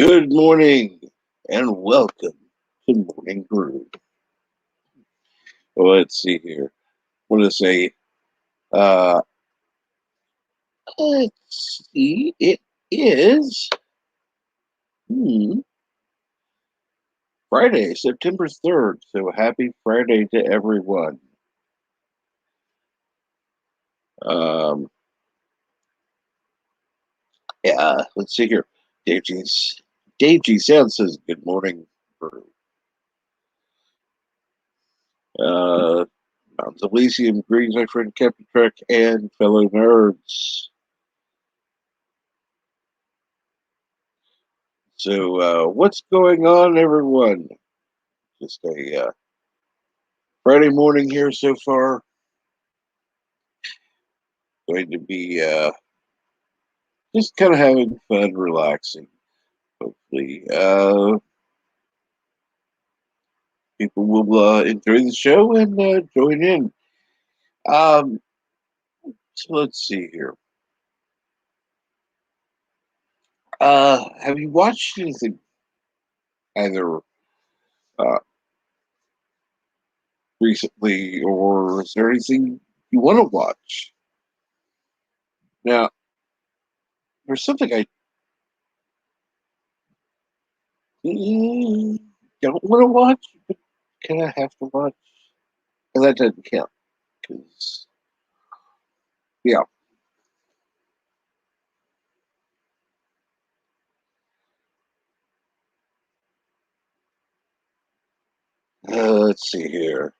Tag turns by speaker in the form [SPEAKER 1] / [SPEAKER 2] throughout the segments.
[SPEAKER 1] Good morning and welcome to Morning Brew. Well, let's see here. I want to say, uh, let's see, it is hmm, Friday, September 3rd. So happy Friday to everyone. Um, yeah, let's see here. Dave G. Sound says, Good morning, Brew. Uh, Mountains Elysium greetings, my friend Captain Trek and fellow nerds. So, what's going on, everyone? Just a Friday morning here so far. Going to be just kind of having fun, relaxing. Hopefully, people will enjoy the show and join in. Um, so let's see here. Have you watched anything either uh, recently, or is there anything you want to watch? Now, there's something I don't want to watch, but kind of have to watch, and that doesn't count because, yeah. Let's see here.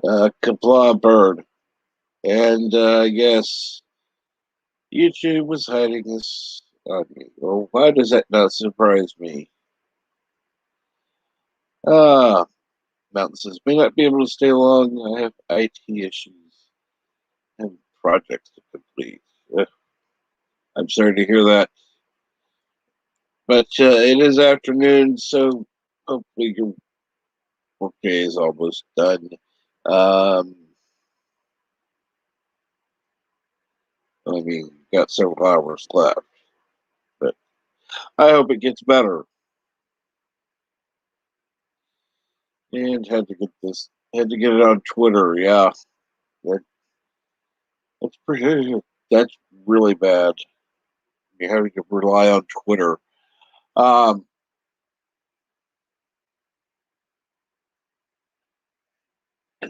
[SPEAKER 1] Kapla Bird. And yes, YouTube was hiding this on me. Well, why does that not surprise me? Ah, Mountain says, may not be able to stay long. I have IT issues and projects to complete. I'm sorry to hear that. But it is afternoon, so hopefully your workday is almost done. Um, I mean, got several hours left, but I hope it gets better. And had to get it on Twitter. Yeah, that, that's pretty. That's really bad. You having to rely on Twitter. Um,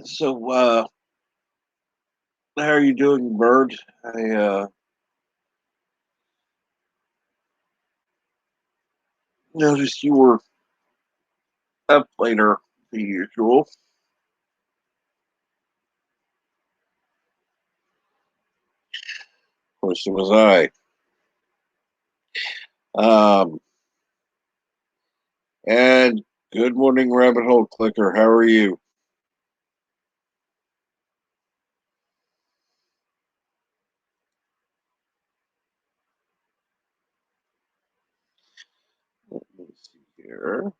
[SPEAKER 1] so how are you doing, Bird? I noticed you were up later than usual. Of course, it was I. Um, and good morning, Rabbit Hole Clicker. How are you? Let me see here.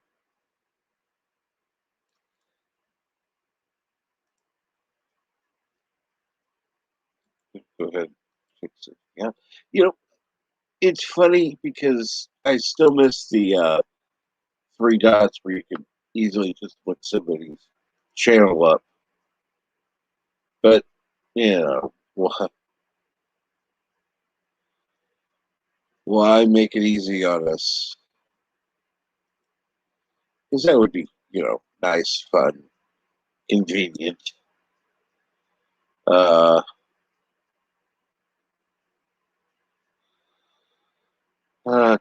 [SPEAKER 1] Go ahead. Fix it. Yeah. You know, it's funny because I still miss the three dots where you can easily just put somebody's channel up. But, you know, why make it easy on us? Because that would be, nice, fun, convenient. Uh, uh,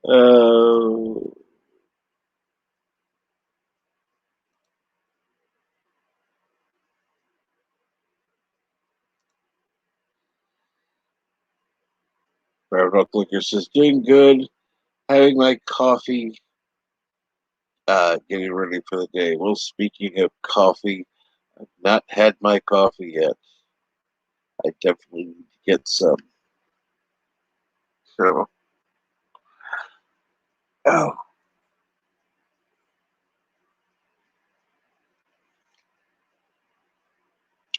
[SPEAKER 1] uh, Groundhog Liquor says, doing good, having my coffee, getting ready for the day. Well, speaking of coffee, I've not had my coffee yet. I definitely need to get some. So, oh.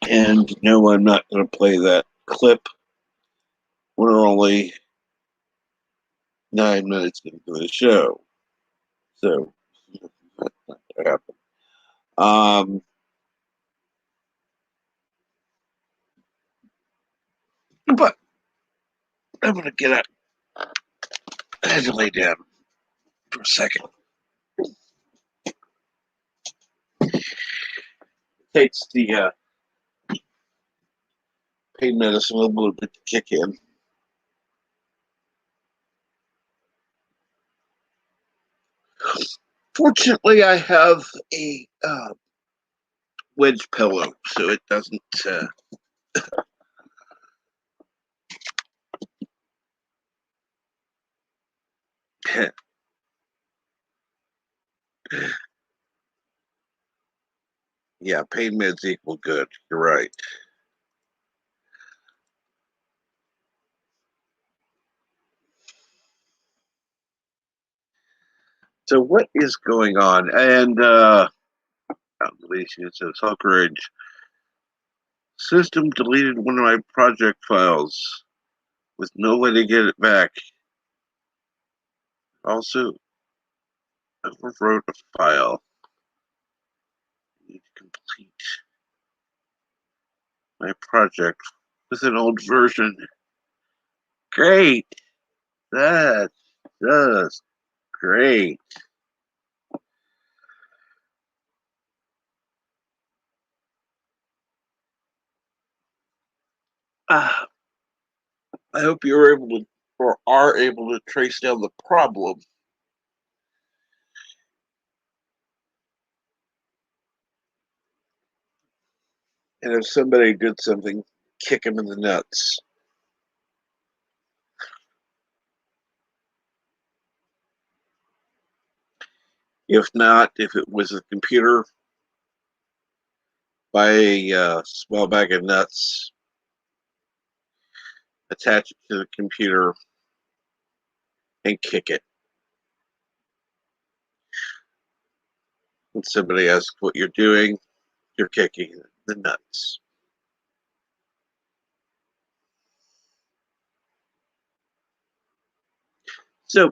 [SPEAKER 1] And no, I'm not going to play that clip. We're only 9 minutes into the show. So, that's not going to happen. But I'm going to get up. I had to lay down for a second. It takes the pain medicine a little bit to kick in. Fortunately, I have a wedge pillow, so it doesn't. Yeah, pain meds equal good. You're right. So what is going on? And deletion says Huckridge. System deleted one of my project files with no way to get it back. Also, overwrote a file. Need to complete my project with an old version. Great. That's just great. I hope you're able to, or are able to, trace down the problem. And if somebody did something, kick him in the nuts. If not, if it was a computer, buy a small bag of nuts, attach it to the computer, and kick it. When somebody asks what you're doing, you're kicking the nuts. So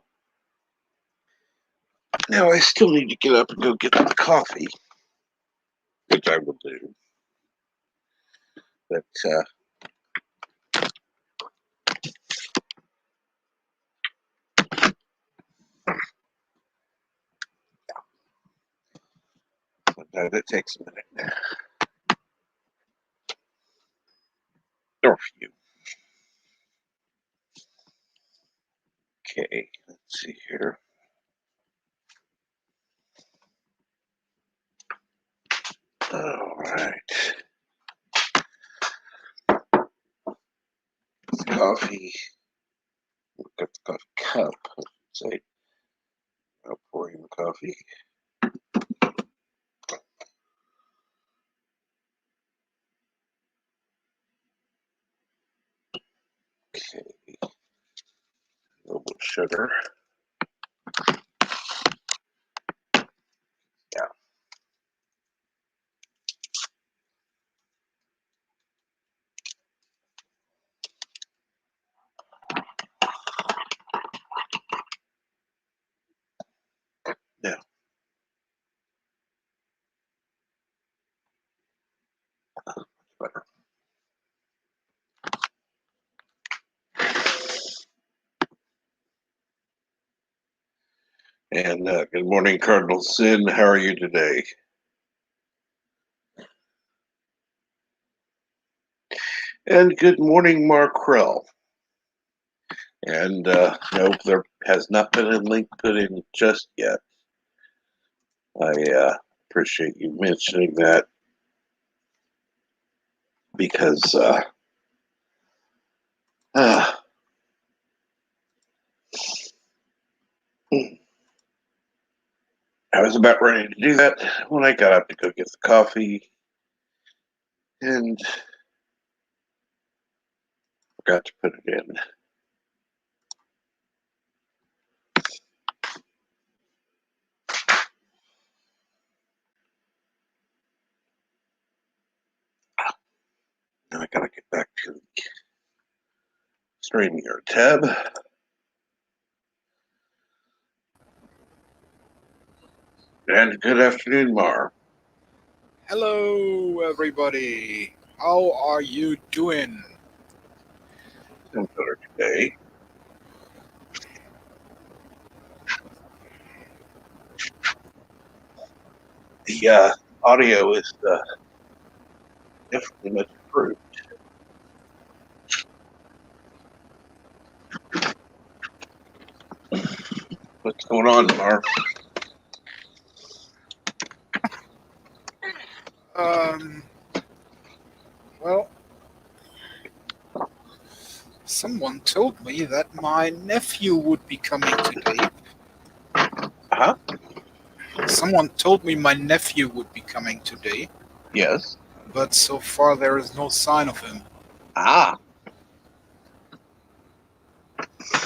[SPEAKER 1] now I still need to get up and go get the coffee, which I will do. But sometimes it takes a minute. Or a few. Okay, let's see here. All right. Coffee. Look at the coffee cup. I should say. I'll pour in the coffee. Okay. A little bit of sugar. Yeah. Now, butter. And good morning, Cardinal Sin. How are you today? And good morning, Mark Krell. And no, there has not been a link put in just yet. I appreciate you mentioning that because I was about ready to do that when I got up to go get the coffee and forgot to put it in. Now I gotta get back to the StreamYard tab. And good afternoon, Mar.
[SPEAKER 2] Hello, everybody. How are you doing?
[SPEAKER 1] I'm better today. The audio is definitely much improved. What's going on, Mar?
[SPEAKER 2] Well, someone told me that my nephew would be coming today.
[SPEAKER 1] Huh?
[SPEAKER 2] Someone told me my nephew would be coming today,
[SPEAKER 1] Yes.
[SPEAKER 2] but so far there is no sign of him.
[SPEAKER 1] Ah.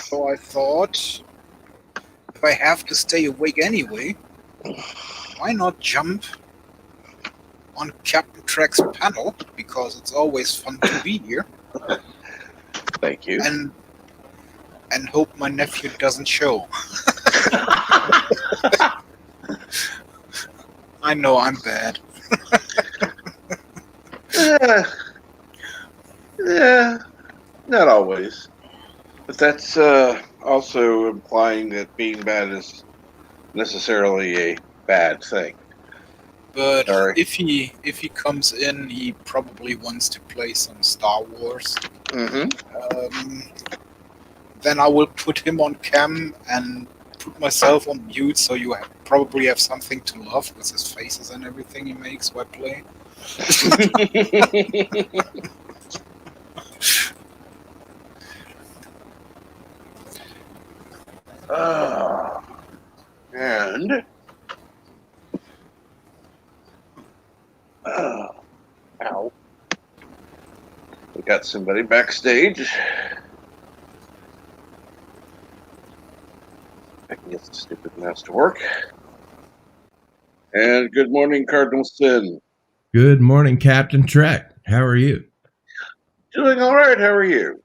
[SPEAKER 2] So I thought, if I have to stay awake anyway, why not jump on Captain Trek's panel, because it's always fun to be here,
[SPEAKER 1] Thank you.
[SPEAKER 2] and hope my nephew doesn't show. I know I'm bad.
[SPEAKER 1] Yeah, not always. But that's also implying that being bad is necessarily a bad thing.
[SPEAKER 2] But
[SPEAKER 1] Sorry.
[SPEAKER 2] if he comes in, he probably wants to play some Star Wars.
[SPEAKER 1] Mm-hmm.
[SPEAKER 2] Then I will put him on cam and put myself on mute, so you probably have something to love with his faces and everything he makes while playing.
[SPEAKER 1] And ow, we got somebody backstage. I can get the stupid mouse to work. And good morning, Cardinal Sin.
[SPEAKER 3] Good morning, Captain Trek. How are you?
[SPEAKER 1] Doing all right. How are you?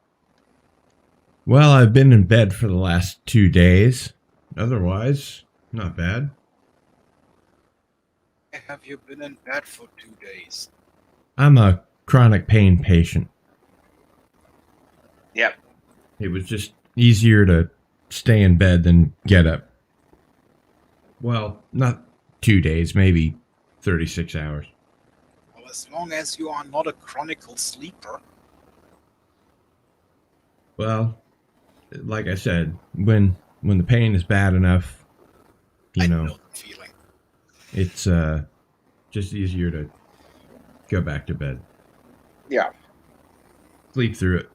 [SPEAKER 3] Well, I've been in bed for the last 2 days. Otherwise, not bad.
[SPEAKER 2] Have you been in bed for 2 days?
[SPEAKER 3] I'm a chronic pain patient.
[SPEAKER 1] Yep.
[SPEAKER 3] It was just easier to stay in bed than get up. Well, not 2 days, maybe 36 hours.
[SPEAKER 2] Well, as long as you are not a chronicle sleeper.
[SPEAKER 3] Well, like I said, when the pain is bad enough,
[SPEAKER 2] I know the feeling.
[SPEAKER 3] It's just easier to go back to bed.
[SPEAKER 1] Yeah.
[SPEAKER 3] Sleep through it.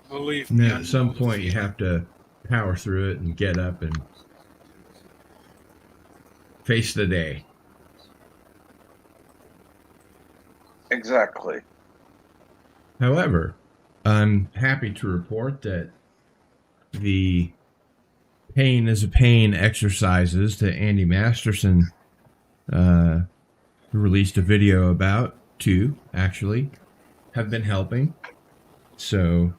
[SPEAKER 2] Believe
[SPEAKER 3] And
[SPEAKER 2] me,
[SPEAKER 3] then at some point you have to power through it and get up and face the day.
[SPEAKER 1] Exactly.
[SPEAKER 3] However, I'm happy to report that the Pain is a Pain exercises that Andy Masterson released a video about, too, actually, have been helping. So,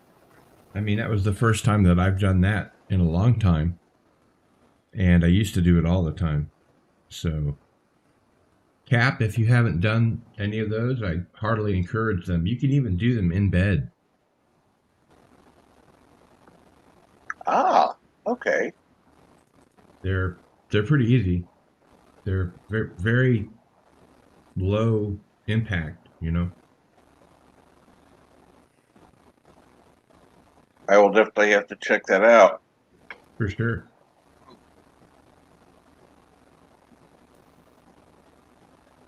[SPEAKER 3] I mean, that was the first time that I've done that in a long time. And I used to do it all the time. So, Cap, if you haven't done any of those, I heartily encourage them. You can even do them in bed.
[SPEAKER 1] Ah, okay.
[SPEAKER 3] They're pretty easy. They're very, very low impact, you know.
[SPEAKER 1] I will definitely have to check that out.
[SPEAKER 3] For sure.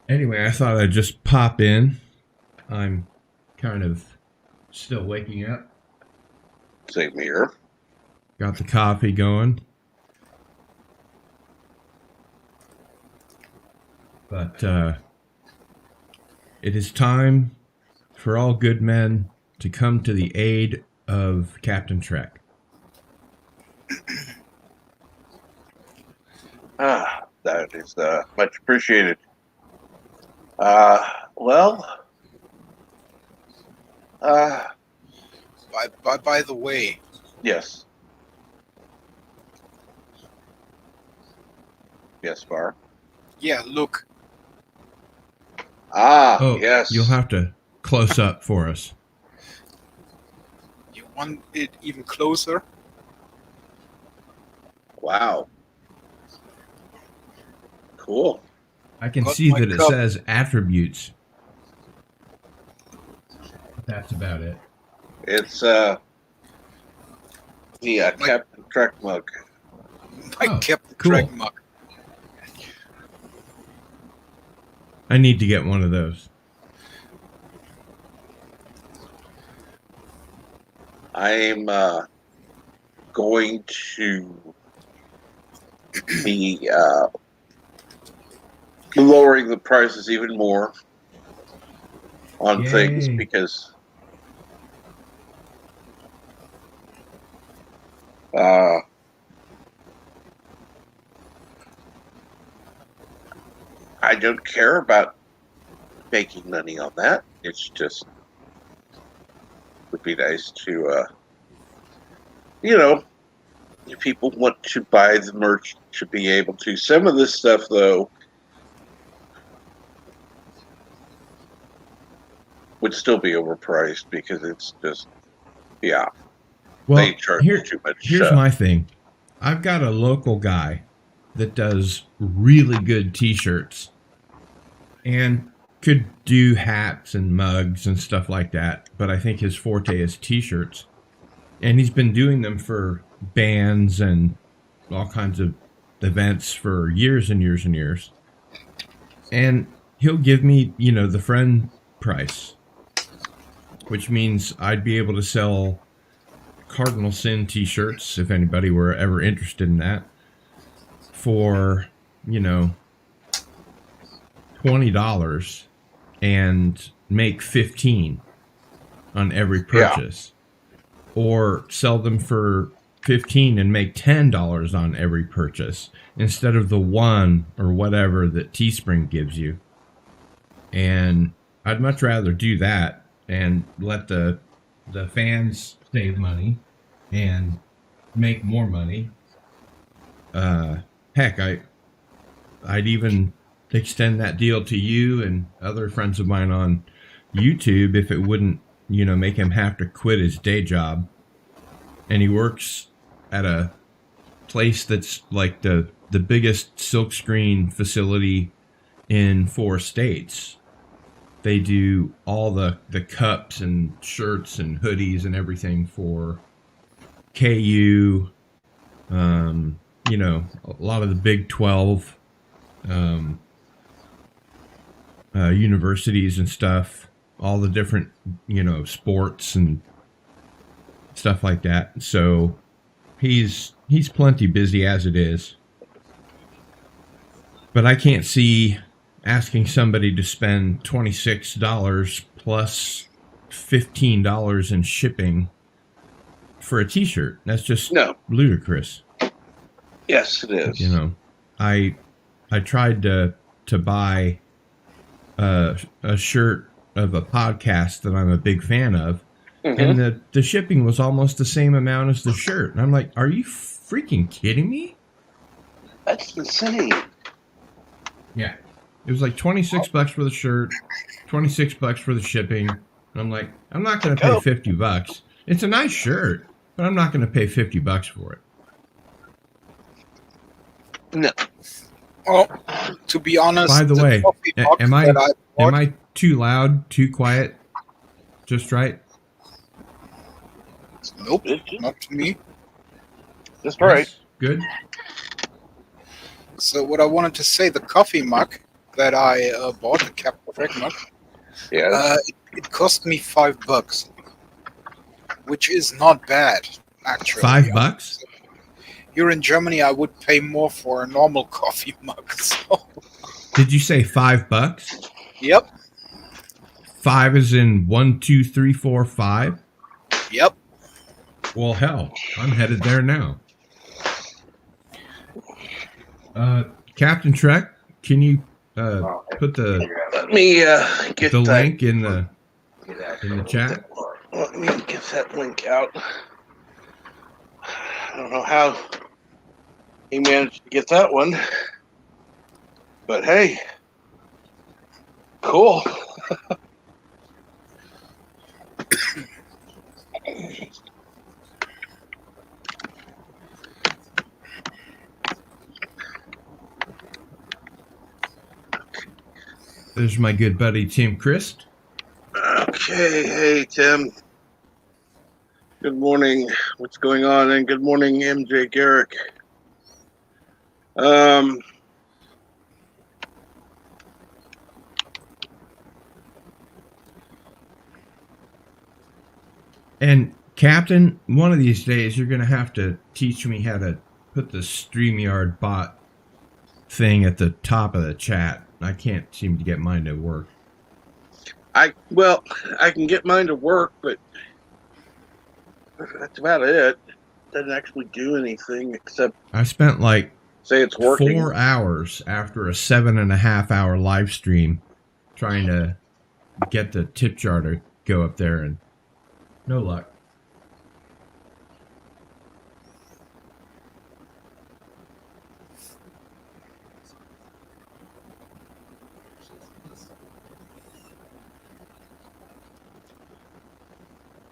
[SPEAKER 3] Anyway, I thought I'd just pop in. I'm kind of still waking up.
[SPEAKER 1] Same here.
[SPEAKER 3] Got the coffee going. But it is time for all good men to come to the aid of Captain Trek.
[SPEAKER 1] That is much appreciated. Well,
[SPEAKER 2] By the way,
[SPEAKER 1] yes. Yes, Bar.
[SPEAKER 2] yeah, look,
[SPEAKER 3] Oh,
[SPEAKER 1] Yes.
[SPEAKER 3] you'll have to close up for us.
[SPEAKER 2] you want it even closer?
[SPEAKER 1] Wow. Cool.
[SPEAKER 3] I can
[SPEAKER 2] Got
[SPEAKER 3] see
[SPEAKER 2] my
[SPEAKER 3] that it
[SPEAKER 2] cup.
[SPEAKER 3] says attributes. That's about it.
[SPEAKER 1] It's the Captain Trek mug.
[SPEAKER 2] My
[SPEAKER 3] Oh,
[SPEAKER 2] Captain
[SPEAKER 3] cool.
[SPEAKER 2] Trek mug.
[SPEAKER 3] I need to get one of those.
[SPEAKER 1] I'm going to be lowering the prices even more on things
[SPEAKER 3] Yay.
[SPEAKER 1] because I don't care about making money on that. It's just would be nice to if people want to buy the merch to be able to. Some of this stuff though would still be overpriced because it's just
[SPEAKER 3] Well,
[SPEAKER 1] they charge too much.
[SPEAKER 3] Here's my thing. I've got a local guy that does really good t-shirts and could do hats and mugs and stuff like that, but I think his forte is t-shirts. And he's been doing them for bands and all kinds of events for years and years and years. And he'll give me, the friend price, which means I'd be able to sell Cardinal Sin t-shirts, if anybody were ever interested in that, for, $20 and make 15 on every purchase. Or sell them for 15 and make $10 on every purchase instead of the one or whatever that Teespring gives you. And I'd much rather do that and let the fans save money and make more money. Heck, I'd even extend that deal to you and other friends of mine on YouTube if it wouldn't, make him have to quit his day job. And he works at a place that's like the biggest silkscreen facility in 4 states. They do all the cups and shirts and hoodies and everything for KU, a lot of the Big 12 universities and stuff, all the different, sports and stuff like that. So he's plenty busy as it is. But I can't see asking somebody to spend $26 plus $15 in shipping for a t-shirt. That's just ludicrous.
[SPEAKER 1] Yes, it is.
[SPEAKER 3] I tried to buy a shirt of a podcast that I'm a big fan of, and the shipping was almost the same amount as the shirt. And I'm like, are you freaking kidding me?
[SPEAKER 1] That's insane.
[SPEAKER 3] Yeah. It was like $26 for the shirt, $26 for the shipping. And I'm like, I'm not going to pay $50. It's a nice shirt, but I'm not going to pay $50 for it.
[SPEAKER 1] No.
[SPEAKER 2] Well, to be honest,
[SPEAKER 3] by the way, am I too loud, too quiet, just right?
[SPEAKER 2] Nope, not to me.
[SPEAKER 1] Just right.
[SPEAKER 3] Good.
[SPEAKER 2] So what I wanted to say, the coffee mug that I bought, the Captain Trek mug, it cost me $5, which is not bad, actually.
[SPEAKER 3] $5?
[SPEAKER 2] Here in Germany, I would pay more for a normal coffee mug. So.
[SPEAKER 3] Did you say $5?
[SPEAKER 2] Yep.
[SPEAKER 3] 5 is in 1, 2, 3, 4, 5?
[SPEAKER 2] Yep.
[SPEAKER 3] Well, hell, I'm headed there now. Captain Trek, can you put the
[SPEAKER 1] Let me get
[SPEAKER 3] the
[SPEAKER 1] that
[SPEAKER 3] link in the chat?
[SPEAKER 1] Let me get that link out. I don't know how he managed to get that one, but hey, cool.
[SPEAKER 3] There's my good buddy Tim Christ.
[SPEAKER 1] Okay, hey Tim. Good morning. What's going on? And good morning, MJ Garrick.
[SPEAKER 3] And Captain, one of these days you're going to have to teach me how to put the StreamYard bot thing at the top of the chat. I can't seem to get mine to work.
[SPEAKER 1] I can get mine to work, but that's about it. It doesn't actually do anything except
[SPEAKER 3] I spent like
[SPEAKER 1] say it's working.
[SPEAKER 3] 4 hours after a 7.5 hour live stream trying to get the tip jar to go up there, and no luck.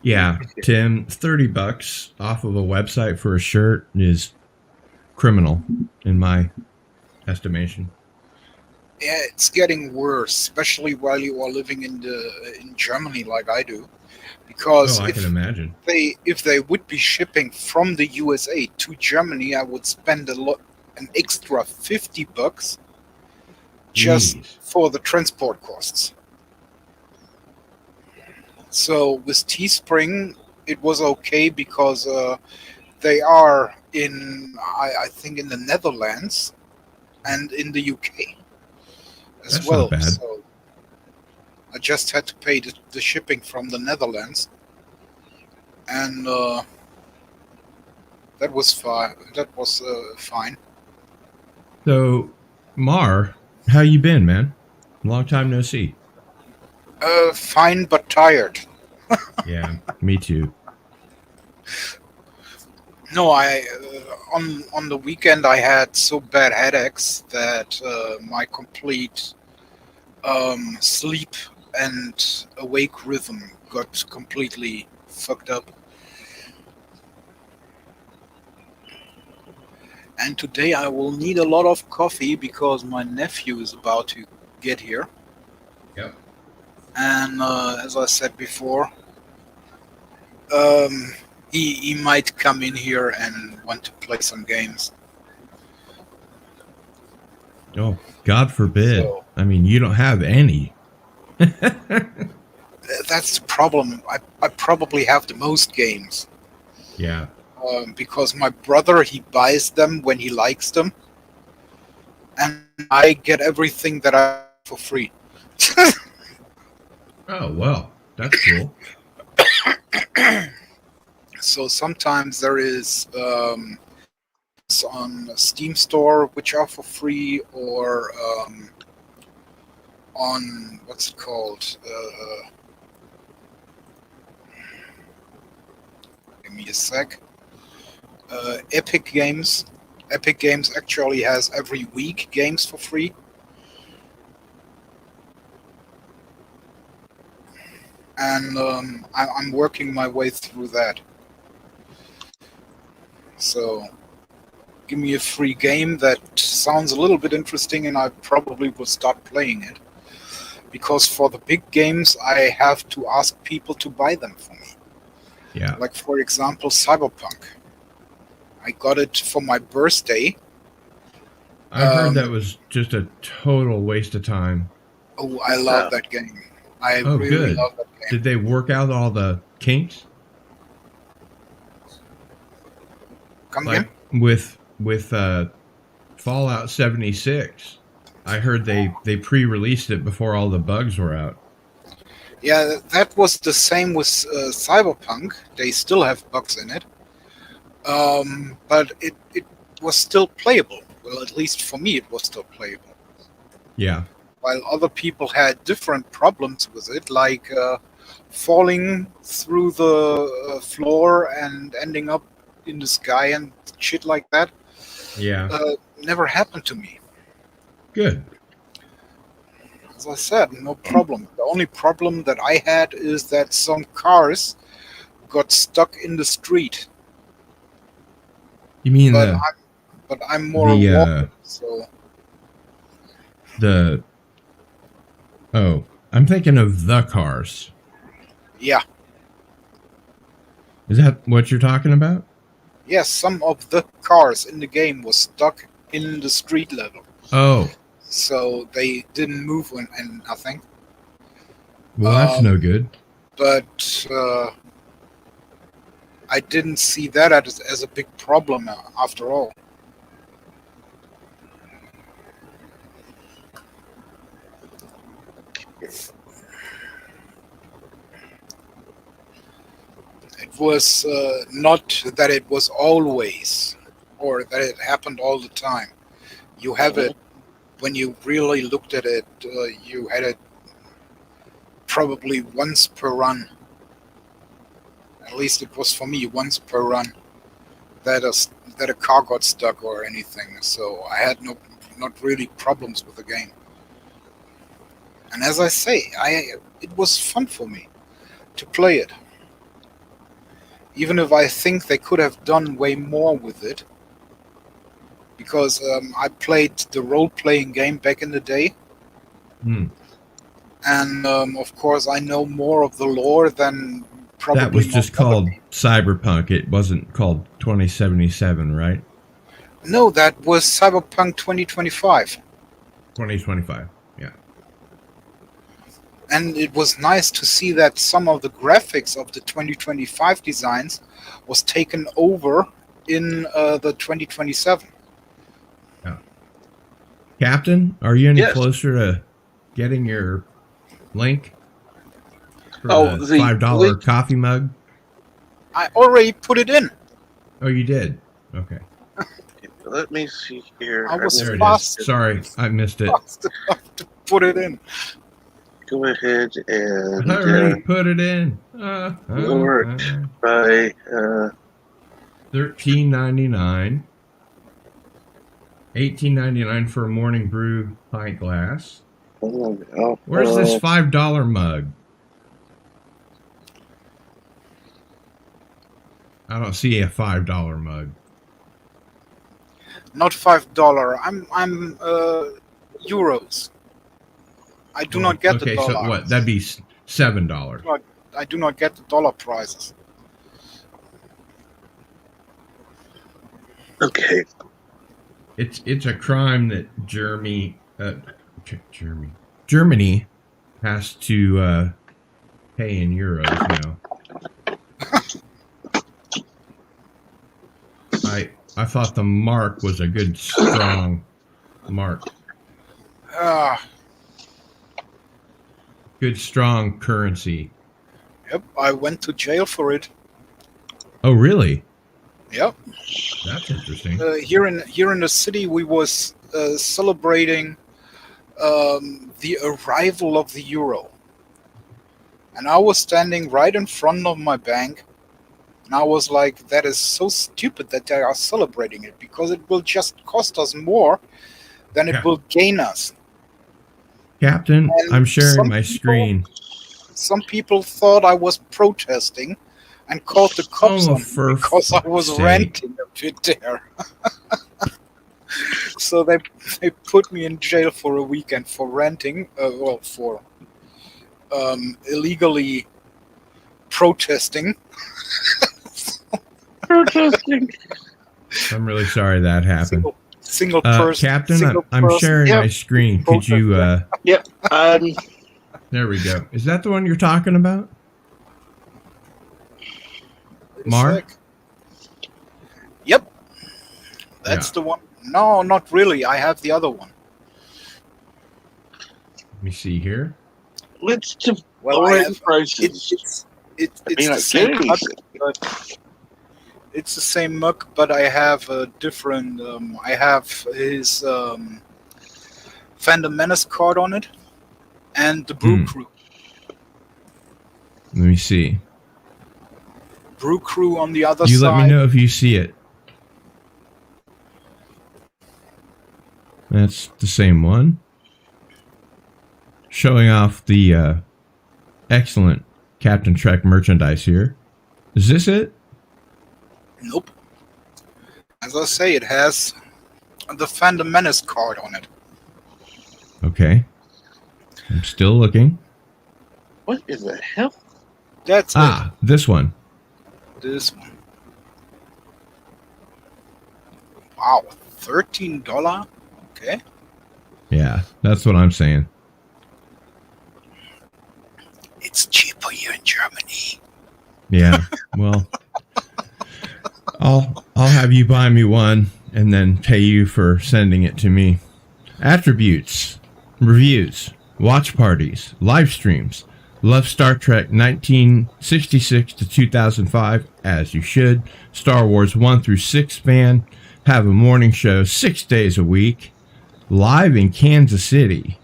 [SPEAKER 3] Yeah, Tim, $30 off of a website for a shirt is criminal in my estimation.
[SPEAKER 2] Yeah, it's getting worse, especially while you are living in Germany like I do. Because
[SPEAKER 3] I can imagine.
[SPEAKER 2] if they would be shipping from the USA to Germany, I would spend an extra $50 just
[SPEAKER 3] Jeez.
[SPEAKER 2] for the transport costs. So with Teespring, it was okay because they are I think in the Netherlands and in the UK as
[SPEAKER 3] That's
[SPEAKER 2] well.
[SPEAKER 3] not bad.
[SPEAKER 2] So I just had to pay the shipping from the Netherlands, and that was fine. Fine.
[SPEAKER 3] So, Mar, how you been, man? Long time no see.
[SPEAKER 2] Fine but tired.
[SPEAKER 3] Yeah, me too.
[SPEAKER 2] No, on the weekend I had so bad headaches that my complete sleep and awake rhythm got completely fucked up. And today I will need a lot of coffee because my nephew is about to get here.
[SPEAKER 3] Yep.
[SPEAKER 2] And as I said before, he might come in here and want to play some games.
[SPEAKER 3] Oh, God forbid.
[SPEAKER 2] So,
[SPEAKER 3] I mean, you don't have any.
[SPEAKER 2] that's the problem. I probably have the most games.
[SPEAKER 3] Yeah.
[SPEAKER 2] Because my brother, he buys them when he likes them. And I get everything that I for free.
[SPEAKER 3] Oh, well, that's cool.
[SPEAKER 2] So sometimes there is on a Steam store which are for free, or on what's it called? Give me a sec. Epic Games. Epic Games actually has every week games for free. And I'm working my way through that. So, give me a free game that sounds a little bit interesting, and I probably will start playing it. Because for the big games, I have to ask people to buy them for me.
[SPEAKER 3] Yeah.
[SPEAKER 2] Like, for example, Cyberpunk. I got it for my birthday.
[SPEAKER 3] I heard that was just a total waste of time.
[SPEAKER 2] Oh, I love that game. I really
[SPEAKER 3] good.
[SPEAKER 2] love that game.
[SPEAKER 3] Did they work out all the kinks?
[SPEAKER 2] Come
[SPEAKER 3] like
[SPEAKER 2] again?
[SPEAKER 3] with Fallout 76. I heard they pre-released it before all the bugs were out.
[SPEAKER 2] Yeah, that was the same with Cyberpunk. They still have bugs in it, but it was still playable. Well, at least for me, it was still playable.
[SPEAKER 3] Yeah.
[SPEAKER 2] While other people had different problems with it, like falling through the floor and ending up in the sky and shit like that.
[SPEAKER 3] Yeah.
[SPEAKER 2] Never happened to me.
[SPEAKER 3] Good.
[SPEAKER 2] As I said, no problem. The only problem that I had is that some cars got stuck in the street.
[SPEAKER 3] You mean
[SPEAKER 2] But I'm more
[SPEAKER 3] the
[SPEAKER 2] walking, so
[SPEAKER 3] the oh, I'm thinking of the cars.
[SPEAKER 2] yeah.
[SPEAKER 3] Is that what you're talking about?
[SPEAKER 2] Yes, some of the cars in the game was stuck in the street level.
[SPEAKER 3] Oh.
[SPEAKER 2] So they didn't move and nothing.
[SPEAKER 3] Well, that's no good.
[SPEAKER 2] But I didn't see that as a big problem after all. It was not that it was always, or that it happened all the time. You have it, when you really looked at it, you had it probably once per run. At least it was for me, once per run, that a car got stuck or anything. So I had not really problems with the game. And as I say, it was fun for me to play it. Even if I think they could have done way more with it. Because I played the role-playing game back in the day.
[SPEAKER 3] Hmm.
[SPEAKER 2] And of course I know more of the lore than probably...
[SPEAKER 3] That was just called Cyberpunk. It wasn't called 2077, right?
[SPEAKER 2] No, that was Cyberpunk 2025.
[SPEAKER 3] 2025, yeah.
[SPEAKER 2] And it was nice to see that some of the graphics of the 2025 designs was taken over in the 2027.
[SPEAKER 3] Yeah. Captain, are you any
[SPEAKER 1] Yes.
[SPEAKER 3] closer to getting your link for the
[SPEAKER 1] the
[SPEAKER 3] $5
[SPEAKER 1] link-
[SPEAKER 3] coffee mug?
[SPEAKER 2] I already put it in.
[SPEAKER 3] Oh, you did? Okay.
[SPEAKER 1] Let me see here.
[SPEAKER 2] I was
[SPEAKER 3] There it
[SPEAKER 2] fast.
[SPEAKER 3] is. Sorry, I missed it.
[SPEAKER 2] Fast enough to put it in.
[SPEAKER 1] Go ahead and
[SPEAKER 3] I already put it in.
[SPEAKER 1] work by
[SPEAKER 3] $13.99. $18.99 for a Morning Brew pint glass. Where's this $5 mug? I don't see a $5 mug.
[SPEAKER 2] Not $5. I'm euros. I do not get the dollar.
[SPEAKER 3] So what? That'd be $7.
[SPEAKER 2] I do not get the dollar prizes.
[SPEAKER 1] Okay.
[SPEAKER 3] It's a crime that Germany has to pay in euros now. I thought the mark was a good strong mark. Good strong currency.
[SPEAKER 2] Yep, I went to jail for it.
[SPEAKER 3] Oh, really?
[SPEAKER 2] Yep.
[SPEAKER 3] That's interesting.
[SPEAKER 2] Here in the city, we was celebrating the arrival of the euro, and I was standing right in front of my bank, and I was like, "That is so stupid that they are celebrating it because it will just cost us more than it will gain us."
[SPEAKER 3] Captain,
[SPEAKER 2] And
[SPEAKER 3] I'm sharing my
[SPEAKER 2] people-
[SPEAKER 3] screen.
[SPEAKER 2] Some people thought I was protesting and called the cops on me because I was ranting a bit there. So they put me in jail for a weekend for ranting, for illegally protesting.
[SPEAKER 1] Protesting.
[SPEAKER 3] I'm really sorry that happened.
[SPEAKER 2] Single person.
[SPEAKER 3] Captain,
[SPEAKER 2] single
[SPEAKER 3] I'm
[SPEAKER 2] person.
[SPEAKER 3] sharing my screen. Could you...
[SPEAKER 1] Yep.
[SPEAKER 3] There we go. Is that the one you're talking about? Mark?
[SPEAKER 2] Yep. That's the one. No, not really. I have the other one.
[SPEAKER 3] me see here.
[SPEAKER 1] Let's to
[SPEAKER 2] Well, I have
[SPEAKER 1] prices.
[SPEAKER 2] it's
[SPEAKER 1] I may
[SPEAKER 2] the
[SPEAKER 1] not
[SPEAKER 2] same
[SPEAKER 1] get
[SPEAKER 2] mug,
[SPEAKER 1] anything.
[SPEAKER 2] but it's the same mug, but I have a different. I have his Fandom Menace card on it, and the Brew Crew.
[SPEAKER 3] Let me see.
[SPEAKER 2] Brew Crew on the other
[SPEAKER 3] You
[SPEAKER 2] side.
[SPEAKER 3] let me know if you see it. That's the same one. Showing off the excellent Captain Trek merchandise here. Is this it?
[SPEAKER 2] Nope. As I say, it has the Fandom Menace card on it.
[SPEAKER 3] Okay. I'm still looking.
[SPEAKER 1] What in the hell?
[SPEAKER 2] That's
[SPEAKER 3] this one.
[SPEAKER 2] This one. Wow, $13? Okay.
[SPEAKER 3] Yeah, that's what I'm saying.
[SPEAKER 2] It's cheaper here in Germany.
[SPEAKER 3] Yeah. Well, I'll have you buy me one and then pay you for sending it to me. Attributes, reviews, watch parties, live streams. Love Star Trek 1966 to 2005, as you should. Star Wars 1 through 6 fan. Have a morning show 6 days a week. Live in Kansas City,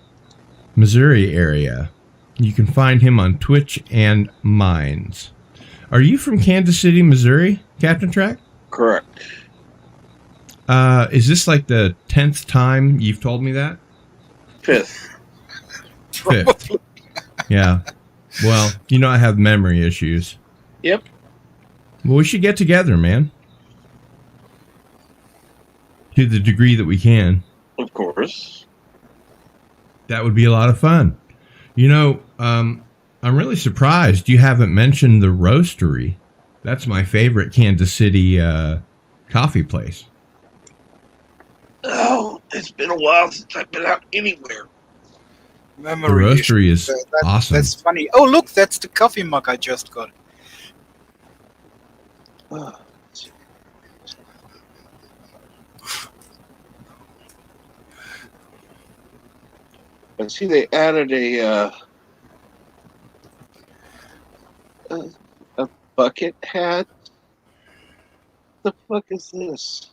[SPEAKER 3] Missouri area. You can find him on Twitch and Minds. Are you from Kansas City, Missouri, Captain Trek?
[SPEAKER 1] Correct.
[SPEAKER 3] Is this like the 10th time you've told me that?
[SPEAKER 1] Fifth.
[SPEAKER 3] Yeah. Well, you know I have memory issues.
[SPEAKER 1] Yep.
[SPEAKER 3] Well, we should get together, man. To the degree that we can.
[SPEAKER 1] Of course.
[SPEAKER 3] That would be a lot of fun. You know, I'm really surprised you haven't mentioned the Roastery. That's my favorite Kansas City coffee place.
[SPEAKER 1] Oh, it's been a while since I've been out anywhere.
[SPEAKER 2] Memory
[SPEAKER 3] The Roastery is awesome.
[SPEAKER 2] That's funny. Oh, look, that's the coffee mug I just got.
[SPEAKER 1] I see they added a bucket hat. The fuck is this?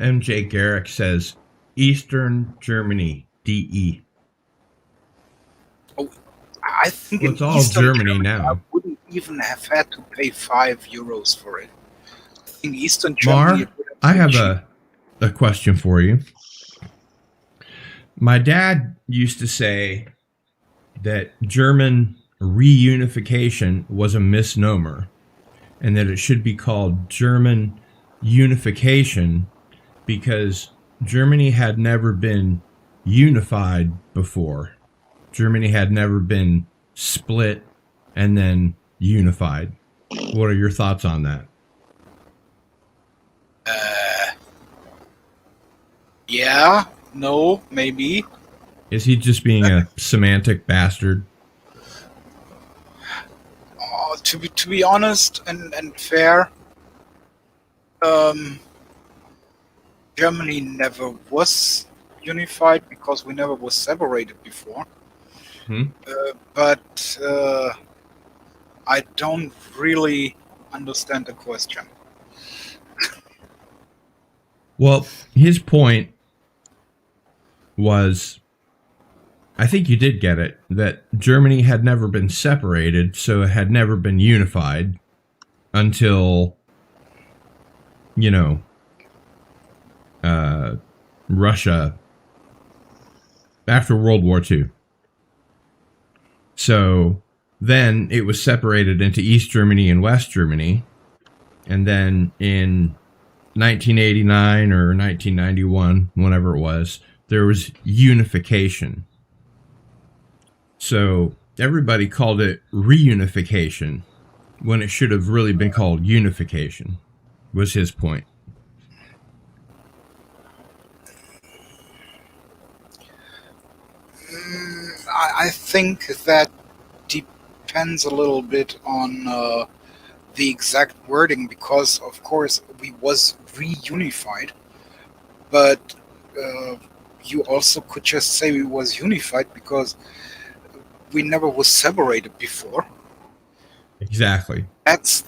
[SPEAKER 3] MJ Garrick says Eastern Germany, DE.
[SPEAKER 2] Oh, I think
[SPEAKER 3] Well,
[SPEAKER 2] in
[SPEAKER 3] it's all
[SPEAKER 2] Eastern
[SPEAKER 3] Germany now.
[SPEAKER 2] I wouldn't even have had to pay €5 for it. I think Eastern
[SPEAKER 3] Mar,
[SPEAKER 2] Germany.
[SPEAKER 3] I have a question for you. My dad used to say that German reunification was a misnomer and that it should be called German unification because Germany had never been unified before. Germany had never been split and then unified. What are your thoughts on that?
[SPEAKER 2] Yeah, no, maybe.
[SPEAKER 3] Is he just being a semantic bastard?
[SPEAKER 2] To be honest and fair, Germany never was unified because we never was separated before. But I don't really understand the question.
[SPEAKER 3] Well, his point was, I think you did get it, that Germany had never been separated, so it had never been unified until, you know, Russia, after World War II. So then it was separated into East Germany and West Germany, and then in 1989 or 1991, whenever it was, there was unification. So everybody called it reunification when it should have really been called unification, was his point.
[SPEAKER 2] I think that depends a little bit on the exact wording because, of course, we was reunified, but you also could just say we was unified because we never was separated before.
[SPEAKER 3] Exactly.
[SPEAKER 2] That's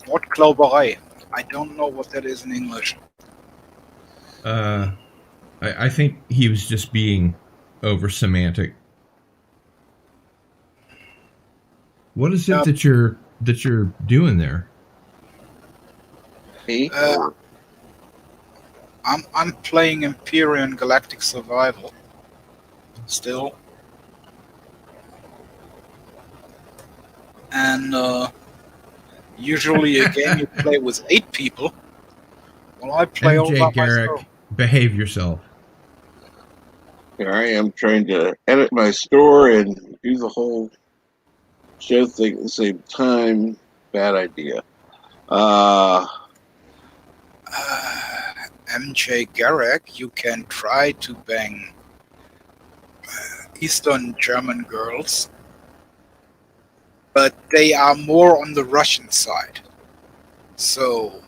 [SPEAKER 2] Wortglauberei. I don't know what that is in English.
[SPEAKER 3] I think he was just being over semantic. What is it that you're doing there?
[SPEAKER 1] Me?
[SPEAKER 2] I'm playing Empyrean Galactic Survival still, and usually a game you play with 8 people. Well, I play all by
[SPEAKER 3] MJ Garrick,
[SPEAKER 2] myself.
[SPEAKER 3] behave yourself.
[SPEAKER 1] Here I am trying to edit my store and do the whole show thing at the same time. Bad idea.
[SPEAKER 2] MJ Garrick, you can try to bang Eastern German girls, but they are more on the Russian side. So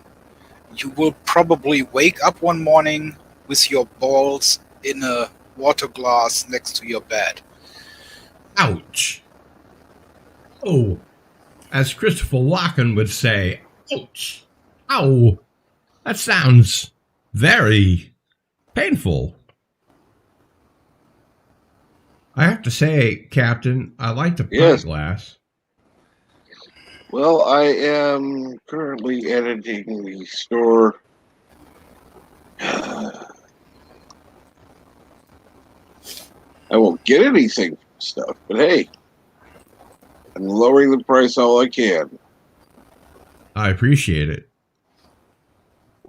[SPEAKER 2] you will probably wake up one morning with your balls in a water glass next to your bed.
[SPEAKER 3] Ouch. Oh, as Christopher Walken would say, ouch. Ow. That sounds very painful. I have to say, Captain, I like the pint
[SPEAKER 1] Yes.
[SPEAKER 3] glass.
[SPEAKER 1] Well, I am currently editing the store. I won't get anything for stuff, but hey, I'm lowering the price all I can.
[SPEAKER 3] I appreciate it.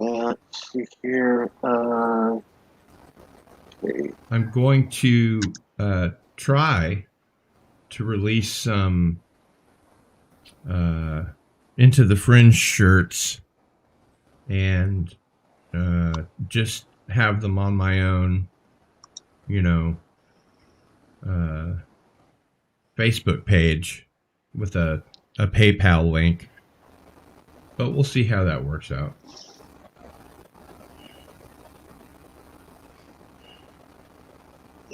[SPEAKER 1] Let's see here. Okay.
[SPEAKER 3] I'm going to try to release some Into the Fringe shirts and just have them on my own, Facebook page with a PayPal link. But we'll see how that works out.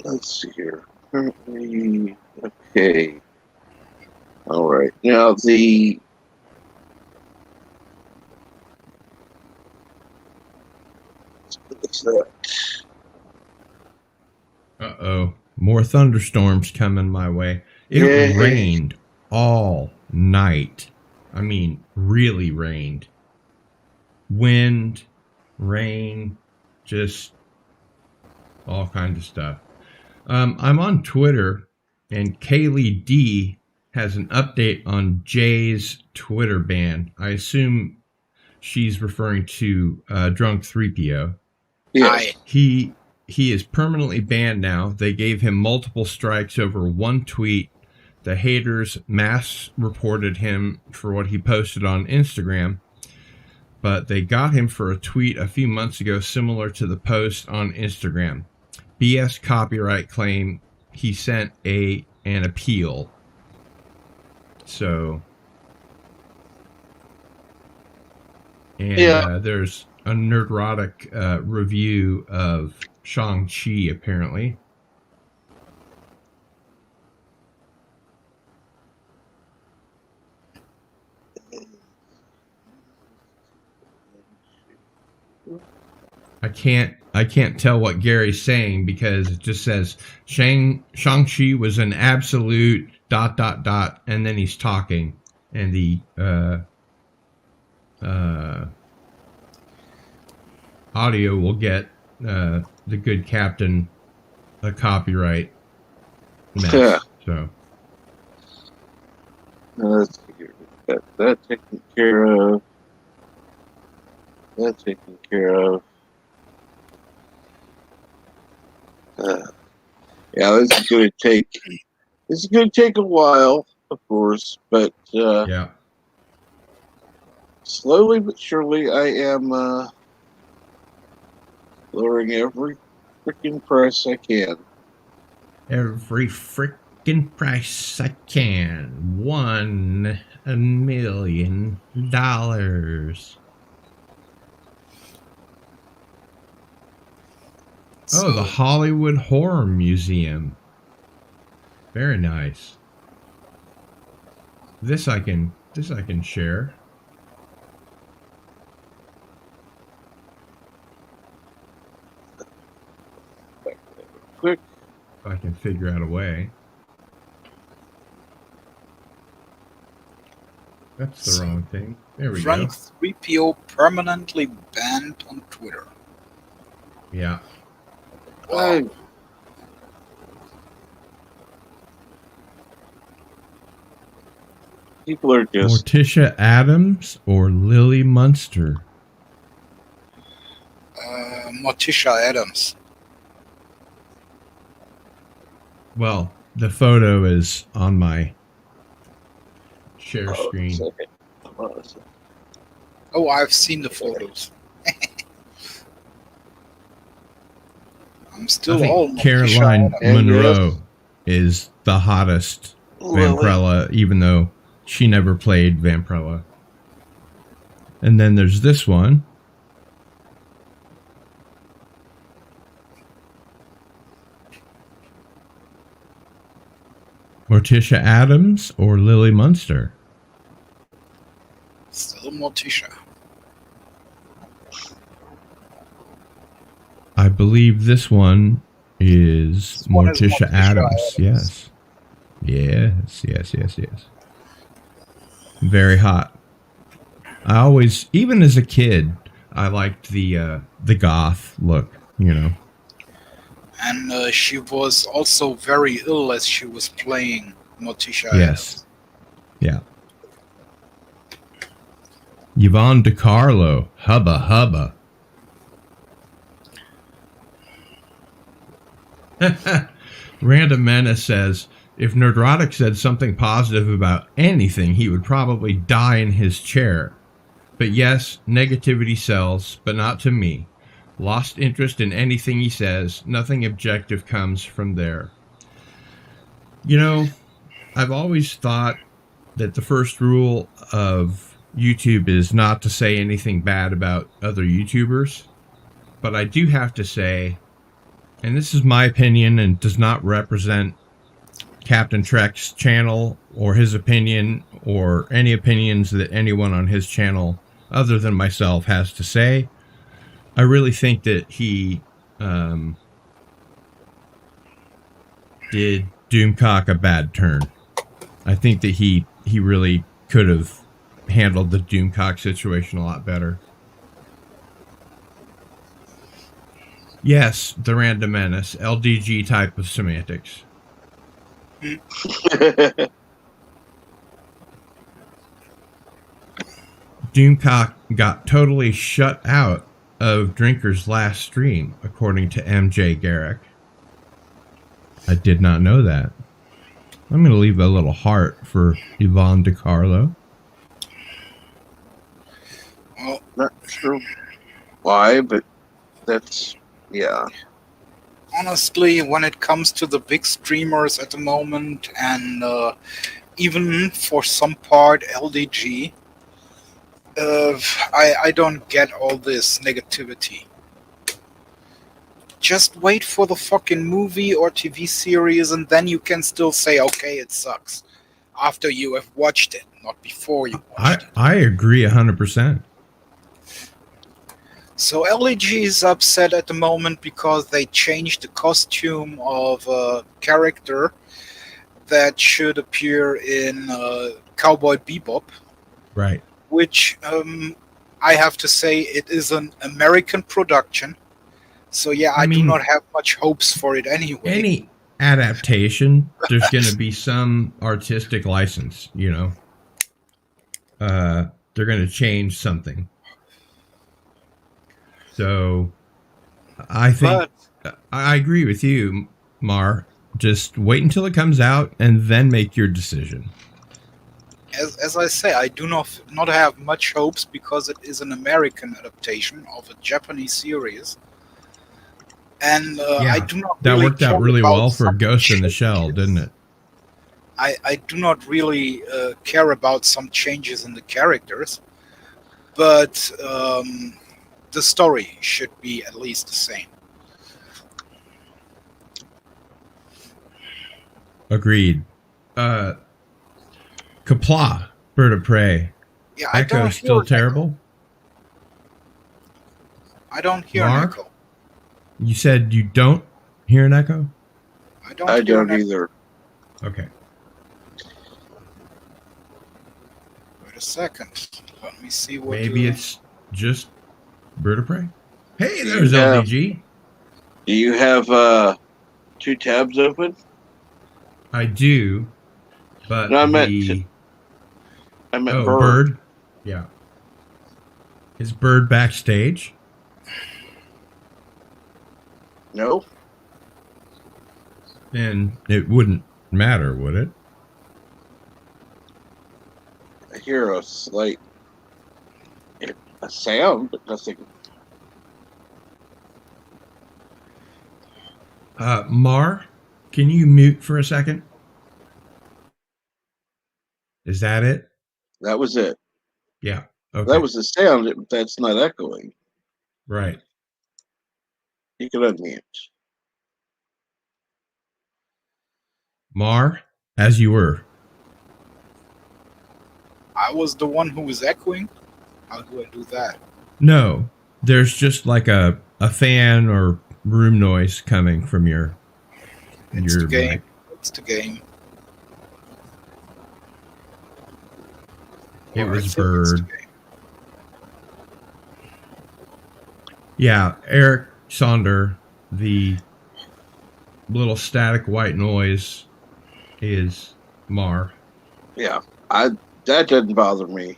[SPEAKER 1] Let's see here. Currently, okay. All right. Now the what's that?
[SPEAKER 3] Uh-oh. More thunderstorms coming my way. It
[SPEAKER 1] Yay.
[SPEAKER 3] rained all night. I mean, really rained. Wind, rain, just all kinds of stuff. I'm on Twitter, and Kaylee D has an update on Jay's Twitter ban. I assume she's referring to Drunk 3PO.
[SPEAKER 1] Yes.
[SPEAKER 3] He is permanently banned now. They gave him multiple strikes over one tweet. The haters mass reported him for what he posted on Instagram, but they got him for a tweet a few months ago similar to the post on Instagram. BS copyright claim. He sent an appeal. So, and there's a Nerdrotic review of Shang-Chi, apparently. I can't tell what Gary's saying because it just says Shang-Chi was an absolute ... and then he's talking, and the audio will get the good captain a copyright mess.
[SPEAKER 1] Yeah.
[SPEAKER 3] So
[SPEAKER 1] Let's see here. That taken care of. That's taken care of. Yeah, this is going to take a while, of course, but
[SPEAKER 3] yeah.
[SPEAKER 1] slowly but surely I am lowering every freaking price I can.
[SPEAKER 3] Every freaking price I can. $1 million. Oh, the Hollywood Horror Museum. Very nice. This I can share.
[SPEAKER 1] Quick.
[SPEAKER 3] If I can figure out a way. That's the wrong thing. There we
[SPEAKER 2] Frank
[SPEAKER 3] go.
[SPEAKER 2] 3PO permanently banned on Twitter.
[SPEAKER 3] Yeah.
[SPEAKER 2] Wow.
[SPEAKER 1] People are just
[SPEAKER 3] Morticia Adams or Lily Munster?
[SPEAKER 2] Morticia Adams.
[SPEAKER 3] Well, the photo is on my share screen.
[SPEAKER 2] Oh, I've seen the photos. I'm still all
[SPEAKER 3] Caroline Monroe is the hottest Vampirella, even though she never played Vampirella. And then there's this one. Morticia Adams or Lily Munster?
[SPEAKER 2] Still Morticia.
[SPEAKER 3] I believe this one is Morticia Adams. Yes. Yes. Very hot. I always, even as a kid, I liked the goth look, you know.
[SPEAKER 2] And she was also very ill as she was playing Morticia.
[SPEAKER 3] Yes. Yeah. Yvonne DiCarlo. Hubba. Random Menace says, if Nerdrotic said something positive about anything, he would probably die in his chair. But yes, negativity sells, but not to me. Lost interest in anything he says. Nothing objective comes from there. You know, I've always thought that the first rule of YouTube is not to say anything bad about other YouTubers. But I do have to say, and this is my opinion and does not represent Captain Trek's channel or his opinion or any opinions that anyone on his channel other than myself has to say. I really think that he did Doomcock a bad turn. I think that he really could have handled the Doomcock situation a lot better. Yes, the Random Menace, LDG type of semantics. Doomcock got totally shut out of Drinker's last stream, according to MJ Garrick. I did not know that. I'm going to leave a little heart for Yvonne DiCarlo.
[SPEAKER 1] Well, not sure why, but that's, yeah.
[SPEAKER 2] Honestly, when it comes to the big streamers at the moment, and even for some part LDG, I don't get all this negativity. Just wait for the fucking movie or TV series, and then you can still say, okay, it sucks. After you have watched it, not before you watched it.
[SPEAKER 3] I agree 100%.
[SPEAKER 2] So LEG is upset at the moment because they changed the costume of a character that should appear in Cowboy Bebop.
[SPEAKER 3] Right.
[SPEAKER 2] Which I have to say it is an American production. So yeah, I mean, do not have much hopes for it anyway.
[SPEAKER 3] Any adaptation, there's going to be some artistic license, you know. They're going to change something. So I think I agree with you, Mar. Just wait until it comes out and then make your decision.
[SPEAKER 2] As I say, I do not have much hopes because it is an American adaptation of a Japanese series. And I do not
[SPEAKER 3] that
[SPEAKER 2] really
[SPEAKER 3] worked out really well for Ghost in the Shell, didn't it?
[SPEAKER 2] I do not really care about some changes in the characters, but the story should be at least the same.
[SPEAKER 3] Agreed. Kapla, Bird of Prey.
[SPEAKER 2] Yeah, I
[SPEAKER 3] Echo
[SPEAKER 2] don't hear
[SPEAKER 3] still
[SPEAKER 2] an echo.
[SPEAKER 3] terrible.
[SPEAKER 2] I don't hear an
[SPEAKER 3] Mar?
[SPEAKER 2] echo.
[SPEAKER 3] You said you don't hear an echo?
[SPEAKER 2] I don't
[SPEAKER 1] I
[SPEAKER 2] hear an
[SPEAKER 1] don't
[SPEAKER 2] echo.
[SPEAKER 1] either.
[SPEAKER 3] Okay.
[SPEAKER 2] Wait a second. Let me see what.
[SPEAKER 3] Maybe it's just Bird of Prey. Hey,
[SPEAKER 1] Do
[SPEAKER 3] there's
[SPEAKER 1] you have,
[SPEAKER 3] LDG.
[SPEAKER 1] do you have 2 tabs open?
[SPEAKER 3] I do, but
[SPEAKER 1] No, I meant Bird.
[SPEAKER 3] Bird. Yeah. Is Bird backstage?
[SPEAKER 1] No,
[SPEAKER 3] Then it wouldn't matter, would it?
[SPEAKER 1] I hear a slight a sound, but nothing.
[SPEAKER 3] Mar, can you mute for a second? Is that it?
[SPEAKER 1] That was it.
[SPEAKER 3] Yeah. Okay.
[SPEAKER 1] That was the sound. That's not echoing.
[SPEAKER 3] Right.
[SPEAKER 1] You can unmute.
[SPEAKER 3] Mar, as you were.
[SPEAKER 2] I was the one who was echoing. How do I do that?
[SPEAKER 3] No, there's just like a fan or room noise coming from your
[SPEAKER 2] It's the game.
[SPEAKER 3] mic.
[SPEAKER 2] It's the game.
[SPEAKER 3] It
[SPEAKER 2] Or I
[SPEAKER 3] was
[SPEAKER 2] think it's
[SPEAKER 3] Bird.
[SPEAKER 2] the game.
[SPEAKER 3] Yeah, Eric Sonder, the little static white noise is Mar.
[SPEAKER 1] Yeah, that doesn't bother me.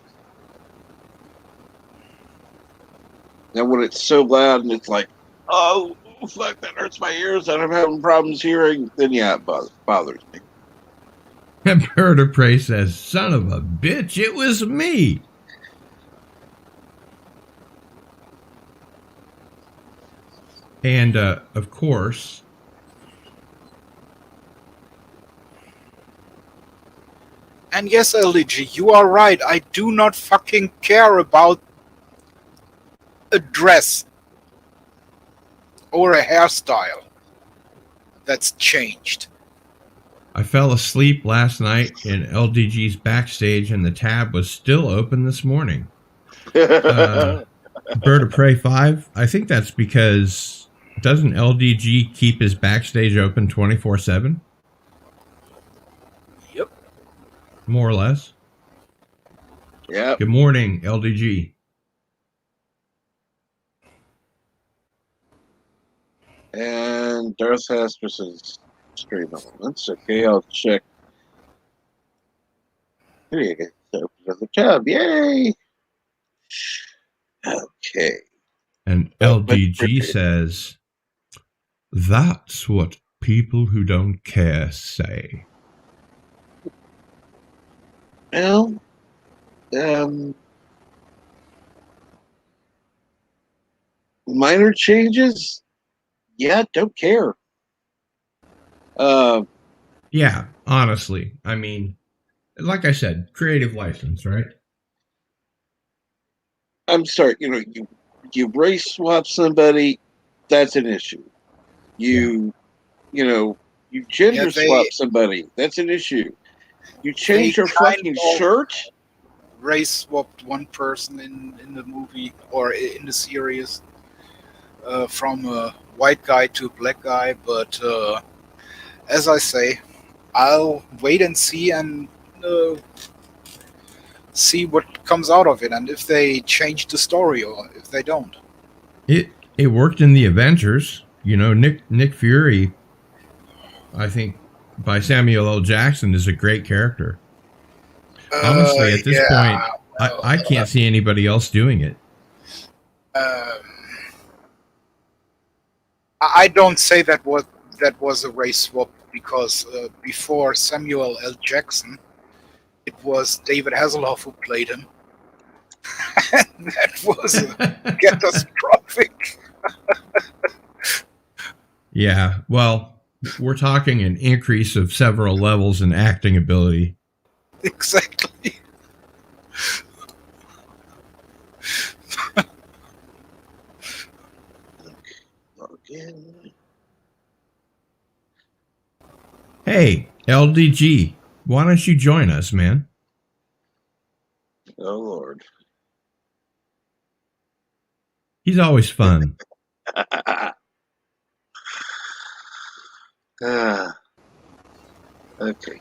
[SPEAKER 1] Now when it's so loud and it's like, oh fuck, that hurts my ears and I'm having problems hearing, then yeah, it bothers me.
[SPEAKER 3] And Bird of Prey says, "Son of a bitch, it was me." And of course,
[SPEAKER 2] And yes, LDG, you are right. I do not fucking care about a dress or a hairstyle that's changed.
[SPEAKER 3] I fell asleep last night in LDG's backstage, and the tab was still open this morning. Bird of Prey 5, I think that's because doesn't LDG keep his backstage open 24/7?
[SPEAKER 2] Yep.
[SPEAKER 3] More or less.
[SPEAKER 1] Yeah.
[SPEAKER 3] Good morning, LDG.
[SPEAKER 1] And Darth Hasper's stream elements. Okay, I'll check. Here you go. Open another tab. Yay! Okay.
[SPEAKER 3] And LDG says, "That's what people who don't care say."
[SPEAKER 1] Well, minor changes. Yeah, don't care.
[SPEAKER 3] Yeah, honestly. I mean, like I said, creative license, right?
[SPEAKER 1] I'm sorry. You race swap somebody, that's an issue. You gender swap somebody, that's an issue. You change your fucking shirt.
[SPEAKER 2] Race swapped one person in the movie or in the series from a white guy to a black guy, but as I say, I'll wait and see see what comes out of it, and if they change the story or if they don't.
[SPEAKER 3] It worked in the Avengers. Nick Fury, I think, by Samuel L. Jackson, is a great character. Honestly, at this point, I can't see anybody else doing it.
[SPEAKER 2] I don't say that was a race swap because before Samuel L. Jackson, it was David Hasselhoff who played him. And that was catastrophic.
[SPEAKER 3] Yeah, well, we're talking an increase of several levels in acting ability.
[SPEAKER 2] Exactly.
[SPEAKER 3] Hey, Hey, LDG, why don't you join us, man?
[SPEAKER 1] Oh, Lord.
[SPEAKER 3] He's always fun.
[SPEAKER 1] Okay,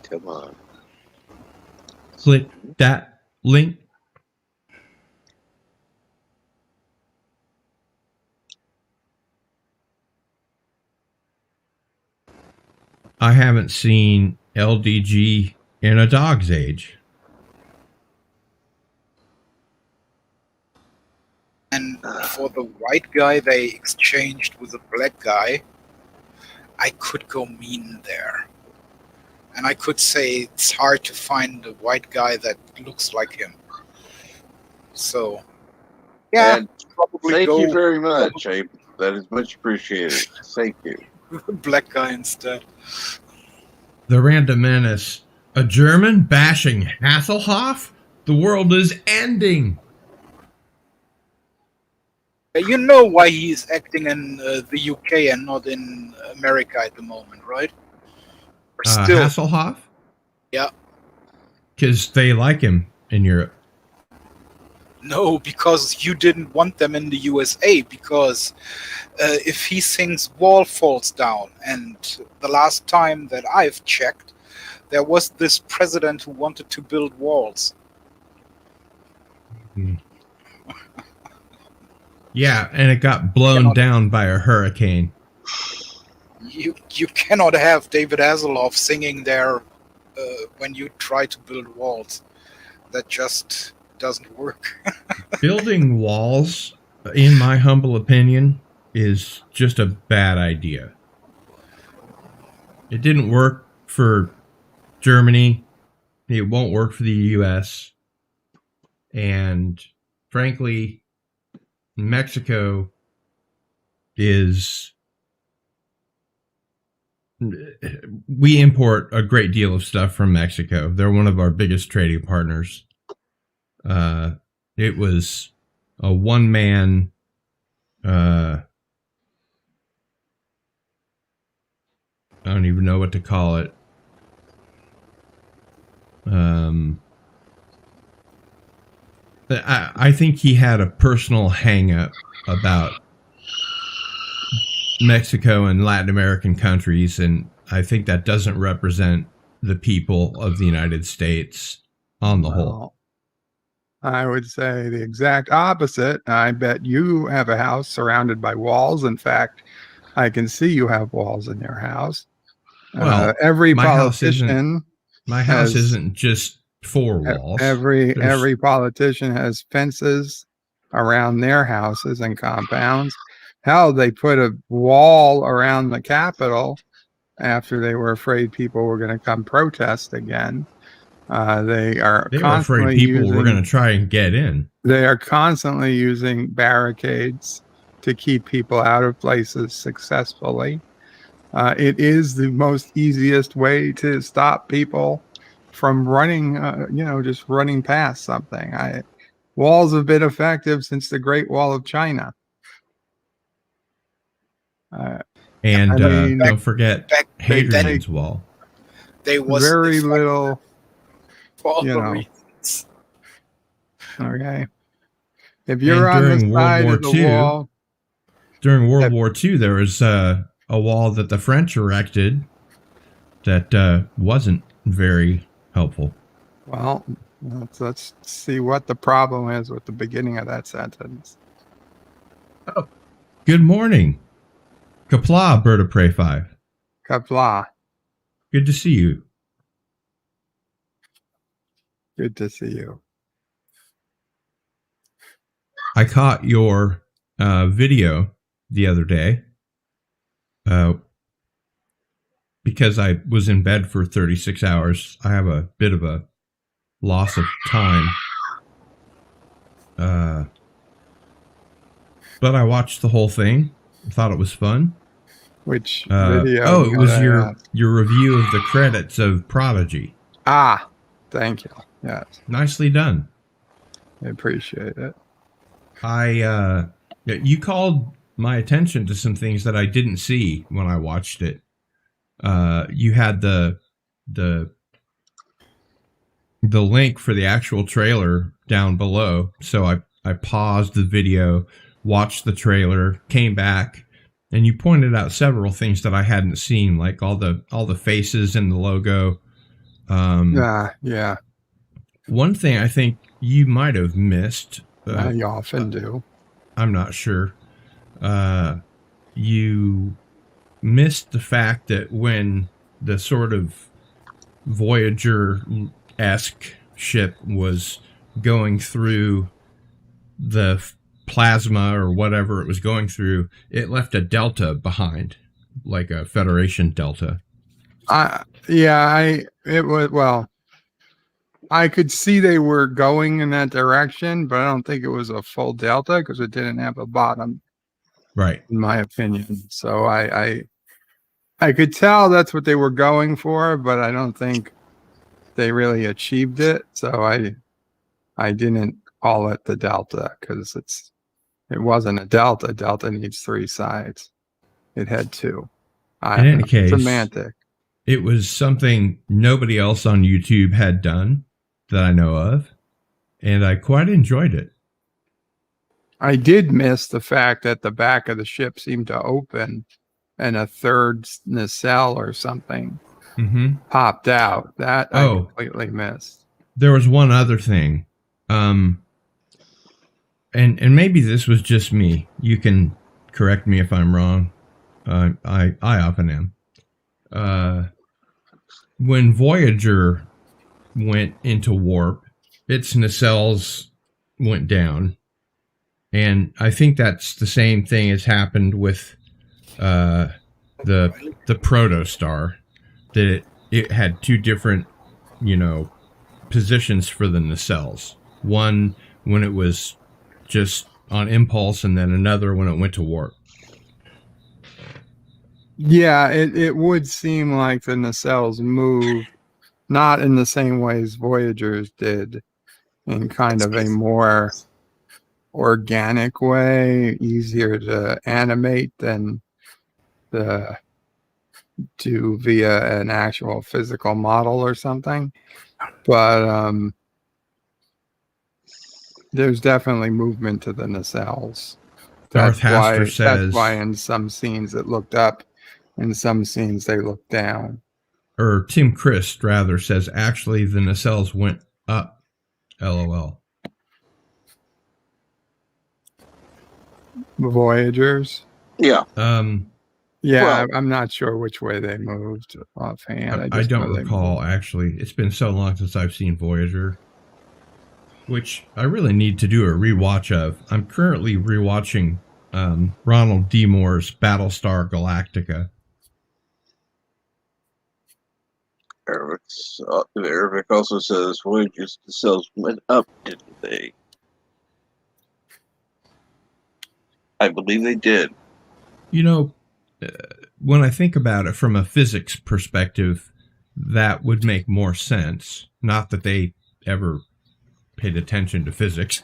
[SPEAKER 1] come on.
[SPEAKER 3] Click that link. I haven't seen LDG in a dog's age.
[SPEAKER 2] And for the white guy they exchanged with the black guy, I could go mean there. And I could say it's hard to find a white guy that looks like him. So, yeah,
[SPEAKER 1] And
[SPEAKER 2] probably
[SPEAKER 1] thank
[SPEAKER 2] go
[SPEAKER 1] you very much. That is much appreciated. Thank you.
[SPEAKER 2] with the black guy instead.
[SPEAKER 3] The Random Menace. A German bashing Hasselhoff? The world is ending.
[SPEAKER 2] You know why he's acting in the UK and not in America at the moment, right? Or still,
[SPEAKER 3] Hasselhoff?
[SPEAKER 2] yeah.
[SPEAKER 3] Because they like him in Europe.
[SPEAKER 2] No, because you didn't want them in the USA, because if he sings Wall Falls Down, and the last time that I've checked, there was this president who wanted to build walls.
[SPEAKER 3] Yeah, and it got blown down by a hurricane.
[SPEAKER 2] You cannot have David Hasselhoff singing there when you try to build walls. That just doesn't work.
[SPEAKER 3] Building walls, in my humble opinion, is just a bad idea. It didn't work for Germany. It won't work for the US. And frankly, Mexico is... We import a great deal of stuff from Mexico. They're one of our biggest trading partners. It was a one-man I don't even know what to call it. I think he had a personal hang-up about Mexico and Latin American countries, and I think that doesn't represent the people of the United States on the whole.
[SPEAKER 4] I would say the exact opposite. I bet you have a house surrounded by walls. In fact, I can see you have walls in your house.
[SPEAKER 3] Well,
[SPEAKER 4] every
[SPEAKER 3] my
[SPEAKER 4] politician,
[SPEAKER 3] house isn't just four walls.
[SPEAKER 4] Every politician has fences around their houses and compounds. Hell, they put a wall around the Capitol after they were afraid people were going to come protest again. They were afraid people were
[SPEAKER 3] going to try and get in.
[SPEAKER 4] They are constantly using barricades to keep people out of places successfully. It is the most easiest way to stop people from running, just running past something. Walls have been effective since the Great Wall of China.
[SPEAKER 3] Don't forget Hadrian's Wall.
[SPEAKER 2] There was
[SPEAKER 4] very little...
[SPEAKER 2] reasons.
[SPEAKER 4] Okay. If you're on the side of the wall...
[SPEAKER 3] During World War II, there was a wall that the French erected that wasn't very helpful.
[SPEAKER 4] Well, let's see what the problem is with the beginning of that sentence.
[SPEAKER 3] Oh. Good morning. Kapla, Bird of Prey 5.
[SPEAKER 4] Kapla.
[SPEAKER 3] Good to see you.
[SPEAKER 4] Good to see you.
[SPEAKER 3] I caught your video the other day because I was in bed for 36 hours. I have a bit of a loss of time. But I watched the whole thing. I thought it was fun.
[SPEAKER 4] Which video?
[SPEAKER 3] Oh, it was your review of the credits of Prodigy.
[SPEAKER 4] Ah, thank you. Yes.
[SPEAKER 3] Nicely done.
[SPEAKER 4] I appreciate it.
[SPEAKER 3] You called my attention to some things that I didn't see when I watched it. You had the the link for the actual trailer down below. So I paused the video, watched the trailer, came back, and you pointed out several things that I hadn't seen, like all the faces and the logo.
[SPEAKER 4] Yeah,
[SPEAKER 3] One thing I think you might have missed.
[SPEAKER 4] I often do.
[SPEAKER 3] I'm not sure. You missed the fact that when the sort of Voyager-esque ship was going through the plasma or whatever it was going through, it left a delta behind, like a Federation delta.
[SPEAKER 4] I could see they were going in that direction, but I don't think it was a full delta because it didn't have a bottom,
[SPEAKER 3] Right.
[SPEAKER 4] in my opinion. So I could tell that's what they were going for, but I don't think they really achieved it. So I didn't call it the delta because it wasn't a delta. Delta needs 3 sides. It had 2.
[SPEAKER 3] In any case,
[SPEAKER 4] semantic.
[SPEAKER 3] It was something nobody else on YouTube had done that I know of, and I quite enjoyed it.
[SPEAKER 4] I did miss the fact that the back of the ship seemed to open and a third nacelle or something popped out. That I completely missed.
[SPEAKER 3] There was one other thing. And maybe this was just me. You can correct me if I'm wrong. I often am. When Voyager went into warp, its nacelles went down. And I think that's the same thing has happened with the Protostar. That it had 2 different, positions for the nacelles. One when it was just on impulse, and then another when it went to warp.
[SPEAKER 4] Yeah, it would seem like the nacelles move not in the same ways Voyagers did, in kind of a more organic way, easier to animate than do via an actual physical model or something. But there's definitely movement to the nacelles.
[SPEAKER 3] Darth Haster says,
[SPEAKER 4] that's why in some scenes it looked up, in some scenes they looked down.
[SPEAKER 3] Or Tim Christ rather says, actually the nacelles went up. LOL.
[SPEAKER 4] Voyagers.
[SPEAKER 1] Yeah.
[SPEAKER 4] Yeah, I'm not sure which way they moved offhand.
[SPEAKER 3] I don't recall, actually. It's been so long since I've seen Voyager, which I really need to do a rewatch of. I'm currently rewatching Ronald D. Moore's Battlestar Galactica.
[SPEAKER 1] Eric also says Voyager's nacelles went up, didn't they? I believe they did.
[SPEAKER 3] When I think about it from a physics perspective, that would make more sense. Not that they ever paid attention to physics.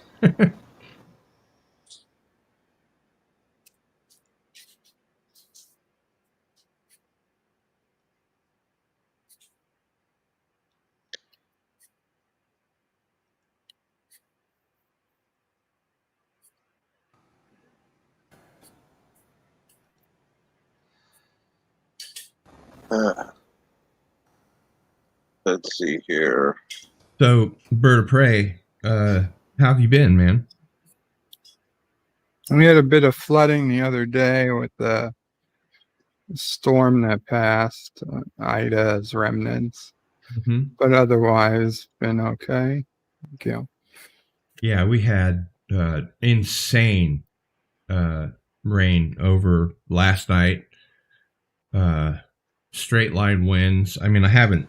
[SPEAKER 1] Let's see here.
[SPEAKER 3] So, Bird of Prey, how have you been, man?
[SPEAKER 4] We had a bit of flooding the other day with the storm that passed, Ida's remnants, but otherwise been okay. Thank you.
[SPEAKER 3] Yeah, we had insane rain over last night. Straight line winds. I mean, I haven't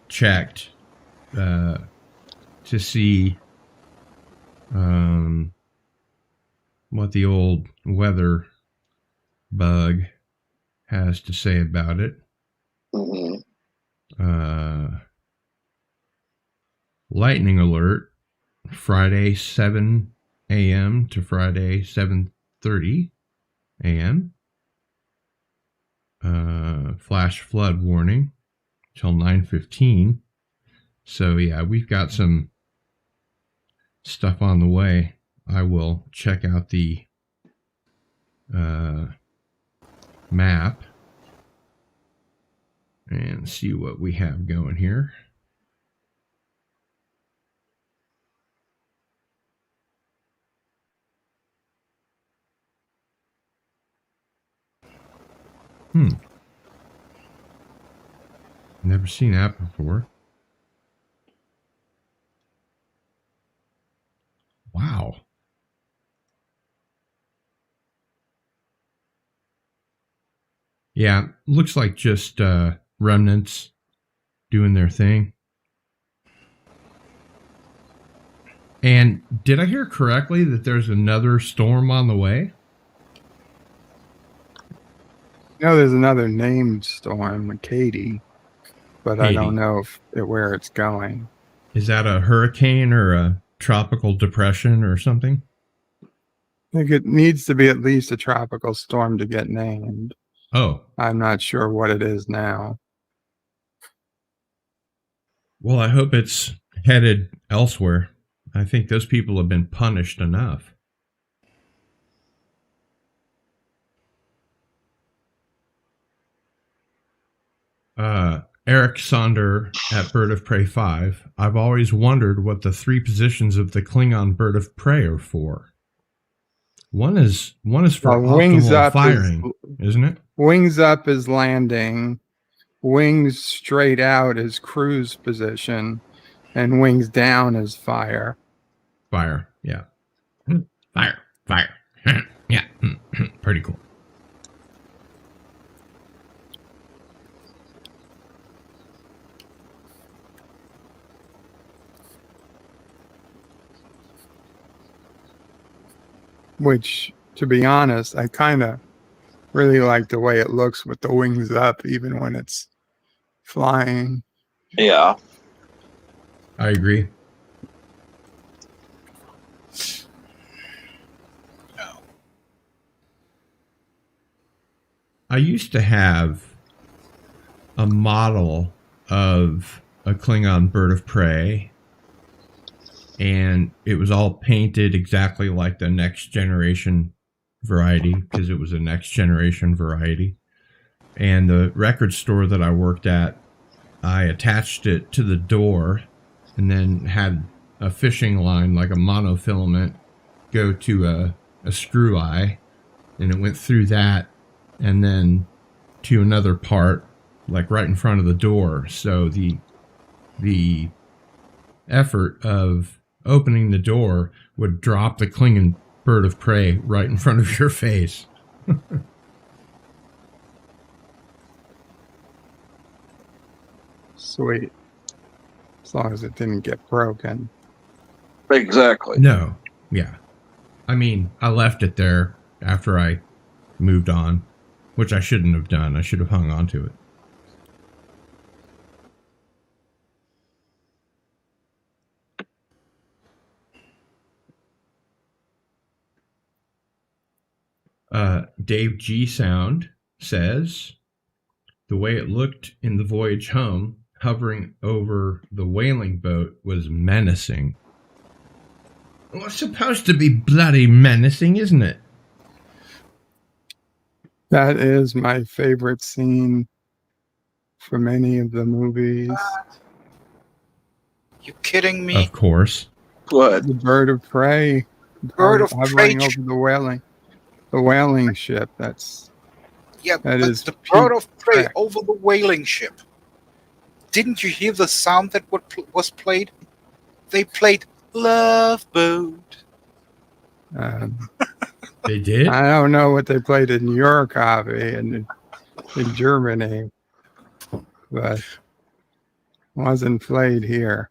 [SPEAKER 3] checked to see what the old weather bug has to say about it. Lightning alert, Friday 7 a.m. to Friday 7:30 a.m. Flash flood warning, till 9:15. So yeah, we've got some stuff on the way. I will check out the map and see what we have going here. Never seen that before. Wow. Yeah, looks like just remnants doing their thing. And did I hear correctly that there's another storm on the way?
[SPEAKER 4] There's another named storm, Katie, but I don't
[SPEAKER 3] Katie.
[SPEAKER 4] know where it's going.
[SPEAKER 3] Is that a hurricane or a tropical depression or something?
[SPEAKER 4] I think it needs to be at least a tropical storm to get named.
[SPEAKER 3] Oh.
[SPEAKER 4] I'm not sure what it is now.
[SPEAKER 3] Well, I hope it's headed elsewhere. I think those people have been punished enough. Eric Sonder at Bird of Prey 5. I've always wondered what the 3 positions of the Klingon Bird of Prey are for. One is for
[SPEAKER 4] wings
[SPEAKER 3] optimal
[SPEAKER 4] up
[SPEAKER 3] firing, isn't it?
[SPEAKER 4] Wings up is landing. Wings straight out is cruise position. And wings down is fire.
[SPEAKER 3] Fire, yeah. Fire. Yeah, pretty cool.
[SPEAKER 4] Which, to be honest, I kind of really like the way it looks with the wings up, even when it's flying.
[SPEAKER 1] Yeah.
[SPEAKER 3] I agree.
[SPEAKER 2] No.
[SPEAKER 3] I used to have a model of a Klingon Bird of Prey, and it was all painted exactly like the Next Generation variety, because it was a Next Generation variety. And the record store that I worked at, I attached it to the door and then had a fishing line, like a monofilament, go to a screw eye, and it went through that and then to another part, like right in front of the door. So the effort of opening the door would drop the Klingon Bird of Prey right in front of your face.
[SPEAKER 4] Sweet. As long as it didn't get broken.
[SPEAKER 1] Exactly.
[SPEAKER 3] No, yeah. I mean, I left it there after I moved on, which I shouldn't have done. I should have hung on to it. Dave G. Sound says, the way it looked in the voyage home, hovering over the whaling boat, was menacing. Well, it's supposed to be bloody menacing, isn't it?
[SPEAKER 4] That is my favorite scene from any of the movies.
[SPEAKER 2] You kidding me?
[SPEAKER 3] Of course.
[SPEAKER 1] What?
[SPEAKER 4] The Bird of Prey.
[SPEAKER 2] Bird of Prey.
[SPEAKER 4] Hovering over the whaling ship.
[SPEAKER 2] Yeah,
[SPEAKER 4] that
[SPEAKER 2] but
[SPEAKER 4] is
[SPEAKER 2] the Bird of Prey
[SPEAKER 4] correct.
[SPEAKER 2] over the whaling ship. Didn't you hear the sound that was played? They played Love Boat.
[SPEAKER 3] They did?
[SPEAKER 4] I don't know what they played in your copy in Germany, but wasn't played here.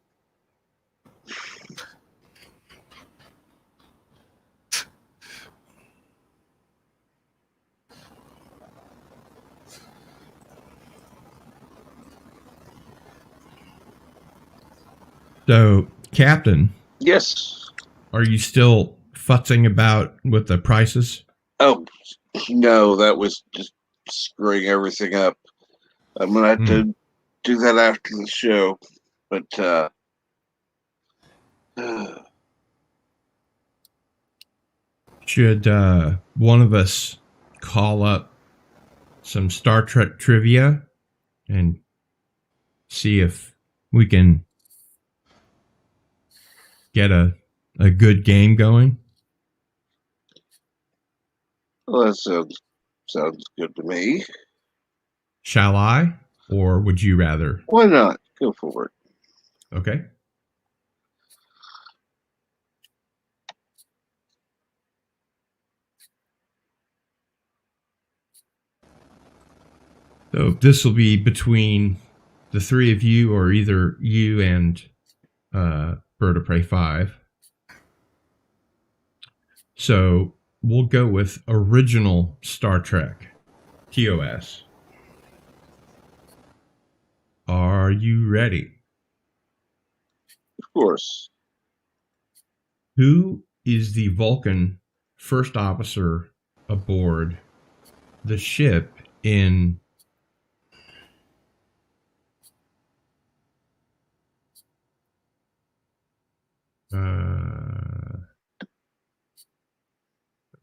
[SPEAKER 3] So, Captain,
[SPEAKER 1] Yes.
[SPEAKER 3] are you still futzing about with the prices?
[SPEAKER 1] Oh, no, that was just screwing everything up. I'm going to have to do that after the show. But
[SPEAKER 3] Should one of us call up some Star Trek trivia and see if we can get a good game going?
[SPEAKER 1] well, that sounds good to me.
[SPEAKER 3] Shall I? Or would you rather?
[SPEAKER 1] Why not? Go for it.
[SPEAKER 3] Okay. So this will be between the three of you, or either you and Bird of Prey 5. So we'll go with original Star Trek, TOS. Are you ready?
[SPEAKER 1] Of course.
[SPEAKER 3] Who is the Vulcan first officer aboard the ship in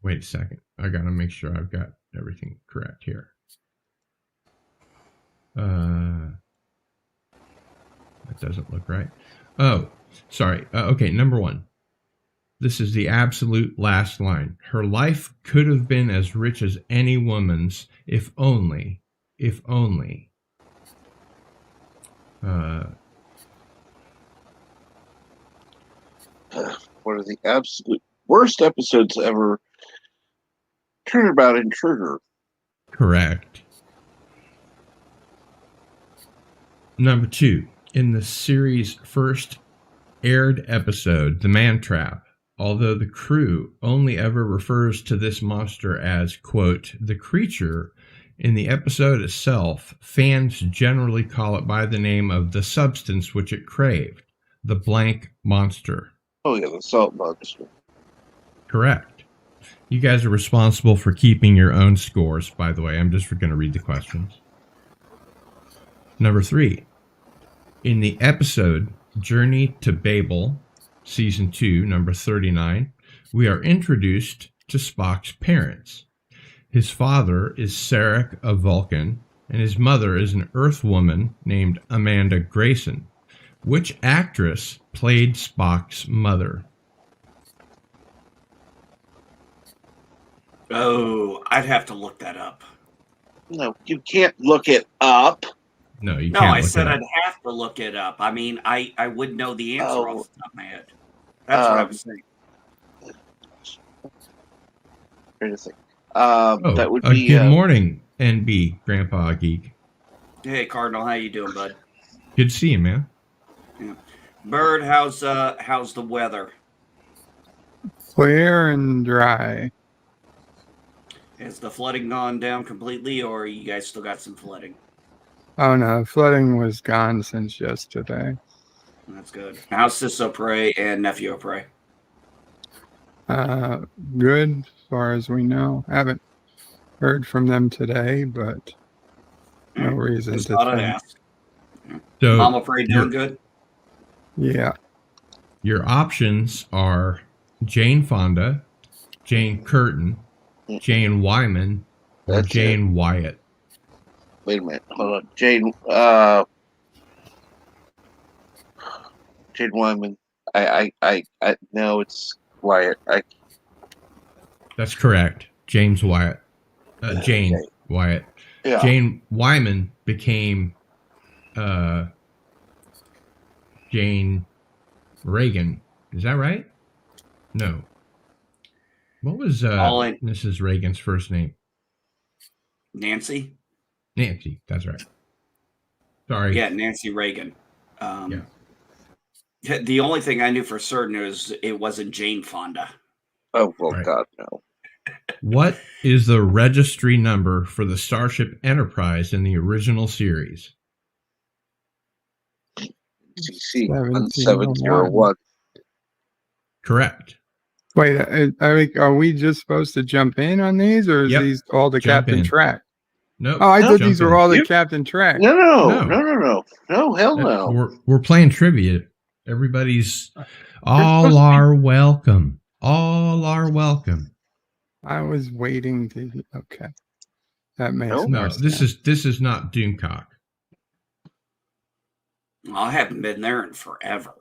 [SPEAKER 3] wait a second. I gotta make sure I've got everything correct here. That doesn't look right. Oh, sorry. Okay, number 1. This is the absolute last line. Her life could have been as rich as any woman's, if only.
[SPEAKER 1] One of the absolute worst episodes ever. Turnabout Intruder.
[SPEAKER 3] Correct. Number 2. In the series' first aired episode, The Man Trap, although the crew only ever refers to this monster as, quote, the creature, in the episode itself, fans generally call it by the name of the substance which it craved, the blank monster.
[SPEAKER 1] Oh, yeah, the salt monster.
[SPEAKER 3] Correct. You guys are responsible for keeping your own scores, by the way. I'm just going to read the questions. Number 3. In the episode Journey to Babel, Season 2, number 39, we are introduced to Spock's parents. His father is Sarek of Vulcan, and his mother is an Earth woman named Amanda Grayson. Which actress played Spock's mother?
[SPEAKER 5] Oh, I'd have to look that up.
[SPEAKER 1] No, you can't look it up.
[SPEAKER 3] No, you
[SPEAKER 5] No,
[SPEAKER 3] can't.
[SPEAKER 5] I
[SPEAKER 3] look
[SPEAKER 5] said
[SPEAKER 3] it up.
[SPEAKER 5] I'd have to look it up. I mean, I would know the answer
[SPEAKER 1] Oh.
[SPEAKER 5] off the top of my head. That's what I was saying.
[SPEAKER 1] Trying to think.
[SPEAKER 3] Oh,
[SPEAKER 1] That would be.
[SPEAKER 3] good morning, NB, Grandpa Geek.
[SPEAKER 5] Hey, Cardinal, how you doing, bud?
[SPEAKER 3] Good to see you, man.
[SPEAKER 5] Bird, how's the weather?
[SPEAKER 4] Clear and dry.
[SPEAKER 5] Has the flooding gone down completely, or you guys still got some flooding?
[SPEAKER 4] Oh no, flooding was gone since yesterday.
[SPEAKER 5] That's good. How's Sis Prey and Nephew Prey?
[SPEAKER 4] Good as far as we know. Haven't heard from them today, but no reason
[SPEAKER 5] Just
[SPEAKER 4] to
[SPEAKER 5] thought I'd
[SPEAKER 4] think.
[SPEAKER 5] ask.
[SPEAKER 3] So
[SPEAKER 5] Mama Prey doing good?
[SPEAKER 4] Yeah.
[SPEAKER 3] your options are Jane Fonda, Jane Curtin, Jane Wyman, or
[SPEAKER 1] That's
[SPEAKER 3] Jane Wyatt.
[SPEAKER 1] Wait a minute. Hold on. Jane Wyman. I no, it's Wyatt.
[SPEAKER 3] That's correct. James Wyatt. Jane
[SPEAKER 1] Okay.
[SPEAKER 3] Wyatt.
[SPEAKER 1] Yeah.
[SPEAKER 3] Jane Wyman became Jane Reagan. Is that right? No. What was Mrs. Reagan's first name?
[SPEAKER 5] Nancy?
[SPEAKER 3] Nancy. That's right. Sorry.
[SPEAKER 5] Yeah, Nancy Reagan.
[SPEAKER 3] Yeah.
[SPEAKER 5] The only thing I knew for certain is it wasn't Jane Fonda.
[SPEAKER 1] Oh, well,
[SPEAKER 3] Right.
[SPEAKER 1] God, no.
[SPEAKER 3] What is the registry number for the Starship Enterprise in the original series?
[SPEAKER 1] CC
[SPEAKER 4] 1701.
[SPEAKER 1] 1701.
[SPEAKER 3] Correct.
[SPEAKER 4] Wait, are we just supposed to jump in on these, or is
[SPEAKER 3] Yep.
[SPEAKER 4] these all the
[SPEAKER 3] Jump
[SPEAKER 4] Captain
[SPEAKER 3] in.
[SPEAKER 4] Track?
[SPEAKER 3] Nope.
[SPEAKER 4] Oh, I thought
[SPEAKER 3] Jump
[SPEAKER 4] these were
[SPEAKER 3] in.
[SPEAKER 4] all the
[SPEAKER 1] You-
[SPEAKER 4] Captain Trek.
[SPEAKER 1] No, hell no.
[SPEAKER 3] We're playing trivia. Everybody's all
[SPEAKER 1] supposed to be-
[SPEAKER 3] are welcome. All are welcome.
[SPEAKER 4] I was waiting to. Okay, that makes
[SPEAKER 1] No,
[SPEAKER 4] more
[SPEAKER 3] No,
[SPEAKER 4] sense.
[SPEAKER 3] this is not Doomcock.
[SPEAKER 5] I haven't been there in forever.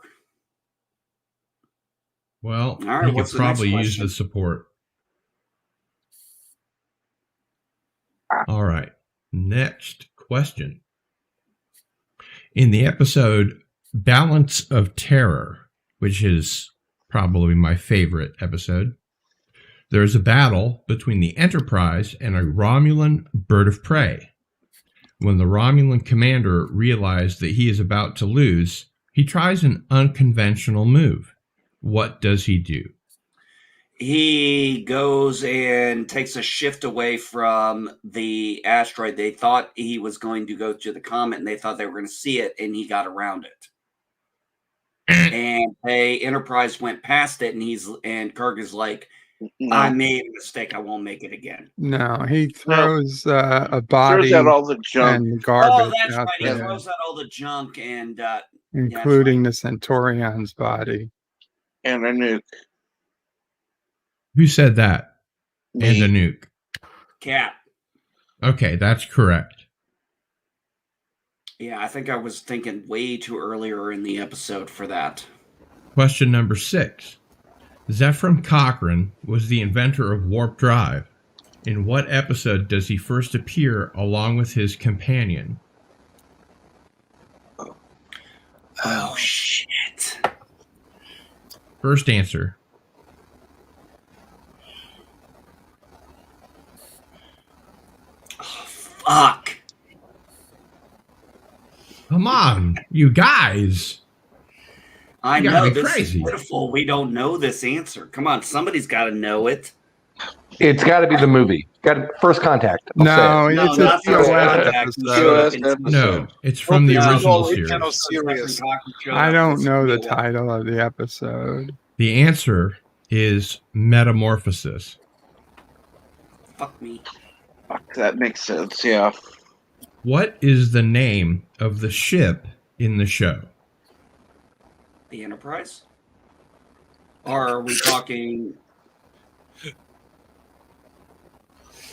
[SPEAKER 3] Well,
[SPEAKER 5] All right,
[SPEAKER 3] he could
[SPEAKER 5] what's the next
[SPEAKER 3] probably use
[SPEAKER 5] question?
[SPEAKER 3] the support. All right. Next question. In the episode Balance of Terror, which is probably my favorite episode, there's a battle between the Enterprise and a Romulan bird of prey. When the Romulan commander realizes that he is about to lose, he tries an unconventional move. What does he do?
[SPEAKER 5] He goes and takes a shift away from the asteroid. They thought he was going to go to the comet, and they thought they were going to see it, and he got around it. And Enterprise went past it, and Kirk is like,
[SPEAKER 1] no.
[SPEAKER 5] I made a mistake. I won't make it again.
[SPEAKER 4] No, he throws a body
[SPEAKER 1] Throws out all the junk.
[SPEAKER 4] and garbage
[SPEAKER 5] That's
[SPEAKER 4] out
[SPEAKER 5] right. He
[SPEAKER 4] there,
[SPEAKER 5] throws out all the junk, and
[SPEAKER 4] including the Centaurion's body.
[SPEAKER 1] And a nuke.
[SPEAKER 3] Who said that?
[SPEAKER 1] Me.
[SPEAKER 3] And a nuke.
[SPEAKER 5] Cat.
[SPEAKER 3] Okay, that's correct.
[SPEAKER 5] Yeah, I think I was thinking way too earlier in the episode for that.
[SPEAKER 3] Question number 6. Zephram Cochrane was the inventor of warp drive. In what episode does he first appear along with his companion?
[SPEAKER 5] Oh, shit.
[SPEAKER 3] First answer.
[SPEAKER 5] Oh, fuck.
[SPEAKER 3] Come on, you guys.
[SPEAKER 5] I
[SPEAKER 3] You gotta
[SPEAKER 5] know
[SPEAKER 3] be
[SPEAKER 5] this
[SPEAKER 3] crazy.
[SPEAKER 5] is pitiful. We don't know this answer. Come on, somebody's got to know it.
[SPEAKER 6] It's got to be the movie. Got First Contact. I'll
[SPEAKER 4] No,
[SPEAKER 5] No,
[SPEAKER 4] it's a
[SPEAKER 5] not First Contact.
[SPEAKER 4] episode.
[SPEAKER 1] TOS episode.
[SPEAKER 3] No, it's from the
[SPEAKER 2] No,
[SPEAKER 3] original
[SPEAKER 2] original
[SPEAKER 3] series.
[SPEAKER 2] series.
[SPEAKER 4] I don't know the title of the episode.
[SPEAKER 3] The answer is Metamorphosis.
[SPEAKER 5] Fuck me.
[SPEAKER 1] Fuck, that makes sense, yeah.
[SPEAKER 3] What is the name of the ship in the show?
[SPEAKER 5] The Enterprise? Or are we talking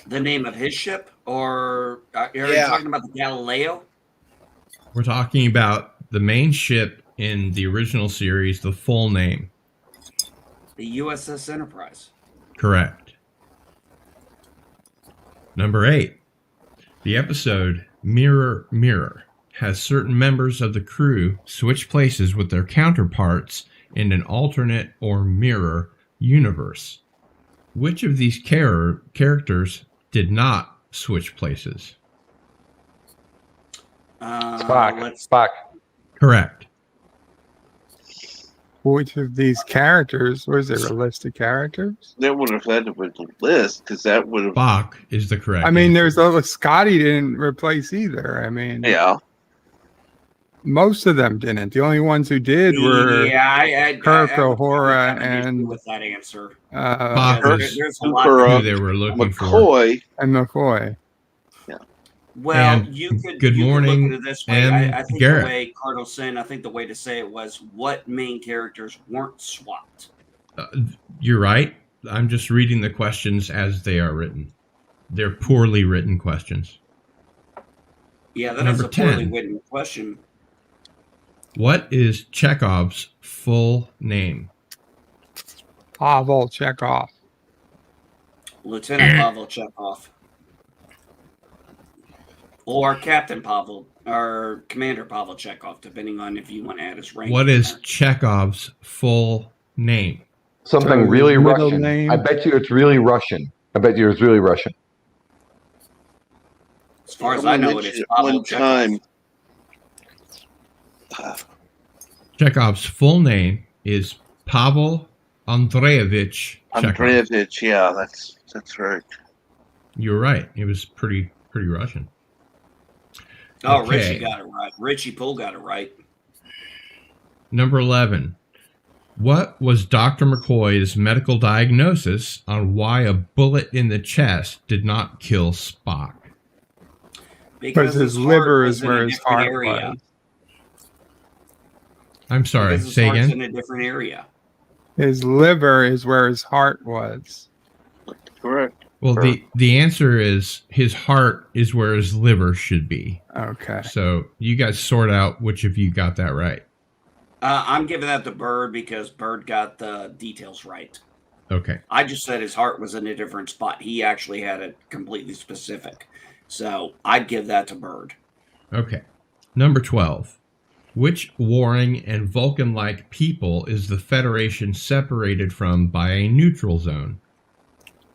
[SPEAKER 5] the name of his ship? Or are you
[SPEAKER 2] Yeah.
[SPEAKER 5] talking about the Galileo?
[SPEAKER 3] We're talking about the main ship in the original series, the full name.
[SPEAKER 5] The USS Enterprise.
[SPEAKER 3] Correct. Number 8. The episode Mirror, Mirror has certain members of the crew switch places with their counterparts in an alternate or mirror universe. Which of these characters did not switch places?
[SPEAKER 6] Spock.
[SPEAKER 3] Correct.
[SPEAKER 4] Which of these characters? Was there a list of characters?
[SPEAKER 1] That would have had to be the list, because that would have...
[SPEAKER 3] Spock is the correct
[SPEAKER 4] I mean,
[SPEAKER 3] answer.
[SPEAKER 4] there's Scotty didn't replace either. I mean,
[SPEAKER 1] Yeah.
[SPEAKER 4] most of them didn't. The only ones who did were Kirk,
[SPEAKER 5] I would
[SPEAKER 4] Uhura,
[SPEAKER 5] have an issue
[SPEAKER 4] and
[SPEAKER 5] with that answer.
[SPEAKER 3] Spock
[SPEAKER 1] Kirk,
[SPEAKER 3] was
[SPEAKER 5] There's a lot.
[SPEAKER 1] Uhura,
[SPEAKER 3] who they were looking for.
[SPEAKER 1] McCoy.
[SPEAKER 4] and McCoy.
[SPEAKER 5] Well,
[SPEAKER 3] And
[SPEAKER 5] you could.
[SPEAKER 3] good
[SPEAKER 5] you could
[SPEAKER 3] morning,
[SPEAKER 5] look at it this way.
[SPEAKER 3] and
[SPEAKER 5] I think
[SPEAKER 3] Garrett.
[SPEAKER 5] the way Cardinal saying, I think the way to say it was what main characters weren't swapped.
[SPEAKER 3] You're right. I'm just reading the questions as they are written. They're poorly written questions.
[SPEAKER 5] Yeah, that is
[SPEAKER 3] Number
[SPEAKER 5] a poorly
[SPEAKER 3] 10.
[SPEAKER 5] written question.
[SPEAKER 3] What is Chekhov's full name?
[SPEAKER 4] Pavel Chekhov.
[SPEAKER 5] Lieutenant Pavel Chekhov. Or Captain Pavel, or Commander Pavel Chekhov, depending on if you want to add his rank.
[SPEAKER 3] What
[SPEAKER 5] in
[SPEAKER 3] is
[SPEAKER 5] there.
[SPEAKER 3] Chekhov's full name?
[SPEAKER 6] Something
[SPEAKER 4] So
[SPEAKER 6] really
[SPEAKER 4] middle
[SPEAKER 6] Russian.
[SPEAKER 4] name?
[SPEAKER 6] I bet you it's really Russian.
[SPEAKER 5] As far as I know, it is Pavel
[SPEAKER 1] One
[SPEAKER 5] Chekhov.
[SPEAKER 1] time.
[SPEAKER 3] Chekhov's full name is Pavel Andreevich Chekhov.
[SPEAKER 1] Andreevich, yeah, that's right.
[SPEAKER 3] You're right. It was pretty Russian.
[SPEAKER 5] Oh,
[SPEAKER 3] Okay.
[SPEAKER 5] Richie got it right. Richie Poole got it right.
[SPEAKER 3] Number 11. What was Dr. McCoy's medical diagnosis on why a bullet in the chest did not kill Spock?
[SPEAKER 4] Because his liver is where his heart was.
[SPEAKER 3] I'm sorry.
[SPEAKER 5] Because his
[SPEAKER 3] Say
[SPEAKER 5] heart's
[SPEAKER 3] again.
[SPEAKER 5] in a different area.
[SPEAKER 4] His liver is where his heart was.
[SPEAKER 1] Correct.
[SPEAKER 3] Well, the answer is his heart is where his liver should be.
[SPEAKER 4] Okay.
[SPEAKER 3] So you guys sort out which of you got that right.
[SPEAKER 5] I'm giving that to Bird because Bird got the details right.
[SPEAKER 3] Okay.
[SPEAKER 5] I just said his heart was in a different spot. He actually had it completely specific. So I'd give that to Bird.
[SPEAKER 3] Okay. Number 12. Which warring and Vulcan-like people is the Federation separated from by a neutral zone?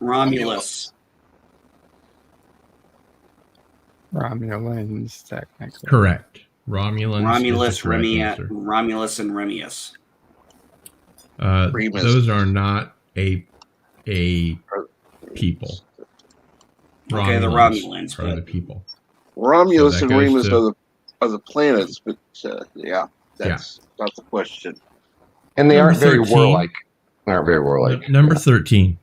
[SPEAKER 5] Romulus.
[SPEAKER 4] Romulans, technically.
[SPEAKER 3] Correct. Romulans.
[SPEAKER 5] Romulus,
[SPEAKER 3] is the correct answer.
[SPEAKER 5] Romulus, and Remius.
[SPEAKER 1] Remus.
[SPEAKER 3] Those are not a people.
[SPEAKER 5] Okay, the Romulans,
[SPEAKER 3] are
[SPEAKER 5] but-
[SPEAKER 3] the people.
[SPEAKER 1] Romulus
[SPEAKER 3] So
[SPEAKER 1] and
[SPEAKER 3] that goes
[SPEAKER 1] Remus
[SPEAKER 3] to-
[SPEAKER 1] are the planets, but yeah, that's not the question.
[SPEAKER 6] And they
[SPEAKER 3] Number
[SPEAKER 6] aren't very
[SPEAKER 3] 13.
[SPEAKER 6] warlike. They aren't very warlike.
[SPEAKER 3] Number 13.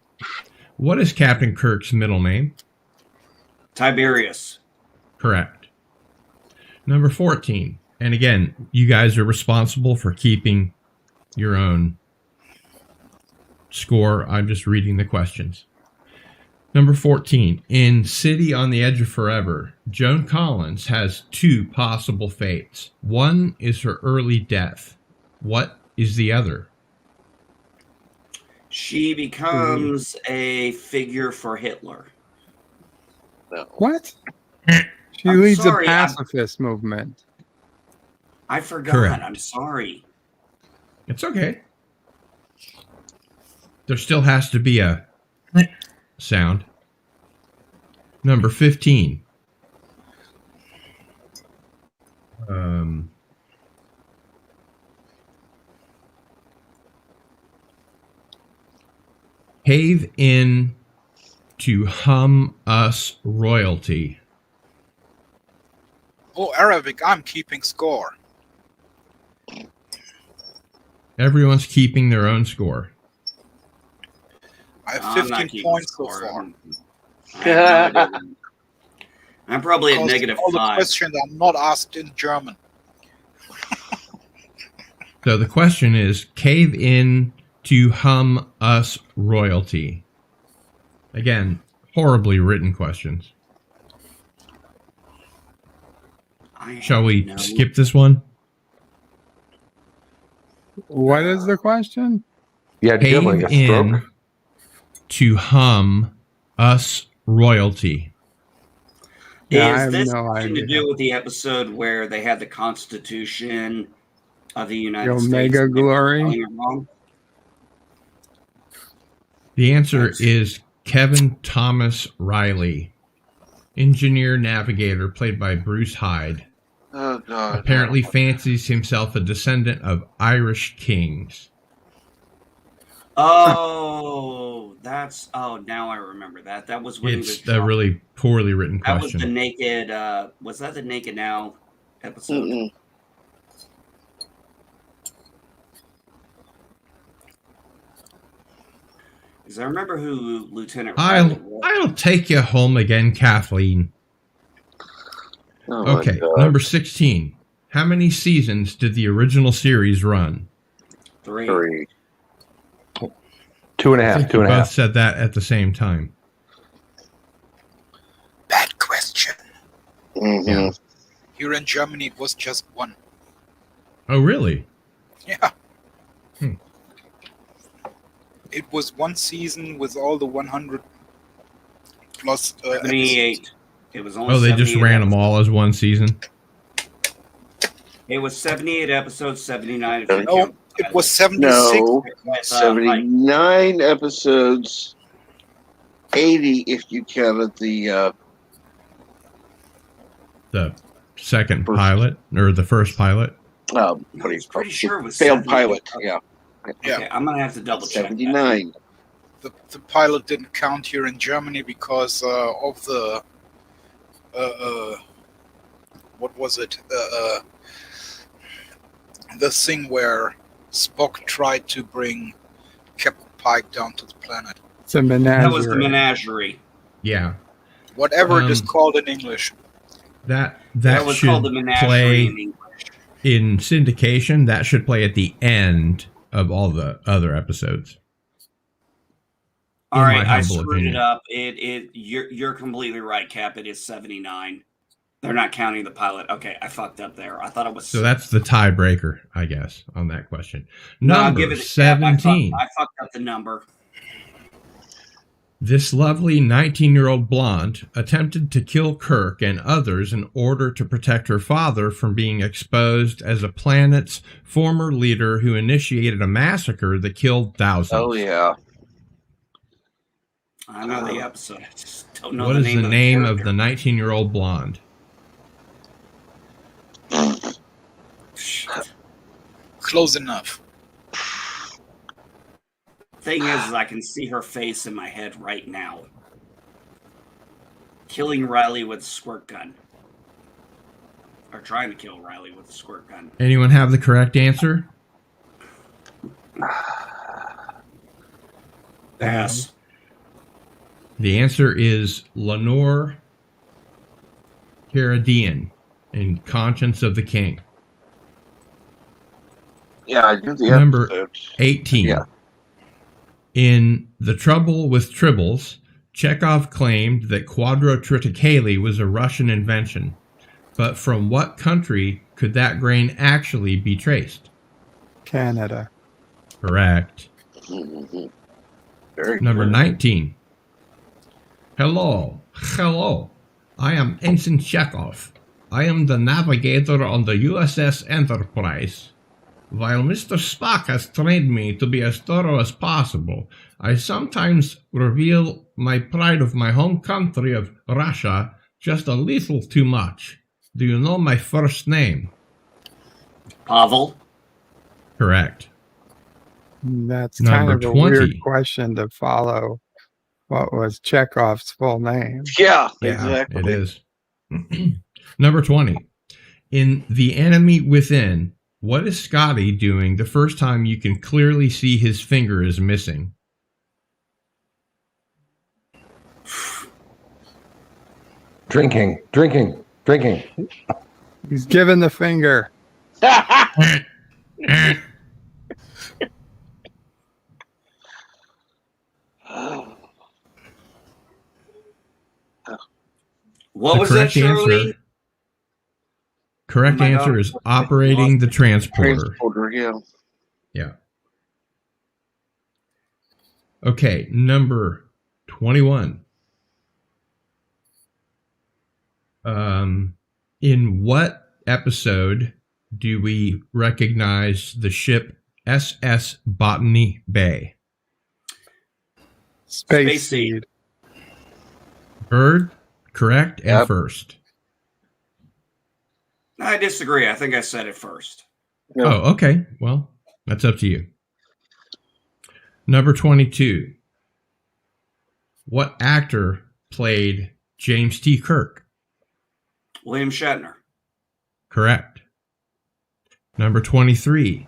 [SPEAKER 3] What is Captain Kirk's middle name?
[SPEAKER 5] Tiberius.
[SPEAKER 3] Correct. Number 14. And again, you guys are responsible for keeping your own score. I'm just reading the questions. Number 14. In City on the Edge of Forever, Joan Collins has two possible fates. One is her early death. What is the other?
[SPEAKER 5] She becomes a figure for Hitler.
[SPEAKER 1] No.
[SPEAKER 4] What? She
[SPEAKER 5] I'm
[SPEAKER 4] leads
[SPEAKER 5] sorry,
[SPEAKER 4] a pacifist movement.
[SPEAKER 5] I forgot.
[SPEAKER 3] Correct.
[SPEAKER 5] I'm sorry.
[SPEAKER 3] It's okay. There still has to be a sound. Number 15. Cave in to hum us royalty.
[SPEAKER 2] Oh, Arabic, I'm keeping score.
[SPEAKER 3] Everyone's keeping their own score.
[SPEAKER 2] I have
[SPEAKER 5] I'm not
[SPEAKER 2] 15
[SPEAKER 5] keeping
[SPEAKER 2] points so
[SPEAKER 5] score.
[SPEAKER 2] far.
[SPEAKER 5] I have no idea. I'm probably at
[SPEAKER 2] Because
[SPEAKER 5] negative
[SPEAKER 2] all the
[SPEAKER 5] 5.
[SPEAKER 2] questions are not asked in German.
[SPEAKER 3] So the question is, cave in to hum us royalty. Again, horribly written questions. Shall we skip this one?
[SPEAKER 4] What is the question?
[SPEAKER 6] Yeah, did you have like
[SPEAKER 3] Cave
[SPEAKER 6] a stroke?
[SPEAKER 3] in to hum us royalty.
[SPEAKER 4] Yeah, I
[SPEAKER 5] Is
[SPEAKER 4] have
[SPEAKER 5] this
[SPEAKER 4] no
[SPEAKER 5] something to
[SPEAKER 4] idea.
[SPEAKER 5] do with the episode where they had the Constitution of the United
[SPEAKER 4] The
[SPEAKER 5] States?
[SPEAKER 4] Omega
[SPEAKER 5] and they were
[SPEAKER 4] Glory?
[SPEAKER 5] spelling it wrong?
[SPEAKER 3] The answer
[SPEAKER 5] Thanks.
[SPEAKER 3] is Kevin Thomas Riley, engineer navigator played by Bruce Hyde.
[SPEAKER 1] Oh God.
[SPEAKER 3] Apparently fancies himself a descendant of Irish kings.
[SPEAKER 5] Oh, now I remember that. That was when he was
[SPEAKER 3] It's a really poorly written
[SPEAKER 5] That was the
[SPEAKER 3] question.
[SPEAKER 5] naked. Was that the Naked Now episode?
[SPEAKER 1] Mm-mm.
[SPEAKER 5] Because I remember who Lieutenant Riley was.
[SPEAKER 3] I'll take you home again, Kathleen.
[SPEAKER 1] Oh my
[SPEAKER 3] Okay,
[SPEAKER 1] God.
[SPEAKER 3] number 16. How many seasons did the original series run?
[SPEAKER 5] 3.
[SPEAKER 1] 3.
[SPEAKER 6] 2.5.
[SPEAKER 3] I think
[SPEAKER 6] Two
[SPEAKER 3] you
[SPEAKER 6] and a
[SPEAKER 3] both
[SPEAKER 6] half.
[SPEAKER 3] said that at the same time.
[SPEAKER 2] Bad question.
[SPEAKER 1] Mm-hmm.
[SPEAKER 3] Yeah.
[SPEAKER 2] Here in Germany, it was just 1.
[SPEAKER 3] Oh, really?
[SPEAKER 2] Yeah.
[SPEAKER 3] Hmm.
[SPEAKER 2] It was 1 season with all the 100 plus
[SPEAKER 5] 78.
[SPEAKER 2] episodes.
[SPEAKER 5] It was only.
[SPEAKER 3] Oh, they just
[SPEAKER 5] 78
[SPEAKER 3] ran them
[SPEAKER 5] episodes.
[SPEAKER 3] all as one season?
[SPEAKER 5] It was 78 episodes, 79 if you
[SPEAKER 2] No,
[SPEAKER 5] count.
[SPEAKER 2] it was 76.
[SPEAKER 1] No.
[SPEAKER 5] with, Mike.
[SPEAKER 1] 79 episodes. 80 if you counted the
[SPEAKER 3] The second
[SPEAKER 1] First.
[SPEAKER 3] pilot, or the first pilot?
[SPEAKER 1] what do you
[SPEAKER 5] was pretty
[SPEAKER 1] call
[SPEAKER 5] sure it was
[SPEAKER 1] failed
[SPEAKER 5] 78.
[SPEAKER 1] pilot? Yeah,
[SPEAKER 2] Yeah.
[SPEAKER 5] Okay, I'm gonna have to double check. that.
[SPEAKER 1] 79.
[SPEAKER 2] The pilot didn't count here in Germany because of the what was it? The thing where Spock tried to bring Captain Pike down to the planet.
[SPEAKER 4] It's a menagerie.
[SPEAKER 5] That was the menagerie.
[SPEAKER 3] Yeah.
[SPEAKER 2] Whatever it is
[SPEAKER 3] Um,
[SPEAKER 2] called in English.
[SPEAKER 3] That
[SPEAKER 5] was
[SPEAKER 3] should
[SPEAKER 5] called the Menagerie
[SPEAKER 3] play
[SPEAKER 5] in English.
[SPEAKER 3] in syndication. That should play at the end of all the other episodes.
[SPEAKER 5] All
[SPEAKER 3] in
[SPEAKER 5] right,
[SPEAKER 3] my
[SPEAKER 5] I
[SPEAKER 3] humble
[SPEAKER 5] screwed
[SPEAKER 3] opinion.
[SPEAKER 5] it up. You're completely right, Cap. It is 79. They're not counting the pilot. Okay, I fucked up there. I thought it was.
[SPEAKER 3] So that's the tiebreaker, I guess, on that question.
[SPEAKER 5] No, I'll
[SPEAKER 3] Number
[SPEAKER 5] give it to Cap.
[SPEAKER 3] 17.
[SPEAKER 5] I fucked up the number.
[SPEAKER 3] This lovely 19-year-old blonde attempted to kill Kirk and others in order to protect her father from being exposed as a planet's former leader who initiated a massacre that killed thousands.
[SPEAKER 1] Oh, yeah.
[SPEAKER 5] I know the episode. I just don't know
[SPEAKER 3] What
[SPEAKER 5] the
[SPEAKER 3] is
[SPEAKER 5] name
[SPEAKER 3] the
[SPEAKER 5] of
[SPEAKER 3] name
[SPEAKER 5] the
[SPEAKER 3] of the 19-year-old blonde?
[SPEAKER 5] Shit.
[SPEAKER 2] Close enough.
[SPEAKER 5] Thing is, I can see her face in my head right now. Killing Riley with a squirt gun. Or trying to kill Riley with a squirt gun.
[SPEAKER 3] Anyone have the correct answer?
[SPEAKER 5] Pass.
[SPEAKER 3] The answer is Lenore Caradian in Conscience of the King.
[SPEAKER 1] Yeah, I knew the
[SPEAKER 3] Number
[SPEAKER 1] episode.
[SPEAKER 3] 18.
[SPEAKER 1] Yeah.
[SPEAKER 3] In The Trouble with Tribbles, Chekhov claimed that quadrotriticale was a Russian invention. But from what country could that grain actually be traced?
[SPEAKER 4] Canada.
[SPEAKER 3] Correct.
[SPEAKER 1] Very
[SPEAKER 3] Number
[SPEAKER 1] good.
[SPEAKER 3] 19. Hello. I am Ensign Chekhov. I am the navigator on the USS Enterprise. While Mr. Spock has trained me to be as thorough as possible, I sometimes reveal my pride of my home country of Russia just a little too much. Do you know my first name?
[SPEAKER 5] Pavel.
[SPEAKER 3] Correct.
[SPEAKER 4] That's
[SPEAKER 3] Number
[SPEAKER 4] kind of a
[SPEAKER 3] 20.
[SPEAKER 4] weird question to follow. What was Chekhov's full name?
[SPEAKER 1] Yeah,
[SPEAKER 3] Yeah,
[SPEAKER 1] exactly.
[SPEAKER 3] it is. Number 20. In The Enemy Within, what is Scotty doing the first time you can clearly see his finger is missing?
[SPEAKER 6] Drinking.
[SPEAKER 4] He's given the finger.
[SPEAKER 5] What
[SPEAKER 3] The
[SPEAKER 5] was that,
[SPEAKER 3] correct
[SPEAKER 5] Shirley?
[SPEAKER 3] answer. Correct
[SPEAKER 5] Oh my
[SPEAKER 3] answer
[SPEAKER 5] God.
[SPEAKER 3] is operating the transporter.
[SPEAKER 1] Transporter, yeah.
[SPEAKER 3] Yeah. Okay, number 21. In what episode do we recognize the ship SS Botany Bay?
[SPEAKER 4] Space
[SPEAKER 5] Space Seed.
[SPEAKER 4] Seed.
[SPEAKER 3] Bird, correct, and
[SPEAKER 1] Yep.
[SPEAKER 3] first.
[SPEAKER 5] I disagree. I think I said it first.
[SPEAKER 1] Yeah.
[SPEAKER 3] Oh, okay. Well, that's up to you. Number 22. What actor played James T. Kirk?
[SPEAKER 5] William Shatner.
[SPEAKER 3] Correct. Number 23.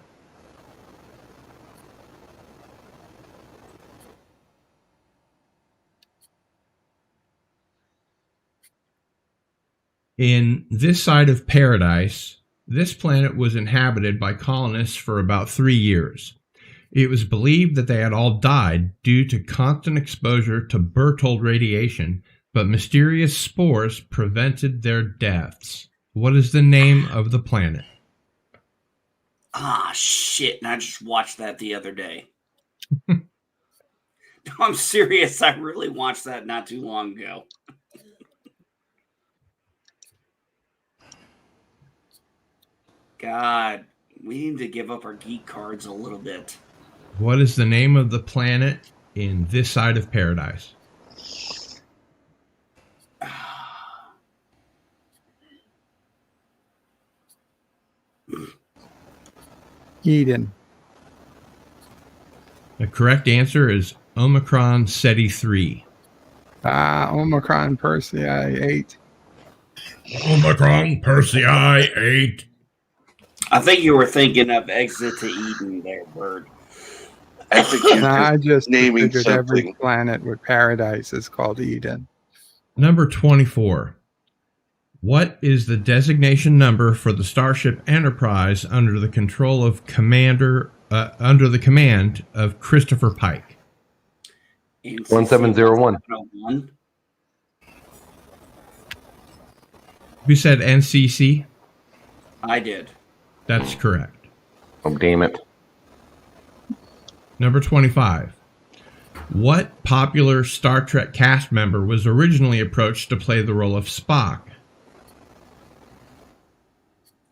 [SPEAKER 3] In This Side of Paradise, this planet was inhabited by colonists for about 3 years. It was believed that they had all died due to constant exposure to Berthold radiation, but mysterious spores prevented their deaths. What is the name of the planet?
[SPEAKER 5] Ah, shit. And I just watched that the other day. No, I'm serious. I really watched that not too long ago. God, we need to give up our geek cards a little bit.
[SPEAKER 3] What is the name of the planet in This Side of Paradise?
[SPEAKER 4] Eden.
[SPEAKER 3] The correct answer is Omicron Ceti 3.
[SPEAKER 4] Omicron Persei 8.
[SPEAKER 3] Omicron Persei 8.
[SPEAKER 5] I think you were thinking of Exit to Eden there, Bird.
[SPEAKER 1] I think you're
[SPEAKER 4] I just
[SPEAKER 1] naming
[SPEAKER 4] figured every
[SPEAKER 1] something.
[SPEAKER 4] planet with paradise is called Eden.
[SPEAKER 3] Number 24. What is the designation number for the Starship Enterprise under the control of under the command of Christopher Pike?
[SPEAKER 6] 1701.
[SPEAKER 5] 1701.
[SPEAKER 3] Who said NCC?
[SPEAKER 5] I did.
[SPEAKER 3] That's correct.
[SPEAKER 6] Oh, damn it.
[SPEAKER 3] Number 25. What popular Star Trek cast member was originally approached to play the role of Spock?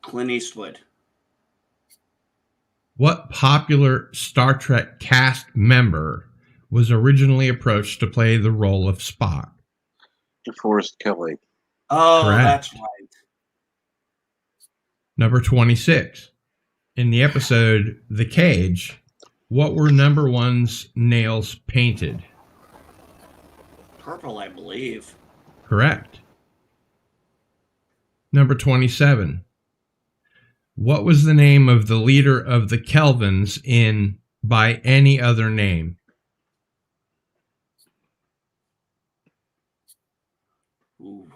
[SPEAKER 5] Clint Eastwood.
[SPEAKER 3] What popular Star Trek cast member was originally approached to play the role of Spock?
[SPEAKER 1] DeForest Kelly.
[SPEAKER 5] Oh,
[SPEAKER 3] Correct.
[SPEAKER 5] that's right.
[SPEAKER 3] Number 26. In the episode The Cage, what were number one's nails painted?
[SPEAKER 5] Purple, I believe.
[SPEAKER 3] Correct. Number 27. What was the name of the leader of the Kelvins in By Any Other Name?
[SPEAKER 5] Ooh.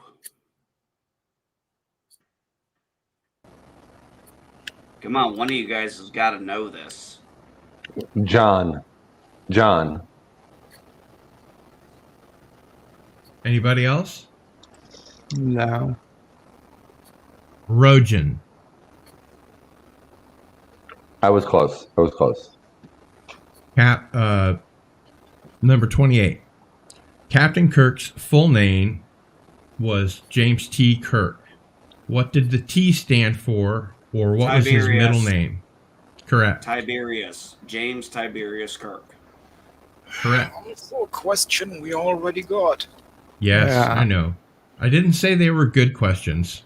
[SPEAKER 5] Come on, one of you guys has got to know this.
[SPEAKER 6] John.
[SPEAKER 3] Anybody else?
[SPEAKER 4] No.
[SPEAKER 3] Rojan.
[SPEAKER 6] I was close.
[SPEAKER 3] Number 28. Captain Kirk's full name was James T. Kirk. What did the T stand for, or what was his middle name? Correct.
[SPEAKER 5] Tiberius. James Tiberius Kirk.
[SPEAKER 3] Correct.
[SPEAKER 2] Also a question we already got.
[SPEAKER 3] Yes,
[SPEAKER 4] Yeah.
[SPEAKER 3] I know. I didn't say they were good questions,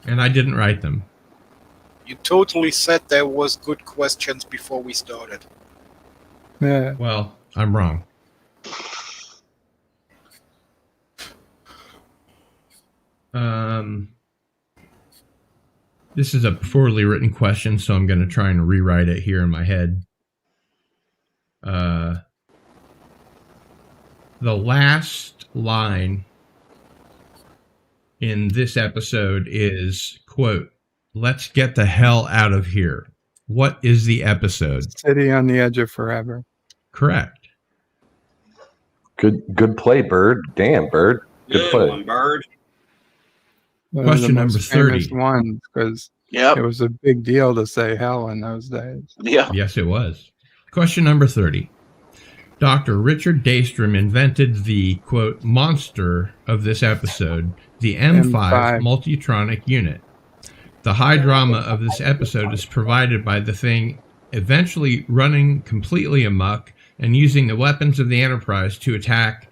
[SPEAKER 3] and I didn't write them.
[SPEAKER 2] You totally said there was good questions before we started.
[SPEAKER 4] Yeah.
[SPEAKER 3] Well, I'm wrong. This is a poorly written question, so I'm going to try and rewrite it here in my head. The last line in this episode is, quote, "Let's get the hell out of here." What is the episode?
[SPEAKER 4] City on the Edge of Forever.
[SPEAKER 3] Correct.
[SPEAKER 6] Good play, Bird. Damn, Bird. Good play.
[SPEAKER 5] One, Bird.
[SPEAKER 4] One of the
[SPEAKER 3] Question number
[SPEAKER 4] most famous
[SPEAKER 3] 30.
[SPEAKER 4] ones, because
[SPEAKER 1] Yep.
[SPEAKER 4] it was a big deal to say hell in those days.
[SPEAKER 1] Yeah.
[SPEAKER 3] Yes, it was. Question number 30. Dr. Richard Daystrom invented the, quote, monster of this episode, the M5 multitronic unit. The high drama of this episode is provided by the thing eventually running completely amok and using the weapons of the Enterprise to attack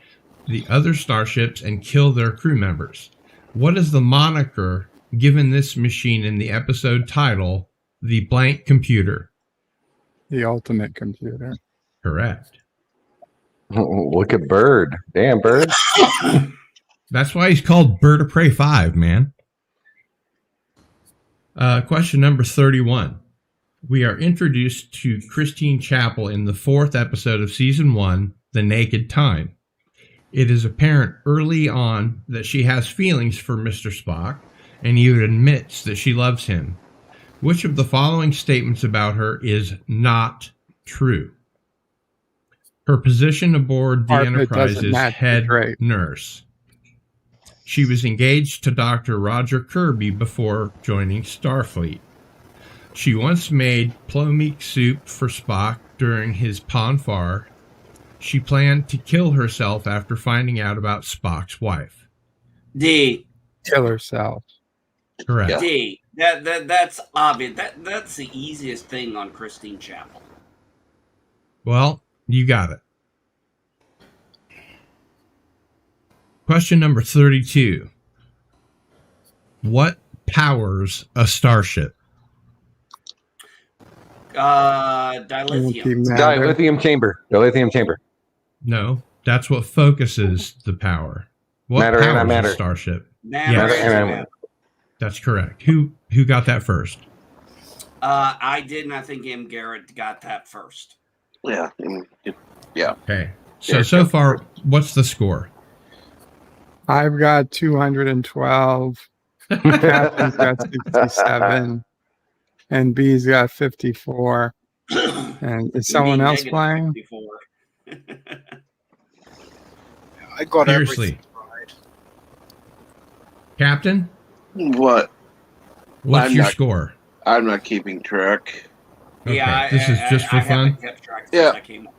[SPEAKER 3] the other starships and kill their crew members. What is the moniker given this machine in the episode title, The Blank Computer?
[SPEAKER 4] The ultimate computer.
[SPEAKER 3] Correct.
[SPEAKER 6] Look at Bird. Damn, Bird.
[SPEAKER 3] That's why he's called Bird of Prey 5, man. Question number 31. We are introduced to Christine Chapel in the 4th episode of Season 1, The Naked Time. It is apparent early on that she has feelings for Mr. Spock, and even admits that she loves him. Which of the following statements about her is not true? Her position aboard the Enterprise is head nurse. She was engaged to Dr. Roger Kirby before joining Starfleet. She once made plomeek soup for Spock during his ponfar. She planned to kill herself after finding out about Spock's wife.
[SPEAKER 5] D.
[SPEAKER 4] Kill herself.
[SPEAKER 3] Correct.
[SPEAKER 1] Yeah.
[SPEAKER 5] D. That's obvious. That's the easiest thing on Christine Chapel.
[SPEAKER 3] Well, you got it. Question number 32. What powers a starship?
[SPEAKER 5] Dilithium.
[SPEAKER 6] Dilithium chamber.
[SPEAKER 3] No, that's what focuses the power. What
[SPEAKER 6] Matter and
[SPEAKER 3] powers
[SPEAKER 6] matter.
[SPEAKER 3] a starship?
[SPEAKER 5] Matter
[SPEAKER 3] Yes.
[SPEAKER 5] and matter.
[SPEAKER 3] That's correct. Who got that first?
[SPEAKER 5] I did, and I think M. Garrett got that first.
[SPEAKER 1] Yeah.
[SPEAKER 3] Okay. So far, what's the score?
[SPEAKER 4] I've got 212. Captain's got 67, and B's got 54. And is someone else playing?
[SPEAKER 2] I got
[SPEAKER 3] Seriously.
[SPEAKER 2] everything right.
[SPEAKER 3] Captain,
[SPEAKER 1] What?
[SPEAKER 3] what's
[SPEAKER 1] I'm
[SPEAKER 3] your
[SPEAKER 1] not-
[SPEAKER 3] score?
[SPEAKER 1] I'm not keeping track.
[SPEAKER 3] Okay,
[SPEAKER 5] Yeah,
[SPEAKER 3] this is just for
[SPEAKER 5] I
[SPEAKER 3] fun?
[SPEAKER 5] haven't kept track since
[SPEAKER 1] Yeah.
[SPEAKER 5] I came on.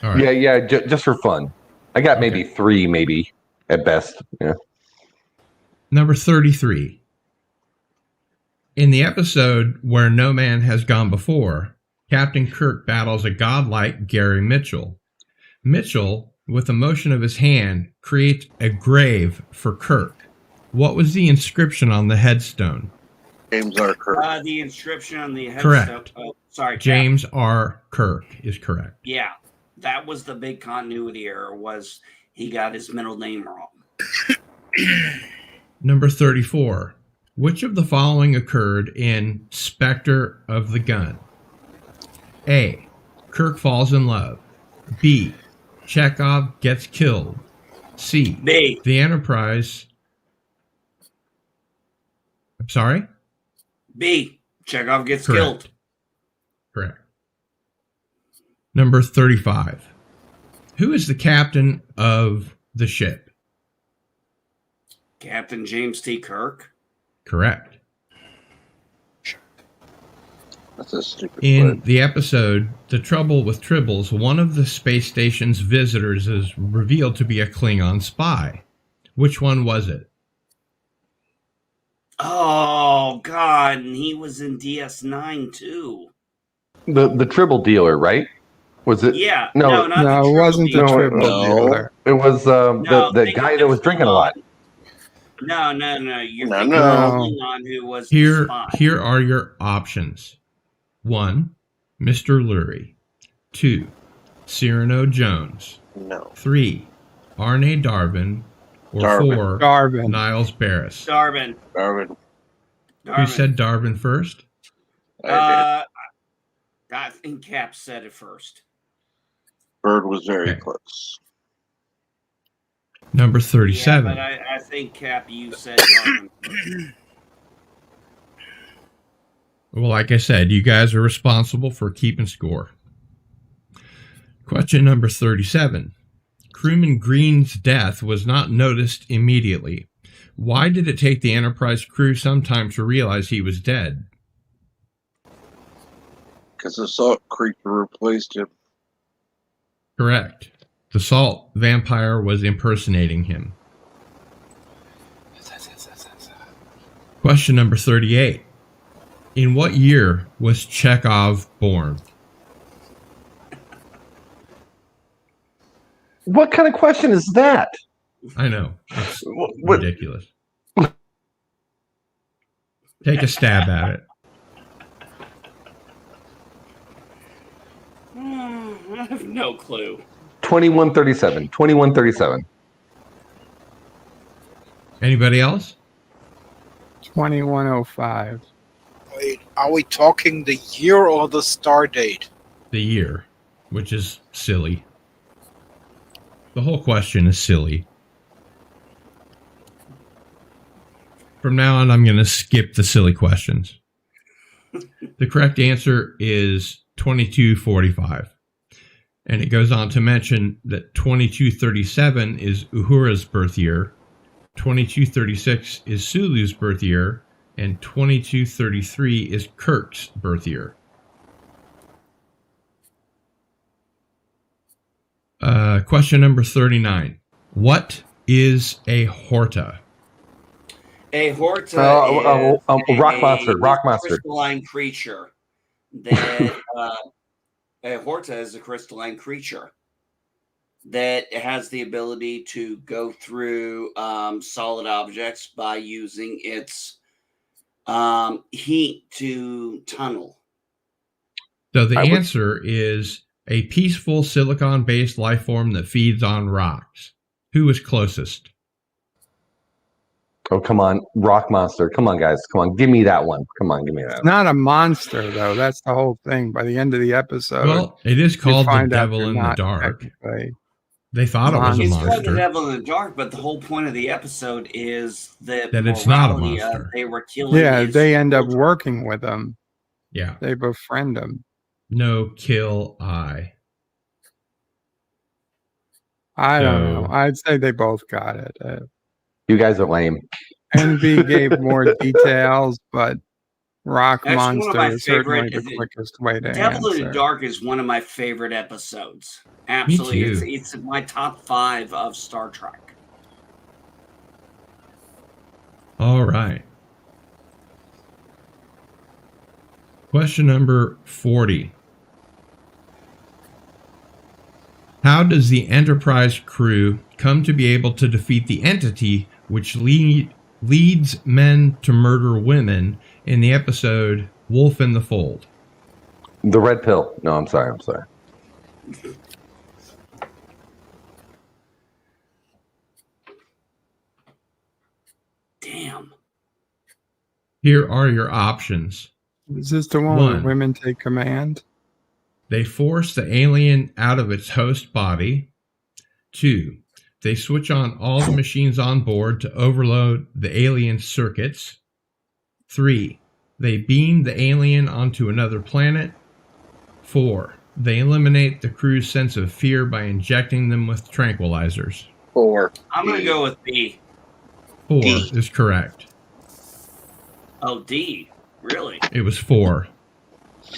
[SPEAKER 3] All right.
[SPEAKER 6] Yeah, just for fun. I got maybe
[SPEAKER 3] Okay.
[SPEAKER 6] 3, maybe at best. Yeah.
[SPEAKER 3] Number 33. In the episode Where No Man Has Gone Before, Captain Kirk battles a godlike Gary Mitchell. Mitchell, with a motion of his hand, creates a grave for Kirk. What was the inscription on the headstone?
[SPEAKER 1] James R. Kirk.
[SPEAKER 5] The inscription on the headstone.
[SPEAKER 3] Correct.
[SPEAKER 5] Oh, sorry,
[SPEAKER 3] James R. Kirk is correct.
[SPEAKER 5] Yeah, that was the big continuity error. Was he got his middle name wrong?
[SPEAKER 3] Number 34. Which of the following occurred in Spectre of the Gun? A. Kirk falls in love. B. Chekhov gets killed. C.
[SPEAKER 5] B.
[SPEAKER 3] The Enterprise. I'm sorry?
[SPEAKER 5] B. Chekhov gets
[SPEAKER 3] Correct.
[SPEAKER 5] killed.
[SPEAKER 3] Correct. Number 35. Who is the captain of the ship?
[SPEAKER 5] Captain James T. Kirk.
[SPEAKER 3] Correct.
[SPEAKER 1] That's a stupid
[SPEAKER 3] In
[SPEAKER 1] word.
[SPEAKER 3] the episode The Trouble with Tribbles, one of the space station's visitors is revealed to be a Klingon spy. Which one was it?
[SPEAKER 5] Oh God, and he was in DS9 too.
[SPEAKER 6] The Tribble dealer, right? Was it?
[SPEAKER 5] Yeah,
[SPEAKER 6] No,
[SPEAKER 5] not
[SPEAKER 4] No,
[SPEAKER 5] the
[SPEAKER 4] it wasn't the
[SPEAKER 6] No,
[SPEAKER 4] triple
[SPEAKER 1] no.
[SPEAKER 4] dealer.
[SPEAKER 6] It was
[SPEAKER 5] No,
[SPEAKER 6] the
[SPEAKER 5] think
[SPEAKER 6] guy
[SPEAKER 5] of
[SPEAKER 6] that
[SPEAKER 5] the
[SPEAKER 6] was drinking a lot.
[SPEAKER 5] No. You're
[SPEAKER 1] No,
[SPEAKER 5] thinking
[SPEAKER 1] no.
[SPEAKER 5] of the Klingon who was the
[SPEAKER 3] Here,
[SPEAKER 5] spy.
[SPEAKER 3] here are your options. 1. Mr. Lurie. 2. Cyrano Jones.
[SPEAKER 1] No.
[SPEAKER 3] 3. Arne Darvin. Or
[SPEAKER 1] Darvin.
[SPEAKER 3] 4.
[SPEAKER 4] Darvin.
[SPEAKER 3] Niles Barris.
[SPEAKER 5] Darvin.
[SPEAKER 1] Darwin.
[SPEAKER 3] Who said Darvin first?
[SPEAKER 1] I
[SPEAKER 5] think Cap said it first.
[SPEAKER 1] did. Bird was very
[SPEAKER 3] Okay.
[SPEAKER 1] close.
[SPEAKER 3] Number
[SPEAKER 5] Yeah,
[SPEAKER 3] 37.
[SPEAKER 5] but I think Cap, you said Darvin first.
[SPEAKER 3] Well, like I said, you guys are responsible for keeping score. Question number 37. Crewman Green's death was not noticed immediately. Why did it take the Enterprise crew some time to realize he was dead?
[SPEAKER 1] Because the salt creature replaced him.
[SPEAKER 3] Correct. The salt vampire was impersonating him. Question number 38. In what year was Chekhov born?
[SPEAKER 6] What kind of question is that?
[SPEAKER 3] I know. It's
[SPEAKER 6] What?
[SPEAKER 3] ridiculous. Take a stab at it.
[SPEAKER 5] I have no clue.
[SPEAKER 6] 2137. 2137.
[SPEAKER 3] Anybody else?
[SPEAKER 4] 2105.
[SPEAKER 2] Wait, are we talking the year or the star date?
[SPEAKER 3] The year, which is silly. The whole question is silly. From now on, I'm going to skip the silly questions. The correct answer is 2245. And it goes on to mention that 2237 is Uhura's birth year, 2236 is Sulu's birth year, and 2233 is Kirk's birth year. Question number 39. What is a Horta?
[SPEAKER 5] A Horta is
[SPEAKER 6] rock monster. Rock monster.
[SPEAKER 5] crystalline creature. That a Horta is a crystalline creature that has the ability to go through solid objects by using its heat to tunnel.
[SPEAKER 3] So the answer is a peaceful silicon-based life form that feeds on rocks. Who is closest?
[SPEAKER 6] Oh, come on. Rock monster. Come on, guys. Come on. Give me that one. Come on. Give me that.
[SPEAKER 4] It's not a monster, though. That's the whole thing. By the end of the episode,
[SPEAKER 3] Well, it is
[SPEAKER 4] you
[SPEAKER 3] called the
[SPEAKER 4] find out
[SPEAKER 3] Devil
[SPEAKER 4] they're
[SPEAKER 3] in the
[SPEAKER 4] not
[SPEAKER 3] Dark.
[SPEAKER 4] technically.
[SPEAKER 3] They thought it was a
[SPEAKER 5] He's fighting the
[SPEAKER 3] monster.
[SPEAKER 5] devil in the dark, but the whole point of the episode is that
[SPEAKER 3] It's not a
[SPEAKER 5] morality of
[SPEAKER 3] monster.
[SPEAKER 5] they were killing.
[SPEAKER 4] Yeah,
[SPEAKER 5] his
[SPEAKER 4] they end up
[SPEAKER 5] children.
[SPEAKER 4] working with him.
[SPEAKER 3] Yeah.
[SPEAKER 4] They befriend him.
[SPEAKER 3] No, kill I.
[SPEAKER 4] I don't
[SPEAKER 3] So-
[SPEAKER 4] know. I'd say they both got it.
[SPEAKER 6] You guys are lame.
[SPEAKER 4] NB gave more details, but Rock
[SPEAKER 5] That's one of
[SPEAKER 4] Monster
[SPEAKER 5] my
[SPEAKER 4] is certainly
[SPEAKER 5] favorite-
[SPEAKER 4] the quickest way to
[SPEAKER 5] Devil in the
[SPEAKER 4] answer.
[SPEAKER 5] Dark is one of my favorite episodes. Absolutely,
[SPEAKER 3] too.
[SPEAKER 5] It's my top 5 of Star Trek.
[SPEAKER 3] All right. Question number 40. How does the Enterprise crew come to be able to defeat the entity which leads men to murder women in the episode Wolf in the Fold?
[SPEAKER 6] The red pill. No, I'm sorry.
[SPEAKER 5] Damn.
[SPEAKER 3] Here are your options.
[SPEAKER 4] Is this the one where
[SPEAKER 3] One.
[SPEAKER 4] women take command?
[SPEAKER 3] They force the alien out of its host body. 2. They switch on all the machines on board to overload the alien circuits. 3. They beam the alien onto another planet. 4. They eliminate the crew's sense of fear by injecting them with tranquilizers.
[SPEAKER 1] 4.
[SPEAKER 5] I'm going to go with B.
[SPEAKER 3] 4
[SPEAKER 1] D.
[SPEAKER 3] is correct.
[SPEAKER 5] Oh, D. Really?
[SPEAKER 3] It was 4.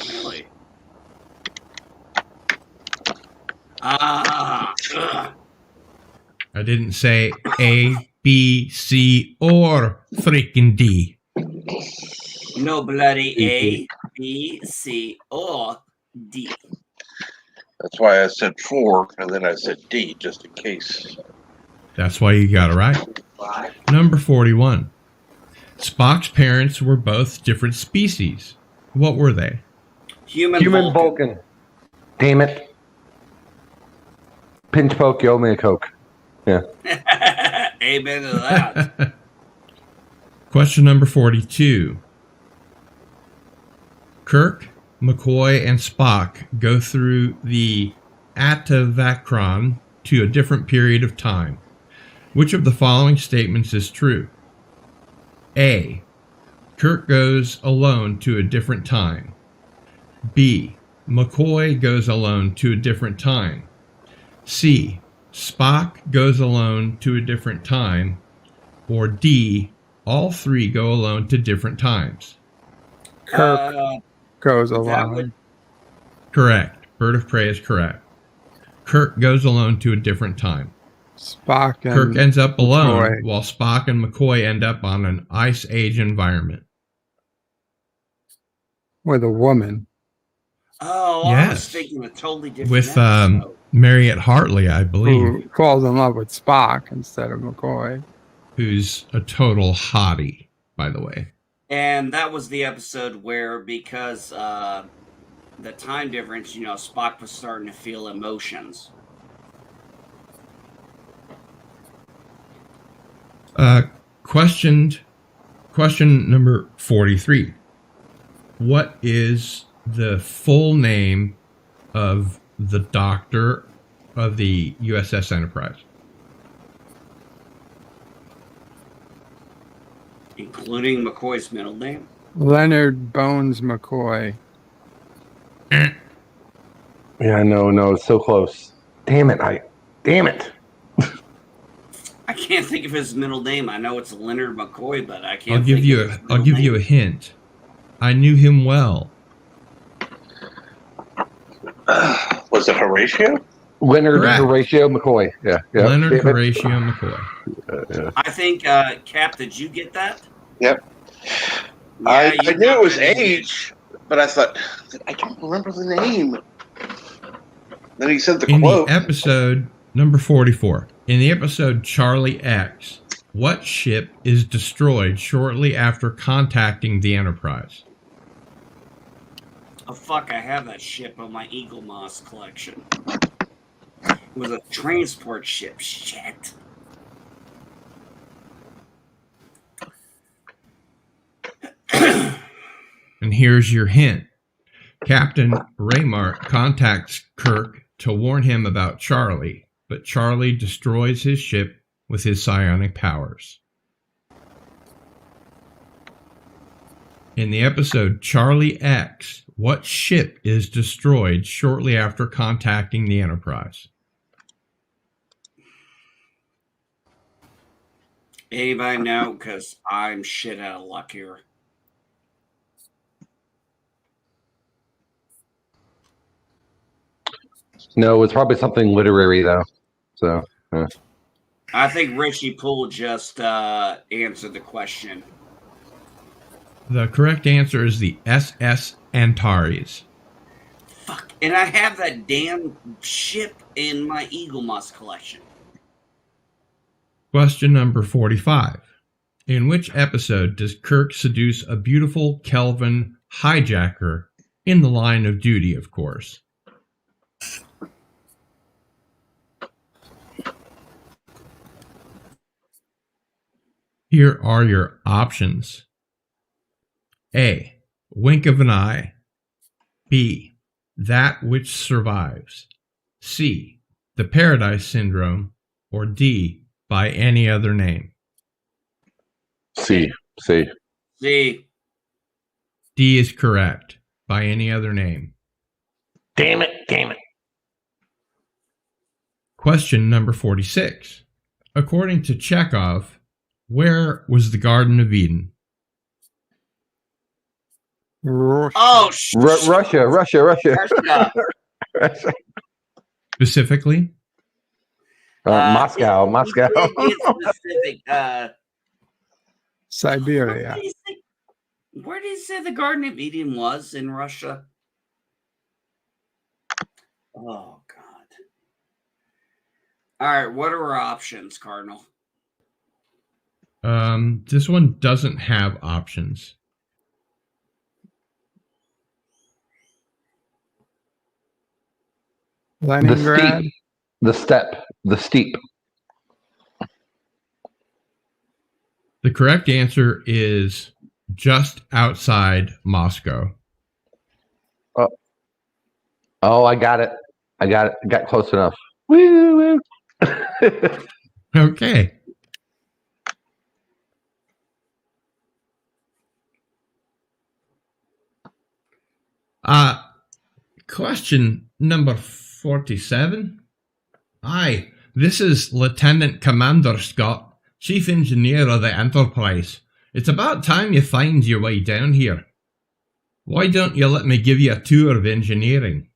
[SPEAKER 5] Really? Ugh.
[SPEAKER 3] I didn't say A, B, C, or freaking D.
[SPEAKER 5] No bloody A, B, C, or D.
[SPEAKER 1] That's why I said 4, and then I said D, just in case.
[SPEAKER 3] That's why you got it right. Number 41. Spock's parents were both different species. What were they?
[SPEAKER 5] Human
[SPEAKER 6] Human
[SPEAKER 5] Vulcan.
[SPEAKER 6] Vulcan. Damn it. Pinch poke, you owe me a Coke. Yeah.
[SPEAKER 5] Amen to that.
[SPEAKER 3] Question number 42. Kirk, McCoy, and Spock go through the Atavachron to a different period of time. Which of the following statements is true? A. Kirk goes alone to a different time. B. McCoy goes alone to a different time. C. Spock goes alone to a different time. Or D. All three go alone to different times.
[SPEAKER 4] Kirk goes
[SPEAKER 5] that
[SPEAKER 4] alone.
[SPEAKER 5] would-
[SPEAKER 3] Correct. Bird of Prey is correct. Kirk goes alone to a different time.
[SPEAKER 4] Spock and
[SPEAKER 3] Kirk ends up alone,
[SPEAKER 4] McCoy.
[SPEAKER 3] while Spock and McCoy end up on an Ice Age environment.
[SPEAKER 4] with a woman.
[SPEAKER 5] Oh, I was
[SPEAKER 3] Yes.
[SPEAKER 5] thinking a totally different
[SPEAKER 3] With
[SPEAKER 5] episode.
[SPEAKER 3] Mariette Hartley, I believe,
[SPEAKER 4] Who falls in love with Spock instead of McCoy.
[SPEAKER 3] who's a total hottie, by the way.
[SPEAKER 5] And that was the episode where, because the time difference, Spock was starting to feel emotions.
[SPEAKER 3] Question number 43. What is the full name of the doctor of the USS Enterprise?
[SPEAKER 5] Including McCoy's middle name.
[SPEAKER 4] Leonard Bones McCoy.
[SPEAKER 6] Yeah, no, it's so close. Damn it.
[SPEAKER 5] I can't think of his middle name. I know it's Leonard McCoy, but I can't.
[SPEAKER 3] I'll give you a hint. I knew him well.
[SPEAKER 1] Was it Horatio?
[SPEAKER 6] Leonard
[SPEAKER 3] Correct.
[SPEAKER 6] Horatio McCoy. Yeah.
[SPEAKER 3] Leonard
[SPEAKER 6] Damn it.
[SPEAKER 3] Horatio McCoy.
[SPEAKER 5] I think, Cap, did you get that?
[SPEAKER 1] Yep.
[SPEAKER 5] Yeah,
[SPEAKER 1] I
[SPEAKER 5] you
[SPEAKER 1] knew it was
[SPEAKER 5] got that.
[SPEAKER 1] age, but I thought, I don't remember the name. Then he said the
[SPEAKER 3] In
[SPEAKER 1] quote.
[SPEAKER 3] the episode number 44, in the episode Charlie X, what ship is destroyed shortly after contacting the Enterprise?
[SPEAKER 5] Oh, fuck, I have that ship on my Eagle Moss collection. It was a transport ship. Shit.
[SPEAKER 3] And here's your hint. Captain Raymart contacts Kirk to warn him about Charlie. but Charlie destroys his ship with his psionic powers. In the episode Charlie X, what ship is destroyed shortly after contacting the Enterprise?
[SPEAKER 5] Anybody know? Because I'm shit out of luck here.
[SPEAKER 6] No, it's probably something literary though. So
[SPEAKER 5] I think Richie Poole just answered the question.
[SPEAKER 3] The correct answer is the SS Antares.
[SPEAKER 5] Fuck. And I have that damn ship in my Eagle Moss collection.
[SPEAKER 3] Question number 45. In which episode does Kirk seduce a beautiful Kelvin hijacker in the line of duty, of course? Here are your options. A. Wink of an eye. B. That which survives. C. The Paradise Syndrome. Or D. By any other name.
[SPEAKER 6] C.
[SPEAKER 5] See,
[SPEAKER 3] D is correct. By any other name.
[SPEAKER 6] Damn it.
[SPEAKER 3] Question number 46. According to Chekhov, where was the Garden of Eden?
[SPEAKER 5] oh,
[SPEAKER 6] Russia.
[SPEAKER 5] Russia.
[SPEAKER 3] Specifically?
[SPEAKER 6] Moscow.
[SPEAKER 5] It's specific.
[SPEAKER 4] Siberia.
[SPEAKER 5] Where did he say the Garden of Eden was in Russia? Oh, God. All right, what are our options, Cardinal?
[SPEAKER 3] This one doesn't have options.
[SPEAKER 4] Leningrad.
[SPEAKER 6] The steep.
[SPEAKER 3] The correct answer is just outside Moscow.
[SPEAKER 6] Oh, I got it. Got close enough. Woo.
[SPEAKER 3] Okay. Question number 47. Aye, this is Lieutenant Commander Scott, Chief Engineer of the Enterprise. It's about time you find your way down here. Why don't you let me give you a tour of engineering?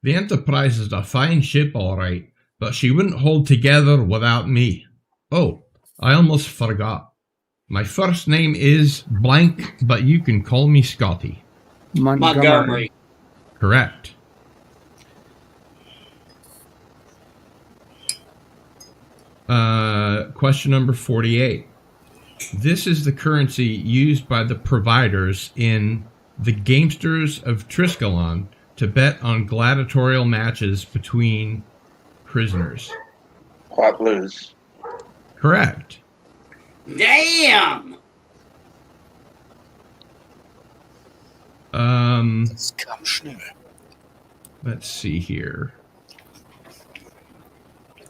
[SPEAKER 3] The Enterprise is a fine ship, all right, but she wouldn't hold together without me. Oh, I almost forgot. My first name is blank, but you can call me Scotty.
[SPEAKER 5] Montgomery.
[SPEAKER 3] Correct. Question number 48. This is the currency used by the providers in the Gamesters of Triskelon to bet on gladiatorial matches between prisoners.
[SPEAKER 1] Hot blues.
[SPEAKER 3] Correct.
[SPEAKER 5] Damn!
[SPEAKER 2] Das kam schnell.
[SPEAKER 3] Let's see here.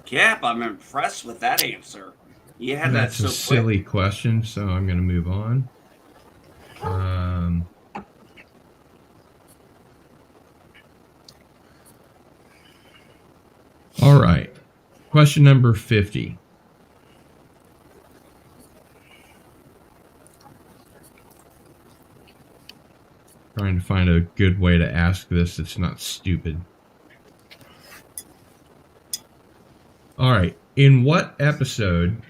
[SPEAKER 5] Cap, I'm impressed with that answer. You had
[SPEAKER 3] That's
[SPEAKER 5] that
[SPEAKER 3] a
[SPEAKER 5] so quick.
[SPEAKER 3] silly question, so I'm going to move on. All right. Question number 50. Trying to find a good way to ask this that's not stupid. All right. In what episode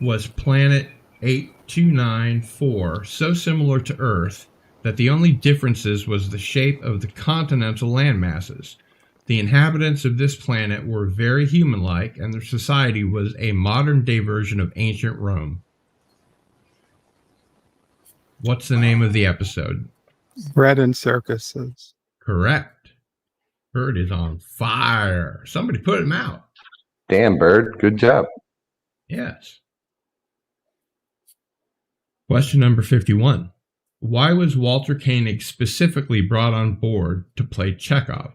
[SPEAKER 3] was Planet 8294 so similar to Earth that the only differences was the shape of the continental landmasses? The inhabitants of this planet were very human-like, and their society was a modern-day version of ancient Rome. What's the name of the episode?
[SPEAKER 4] Bread and circuses.
[SPEAKER 3] Correct. Bird is on fire. Somebody put him out.
[SPEAKER 6] Damn, Bird. Good job.
[SPEAKER 3] Yes. Question number 51. Why was Walter Koenig specifically brought on board to play Chekhov?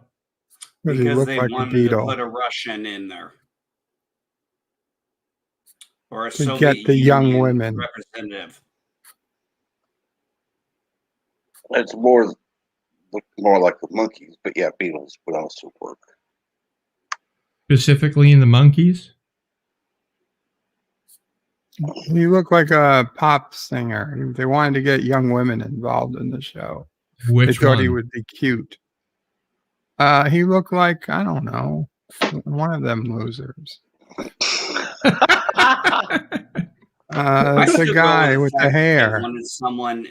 [SPEAKER 4] Does he
[SPEAKER 5] Because
[SPEAKER 4] look
[SPEAKER 5] they
[SPEAKER 4] like a
[SPEAKER 5] wanted to
[SPEAKER 4] beetle?
[SPEAKER 5] put a Russian in there. or a
[SPEAKER 4] To
[SPEAKER 5] Soviet
[SPEAKER 4] get the young
[SPEAKER 5] Union
[SPEAKER 4] women.
[SPEAKER 5] representative.
[SPEAKER 1] It's more like the monkeys, but yeah, beetles would also work.
[SPEAKER 3] Specifically in the monkeys?
[SPEAKER 4] He looked like a pop singer. They wanted to get young women involved in the show.
[SPEAKER 3] Which
[SPEAKER 4] They thought he
[SPEAKER 3] one?
[SPEAKER 4] would be cute. He looked like, I don't know, one of them losers.
[SPEAKER 5] I
[SPEAKER 4] The
[SPEAKER 5] still go
[SPEAKER 4] guy
[SPEAKER 5] with
[SPEAKER 4] with the
[SPEAKER 5] fact that
[SPEAKER 4] hair.
[SPEAKER 5] They wanted someone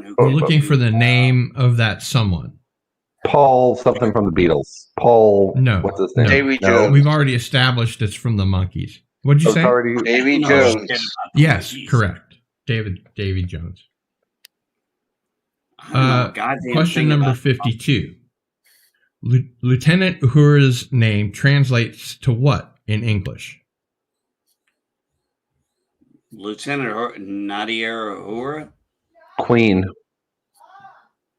[SPEAKER 5] who
[SPEAKER 3] We're
[SPEAKER 5] could
[SPEAKER 3] looking
[SPEAKER 5] do,
[SPEAKER 3] for the name of that someone.
[SPEAKER 6] Paul something from the Beatles. Paul.
[SPEAKER 3] No,
[SPEAKER 6] What's his name?
[SPEAKER 3] no.
[SPEAKER 1] Davy
[SPEAKER 6] No?
[SPEAKER 1] Jones.
[SPEAKER 3] We've already established it's from the monkeys. What'd you
[SPEAKER 6] It's
[SPEAKER 3] say?
[SPEAKER 6] already.
[SPEAKER 1] Davy
[SPEAKER 5] No
[SPEAKER 1] Jones.
[SPEAKER 5] shit about the
[SPEAKER 3] Yes,
[SPEAKER 5] monkeys.
[SPEAKER 3] correct. Davy Jones.
[SPEAKER 5] I don't know a goddamn
[SPEAKER 3] Question
[SPEAKER 5] thing
[SPEAKER 3] number
[SPEAKER 5] about
[SPEAKER 3] 52. Lieutenant Uhura's name translates to what in English?
[SPEAKER 5] Lieutenant Nadia Uhura.
[SPEAKER 6] Queen.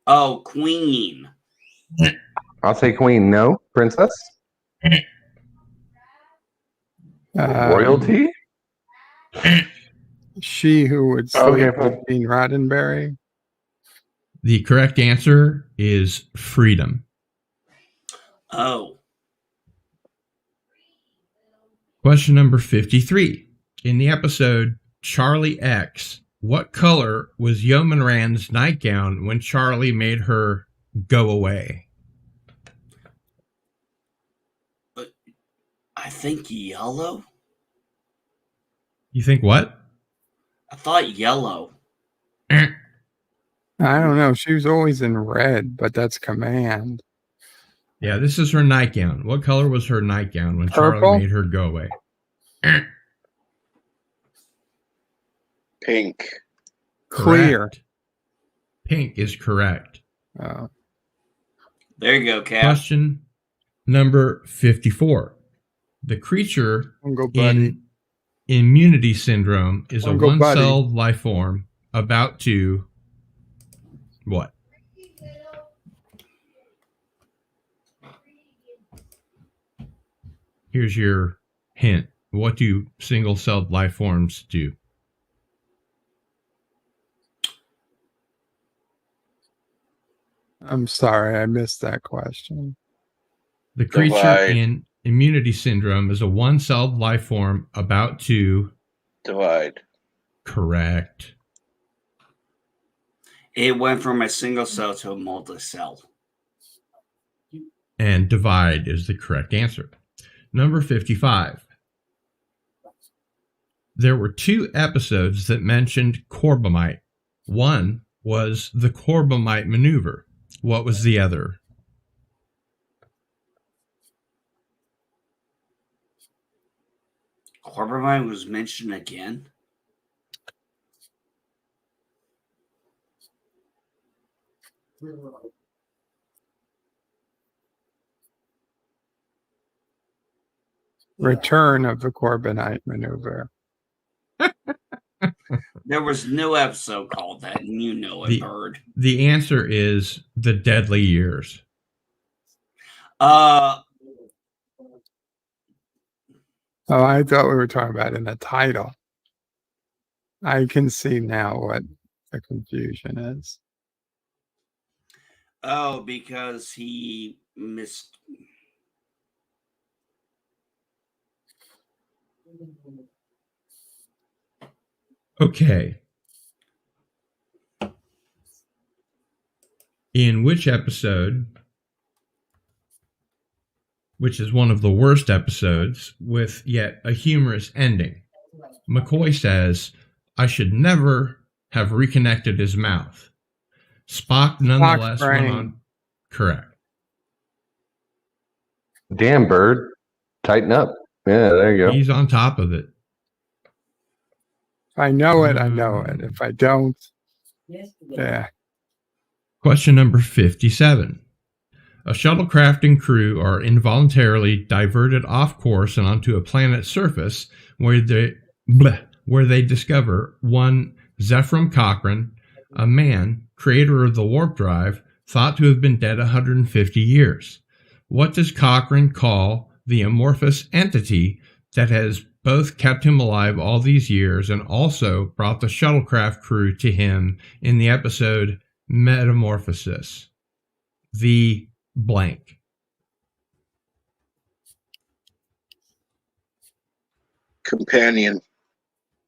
[SPEAKER 5] Oh, Queen.
[SPEAKER 6] I'll say Queen. No, Princess. Royalty.
[SPEAKER 4] She who would sleep
[SPEAKER 6] Okay,
[SPEAKER 4] with
[SPEAKER 6] fine.
[SPEAKER 4] Gene Roddenberry.
[SPEAKER 3] The correct answer is freedom.
[SPEAKER 5] Oh,
[SPEAKER 3] Question number 53. In the episode Charlie X, what color was Yeoman Rand's nightgown when Charlie made her go away?
[SPEAKER 5] I think yellow.
[SPEAKER 3] You think what?
[SPEAKER 5] I thought yellow.
[SPEAKER 4] I don't know. She was always in red, but that's command.
[SPEAKER 3] Yeah, this is her nightgown. What color was her nightgown when
[SPEAKER 4] Purple?
[SPEAKER 3] Charlie made her go away?
[SPEAKER 1] Pink.
[SPEAKER 4] Clear.
[SPEAKER 3] Correct. Pink is correct.
[SPEAKER 5] There you go, Cap.
[SPEAKER 3] Question number 54. The creature
[SPEAKER 4] Uncle Buddy.
[SPEAKER 3] in immunity syndrome is a
[SPEAKER 4] Uncle Buddy.
[SPEAKER 3] one-celled life form about to what? Here's your hint. What do single-celled life forms do?
[SPEAKER 4] I'm sorry, I missed that question.
[SPEAKER 3] The creature
[SPEAKER 1] Divide.
[SPEAKER 3] in immunity syndrome is a one-celled life form about to
[SPEAKER 1] Divide.
[SPEAKER 3] correct.
[SPEAKER 5] It went from a single cell to a multi-cell.
[SPEAKER 3] And divide is the correct answer. Number 55. There were 2 episodes that mentioned Corbomite. One was the Corbomite maneuver. What was the other?
[SPEAKER 5] Corbomite was mentioned again.
[SPEAKER 4] Return of the Corbinite maneuver.
[SPEAKER 5] There was no episode called that, and you know it, Bird.
[SPEAKER 3] The answer is the Deadly Years.
[SPEAKER 4] Oh, I thought we were talking about in the title. I can see now what the confusion is.
[SPEAKER 5] Oh, because he missed.
[SPEAKER 3] Okay. In which episode, which is one of the worst episodes with yet a humorous ending, McCoy says, "I should never have reconnected his mouth." Spock nonetheless went on. Correct.
[SPEAKER 6] Damn, Bird. Tighten up. Yeah, there you go.
[SPEAKER 3] He's on top of it.
[SPEAKER 4] If I know it, I know it. If I don't, yeah.
[SPEAKER 3] Question number 57. A shuttlecraft and crew are involuntarily diverted off course and onto a planet's surface where they discover one Zephram Cochrane, a man, creator of the warp drive, thought to have been dead 150 years. What does Cochrane call the amorphous entity that has both kept him alive all these years and also brought the shuttlecraft crew to him in the episode Metamorphosis? The blank.
[SPEAKER 1] Companion.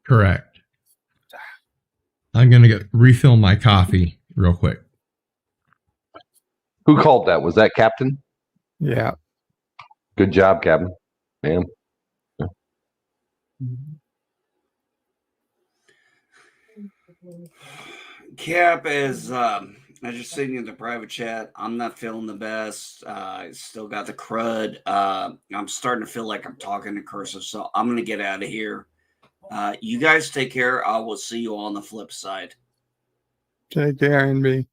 [SPEAKER 3] Correct. I'm going to refill my coffee real quick.
[SPEAKER 6] Who called that? Was that Captain?
[SPEAKER 4] Yeah.
[SPEAKER 6] Good job, Captain. Man.
[SPEAKER 5] Cap is I just seen in the private chat. I'm not feeling the best. I still got the crud. I'm starting to feel like I'm talking in cursive, so I'm gonna get out of here. You guys take care. I will see you on the flip side.
[SPEAKER 4] Take care, NB.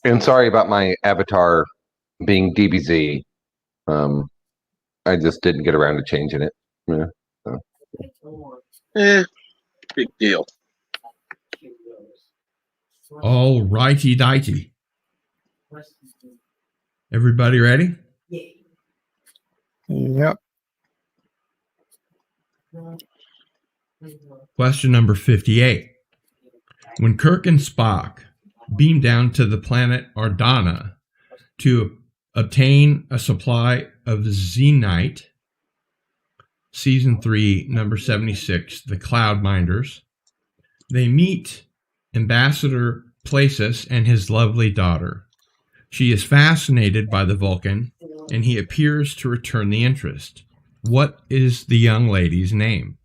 [SPEAKER 6] And sorry about my avatar being DBZ. I just didn't get around to changing it. Yeah.
[SPEAKER 1] Big deal.
[SPEAKER 3] All righty dighty. Everybody ready?
[SPEAKER 4] Yep.
[SPEAKER 3] Question number 58. When Kirk and Spock beam down to the planet Ardana to obtain a supply of Zenite, Season 3, number 76, The Cloud Minders, they meet Ambassador Placis and his lovely daughter. She is fascinated by the Vulcan, and he appears to return the interest. What is the young lady's name?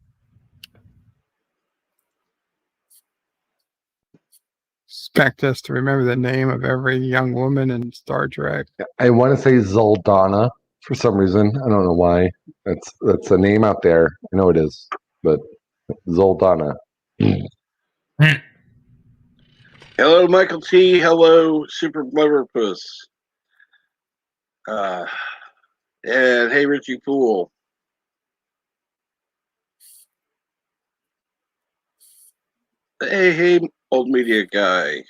[SPEAKER 4] Expect us to remember the name of every young woman in Star Trek.
[SPEAKER 6] I want to say Zoldana for some reason. I don't know why. That's a name out there. I know it is, but Zoldana.
[SPEAKER 1] Hello, Michael T. Hello, Super Blubberpuss. And hey, Richie Poole. Hey, old media guy.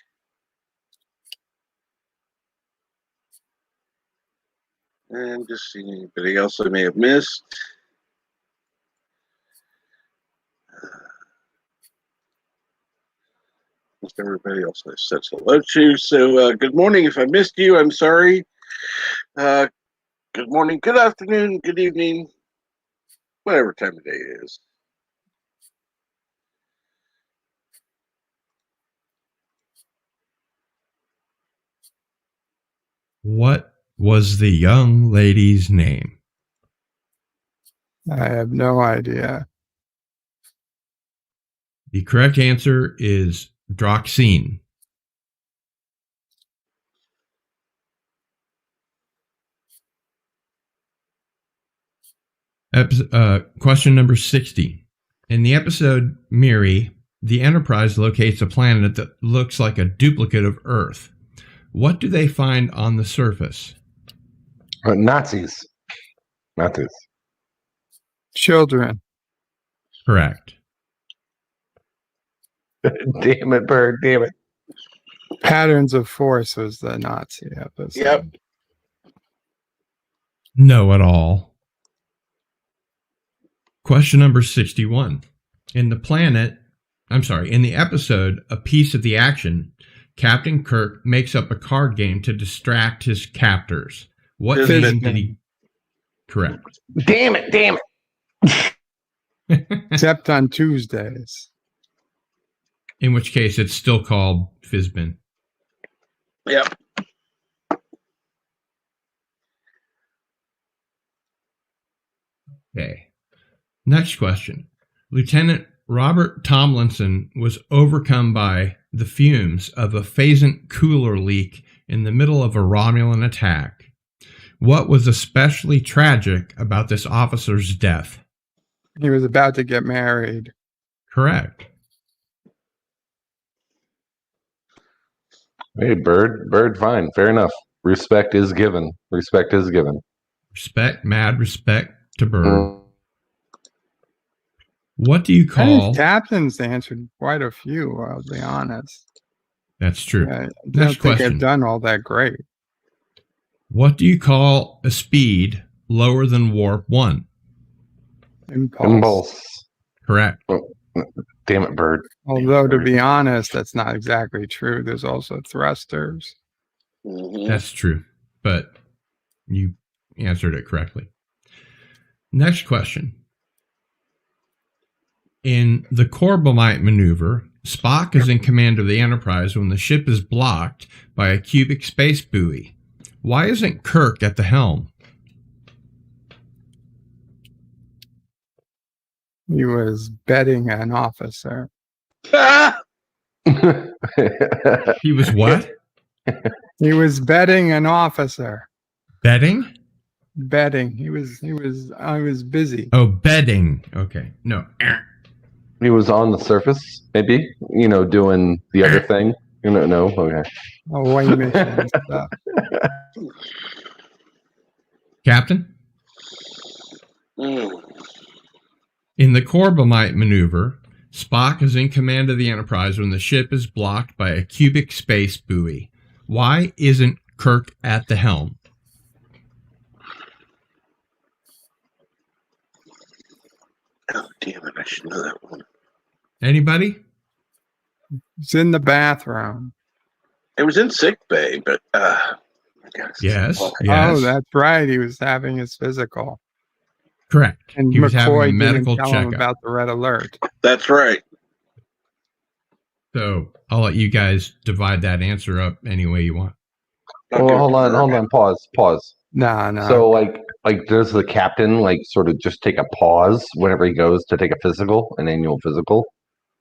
[SPEAKER 1] And just seeing anybody else I may have missed. Most everybody else I said hello to. So, good morning. If I missed you, I'm sorry. Good morning, good afternoon, good evening, whatever time of day it is.
[SPEAKER 3] What was the young lady's name?
[SPEAKER 4] I have no idea.
[SPEAKER 3] The correct answer is Droxine. Question number 60. In the episode Miri, the Enterprise locates a planet that looks like a duplicate of Earth. What do they find on the surface?
[SPEAKER 6] Nazis.
[SPEAKER 4] Children.
[SPEAKER 3] Correct.
[SPEAKER 6] Damn it, Bird. Damn it.
[SPEAKER 4] Patterns of Force was the Nazi episode.
[SPEAKER 1] Yep.
[SPEAKER 3] No, at all. Question number 61. In the episode A Piece of the Action, Captain Kirk makes up a card game to distract his captors. What game did he... Correct.
[SPEAKER 6] Damn it.
[SPEAKER 4] Except on Tuesdays.
[SPEAKER 3] In which case, it's still called Fizbin.
[SPEAKER 1] Yep.
[SPEAKER 3] Okay. Next question. Lieutenant Robert Tomlinson was overcome by the fumes of a phasant cooler leak in the middle of a Romulan attack. What was especially tragic about this officer's death?
[SPEAKER 4] He was about to get married.
[SPEAKER 3] Correct.
[SPEAKER 6] Hey, Bird, fine. Fair enough. Respect is given. Respect, mad
[SPEAKER 3] respect to Bird. What do you
[SPEAKER 4] I think
[SPEAKER 3] call...
[SPEAKER 4] captains answered quite a few, I'll be honest.
[SPEAKER 3] That's true.
[SPEAKER 4] I
[SPEAKER 3] Next
[SPEAKER 4] don't think
[SPEAKER 3] question.
[SPEAKER 4] I've done all that great.
[SPEAKER 3] What do you call a speed lower than warp 1?
[SPEAKER 4] Impulse.
[SPEAKER 3] Correct.
[SPEAKER 6] Oh, damn it, Bird.
[SPEAKER 4] Although, to be honest, that's not exactly true. There's also thrusters.
[SPEAKER 1] Mhm.
[SPEAKER 3] That's true. But you answered it correctly. Next question. In the Corbomite maneuver, Spock is in command of the Enterprise when the ship is blocked by a cubic space buoy. Why isn't Kirk at the helm?
[SPEAKER 4] He was betting an officer.
[SPEAKER 1] Ah!
[SPEAKER 3] He was what?
[SPEAKER 4] He was betting an officer.
[SPEAKER 3] Betting?
[SPEAKER 4] Betting. I was busy.
[SPEAKER 3] Oh, bedding. Okay. No.
[SPEAKER 6] He was on the surface, maybe, doing the other thing. No, okay.
[SPEAKER 4] Away mission stuff.
[SPEAKER 3] Captain?
[SPEAKER 1] Mm.
[SPEAKER 3] In the Corbomite maneuver, Spock is in command of the Enterprise when the ship is blocked by a cubic space buoy. Why isn't Kirk at the helm?
[SPEAKER 1] Oh, damn it. I should know that one.
[SPEAKER 3] Anybody?
[SPEAKER 4] He's in the bathroom.
[SPEAKER 1] It was in sick bay, but I guess.
[SPEAKER 3] Yes.
[SPEAKER 1] Well,
[SPEAKER 3] Yes.
[SPEAKER 4] Oh, that's right. He was having his physical.
[SPEAKER 3] Correct.
[SPEAKER 4] And
[SPEAKER 3] He was having a
[SPEAKER 4] McCoy
[SPEAKER 3] medical
[SPEAKER 4] didn't tell him
[SPEAKER 3] checkup.
[SPEAKER 4] about the red alert.
[SPEAKER 1] that's right.
[SPEAKER 3] So I'll let you guys divide that answer up any way you want.
[SPEAKER 1] I'll
[SPEAKER 6] Well,
[SPEAKER 1] give
[SPEAKER 6] hold
[SPEAKER 1] it
[SPEAKER 6] on. Pause.
[SPEAKER 4] No.
[SPEAKER 6] So, like, does the captain sort of just take a pause whenever he goes to take a physical, an annual physical?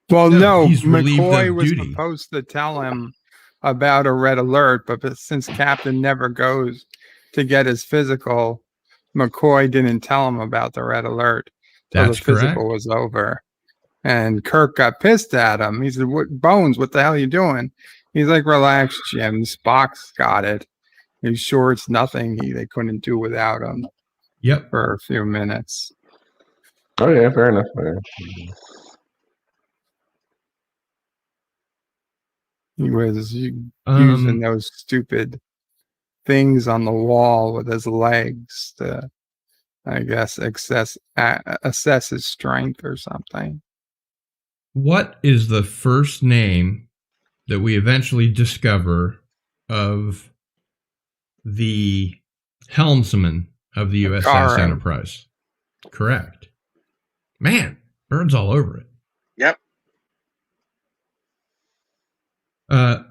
[SPEAKER 4] Well,
[SPEAKER 3] No,
[SPEAKER 4] no.
[SPEAKER 3] he's relieved
[SPEAKER 4] McCoy
[SPEAKER 3] of
[SPEAKER 4] was
[SPEAKER 3] duty.
[SPEAKER 4] supposed to tell him about a red alert, but since Captain never goes to get his physical, McCoy didn't tell him about the red alert. So
[SPEAKER 3] That's
[SPEAKER 4] the physical
[SPEAKER 3] correct.
[SPEAKER 4] was over. And Kirk got pissed at him. He said, Bones, what the hell are you doing? He's like, relax, Jim. Spock's got it. He's sure it's nothing they couldn't do without him
[SPEAKER 3] Yep.
[SPEAKER 4] for a few minutes.
[SPEAKER 6] Oh, yeah, fair enough.
[SPEAKER 4] He was using those stupid things on the wall with his legs to, I guess, assess his strength or something.
[SPEAKER 3] What is the first name that we eventually discover of the helmsman of the USS
[SPEAKER 4] Caro.
[SPEAKER 3] Enterprise? Correct. Man, Bird's all over it.
[SPEAKER 1] Yep.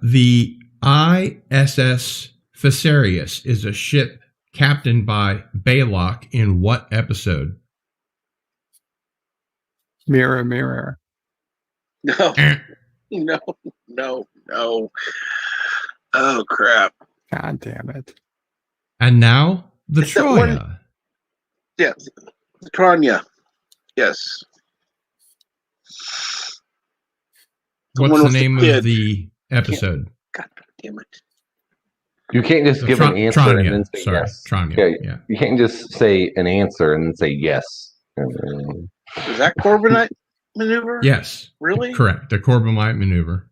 [SPEAKER 3] The ISS Fisarius is a ship captained by Baylock in what episode?
[SPEAKER 4] Mirror, mirror.
[SPEAKER 1] No. No. Oh, crap.
[SPEAKER 4] God damn it.
[SPEAKER 3] And now the
[SPEAKER 1] It's that one-
[SPEAKER 3] Troya.
[SPEAKER 1] Yes. Tranya. Yes.
[SPEAKER 3] What's
[SPEAKER 1] one
[SPEAKER 3] the
[SPEAKER 1] with the
[SPEAKER 3] name
[SPEAKER 1] kid.
[SPEAKER 3] of the episode?
[SPEAKER 1] God damn it.
[SPEAKER 6] You can't just give an answer
[SPEAKER 3] Tranya.
[SPEAKER 6] and then say
[SPEAKER 3] Sorry,
[SPEAKER 6] yes.
[SPEAKER 3] Tranya. Yeah.
[SPEAKER 6] You can't just say an answer and then say yes.
[SPEAKER 1] Is that Corbinite maneuver?
[SPEAKER 3] Yes.
[SPEAKER 1] Really?
[SPEAKER 3] Correct. The Corbomite maneuver.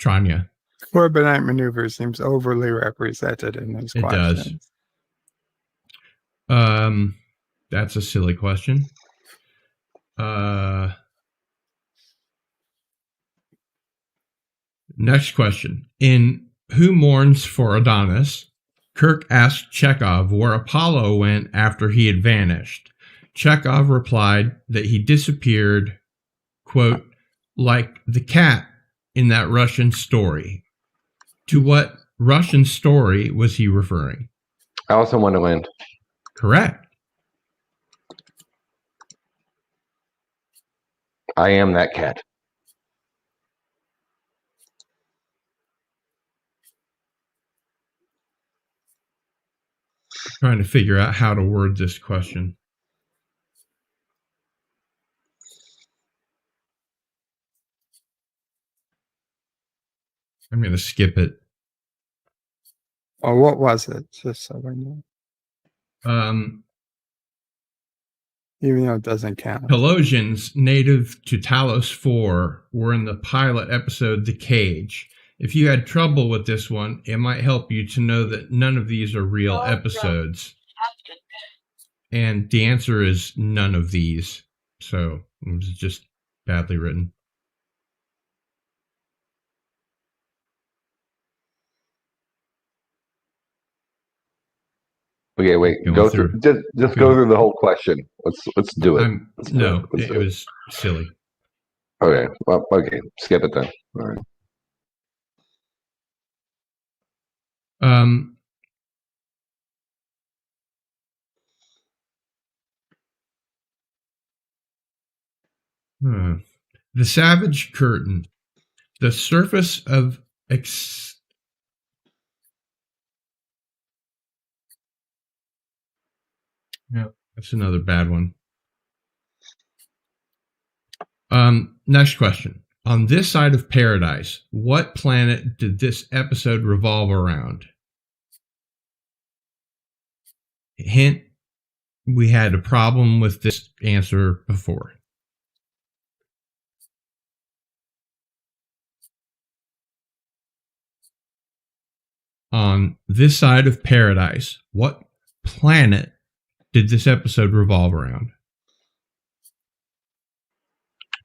[SPEAKER 3] Tranya.
[SPEAKER 4] Corbinite maneuver seems overly represented in these
[SPEAKER 3] It does.
[SPEAKER 4] questions.
[SPEAKER 3] That's a silly question. Next question. In Who Mourns for Adonis, Kirk asked Chekhov where Apollo went after he had vanished. Chekhov replied that he disappeared, quote, like the cat in that Russian story. To what Russian story was he referring?
[SPEAKER 6] Alice in Wonderland.
[SPEAKER 3] Correct.
[SPEAKER 6] I am that cat.
[SPEAKER 3] Trying to figure out how to word this question. I'm going to skip it.
[SPEAKER 4] Oh, what was it? Just so I know. Even though it doesn't count.
[SPEAKER 3] Pelosians native to Talos 4 were in the pilot episode The Cage. if you had trouble with this one, it might help you to know that none of these are real episodes. And the answer is none of these. So it was just badly written.
[SPEAKER 6] Okay, wait.
[SPEAKER 3] Going
[SPEAKER 6] Go
[SPEAKER 3] through.
[SPEAKER 6] through. Just go through the whole question. Let's do it.
[SPEAKER 3] No, it was silly.
[SPEAKER 6] Okay. Well, okay. Skip it then. All right.
[SPEAKER 3] The Savage Curtain. The surface of No, that's another bad one. Next question. On this side of paradise, what planet did this episode revolve around? Hint, we had a problem with this answer before. On this side of paradise, what planet did this episode revolve around?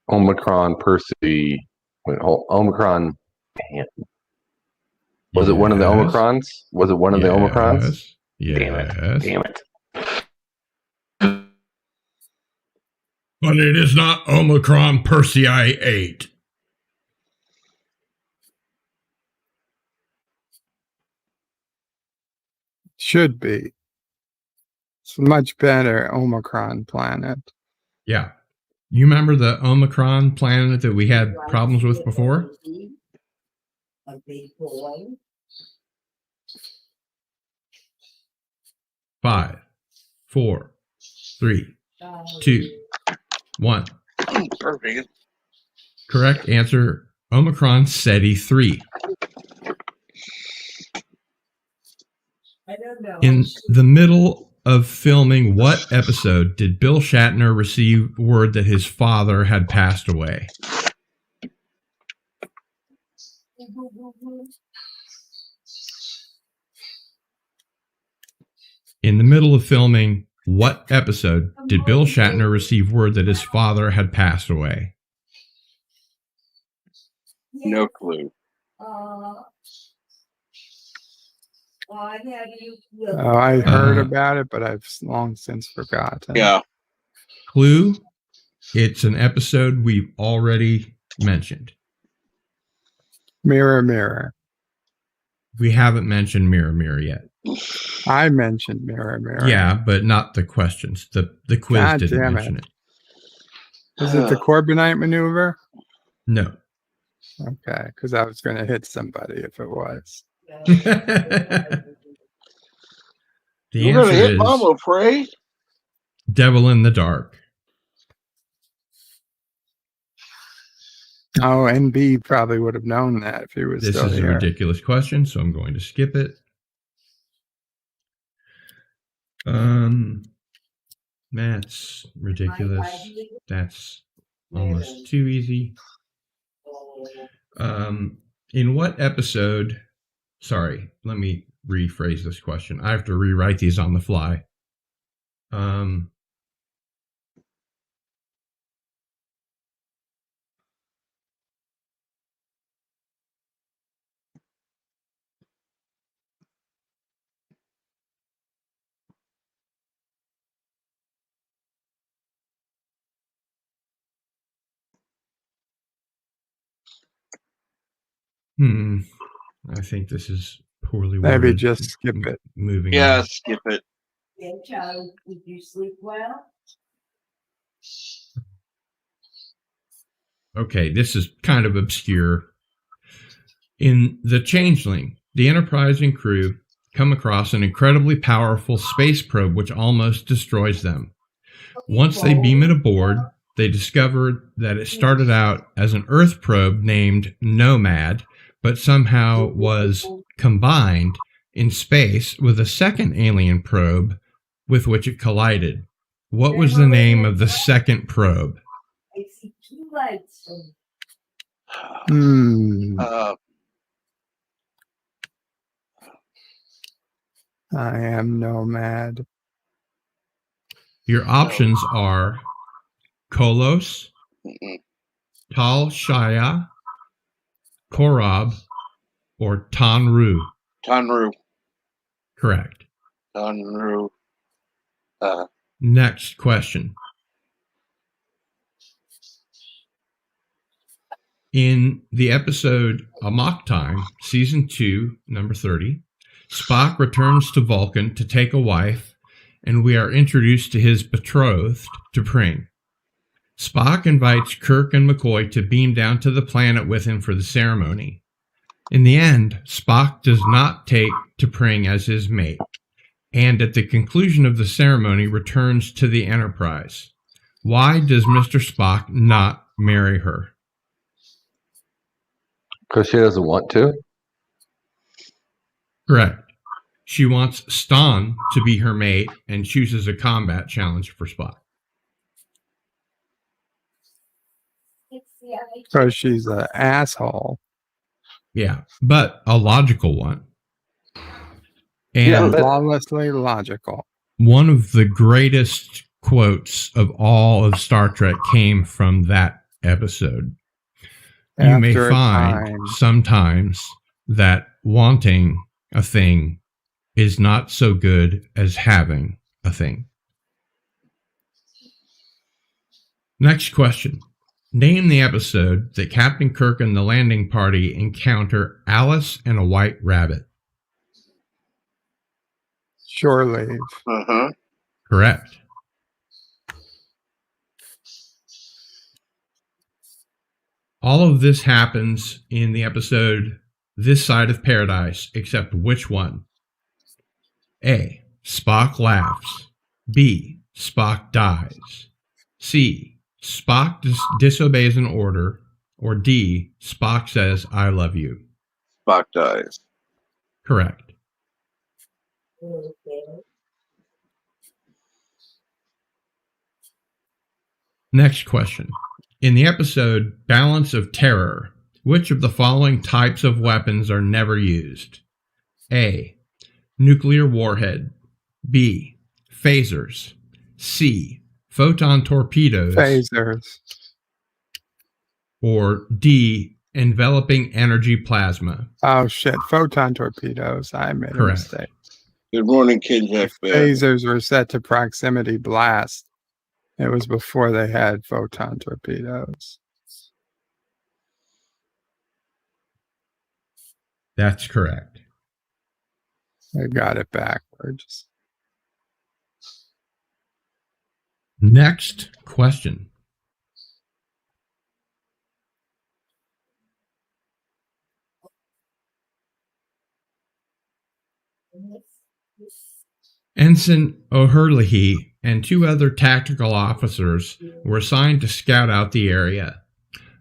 [SPEAKER 6] Omicron, Percy. Wait, Omicron. Damn. Was it one of the Omicrons? Was it one of the Omicrons?
[SPEAKER 3] Yes.
[SPEAKER 6] Damn it.
[SPEAKER 3] But it is not Omicron Persei 8.
[SPEAKER 4] Should be. It's a much better Omicron planet.
[SPEAKER 3] Yeah. You remember the Omicron planet that we had problems with before?
[SPEAKER 7] A big boy.
[SPEAKER 3] 5, 4, 3, 2, 1.
[SPEAKER 1] Perfect.
[SPEAKER 3] Correct answer, Omicron Ceti 3.
[SPEAKER 7] I don't know.
[SPEAKER 3] In the middle of filming what episode did Bill Shatner receive word that his father had passed away? In the middle of filming what episode did Bill Shatner receive word that his father had passed away?
[SPEAKER 1] No clue.
[SPEAKER 4] I heard about it, but I've long since forgotten.
[SPEAKER 1] Yeah.
[SPEAKER 3] Clue, it's an episode we've already mentioned.
[SPEAKER 4] Mirror, mirror.
[SPEAKER 3] We haven't mentioned Mirror Mirror yet.
[SPEAKER 4] I mentioned mirror, mirror.
[SPEAKER 3] Yeah, but not the questions. The quiz
[SPEAKER 4] God
[SPEAKER 3] didn't
[SPEAKER 4] damn
[SPEAKER 3] mention it.
[SPEAKER 4] Is it the Corbinite maneuver?
[SPEAKER 3] No.
[SPEAKER 4] Okay, because I was going to hit somebody if it was.
[SPEAKER 3] The
[SPEAKER 1] You're gonna
[SPEAKER 3] answer
[SPEAKER 1] hit
[SPEAKER 3] is
[SPEAKER 1] Mama, Frey.
[SPEAKER 3] Devil in the Dark.
[SPEAKER 4] Oh, NB probably would have known that if he was
[SPEAKER 3] This
[SPEAKER 4] still
[SPEAKER 3] is a
[SPEAKER 4] here.
[SPEAKER 3] ridiculous question, so I'm going to skip it. That's ridiculous. That's almost too easy. In what episode? Sorry, let me rephrase this question. I have to rewrite these on the fly. I think this is poorly worded.
[SPEAKER 4] Maybe just skip it.
[SPEAKER 3] Moving
[SPEAKER 1] Yeah,
[SPEAKER 3] on.
[SPEAKER 1] skip it.
[SPEAKER 7] Child, did you sleep well?
[SPEAKER 3] Okay, this is kind of obscure. In The Changeling, the Enterprise and crew come across an incredibly powerful space probe which almost destroys them. Once they beam it aboard, they discover that it started out as an Earth probe named Nomad, but somehow was combined in space with a second alien probe with which it collided. What was the name of the second probe?
[SPEAKER 7] I see two lights.
[SPEAKER 4] I am nomad.
[SPEAKER 3] Your options are Kolos,
[SPEAKER 1] Mm-mm.
[SPEAKER 3] Tal Shaya, Korob, or Tanru.
[SPEAKER 1] Tanru.
[SPEAKER 3] Correct.
[SPEAKER 1] Tanru.
[SPEAKER 3] Next question. In the episode Amok Time, Season 2, number 30, Spock returns to Vulcan to take a wife, and we are introduced to his betrothed, T'Pring. Spock invites Kirk and McCoy to beam down to the planet with him for the ceremony. In the end, Spock does not take T'Pring as his mate, and at the conclusion of the ceremony returns to the Enterprise. Why does Mr. Spock not marry her?
[SPEAKER 6] Because she doesn't want to.
[SPEAKER 3] Correct. She wants Stan to be her mate and chooses a combat challenge for Spock.
[SPEAKER 4] Because she's an asshole.
[SPEAKER 3] Yeah, but a logical one. And
[SPEAKER 6] Yeah, but-
[SPEAKER 4] Flawlessly logical.
[SPEAKER 3] one of the greatest quotes of all of Star Trek came from that episode. You may
[SPEAKER 4] After a
[SPEAKER 3] find
[SPEAKER 4] time.
[SPEAKER 3] sometimes that wanting a thing is not so good as having a thing. Next question. Name the episode that Captain Kirk and the landing party encounter Alice and a white rabbit.
[SPEAKER 4] Shore leave.
[SPEAKER 1] Uh-huh.
[SPEAKER 3] Correct. All of this happens in the episode This Side of Paradise, except which one? A. Spock laughs. B. Spock dies. C. Spock disobeys an order. Or D. Spock says, I love you.
[SPEAKER 1] Spock dies.
[SPEAKER 3] Correct. Next question. In the episode Balance of Terror, which of the following types of weapons are never used? A. Nuclear warhead. B. Phasers. C. Photon torpedoes.
[SPEAKER 4] Phasers.
[SPEAKER 3] Or D. Enveloping energy plasma.
[SPEAKER 4] Oh shit! Photon torpedoes. I made a
[SPEAKER 3] Correct.
[SPEAKER 4] mistake.
[SPEAKER 1] Good morning, King Jack Ben.
[SPEAKER 4] Phasers were set to proximity blast. It was before they had photon torpedoes.
[SPEAKER 3] That's correct.
[SPEAKER 4] I got it backwards.
[SPEAKER 3] Next question. Ensign O'Herlihy and two other tactical officers were assigned to scout out the area.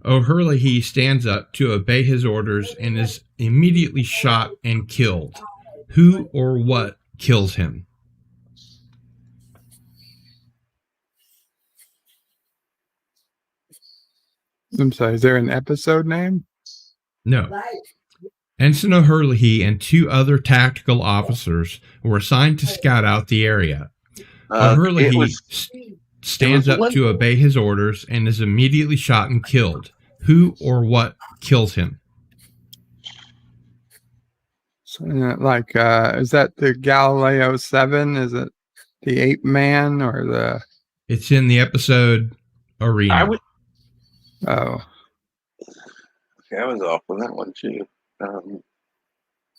[SPEAKER 3] O'Herlihy stands up to obey his orders and is immediately shot and killed. Who or what kills him?
[SPEAKER 4] I'm sorry, is there an episode name?
[SPEAKER 3] No. Ensign O'Herlihy and two other tactical officers were assigned to scout out the area. O'Herlihy stands up to obey his orders and is immediately shot and killed. Who or what kills him?
[SPEAKER 4] So, is that the Galileo 7? Is it the Ape Man or the...
[SPEAKER 3] It's in the episode Arena.
[SPEAKER 4] Oh.
[SPEAKER 1] Okay, I was off on that one, too.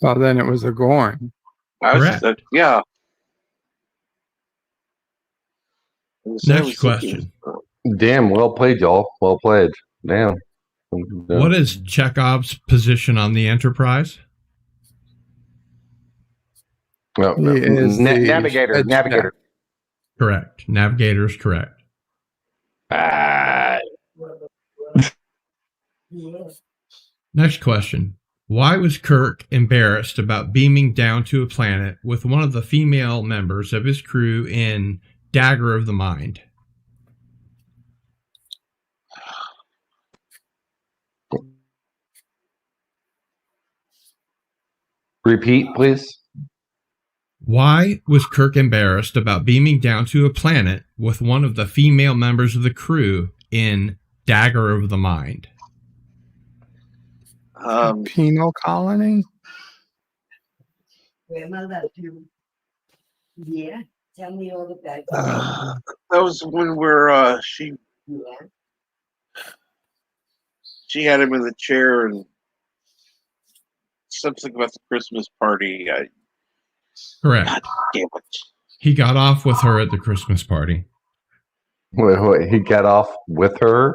[SPEAKER 4] Well, then it was a Gorn.
[SPEAKER 3] Correct.
[SPEAKER 1] Yeah.
[SPEAKER 3] Next question.
[SPEAKER 6] Damn, well played, y'all. Well played. Damn.
[SPEAKER 3] What is Chekhov's position on the Enterprise?
[SPEAKER 6] No, navigator. Navigator.
[SPEAKER 3] Correct. Navigator is correct. Next question. Why was Kirk embarrassed about beaming down to a planet with one of the female members of his crew in Dagger of the Mind?
[SPEAKER 6] Repeat, please.
[SPEAKER 3] Why was Kirk embarrassed about beaming down to a planet with one of the female members of the crew in Dagger of the Mind?
[SPEAKER 4] Penal colony?
[SPEAKER 7] Grandmother, yeah, tell me all about it.
[SPEAKER 1] That was one where she
[SPEAKER 7] Yeah.
[SPEAKER 1] had him in the chair and something about the Christmas party.
[SPEAKER 3] Correct.
[SPEAKER 1] God damn it.
[SPEAKER 3] He got off with her at the Christmas party.
[SPEAKER 6] Wait, he got off with her?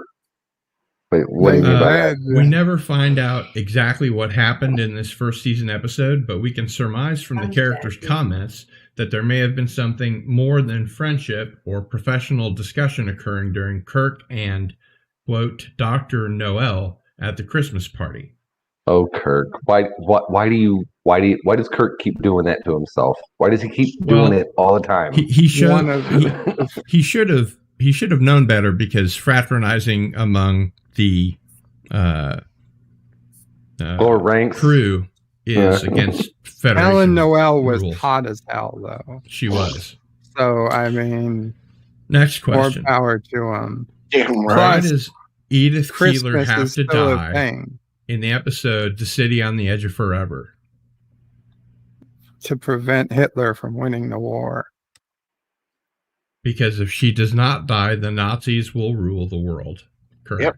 [SPEAKER 6] Wait, what do you mean by that?
[SPEAKER 3] We never find out exactly what happened in this first season episode, but we can surmise from the characters' comments that there may have been something more than friendship or professional discussion occurring during Kirk and, quote, Dr. Noel at the Christmas party.
[SPEAKER 6] Oh, Kirk. Why does Kirk keep doing that to himself? Why does he keep doing it all the time?
[SPEAKER 3] He should have known better, because fraternizing among the
[SPEAKER 6] lower ranks
[SPEAKER 3] crew is against Federation
[SPEAKER 4] Ellen Noel was
[SPEAKER 3] rules.
[SPEAKER 4] hot as hell, though.
[SPEAKER 3] She was.
[SPEAKER 4] So, I mean,
[SPEAKER 3] Next question.
[SPEAKER 4] more power to him.
[SPEAKER 1] Damn
[SPEAKER 3] Why
[SPEAKER 1] right.
[SPEAKER 3] does Edith Keeler
[SPEAKER 4] Christmas
[SPEAKER 3] have
[SPEAKER 4] is
[SPEAKER 3] to
[SPEAKER 4] still a
[SPEAKER 3] die
[SPEAKER 4] thing
[SPEAKER 3] in the episode The City on the Edge of Forever?
[SPEAKER 4] to prevent Hitler from winning the war.
[SPEAKER 3] Because if she does not die, the Nazis will rule the world. Correct.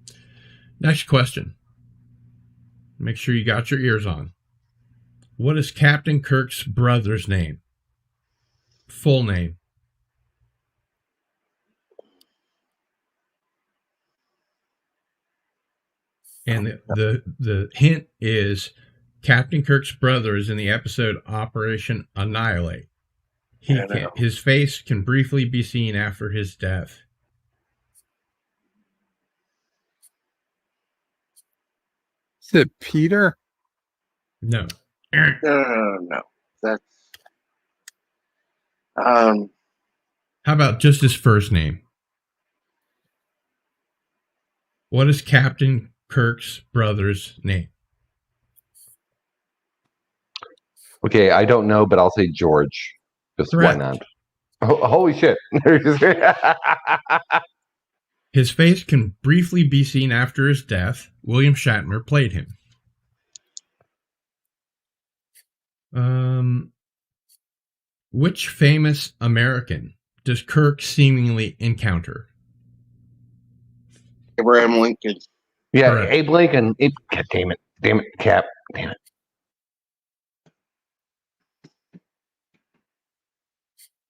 [SPEAKER 1] Yep.
[SPEAKER 3] Next question. Make sure you got your ears on. What is Captain Kirk's brother's name? Full name. And the hint is Captain Kirk's brother is in the episode Operation Annihilate. His face can briefly be seen after his death.
[SPEAKER 4] Is it Peter?
[SPEAKER 3] No.
[SPEAKER 1] No. That's
[SPEAKER 3] How about just his first name? What is Captain Kirk's brother's name?
[SPEAKER 6] Okay, I don't know, but I'll say George. Just
[SPEAKER 3] Correct.
[SPEAKER 6] why not? Oh, holy shit.
[SPEAKER 3] His face can briefly be seen after his death. William Shatner played him. Which famous American does Kirk seemingly encounter?
[SPEAKER 1] Abraham Lincoln.
[SPEAKER 6] Yeah,
[SPEAKER 3] Correct.
[SPEAKER 6] Abe Lincoln. God damn it. Damn it, Cap. Damn it.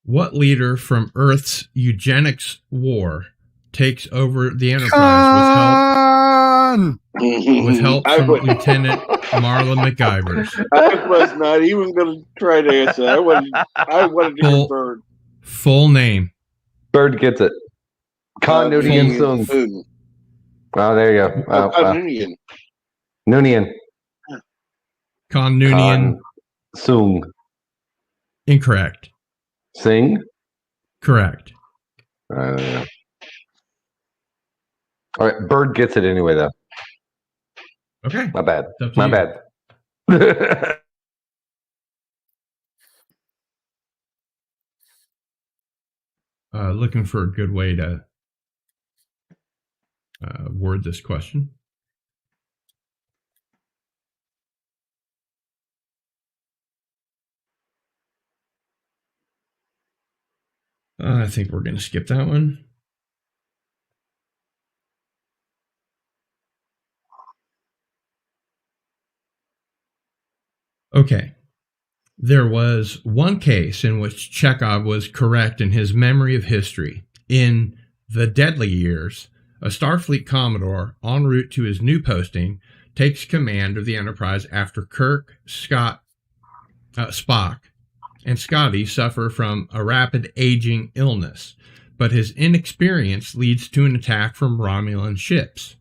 [SPEAKER 3] What leader from Earth's eugenics war takes over the Enterprise with help from Lieutenant Marla McIvers?
[SPEAKER 1] I was not even going to try to answer. I wanted to hear Bird.
[SPEAKER 3] Full name.
[SPEAKER 6] Bird gets it. Continuity and Sung. Oh, there you go.
[SPEAKER 1] Noonian.
[SPEAKER 6] Noonian.
[SPEAKER 3] Noonian.
[SPEAKER 6] Sung.
[SPEAKER 3] Incorrect.
[SPEAKER 6] Sing?
[SPEAKER 3] Correct.
[SPEAKER 6] All right, Bird gets it anyway, though.
[SPEAKER 3] Okay.
[SPEAKER 6] My bad.
[SPEAKER 3] It's up to
[SPEAKER 6] My
[SPEAKER 3] you.
[SPEAKER 6] bad.
[SPEAKER 3] Looking for a good way to word this question. I think we're going to skip that one. Okay. There was one case in which Chekhov was correct in his memory of history. In The Deadly Years, a Starfleet Commodore, en route to his new posting, takes command of the Enterprise after Kirk, Spock, and Scotty suffer from a rapid aging illness, but his inexperience leads to an attack from Romulan ships.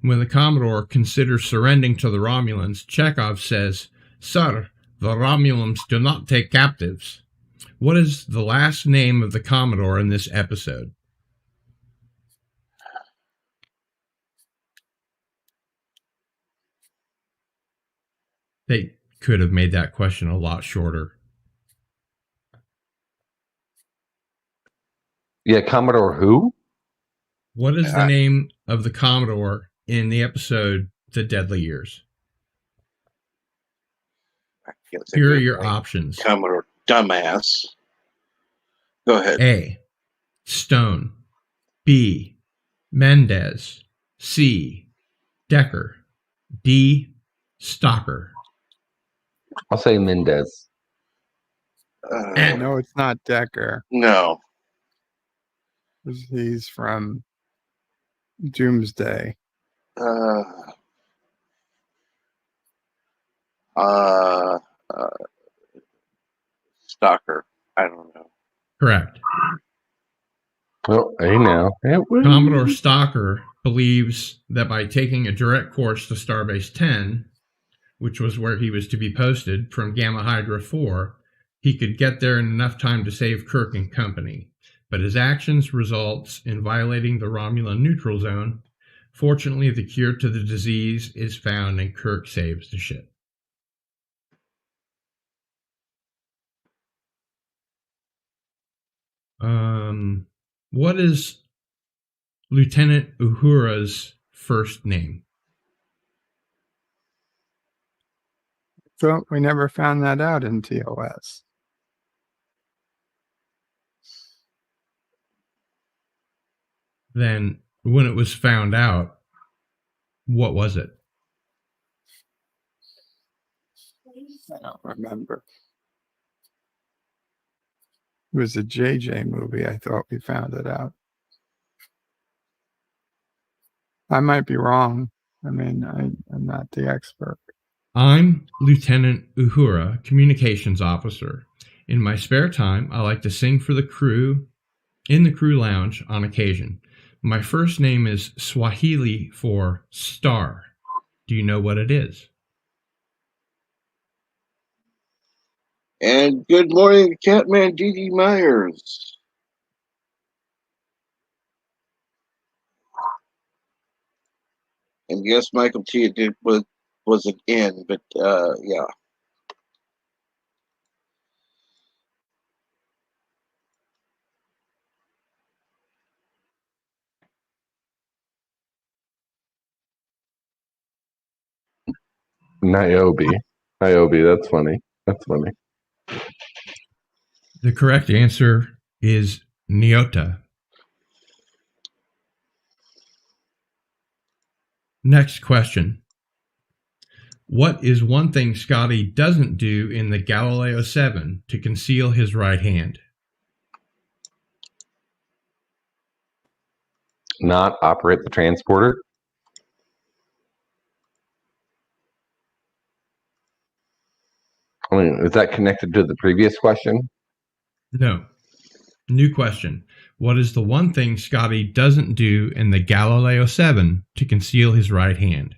[SPEAKER 3] When the Commodore considers surrendering to the Romulans, Chekhov says, "Sir, the Romulans do not take captives." What is the last name of the Commodore in this episode? They could have made that question a lot shorter.
[SPEAKER 6] Yeah, Commodore who?
[SPEAKER 3] What is the name of the Commodore in the episode The Deadly Years? Here are your options.
[SPEAKER 1] Commodore Dumbass. Go ahead.
[SPEAKER 3] A. Stone. B. Mendez. C. Decker. D. Stalker.
[SPEAKER 6] I'll say Mendez.
[SPEAKER 4] No, it's not Decker.
[SPEAKER 1] No.
[SPEAKER 4] He's from Doomsday.
[SPEAKER 1] Stalker. I don't know.
[SPEAKER 3] Correct.
[SPEAKER 6] Well, hey now.
[SPEAKER 3] Commodore Stalker believes that by taking a direct course to Starbase 10, which was where he was to be posted from Gamma Hydra 4, he could get there in enough time to save Kirk and company. But his actions results in violating the Romulan neutral zone. Fortunately, the cure to the disease is found and Kirk saves the ship. What is Lieutenant Uhura's first name?
[SPEAKER 4] So we never found that out in TOS.
[SPEAKER 3] Then, when it was found out, what was it?
[SPEAKER 4] I don't remember. It was a JJ movie. I thought we found it out. I might be wrong. I mean, I'm not the expert.
[SPEAKER 3] I'm Lieutenant Uhura, Communications Officer. In my spare time, I like to sing for the crew in the crew lounge on occasion. My first name is Swahili for star. Do you know what it is?
[SPEAKER 1] And good morning, Catman D.D. Myers. And yes, Michael T. was an N, but yeah.
[SPEAKER 6] Niobe, that's funny. That's funny.
[SPEAKER 3] The correct answer is Nyota. Next question. What is one thing Scotty doesn't do in the Galileo 7 to conceal his right hand?
[SPEAKER 6] Not operate the transporter. I mean, is that connected to the previous question?
[SPEAKER 3] No. New question. What is the one thing Scotty doesn't do in the Galileo 7 to conceal his right hand?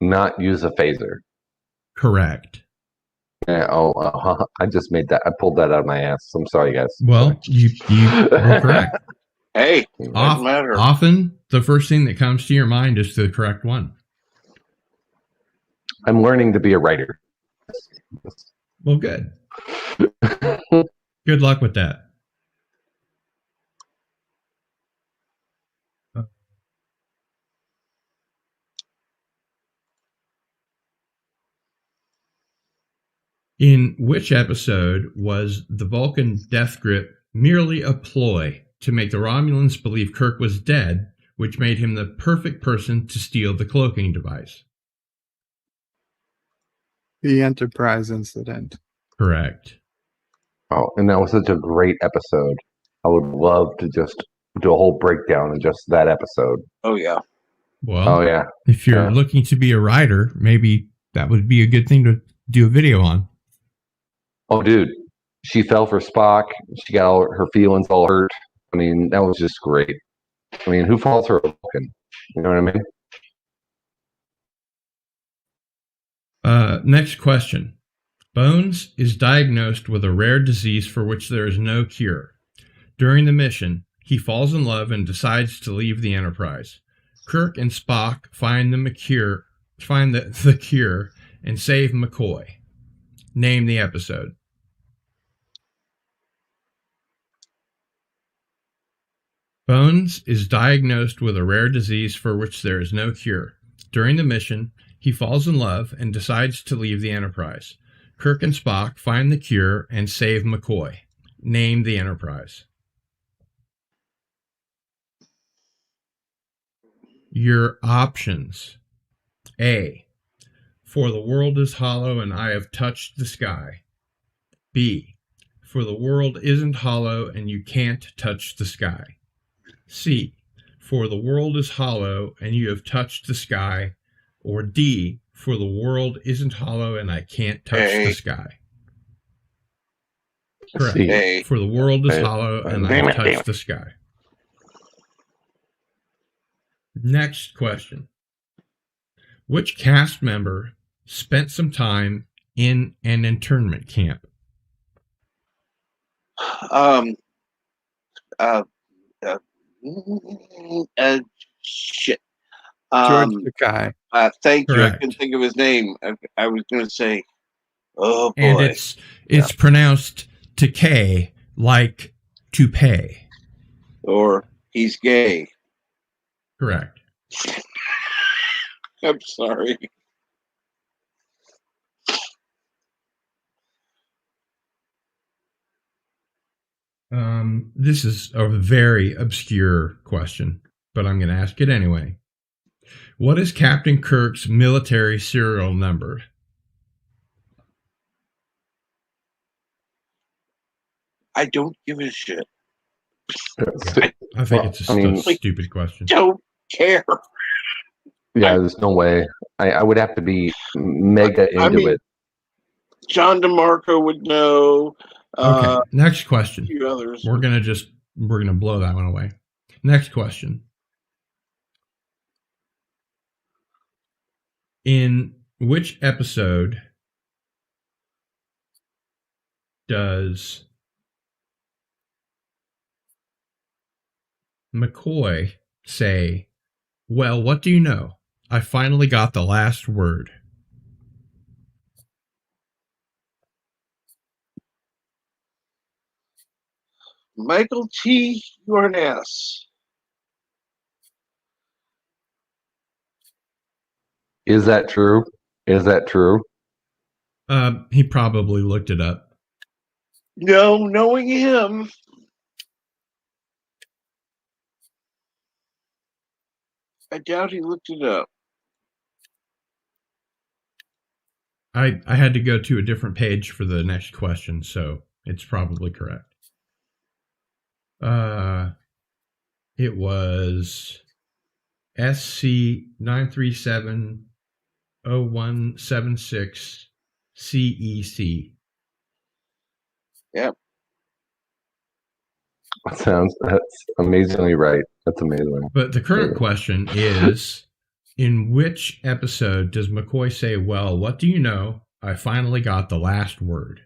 [SPEAKER 6] Not use a phaser.
[SPEAKER 3] Correct.
[SPEAKER 6] Yeah, I just made that. I pulled that out of my ass. I'm sorry, guys.
[SPEAKER 3] Well, you were correct.
[SPEAKER 1] Hey, doesn't matter.
[SPEAKER 3] Often, the first thing that comes to your mind is the correct one.
[SPEAKER 6] I'm learning to be a writer.
[SPEAKER 3] Well, good. Good luck with that. In which episode was the Vulcan death grip merely a ploy to make the Romulans believe Kirk was dead, which made him the perfect person to steal the cloaking device?
[SPEAKER 4] The Enterprise incident.
[SPEAKER 3] Correct.
[SPEAKER 6] Oh, and that was such a great episode. I would love to just do a whole breakdown of just that episode.
[SPEAKER 1] Oh, yeah.
[SPEAKER 3] Well, if you're looking to be a writer, maybe that would be a good thing to do a video on.
[SPEAKER 6] Oh, dude. She fell for Spock. She got all her feelings all hurt. I mean, that was just great. I mean, who falls for a Vulcan? You know what I mean?
[SPEAKER 3] Next question. Bones is diagnosed with a rare disease for which there is no cure. During the mission, he falls in love and decides to leave the Enterprise. Kirk and Spock find the cure and save McCoy. Name the episode. Bones is diagnosed with a rare disease for which there is no cure. During the mission, he falls in love and decides to leave the Enterprise. Kirk and Spock find the cure and save McCoy. Name the Enterprise. Your options. A. For the world is hollow and I have touched the sky. B. For the world isn't hollow and you can't touch the sky. C. For the world is hollow and you have touched the sky. Or D. For the world isn't hollow and I can't touch the sky. Correct.
[SPEAKER 6] C.
[SPEAKER 3] For the world is hollow and I have touched the sky. Next question. Which cast member spent some time in an internment camp?
[SPEAKER 1] Shit.
[SPEAKER 4] George Takei.
[SPEAKER 1] Thank you.
[SPEAKER 3] Correct.
[SPEAKER 1] I couldn't think of his name. I was going to say, oh boy.
[SPEAKER 3] And it's pronounced Takei, like to pay.
[SPEAKER 1] Or he's gay.
[SPEAKER 3] Correct.
[SPEAKER 1] I'm sorry.
[SPEAKER 3] This is a very obscure question, but I'm going to ask it anyway. What is Captain Kirk's military serial number?
[SPEAKER 1] I don't give a shit.
[SPEAKER 3] I think it's a stupid question.
[SPEAKER 1] Don't care.
[SPEAKER 6] Yeah, there's no way. I would have to be mega into it.
[SPEAKER 1] John DeMarco would know.
[SPEAKER 3] Okay, next question.
[SPEAKER 1] A few others.
[SPEAKER 3] We're gonna blow that one away. Next question. In which episode does McCoy say, "Well, what do you know? I finally got the last word"?
[SPEAKER 1] Michael T. You're an ass.
[SPEAKER 6] Is that true? Is that true?
[SPEAKER 3] He probably looked it up.
[SPEAKER 1] No, knowing him. I doubt he looked it up.
[SPEAKER 3] I had to go to a different page for the next question, so it's probably correct. It was SC9370176 CEC.
[SPEAKER 1] Yep.
[SPEAKER 6] That's amazingly right. That's amazing.
[SPEAKER 3] But the current question is, in which episode does McCoy say, "Well, what do you know? I finally got the last word"?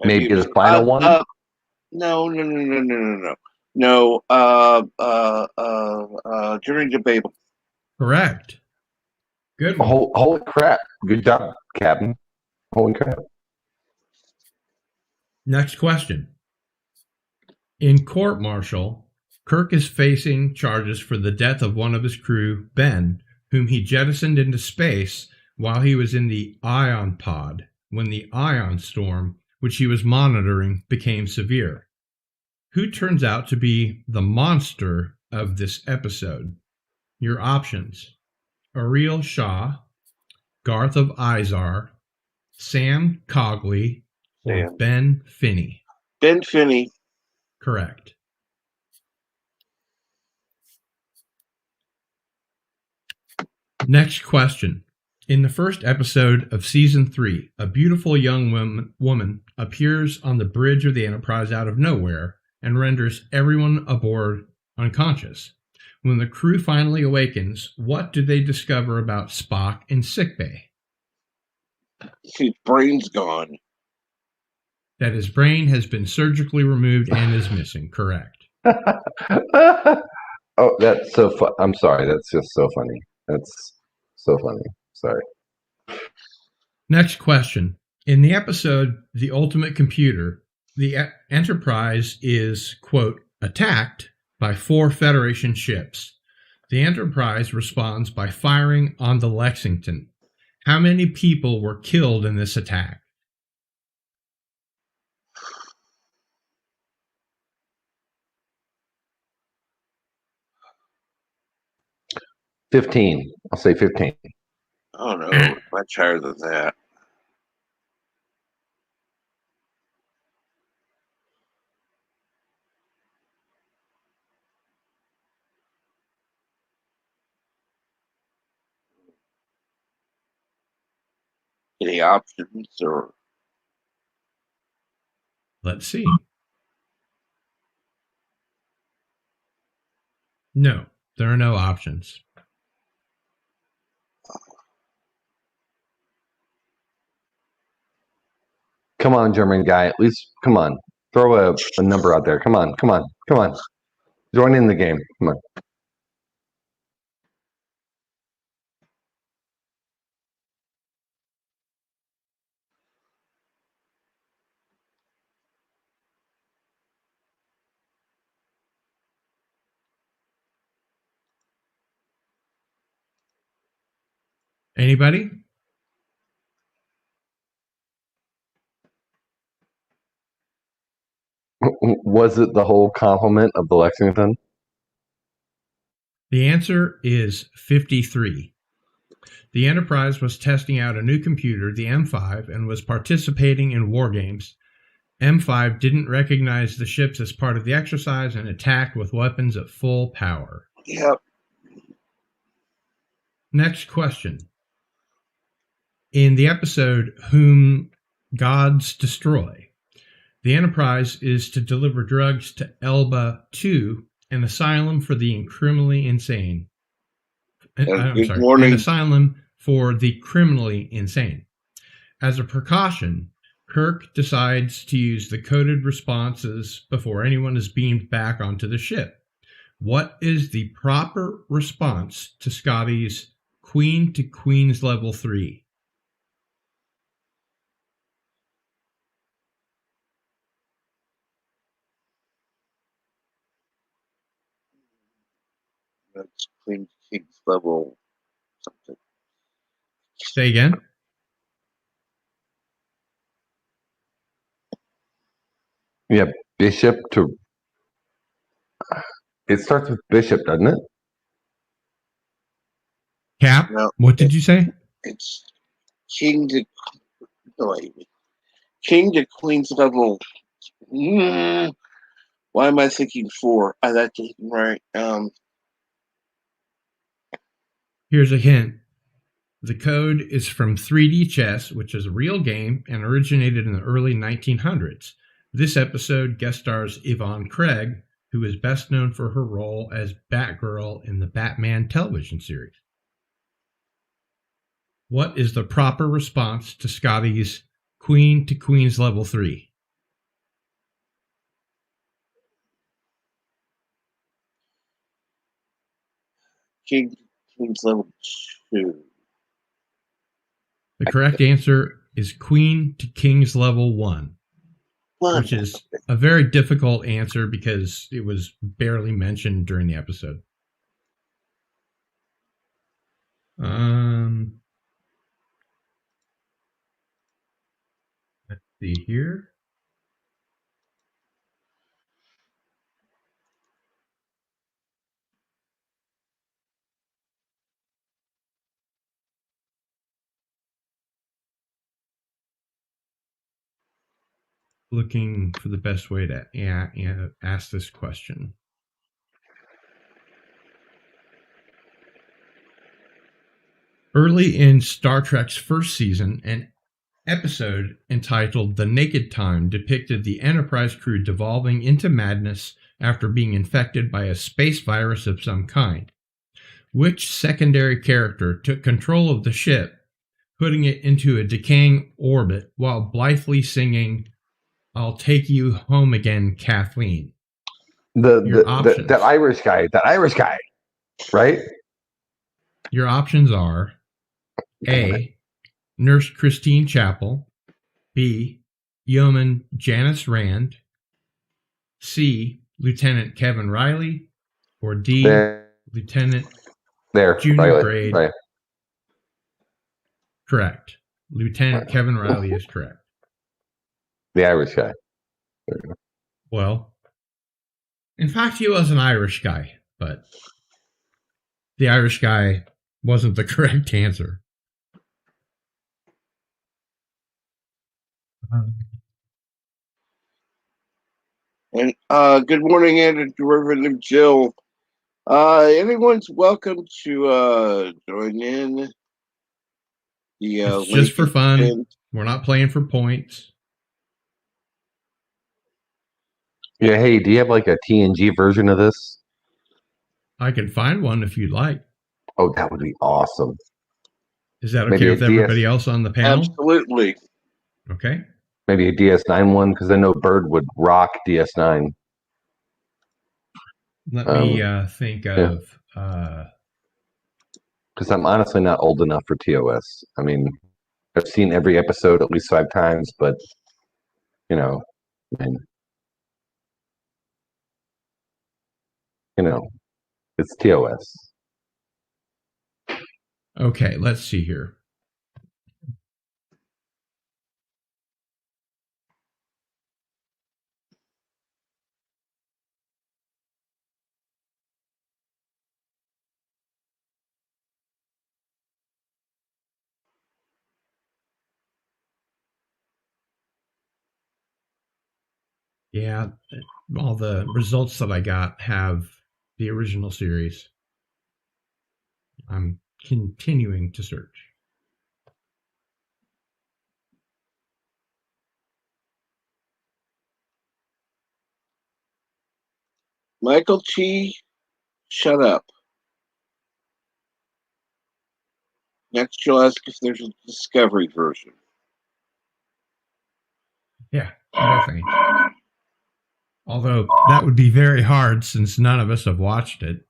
[SPEAKER 6] Maybe the final one?
[SPEAKER 1] No. During the Babel.
[SPEAKER 3] Correct. Good one.
[SPEAKER 6] Holy crap. Good job, Captain. Holy crap.
[SPEAKER 3] Next question. In court-martial, Kirk is facing charges for the death of one of his crew, Ben, whom he jettisoned into space while he was in the ion pod when the ion storm, which he was monitoring, became severe. Who turns out to be the monster of this episode? Your options: Ariel Shaw, Garth of Izar, Sam Cogley, or Ben Finney.
[SPEAKER 1] Ben Finney.
[SPEAKER 3] Correct. Next question. In the first episode of Season 3, a beautiful young woman appears on the bridge of the Enterprise out of nowhere and renders everyone aboard unconscious. When the crew finally awakens, what do they discover about Spock in sickbay?
[SPEAKER 1] His brain's gone.
[SPEAKER 3] That his brain has been surgically removed and is missing. Correct.
[SPEAKER 6] Oh, that's so fun. I'm sorry. That's just so funny. That's so funny. Sorry.
[SPEAKER 3] Next question. In the episode The Ultimate Computer, the Enterprise is, quote, attacked by 4 Federation ships. The Enterprise responds by firing on the Lexington. How many people were killed in this attack?
[SPEAKER 6] $15. I'll say 15.
[SPEAKER 1] Oh no, much higher than that. Any options or?
[SPEAKER 3] Let's see. No, there are no options.
[SPEAKER 6] Come on, German guy. At least, come on. Throw a number out there. Come on. Join in the game. Come on.
[SPEAKER 3] Anybody?
[SPEAKER 6] Was it the whole complement of the Lexington?
[SPEAKER 3] The answer is 53. The Enterprise was testing out a new computer, the M5, and was participating in war games. M5 didn't recognize the ships as part of the exercise and attacked with weapons at full power.
[SPEAKER 1] Yep.
[SPEAKER 3] Next question. In the episode Whom Gods Destroy, the Enterprise is to deliver drugs to Elba 2, an asylum for the criminally insane.
[SPEAKER 1] Morning.
[SPEAKER 3] An asylum for the criminally insane. As a precaution, Kirk decides to use the coded responses before anyone is beamed back onto the ship. What is the proper response to Scotty's Queen to Queen's Level 3?
[SPEAKER 1] That's Queen King's level something.
[SPEAKER 3] Say again?
[SPEAKER 6] Yeah, Bishop to. It starts with Bishop, doesn't it?
[SPEAKER 3] Cap,
[SPEAKER 1] No,
[SPEAKER 3] what did you say?
[SPEAKER 1] It's King to. No, King to Queen's level. Why am I thinking 4? That isn't right.
[SPEAKER 3] Here's a hint. The code is from 3D Chess, which is a real game and originated in the early 1900s. This episode guest stars Yvonne Craig, who is best known for her role as Batgirl in the Batman television series. What is the proper response to Scotty's Queen to Queen's Level 3?
[SPEAKER 1] King to Queen's level 2.
[SPEAKER 3] The correct answer is Queen to King's Level 1, which is a very difficult answer because it was barely mentioned during the episode. Let's see here. Looking for the best way to ask this question. Early in Star Trek's first season, an episode entitled The Naked Time depicted the Enterprise crew devolving into madness after being infected by a space virus of some kind. Which secondary character took control of the ship, putting it into a decaying orbit while blithely singing I'll Take You Home Again, Kathleen?
[SPEAKER 6] That Irish guy, right?
[SPEAKER 3] Your options are A, Nurse Christine Chappell, B. Yeoman Janice Rand, C. Lieutenant Kevin Riley, or D. Lieutenant Junior
[SPEAKER 6] Riley,
[SPEAKER 3] grade.
[SPEAKER 6] Riley.
[SPEAKER 3] Correct. Lieutenant Kevin Riley is correct.
[SPEAKER 6] The Irish guy.
[SPEAKER 3] Well, in fact, he was an Irish guy, but the Irish guy wasn't the correct answer.
[SPEAKER 1] And good morning, and Derivative Jill. Anyone's welcome to join in.
[SPEAKER 3] It's just for fun. We're not playing for points.
[SPEAKER 6] Yeah, hey, do you have like a TNG version of this?
[SPEAKER 3] I can find one if you'd like.
[SPEAKER 6] Oh, that would be awesome.
[SPEAKER 3] Is that okay with everybody else on the panel?
[SPEAKER 1] Absolutely.
[SPEAKER 3] Okay.
[SPEAKER 6] Maybe a DS9 one, because I know Bird would rock DS9.
[SPEAKER 3] Let me think of...
[SPEAKER 6] Because I'm honestly not old enough for TOS. I mean, I've seen every episode at least 5 times, but, it's TOS.
[SPEAKER 3] Okay, let's see here. Yeah, all the results that I got have the original series. I'm continuing to search.
[SPEAKER 1] Michael T., shut up. Next, you'll ask if there's a Discovery version.
[SPEAKER 3] Yeah, no thanks. Although that would be very hard since none of us have watched it.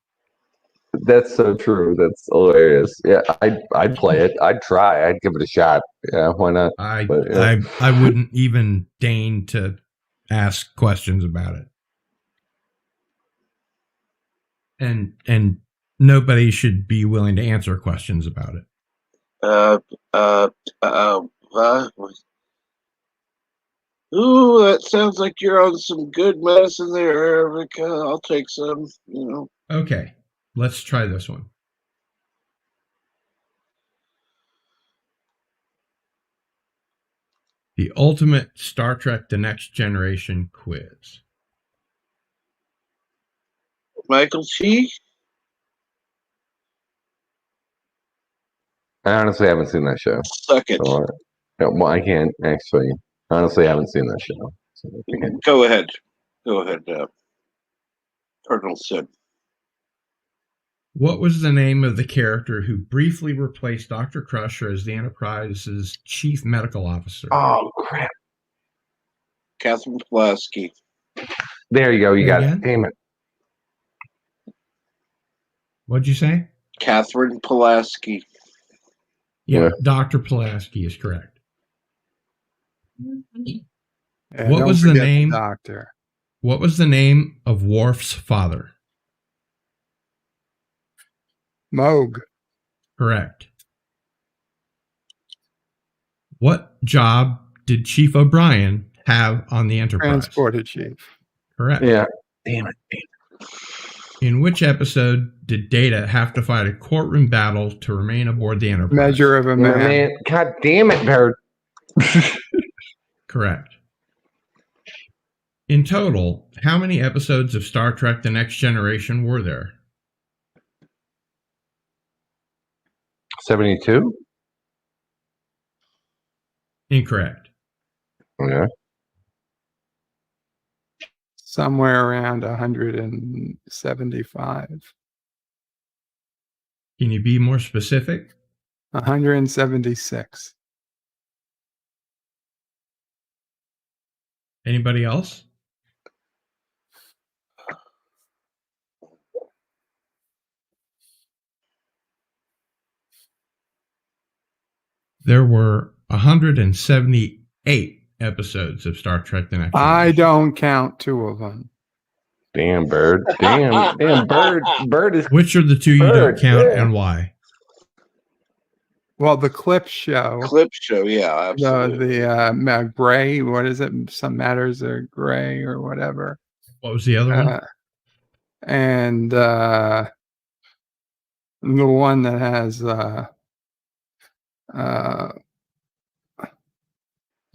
[SPEAKER 6] That's so true. That's hilarious. Yeah, I'd play it. I'd try. I'd give it a shot. Yeah, why not?
[SPEAKER 3] I wouldn't even deign to ask questions about it. And nobody should be willing to answer questions about it.
[SPEAKER 1] Ooh, that sounds like you're on some good medicine there, Eric. I'll take some,
[SPEAKER 3] Okay, let's try this one. The ultimate Star Trek The Next Generation quiz.
[SPEAKER 1] Michael T.?
[SPEAKER 6] I honestly haven't seen that show.
[SPEAKER 1] Suck it.
[SPEAKER 6] So, well, I can't actually. Honestly, I haven't seen that show. So
[SPEAKER 1] Go ahead. Cardinal Sid.
[SPEAKER 3] What was the name of the character who briefly replaced Dr. Crusher as the Enterprise's chief medical officer?
[SPEAKER 6] Oh, crap.
[SPEAKER 1] Catherine Pulaski.
[SPEAKER 6] There you go. You got it. Damn it.
[SPEAKER 3] What'd you say?
[SPEAKER 1] Catherine Pulaski.
[SPEAKER 3] Yeah, Dr. Pulaski is correct.
[SPEAKER 4] And
[SPEAKER 3] what was the name?
[SPEAKER 4] Doctor.
[SPEAKER 3] What was the name of Worf's father?
[SPEAKER 4] Moog.
[SPEAKER 3] Correct. What job did Chief O'Brien have on the Enterprise?
[SPEAKER 4] Transporter chief.
[SPEAKER 3] Correct.
[SPEAKER 6] Yeah. Damn it.
[SPEAKER 3] In which episode did Data have to fight a courtroom battle to remain aboard the Enterprise?
[SPEAKER 4] Measure of a Man.
[SPEAKER 6] God damn it, Bird.
[SPEAKER 3] Correct. In total, how many episodes of Star Trek The Next Generation were there?
[SPEAKER 6] 72?
[SPEAKER 3] Incorrect.
[SPEAKER 6] Yeah.
[SPEAKER 4] Somewhere around 175.
[SPEAKER 3] Can you be more specific?
[SPEAKER 4] 176.
[SPEAKER 3] Anybody else? There were 178 episodes of Star Trek: The Next
[SPEAKER 4] I
[SPEAKER 3] Generation.
[SPEAKER 4] don't count 2 of them.
[SPEAKER 6] Damn, Bird. Damn, Bird. Bird is.
[SPEAKER 3] Which are the 2 you don't
[SPEAKER 6] Bird,
[SPEAKER 3] count
[SPEAKER 6] yeah.
[SPEAKER 3] and why?
[SPEAKER 4] Well, the clip show.
[SPEAKER 1] Clip show, yeah, absolutely.
[SPEAKER 4] The Gray, what is it? Some Matters are Gray or whatever.
[SPEAKER 3] What was the other one?
[SPEAKER 4] And the one that has well,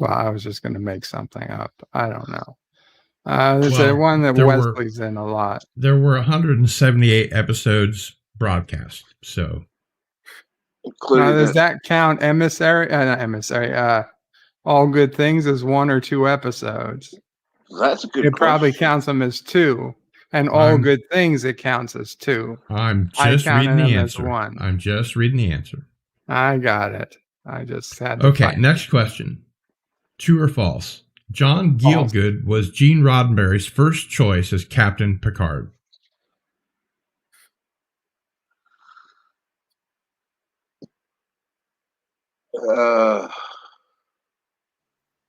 [SPEAKER 4] I was just going to make something up. I don't know. There's the one that Wesley's in a lot.
[SPEAKER 3] There were 178 episodes broadcast. So,
[SPEAKER 4] now, does that count Emissary? Not Emissary. All Good Things as 1 or 2 episodes.
[SPEAKER 1] That's a good.
[SPEAKER 4] It probably counts them as 2, and All Good Things it counts as 2.
[SPEAKER 3] I'm just reading the answer. I'm just reading the answer.
[SPEAKER 4] I got it. I just had to
[SPEAKER 3] Okay, next question. True or false? John Gielgud was Gene Roddenberry's first choice as Captain Picard.
[SPEAKER 6] Well,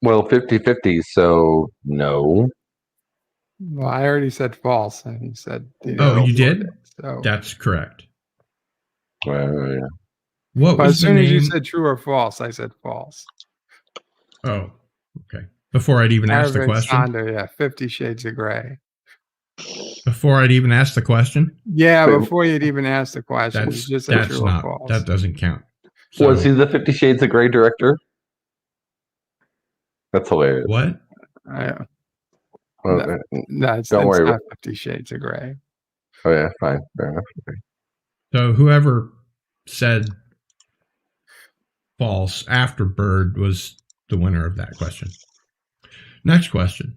[SPEAKER 6] 50-50, so no.
[SPEAKER 4] Well, I already said false, and he said...
[SPEAKER 3] you did? So. That's correct.
[SPEAKER 6] Yeah.
[SPEAKER 3] What was
[SPEAKER 4] as soon as you said true or false, I said false.
[SPEAKER 3] Oh, okay. Before I'd even asked the question?
[SPEAKER 4] Sonder, 50 Shades of Grey.
[SPEAKER 3] Before I'd even asked the question?
[SPEAKER 4] Yeah, before you'd even asked the question. You just said true or false.
[SPEAKER 3] That doesn't count.
[SPEAKER 6] So, was he the 50 Shades of Grey director? That's hilarious.
[SPEAKER 3] What?
[SPEAKER 4] It's not 50 Shades of Grey.
[SPEAKER 6] Oh, yeah, fine. Fair enough. Okay.
[SPEAKER 3] So whoever said false after Bird was the winner of that question. Next question.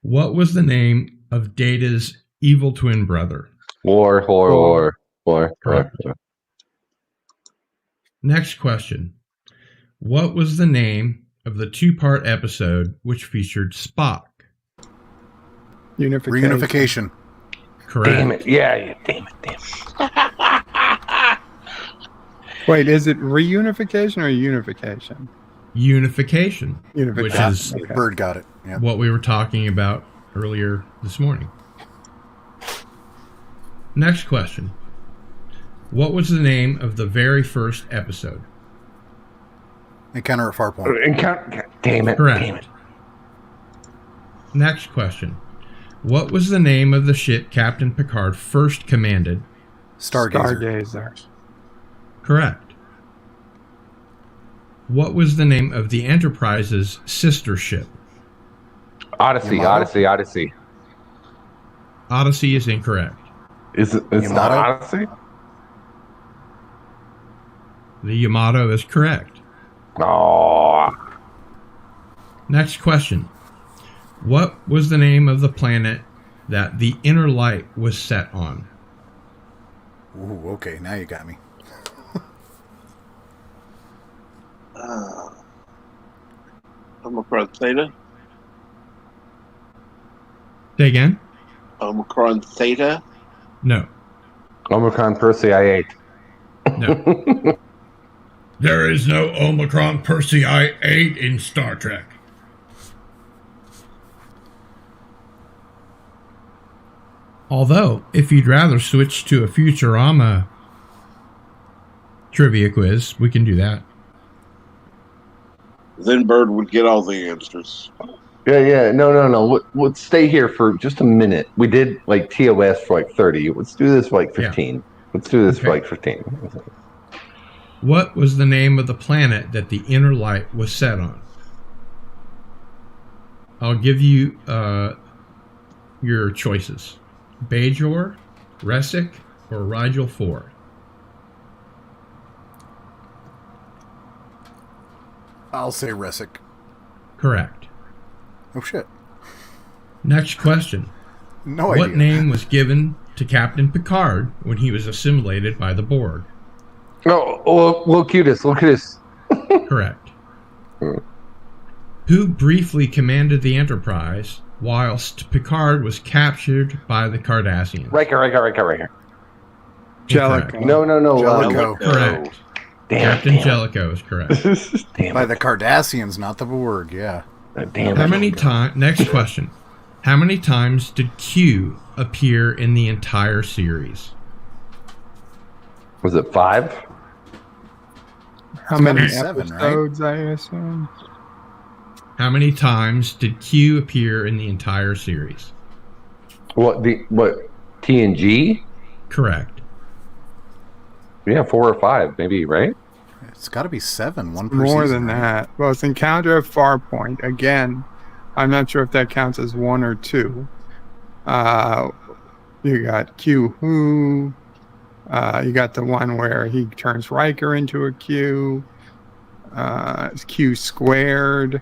[SPEAKER 3] What was the name of Data's evil twin brother?
[SPEAKER 6] War.
[SPEAKER 3] Correct. Next question. What was the name of the 2-part episode which featured Spock?
[SPEAKER 2] Reunification.
[SPEAKER 3] Correct.
[SPEAKER 6] Damn it. Yeah, damn it.
[SPEAKER 4] Wait, is it reunification or unification?
[SPEAKER 3] Unification. Which is
[SPEAKER 2] Bird got it. Yep.
[SPEAKER 3] What we were talking about earlier this morning. Next question. What was the name of the very first episode?
[SPEAKER 2] Encounter at Farpoint.
[SPEAKER 6] Damn it.
[SPEAKER 3] Correct.
[SPEAKER 6] Damn it.
[SPEAKER 3] Next question. What was the name of the ship Captain Picard first commanded?
[SPEAKER 4] Stargazer.
[SPEAKER 3] Correct. What was the name of the Enterprise's sister ship?
[SPEAKER 6] Odyssey.
[SPEAKER 3] Odyssey is incorrect.
[SPEAKER 6] It's not Odyssey?
[SPEAKER 3] The Yamato is correct.
[SPEAKER 6] Oh.
[SPEAKER 3] Next question. What was the name of the planet that the inner light was set on?
[SPEAKER 2] Ooh, okay, now you got me.
[SPEAKER 1] Omicron Theta?
[SPEAKER 3] Say again?
[SPEAKER 1] Omicron Theta?
[SPEAKER 3] No.
[SPEAKER 6] Omicron Persei 8.
[SPEAKER 3] No. There is no Omicron Persei 8 in Star Trek. Although, if you'd rather switch to a Futurama trivia quiz, we can do that.
[SPEAKER 1] Then Bird would get all the answers.
[SPEAKER 6] Yeah. No. Let's stay here for just a minute. We did like TOS for like 30. Let's do this for like 15. Yeah. Let's do this for like 15.
[SPEAKER 3] What was the name of the planet that the inner light was set on? I'll give you your choices. Bajor, Resic, or Rigel 4?
[SPEAKER 2] I'll say Resic.
[SPEAKER 3] Correct.
[SPEAKER 2] Oh, shit.
[SPEAKER 3] Next question.
[SPEAKER 2] No idea.
[SPEAKER 3] What name was given to Captain Picard when he was assimilated by the Borg?
[SPEAKER 6] Oh, Locutus.
[SPEAKER 3] Correct. Who briefly commanded the Enterprise whilst Picard was captured by the Cardassians?
[SPEAKER 6] Riker.
[SPEAKER 4] Jellicoe.
[SPEAKER 6] No.
[SPEAKER 2] Jellicoe.
[SPEAKER 3] Correct. Captain Jellicoe is correct.
[SPEAKER 2] By the Cardassians, not the Borg, yeah.
[SPEAKER 6] Damn
[SPEAKER 3] How
[SPEAKER 6] it.
[SPEAKER 3] many times? Next question. How many times did Q appear in the entire series?
[SPEAKER 6] Was it 5?
[SPEAKER 4] How
[SPEAKER 2] It's
[SPEAKER 4] many
[SPEAKER 2] gotta be 7, right?
[SPEAKER 4] episodes, I assume?
[SPEAKER 3] How many times did Q appear in the entire series?
[SPEAKER 6] What TNG?
[SPEAKER 3] Correct.
[SPEAKER 6] Yeah, 4 or 5, maybe, right?
[SPEAKER 2] It's got to be 7. One per
[SPEAKER 4] More
[SPEAKER 2] season,
[SPEAKER 4] than
[SPEAKER 2] right?
[SPEAKER 4] that. Well, it's Encounter of Farpoint. Again, I'm not sure if that counts as 1 or 2. You got Q Who. You got the one where he turns Riker into a Q. It's Q Squared.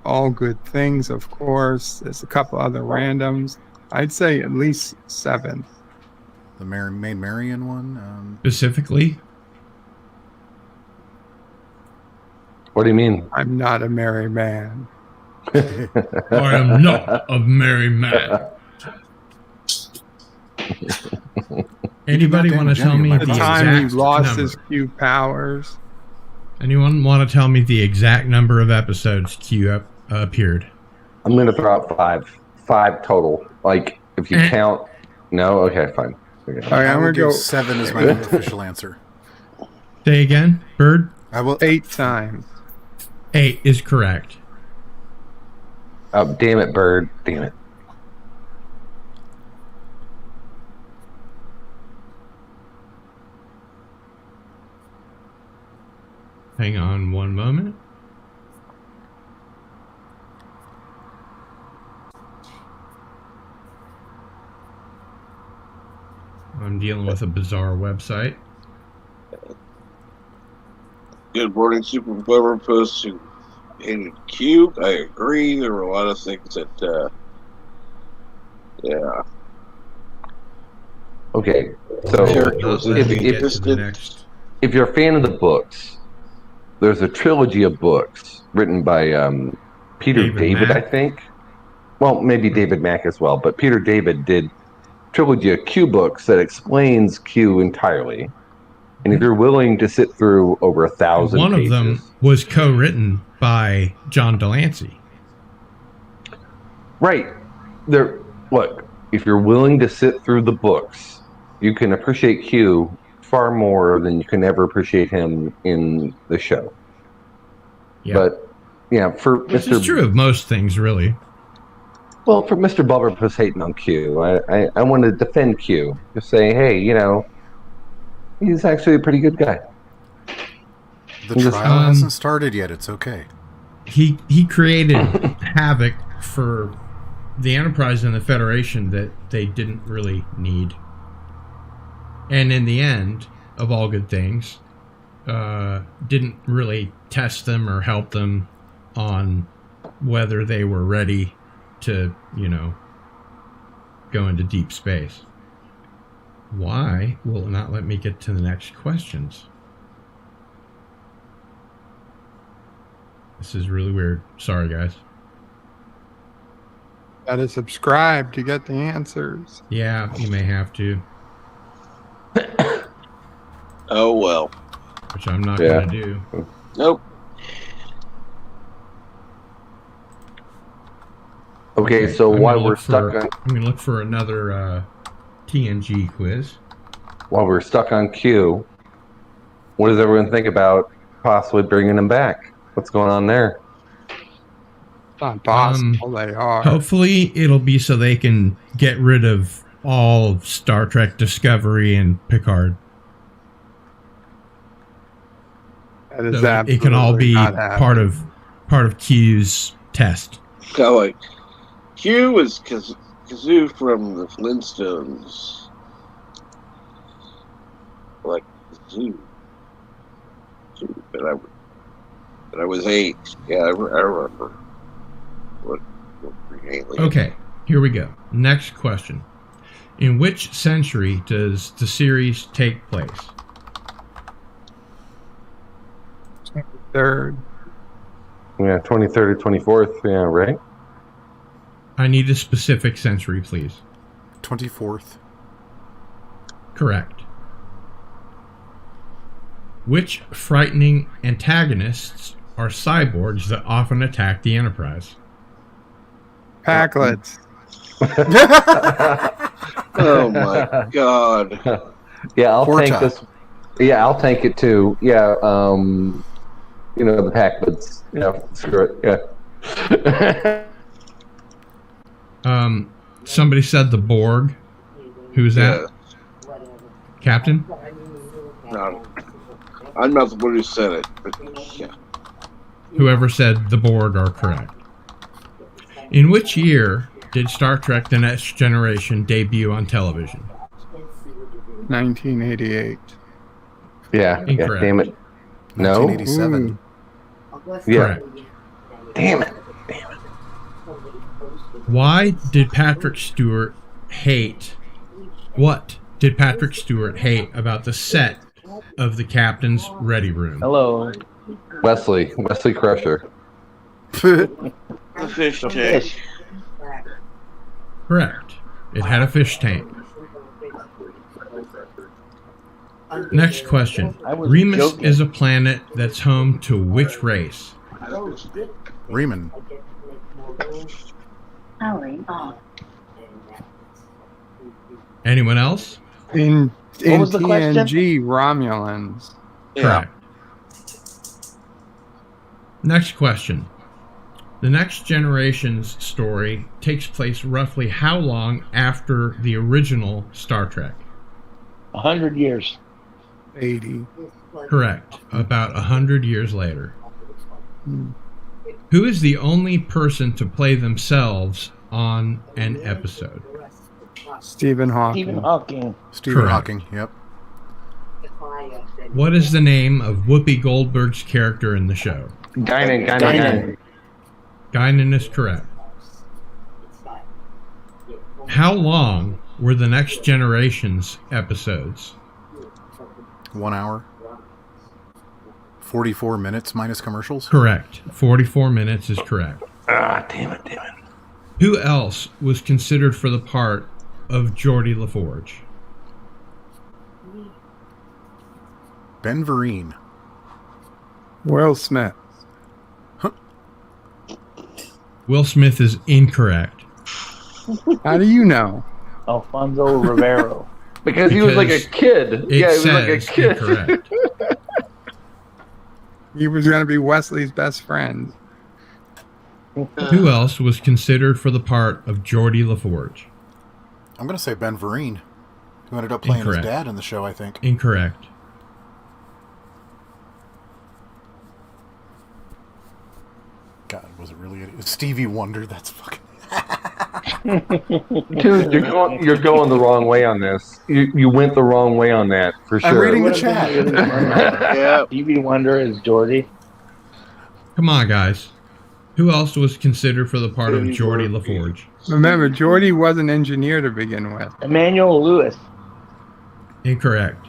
[SPEAKER 4] All Good Things, of course. There's a couple other randoms. I'd say at least 7.
[SPEAKER 2] The Maid Marian one.
[SPEAKER 3] Specifically,
[SPEAKER 6] What do you mean?
[SPEAKER 4] I'm not a merry man.
[SPEAKER 3] I am not a merry man. Anybody want to tell me
[SPEAKER 2] Jenny,
[SPEAKER 3] the
[SPEAKER 4] The
[SPEAKER 2] Lost
[SPEAKER 4] time he
[SPEAKER 3] exact
[SPEAKER 4] lost
[SPEAKER 3] number?
[SPEAKER 4] his Q powers.
[SPEAKER 3] Anyone want to tell me the exact number of episodes Q appeared?
[SPEAKER 6] I'm going to throw out 5. 5 total. Like, if you count... No? Okay, fine. Okay.
[SPEAKER 4] All right,
[SPEAKER 2] I
[SPEAKER 4] I'm
[SPEAKER 2] will
[SPEAKER 4] going to
[SPEAKER 2] give
[SPEAKER 4] go
[SPEAKER 2] 7 as my official answer.
[SPEAKER 3] Say again, Bird.
[SPEAKER 2] I will
[SPEAKER 4] 8 times.
[SPEAKER 3] 8 is correct.
[SPEAKER 6] Oh, damn it, Bird. Damn it.
[SPEAKER 3] Hang on one moment. I'm dealing with a bizarre website.
[SPEAKER 1] Good morning, Super Clever Post who hated Q. I agree. There were a lot of things that, yeah.
[SPEAKER 6] Okay, so
[SPEAKER 1] Characters
[SPEAKER 3] Let
[SPEAKER 1] that
[SPEAKER 3] me
[SPEAKER 1] he
[SPEAKER 3] get to
[SPEAKER 1] just
[SPEAKER 3] the
[SPEAKER 1] did.
[SPEAKER 3] next.
[SPEAKER 6] if you're a fan of the books, there's a trilogy of books written by Peter David,
[SPEAKER 3] Mack.
[SPEAKER 6] I think. Well, maybe David Mack as well, but Peter David did trilogy of Q books that explains Q entirely. And if you're willing to sit through over 1,000
[SPEAKER 3] One
[SPEAKER 6] pages,
[SPEAKER 3] of them was co-written by John Delancey.
[SPEAKER 6] right there. Look, if you're willing to sit through the books, you can appreciate Q far more than you can ever appreciate him in the show.
[SPEAKER 3] Yeah.
[SPEAKER 6] But yeah, for
[SPEAKER 3] Which
[SPEAKER 6] Mr.
[SPEAKER 3] is true of most things, really.
[SPEAKER 6] Well, for Mr. Bulverpuss hating on Q, I want to defend Q. Just say, hey, he's actually a pretty good guy.
[SPEAKER 2] The trial hasn't started yet. It's okay.
[SPEAKER 3] He created havoc for the Enterprise and the Federation that they didn't really need. And in the end, of all good things, didn't really test them or help them on whether they were ready to, go into deep space. Why will it not let me get to the next questions? This is really weird. Sorry, guys.
[SPEAKER 4] Gotta subscribe to get the answers.
[SPEAKER 3] Yeah, you may have to,
[SPEAKER 1] Oh, well.
[SPEAKER 3] which I'm not going to do.
[SPEAKER 1] Nope.
[SPEAKER 6] Okay, so while we're stuck on...
[SPEAKER 3] I'm going to look for another TNG quiz.
[SPEAKER 6] While we're stuck on Q, what does everyone think about possibly bringing him back? What's going on there?
[SPEAKER 4] It's not possible they are.
[SPEAKER 3] Hopefully it'll be so they can get rid of all of Star Trek Discovery and Picard.
[SPEAKER 4] That is
[SPEAKER 3] So it can all be
[SPEAKER 4] not
[SPEAKER 3] part of Q's test.
[SPEAKER 1] So, like, Q was Kazoo from the Flintstones. Like, Kazoo. But I was 8. Yeah, I remember. What alien.
[SPEAKER 3] Okay, here we go. Next question. In which century does the series take place?
[SPEAKER 4] 23rd.
[SPEAKER 6] Yeah, 23rd or 24th. Yeah, right?
[SPEAKER 3] I need a specific century, please.
[SPEAKER 2] 24th.
[SPEAKER 3] Correct. Which frightening antagonists are cyborgs that often attack the Enterprise?
[SPEAKER 4] Packlets.
[SPEAKER 1] Oh my god.
[SPEAKER 6] Yeah, I'll
[SPEAKER 2] Porta.
[SPEAKER 6] tank this. Yeah, I'll tank it too. Yeah, the Packlets. Yeah, screw it. Yeah.
[SPEAKER 3] Somebody said the Borg. Who's that? Captain?
[SPEAKER 1] No, I'm not the one who said it, but yeah.
[SPEAKER 3] Whoever said the Borg are correct. In which year did Star Trek The Next Generation debut on television?
[SPEAKER 4] 1988.
[SPEAKER 6] Yeah,
[SPEAKER 3] Incorrect.
[SPEAKER 6] damn it. No?
[SPEAKER 2] 1987.
[SPEAKER 6] Yeah.
[SPEAKER 3] Correct.
[SPEAKER 6] Damn it.
[SPEAKER 3] Why did Patrick Stewart hate? What did Patrick Stewart hate about the set of the captain's ready room?
[SPEAKER 8] Hello.
[SPEAKER 6] Wesley Crusher.
[SPEAKER 1] The fish tank.
[SPEAKER 8] Fish.
[SPEAKER 3] Correct. It had a fish tank. Next question.
[SPEAKER 8] I was
[SPEAKER 3] Remus
[SPEAKER 8] joking.
[SPEAKER 3] is a planet that's home to which race?
[SPEAKER 2] Riemann.
[SPEAKER 3] Anyone else?
[SPEAKER 4] In
[SPEAKER 8] What was the question?
[SPEAKER 4] TNG, Romulans.
[SPEAKER 3] Correct. Next question. The Next Generation's story takes place roughly how long after the original Star Trek?
[SPEAKER 8] 100 years.
[SPEAKER 4] 80.
[SPEAKER 3] Correct. About 100 years later.
[SPEAKER 4] Hmm.
[SPEAKER 3] Who is the only person to play themselves on an episode?
[SPEAKER 4] Stephen Hawking.
[SPEAKER 8] Stephen Hawking.
[SPEAKER 2] Stephen
[SPEAKER 3] Correct.
[SPEAKER 2] Hawking. Yep.
[SPEAKER 3] What is the name of Whoopi Goldberg's character in the show?
[SPEAKER 6] Guinan.
[SPEAKER 3] Guinan is correct. How long were the Next Generation's episodes?
[SPEAKER 2] 1 hour. 44 minutes minus commercials.
[SPEAKER 3] Correct. 44 minutes is correct.
[SPEAKER 6] Ah, damn it.
[SPEAKER 3] Who else was considered for the part of Geordie LaForge?
[SPEAKER 2] Ben Vereen.
[SPEAKER 4] Will Smith.
[SPEAKER 3] Will Smith is incorrect.
[SPEAKER 4] How do you know?
[SPEAKER 8] Alfonso Rivero.
[SPEAKER 6] Because he was like a kid.
[SPEAKER 3] It
[SPEAKER 6] Yeah, he was like a
[SPEAKER 3] says
[SPEAKER 6] kid.
[SPEAKER 3] incorrect.
[SPEAKER 4] He was going to be Wesley's best friend.
[SPEAKER 3] Who else was considered for the part of Geordie LaForge?
[SPEAKER 2] I'm going to say Ben Vereen, who ended up playing
[SPEAKER 3] Incorrect.
[SPEAKER 2] his dad in the show, I think.
[SPEAKER 3] Incorrect.
[SPEAKER 2] God, was it really Stevie Wonder? That's fucking...
[SPEAKER 6] Dude, you're going the wrong way on this. You went the wrong way on that, for sure.
[SPEAKER 2] I'm reading the chat.
[SPEAKER 1] Yeah.
[SPEAKER 8] Stevie Wonder is Geordie.
[SPEAKER 3] Come on, guys. Who else was considered for the part of Geordie LaForge?
[SPEAKER 4] Remember, Geordie was an engineer to begin with.
[SPEAKER 8] Emmanuel Lewis.
[SPEAKER 3] Incorrect.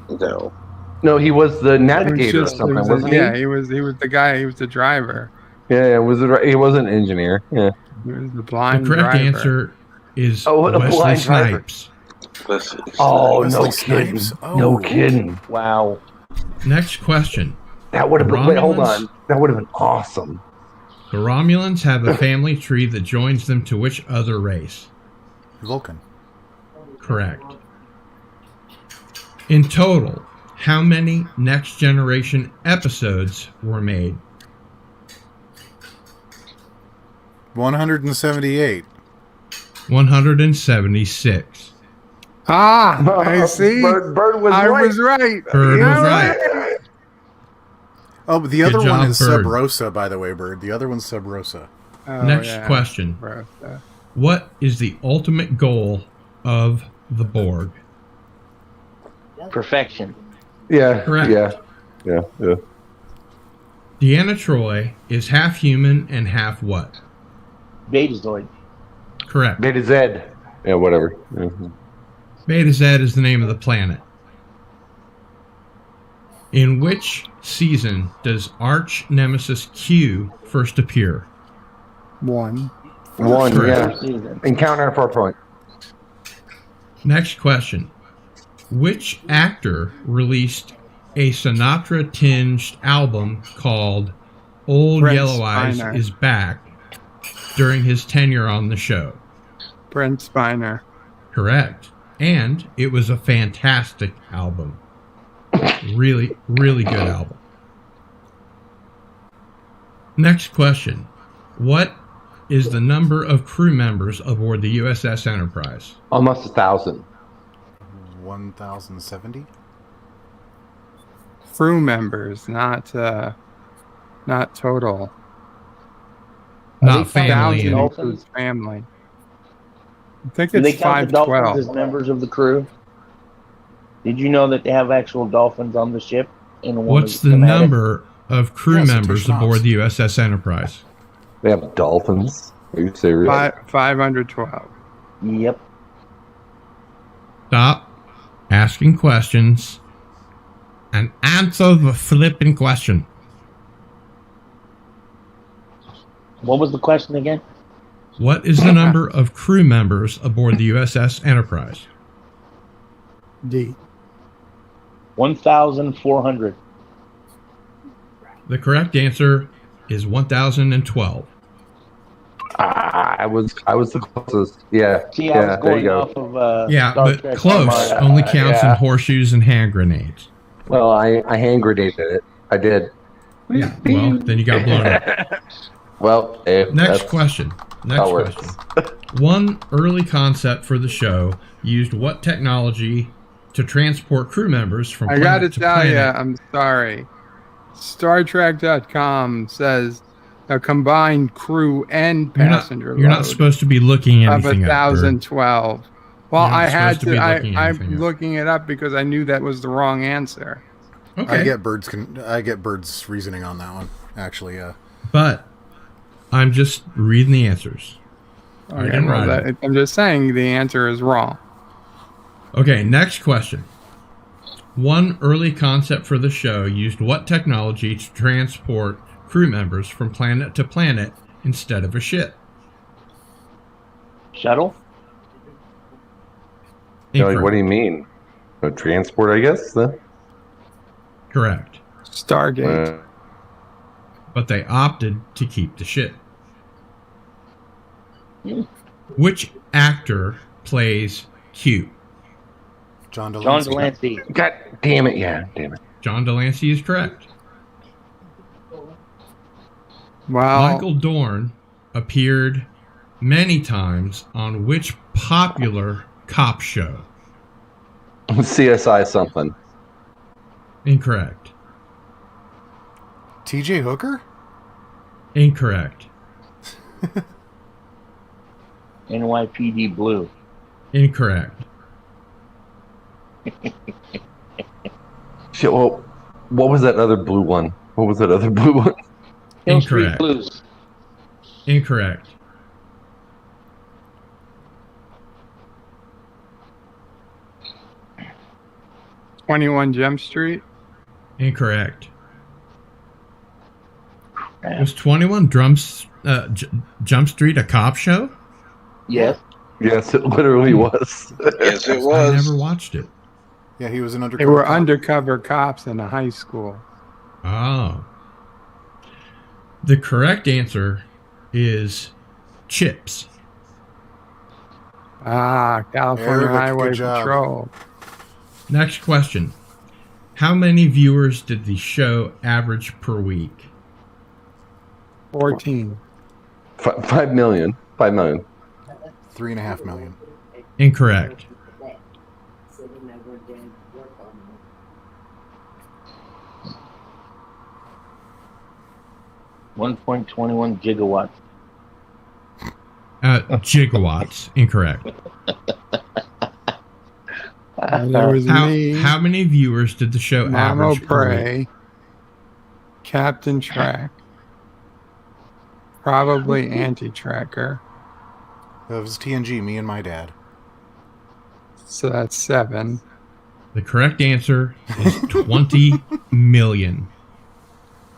[SPEAKER 1] No.
[SPEAKER 6] No, he was the
[SPEAKER 4] He was
[SPEAKER 6] navigator or
[SPEAKER 4] just-
[SPEAKER 6] something,
[SPEAKER 4] he was
[SPEAKER 6] wasn't
[SPEAKER 4] a-
[SPEAKER 6] he?
[SPEAKER 4] Yeah, he was the guy. He was the driver.
[SPEAKER 6] Yeah, he was an engineer. Yeah.
[SPEAKER 4] He was the
[SPEAKER 3] The
[SPEAKER 4] blind
[SPEAKER 3] correct
[SPEAKER 4] driver.
[SPEAKER 3] answer is
[SPEAKER 6] Oh, a
[SPEAKER 3] Wesley
[SPEAKER 6] blind driver.
[SPEAKER 3] Snipes.
[SPEAKER 1] Listen.
[SPEAKER 6] Oh,
[SPEAKER 2] Wesley
[SPEAKER 6] no kidding.
[SPEAKER 2] Snipes.
[SPEAKER 6] No
[SPEAKER 2] Oh.
[SPEAKER 6] kidding.
[SPEAKER 8] Wow.
[SPEAKER 3] Next question.
[SPEAKER 6] That would have been. Wait, hold
[SPEAKER 3] Romulans?
[SPEAKER 6] on. That would have been awesome.
[SPEAKER 3] The Romulans have a family tree that joins them to which other race?
[SPEAKER 2] Vulcan.
[SPEAKER 3] Correct. In total, how many Next Generation episodes were made?
[SPEAKER 2] 178.
[SPEAKER 3] 176.
[SPEAKER 4] Ah, I see.
[SPEAKER 6] Bird was
[SPEAKER 4] I
[SPEAKER 6] right.
[SPEAKER 4] was right.
[SPEAKER 3] Bird
[SPEAKER 4] You
[SPEAKER 3] was
[SPEAKER 4] know
[SPEAKER 3] right.
[SPEAKER 4] what?
[SPEAKER 2] Oh, but the
[SPEAKER 3] Good
[SPEAKER 2] other one
[SPEAKER 3] job,
[SPEAKER 2] is
[SPEAKER 3] Bird.
[SPEAKER 2] Sub Rosa, by the way, Bird. The other one's Sub Rosa.
[SPEAKER 4] Oh,
[SPEAKER 3] Next
[SPEAKER 4] yeah.
[SPEAKER 3] question.
[SPEAKER 4] Rosa.
[SPEAKER 3] What is the ultimate goal of the Borg?
[SPEAKER 8] Perfection.
[SPEAKER 6] Yeah.
[SPEAKER 3] Correct.
[SPEAKER 6] Yeah.
[SPEAKER 3] Deanna Troi is half human and half what?
[SPEAKER 8] Betazoid.
[SPEAKER 3] Correct.
[SPEAKER 6] Beta Z. Yeah, whatever. Mhm.
[SPEAKER 3] Beta Z is the name of the planet. In which season does arch nemesis Q first appear?
[SPEAKER 4] One.
[SPEAKER 6] One,
[SPEAKER 3] Correct.
[SPEAKER 6] yeah.
[SPEAKER 8] Season.
[SPEAKER 6] Encounter at 4 point.
[SPEAKER 3] Next question. Which actor released a Sinatra-tinged album called Old
[SPEAKER 4] Brent
[SPEAKER 3] Yellow Eyes
[SPEAKER 4] Spiner.
[SPEAKER 3] is back during his tenure on the show.
[SPEAKER 4] Brent Spiner.
[SPEAKER 3] Correct. And it was a fantastic album. Really, really good album. Next question. What is the number of crew members aboard the USS Enterprise?
[SPEAKER 6] Almost 1,000.
[SPEAKER 9] 1,070.
[SPEAKER 4] Crew members, not total.
[SPEAKER 3] Not
[SPEAKER 8] they count
[SPEAKER 3] family.
[SPEAKER 8] the
[SPEAKER 4] Thousand
[SPEAKER 8] dolphins?
[SPEAKER 4] includes family. I think
[SPEAKER 8] Do they
[SPEAKER 4] it's
[SPEAKER 8] count the dolphins
[SPEAKER 4] 512.
[SPEAKER 8] as members of the crew? Did you know that they have actual dolphins on the ship?
[SPEAKER 3] What's the number of crew
[SPEAKER 9] Yes,
[SPEAKER 3] members
[SPEAKER 9] attention
[SPEAKER 3] aboard
[SPEAKER 9] ops.
[SPEAKER 3] the USS Enterprise?
[SPEAKER 6] They have dolphins. Are you serious?
[SPEAKER 4] 512.
[SPEAKER 8] Yep.
[SPEAKER 3] Stop asking questions and answer the flipping question.
[SPEAKER 8] What was the question again?
[SPEAKER 3] What is the number of crew members aboard the USS Enterprise?
[SPEAKER 4] D.
[SPEAKER 8] 1,400.
[SPEAKER 3] The correct answer is 1,012.
[SPEAKER 6] I was the closest. Yeah.
[SPEAKER 8] See, I was
[SPEAKER 6] yeah, there
[SPEAKER 8] going
[SPEAKER 6] you go.
[SPEAKER 8] off of
[SPEAKER 3] Yeah,
[SPEAKER 8] Star
[SPEAKER 3] but
[SPEAKER 8] Trek
[SPEAKER 3] close.
[SPEAKER 8] Online.
[SPEAKER 3] Only counts in
[SPEAKER 6] yeah.
[SPEAKER 3] horseshoes and hand grenades.
[SPEAKER 6] Well, I hand grenaded it. I did.
[SPEAKER 3] Yeah, well, then you got blown up.
[SPEAKER 6] Well,
[SPEAKER 3] Next question. Next
[SPEAKER 6] that works.
[SPEAKER 3] question. One early concept for the show used what technology to transport crew members from
[SPEAKER 4] I gotta
[SPEAKER 3] planet to
[SPEAKER 4] tell you,
[SPEAKER 3] planet?
[SPEAKER 4] I'm sorry. StarTrek.com says a combined crew and passenger
[SPEAKER 3] You're not
[SPEAKER 4] load
[SPEAKER 3] supposed to be looking
[SPEAKER 4] of
[SPEAKER 3] anything up. Bert.
[SPEAKER 4] 1,012. Well,
[SPEAKER 3] You're not
[SPEAKER 4] I had
[SPEAKER 3] supposed to be
[SPEAKER 4] to.
[SPEAKER 3] looking
[SPEAKER 4] I'm
[SPEAKER 3] anything up.
[SPEAKER 4] looking it up because I knew that was the wrong answer.
[SPEAKER 3] Okay.
[SPEAKER 9] I get Bird's reasoning on that one. Actually,
[SPEAKER 3] But I'm just reading the answers. I
[SPEAKER 4] Okay,
[SPEAKER 3] didn't
[SPEAKER 4] well,
[SPEAKER 3] write it.
[SPEAKER 4] I'm just saying the answer is wrong.
[SPEAKER 3] Okay, next question. One early concept for the show used what technology to transport crew members from planet to planet instead of a ship?
[SPEAKER 8] Shuttle?
[SPEAKER 3] Incorrect.
[SPEAKER 6] What do you mean? Transport, I guess.
[SPEAKER 3] Correct.
[SPEAKER 4] Stargate.
[SPEAKER 3] But they opted to keep the ship.
[SPEAKER 8] Hmm.
[SPEAKER 3] Which actor plays Q?
[SPEAKER 9] John
[SPEAKER 8] John
[SPEAKER 9] Delancey.
[SPEAKER 8] Delancey.
[SPEAKER 6] God damn it! Yeah, damn it.
[SPEAKER 3] John Delancey is correct.
[SPEAKER 4] Well,
[SPEAKER 3] Michael Dorn appeared many times on which popular cop show?
[SPEAKER 6] CSI something.
[SPEAKER 3] Incorrect.
[SPEAKER 9] T.J. Hooker.
[SPEAKER 3] Incorrect.
[SPEAKER 8] NYPD Blue.
[SPEAKER 3] Incorrect.
[SPEAKER 6] Shit. Well, what was that other blue one? What was that other blue one?
[SPEAKER 8] Hill Street
[SPEAKER 3] Incorrect.
[SPEAKER 8] Blues.
[SPEAKER 3] Incorrect.
[SPEAKER 4] — 21 Jump Street.
[SPEAKER 3] Incorrect. Was 21 Jump Street a cop show?
[SPEAKER 8] Yes.
[SPEAKER 6] Yes, it literally was.
[SPEAKER 1] Yes, it
[SPEAKER 3] I
[SPEAKER 1] was.
[SPEAKER 3] never watched it.
[SPEAKER 9] Yeah, he was an
[SPEAKER 4] They
[SPEAKER 9] undercover.
[SPEAKER 4] were
[SPEAKER 9] cop.
[SPEAKER 4] undercover cops in a high school.
[SPEAKER 3] Oh. The correct answer is chips.
[SPEAKER 4] California
[SPEAKER 9] Eric,
[SPEAKER 4] Highway
[SPEAKER 9] good job.
[SPEAKER 4] Patrol.
[SPEAKER 3] Next question. How many viewers did the show average per week?
[SPEAKER 4] 14.
[SPEAKER 6] 5 million. 5 million.
[SPEAKER 9] 3.5 million.
[SPEAKER 3] Incorrect.
[SPEAKER 8] 1.21 gigawatts.
[SPEAKER 3] Gigawatts. Incorrect.
[SPEAKER 4] There was me,
[SPEAKER 3] How many viewers did the show
[SPEAKER 4] Mamo
[SPEAKER 3] average per week?
[SPEAKER 4] Prey, Captain Track, probably Anti-Tracker.
[SPEAKER 9] That was TNG, me and my dad.
[SPEAKER 4] So that's 7.
[SPEAKER 3] The correct answer is 20 million.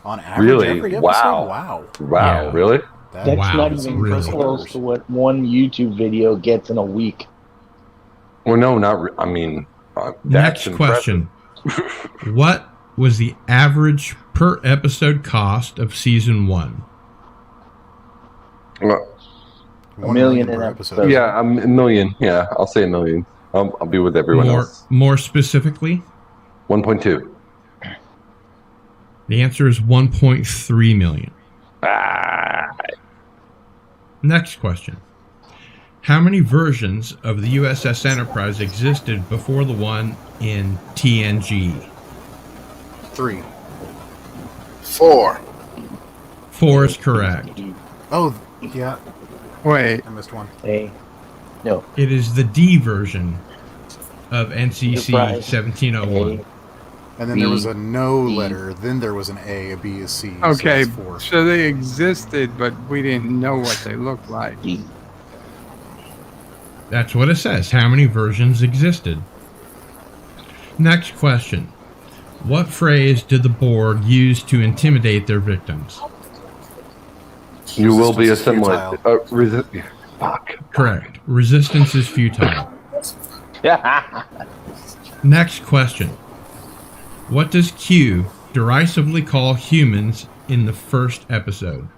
[SPEAKER 9] On average,
[SPEAKER 6] Really?
[SPEAKER 9] every episode?
[SPEAKER 6] Wow.
[SPEAKER 9] Wow.
[SPEAKER 6] Wow,
[SPEAKER 3] Yeah.
[SPEAKER 6] really?
[SPEAKER 8] That's
[SPEAKER 3] Wow,
[SPEAKER 8] not
[SPEAKER 3] it's
[SPEAKER 8] even
[SPEAKER 3] really
[SPEAKER 8] close to what one YouTube video gets in a week.
[SPEAKER 6] Well, no, not. I mean, that's
[SPEAKER 3] Next
[SPEAKER 6] impressive.
[SPEAKER 3] question. What was the average per episode cost of season 1?
[SPEAKER 9] $1
[SPEAKER 8] million
[SPEAKER 9] per
[SPEAKER 8] an
[SPEAKER 9] episode.
[SPEAKER 8] episode.
[SPEAKER 6] Yeah, a million. Yeah, I'll say $1 million. I'll be with everyone else.
[SPEAKER 3] More specifically,
[SPEAKER 6] 1.2.
[SPEAKER 3] the answer is 1.3 million. Next question. How many versions of the USS Enterprise existed before the one in TNG?
[SPEAKER 9] 3.
[SPEAKER 2] 4.
[SPEAKER 3] 4 is correct.
[SPEAKER 9] Oh, yeah.
[SPEAKER 4] Wait,
[SPEAKER 9] I missed one.
[SPEAKER 8] A. No.
[SPEAKER 3] It is the D version of NCC
[SPEAKER 8] Enterprise.
[SPEAKER 3] 1701.
[SPEAKER 9] And then there was
[SPEAKER 8] B,
[SPEAKER 9] a no
[SPEAKER 8] D.
[SPEAKER 9] letter. Then there was an A, a B, a C.
[SPEAKER 4] okay,
[SPEAKER 9] So that's 4.
[SPEAKER 4] so they existed, but we didn't know what they looked like.
[SPEAKER 8] D.
[SPEAKER 3] That's what it says. How many versions existed? Next question. What phrase did the Borg use to intimidate their victims?
[SPEAKER 6] You will be
[SPEAKER 9] Resistance is
[SPEAKER 6] assimilated. Fuck.
[SPEAKER 3] Correct. Resistance is futile. Next question. What does Q derisively call humans in the first episode?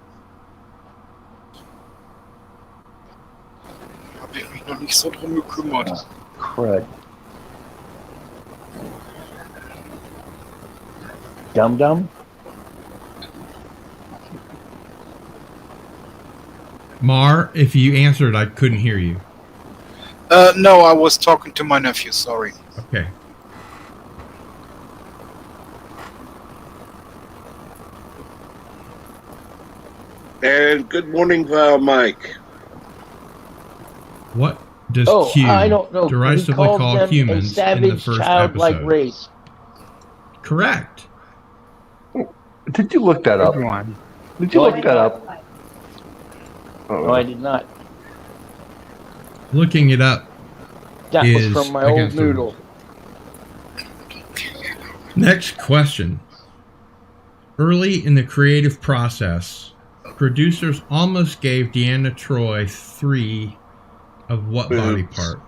[SPEAKER 2] Hab ich mich noch nicht so drum gekümmert.
[SPEAKER 8] Crud. Dum Dum?
[SPEAKER 3] Mar, if you answered, I couldn't hear you.
[SPEAKER 2] No, I was talking to my nephew, sorry.
[SPEAKER 3] Okay.
[SPEAKER 1] And good morning, Mike.
[SPEAKER 3] What does
[SPEAKER 8] Oh,
[SPEAKER 3] Q
[SPEAKER 8] I don't know. He
[SPEAKER 3] derisively
[SPEAKER 8] called
[SPEAKER 3] call
[SPEAKER 8] them
[SPEAKER 3] humans
[SPEAKER 8] a
[SPEAKER 3] in the
[SPEAKER 8] savage,
[SPEAKER 3] first
[SPEAKER 8] childlike
[SPEAKER 3] episode?
[SPEAKER 8] race.
[SPEAKER 3] Correct.
[SPEAKER 6] Did you look that up?
[SPEAKER 4] Good one.
[SPEAKER 6] Did you
[SPEAKER 8] No, I
[SPEAKER 6] look
[SPEAKER 8] did
[SPEAKER 6] that
[SPEAKER 8] not.
[SPEAKER 6] up?
[SPEAKER 8] No, I did not.
[SPEAKER 3] Looking it up.
[SPEAKER 8] That
[SPEAKER 3] Is
[SPEAKER 8] was from my old
[SPEAKER 3] against the
[SPEAKER 8] noodle.
[SPEAKER 3] Next question. Early in the creative process, producers almost gave Deanna Troi 3 of what body part?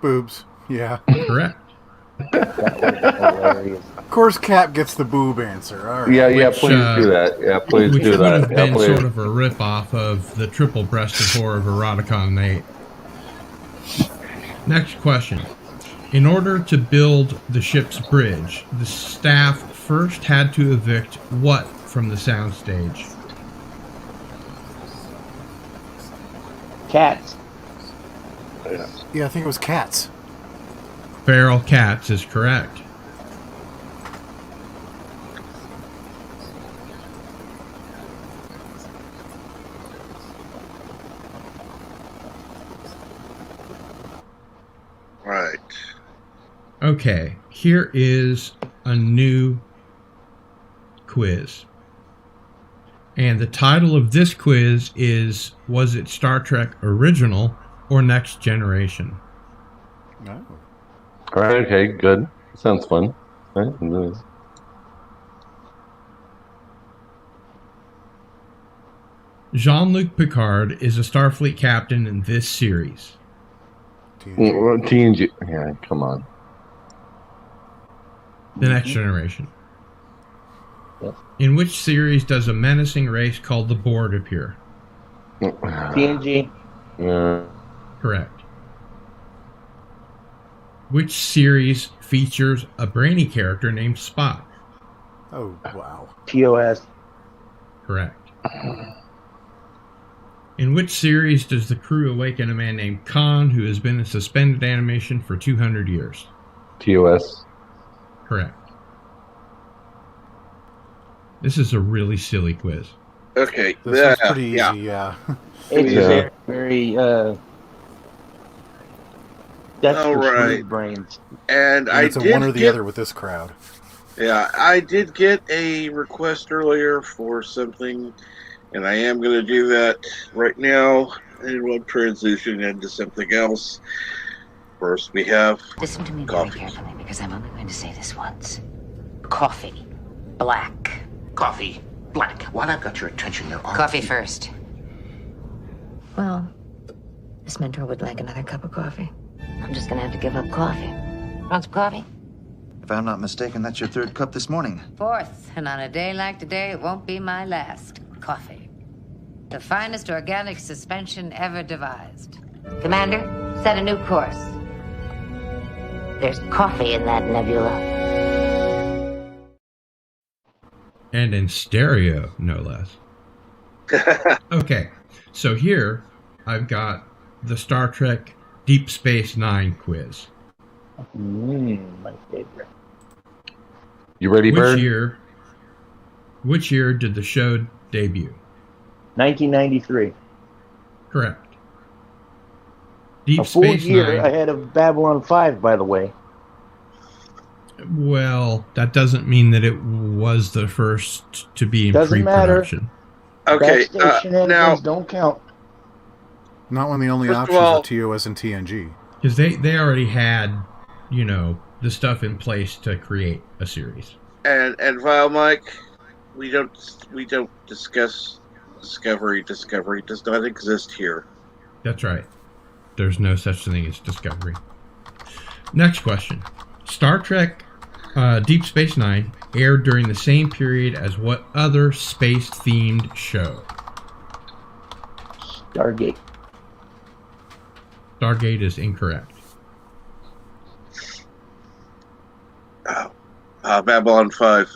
[SPEAKER 9] Boobs. Yeah.
[SPEAKER 3] Correct.
[SPEAKER 8] That was hilarious.
[SPEAKER 9] Of course, Cap gets the boob answer. All right.
[SPEAKER 6] Yeah,
[SPEAKER 3] Which,
[SPEAKER 6] please do that. Yeah, please
[SPEAKER 3] Which
[SPEAKER 6] do
[SPEAKER 3] would
[SPEAKER 6] that.
[SPEAKER 3] have
[SPEAKER 6] Yeah,
[SPEAKER 3] been
[SPEAKER 6] please.
[SPEAKER 3] sort of a rip-off of the triple-breasted horror of Eroticon 8. Next question. In order to build the ship's bridge, the staff first had to evict what from the soundstage?
[SPEAKER 8] Cats.
[SPEAKER 9] Yeah, I think it was cats.
[SPEAKER 3] Feral cats is correct.
[SPEAKER 1] Right.
[SPEAKER 3] Okay, here is a new quiz. And the title of this quiz is, was it Star Trek Original or Next Generation?
[SPEAKER 9] No.
[SPEAKER 6] All right, okay, good. Sounds fun. All right.
[SPEAKER 3] Jean-Luc Picard is a Starfleet captain in this series.
[SPEAKER 6] TNG. Yeah, come on.
[SPEAKER 3] The Next Generation.
[SPEAKER 8] Yes.
[SPEAKER 3] In which series does a menacing race called the Borg appear?
[SPEAKER 8] TNG.
[SPEAKER 3] Correct. Which series features a brainy character named Spock?
[SPEAKER 9] Oh, wow.
[SPEAKER 8] TOS.
[SPEAKER 3] Correct. In which series does the crew awaken a man named Khan who has been in suspended animation for 200 years?
[SPEAKER 6] TOS.
[SPEAKER 3] Correct. This is a really silly quiz.
[SPEAKER 1] Okay.
[SPEAKER 9] This was pretty easy, yeah.
[SPEAKER 8] It's
[SPEAKER 6] Yeah.
[SPEAKER 8] very, that's
[SPEAKER 1] All
[SPEAKER 8] for
[SPEAKER 1] right.
[SPEAKER 8] shrewd brains.
[SPEAKER 1] And
[SPEAKER 9] And
[SPEAKER 1] I
[SPEAKER 9] it's a
[SPEAKER 1] did
[SPEAKER 9] one or the
[SPEAKER 1] get,
[SPEAKER 9] other with this crowd.
[SPEAKER 1] yeah, I did get a request earlier for something, and I am going to do that right now, and we'll transition into something else. First, we have
[SPEAKER 10] Listen to me
[SPEAKER 1] Coffee.
[SPEAKER 10] very carefully, because I'm only going to say this once. Coffee. Black.
[SPEAKER 11] Coffee. Black. While I've got your attention, there are...
[SPEAKER 10] Coffee first. Well, this mentor would like another cup of coffee. I'm just gonna have to give up coffee. Want some coffee?
[SPEAKER 12] If I'm not mistaken, that's your third cup this morning.
[SPEAKER 10] Fourth, and on a day like today, it won't be my last. Coffee. The finest organic suspension ever devised. Commander, set a new course. There's coffee in that nebula.
[SPEAKER 3] And in stereo, no less. Okay, so here I've got the Star Trek Deep Space Nine quiz.
[SPEAKER 8] My favorite.
[SPEAKER 6] You ready, Bird?
[SPEAKER 3] Which year did the show debut?
[SPEAKER 8] 1993.
[SPEAKER 3] Correct. Deep
[SPEAKER 8] A full
[SPEAKER 3] Space
[SPEAKER 8] year
[SPEAKER 3] Nine.
[SPEAKER 8] ahead of Babylon 5, by the way.
[SPEAKER 3] Well, that doesn't mean that it was the first to be in
[SPEAKER 8] Doesn't matter.
[SPEAKER 3] pre-production.
[SPEAKER 1] Okay,
[SPEAKER 8] Backstage shenanigans
[SPEAKER 1] now
[SPEAKER 8] don't count.
[SPEAKER 9] Not when the only
[SPEAKER 1] First of
[SPEAKER 9] options
[SPEAKER 1] all-
[SPEAKER 9] are TOS and TNG.
[SPEAKER 3] Because they already had, the stuff in place to create a series.
[SPEAKER 1] and Vile Mike, we don't discuss Discovery. Discovery does not exist here.
[SPEAKER 3] That's right. There's no such thing as Discovery. Next question. Star Trek Deep Space Nine aired during the same period as what other space-themed show?
[SPEAKER 8] Stargate.
[SPEAKER 3] Stargate is incorrect.
[SPEAKER 1] Babylon 5.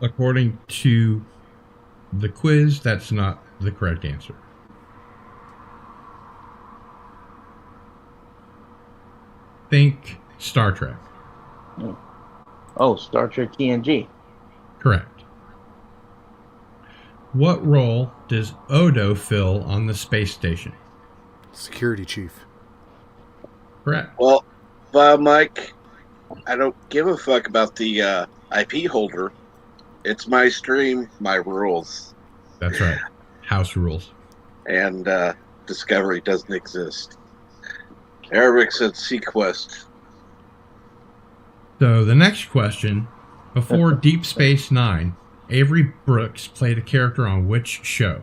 [SPEAKER 3] According to the quiz, that's not the correct answer. Think Star Trek.
[SPEAKER 8] Oh, Star Trek TNG.
[SPEAKER 3] Correct. What role does Odo fill on the space station?
[SPEAKER 9] Security chief.
[SPEAKER 3] Correct.
[SPEAKER 1] Well, Vile Mike, I don't give a fuck about the IP holder. It's my stream, my rules.
[SPEAKER 3] That's right. House rules.
[SPEAKER 1] And Discovery doesn't exist. Arabic said Sequest.
[SPEAKER 3] So the next question, before Deep Space Nine, Avery Brooks played a character on which show?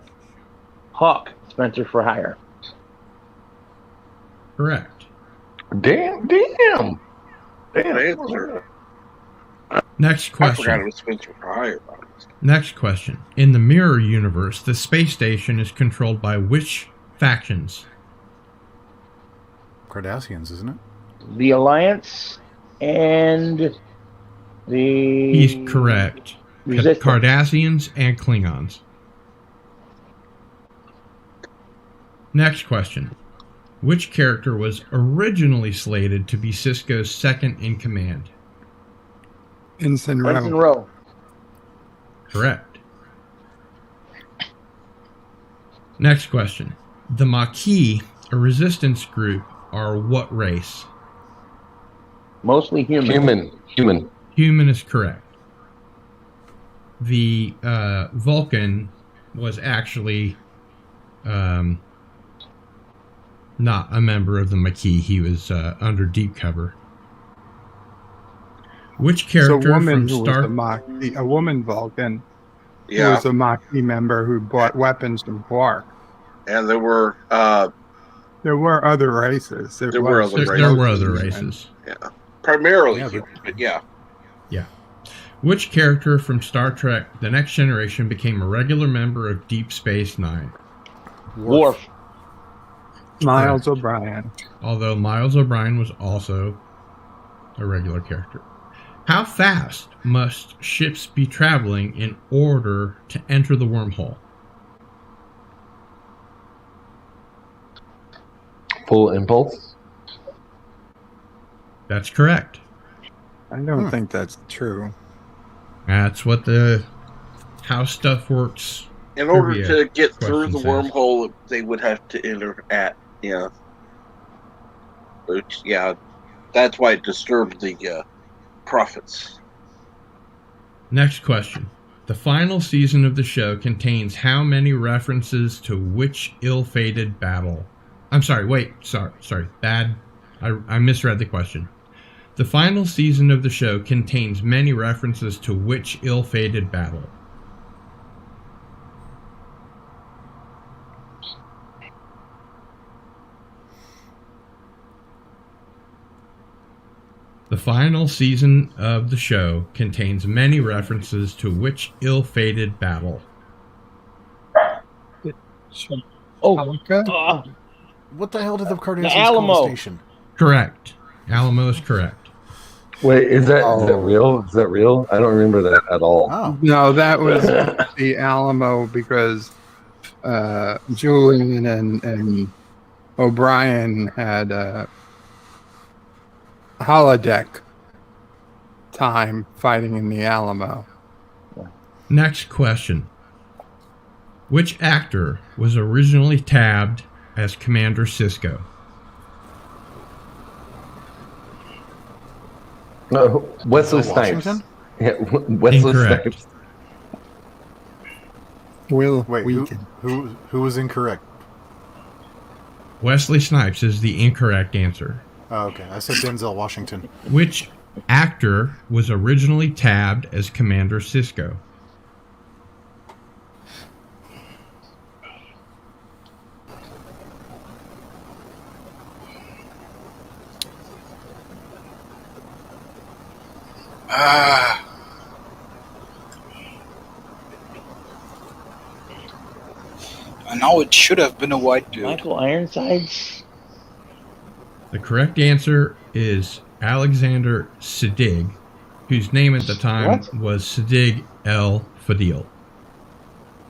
[SPEAKER 8] Hawk. Spencer for Hire.
[SPEAKER 3] Correct.
[SPEAKER 6] Damn.
[SPEAKER 1] Answer.
[SPEAKER 3] Next
[SPEAKER 1] I forgot it
[SPEAKER 3] question.
[SPEAKER 1] was Spencer for Hire.
[SPEAKER 3] Next question. In the Mirror universe, the space station is controlled by which factions?
[SPEAKER 9] Cardassians, isn't it?
[SPEAKER 8] The Alliance and the...
[SPEAKER 3] He's correct.
[SPEAKER 8] Resistance.
[SPEAKER 3] Cardassians and Klingons. Next question. Which character was originally slated to be Sisko's second in command?
[SPEAKER 4] Ensign
[SPEAKER 8] Ensign
[SPEAKER 4] Rowe.
[SPEAKER 8] Rowe.
[SPEAKER 3] Correct. Next question. The Maquis, a resistance group, are what race?
[SPEAKER 8] Mostly human.
[SPEAKER 6] Human.
[SPEAKER 3] Human is correct. The Vulcan was actually not a member of the Maquis. He was under deep cover. Which character
[SPEAKER 4] a woman
[SPEAKER 3] from
[SPEAKER 4] who
[SPEAKER 3] Star...
[SPEAKER 4] was a Maquis, a woman Vulcan who
[SPEAKER 1] Yeah,
[SPEAKER 4] was a Maquis member who bought weapons from Quark.
[SPEAKER 1] and there were
[SPEAKER 4] There were other races.
[SPEAKER 1] There were other races.
[SPEAKER 3] There were other races.
[SPEAKER 1] primarily
[SPEAKER 9] Yeah,
[SPEAKER 1] human, but yeah.
[SPEAKER 3] Yeah. Which character from Star Trek The Next Generation became a regular member of Deep Space Nine?
[SPEAKER 8] Worf.
[SPEAKER 4] Miles O'Brien.
[SPEAKER 3] Although Miles O'Brien was also a regular character. How fast must ships be traveling in order to enter the wormhole?
[SPEAKER 6] Full impulse.
[SPEAKER 3] That's correct.
[SPEAKER 4] I don't think that's true.
[SPEAKER 3] That's what how stuff works.
[SPEAKER 1] In order
[SPEAKER 3] Trivia
[SPEAKER 1] to get through the
[SPEAKER 3] question says.
[SPEAKER 1] wormhole, they would have to enter at, which, that's why it disturbed the prophets.
[SPEAKER 3] Next question. The final season of the show contains how many references to which ill-fated battle? I'm sorry, wait, sorry. I misread the question. The final season of the show contains many references to which ill-fated battle? The final season of the show contains many references to which ill-fated battle?
[SPEAKER 8] Oh,
[SPEAKER 9] What the hell did the Cardassians
[SPEAKER 8] the
[SPEAKER 9] call the
[SPEAKER 8] Alamo.
[SPEAKER 9] station?
[SPEAKER 3] Correct. Alamo is correct.
[SPEAKER 6] Wait, is that
[SPEAKER 4] Oh.
[SPEAKER 6] real? Is that real? I don't remember that at all.
[SPEAKER 9] Oh,
[SPEAKER 4] No, that was the Alamo because Julian and O'Brien had a holodeck time fighting in the Alamo.
[SPEAKER 3] Next question. Which actor was originally tabbed as Commander Sisko?
[SPEAKER 6] Wesley
[SPEAKER 9] Denzel
[SPEAKER 6] Snipes.
[SPEAKER 9] Washington?
[SPEAKER 6] Yeah, Wesley
[SPEAKER 3] Incorrect.
[SPEAKER 6] Snipes.
[SPEAKER 4] Will
[SPEAKER 9] Wait,
[SPEAKER 4] Wheaton.
[SPEAKER 9] who was incorrect?
[SPEAKER 3] Wesley Snipes is the incorrect answer.
[SPEAKER 9] Oh, okay. I said Denzel Washington.
[SPEAKER 3] Which actor was originally tabbed as Commander Sisko?
[SPEAKER 2] I know it should have been a white dude.
[SPEAKER 8] Michael Ironsides?
[SPEAKER 3] The correct answer is Alexander Siddig, whose name at the time was Siddig El Fadil.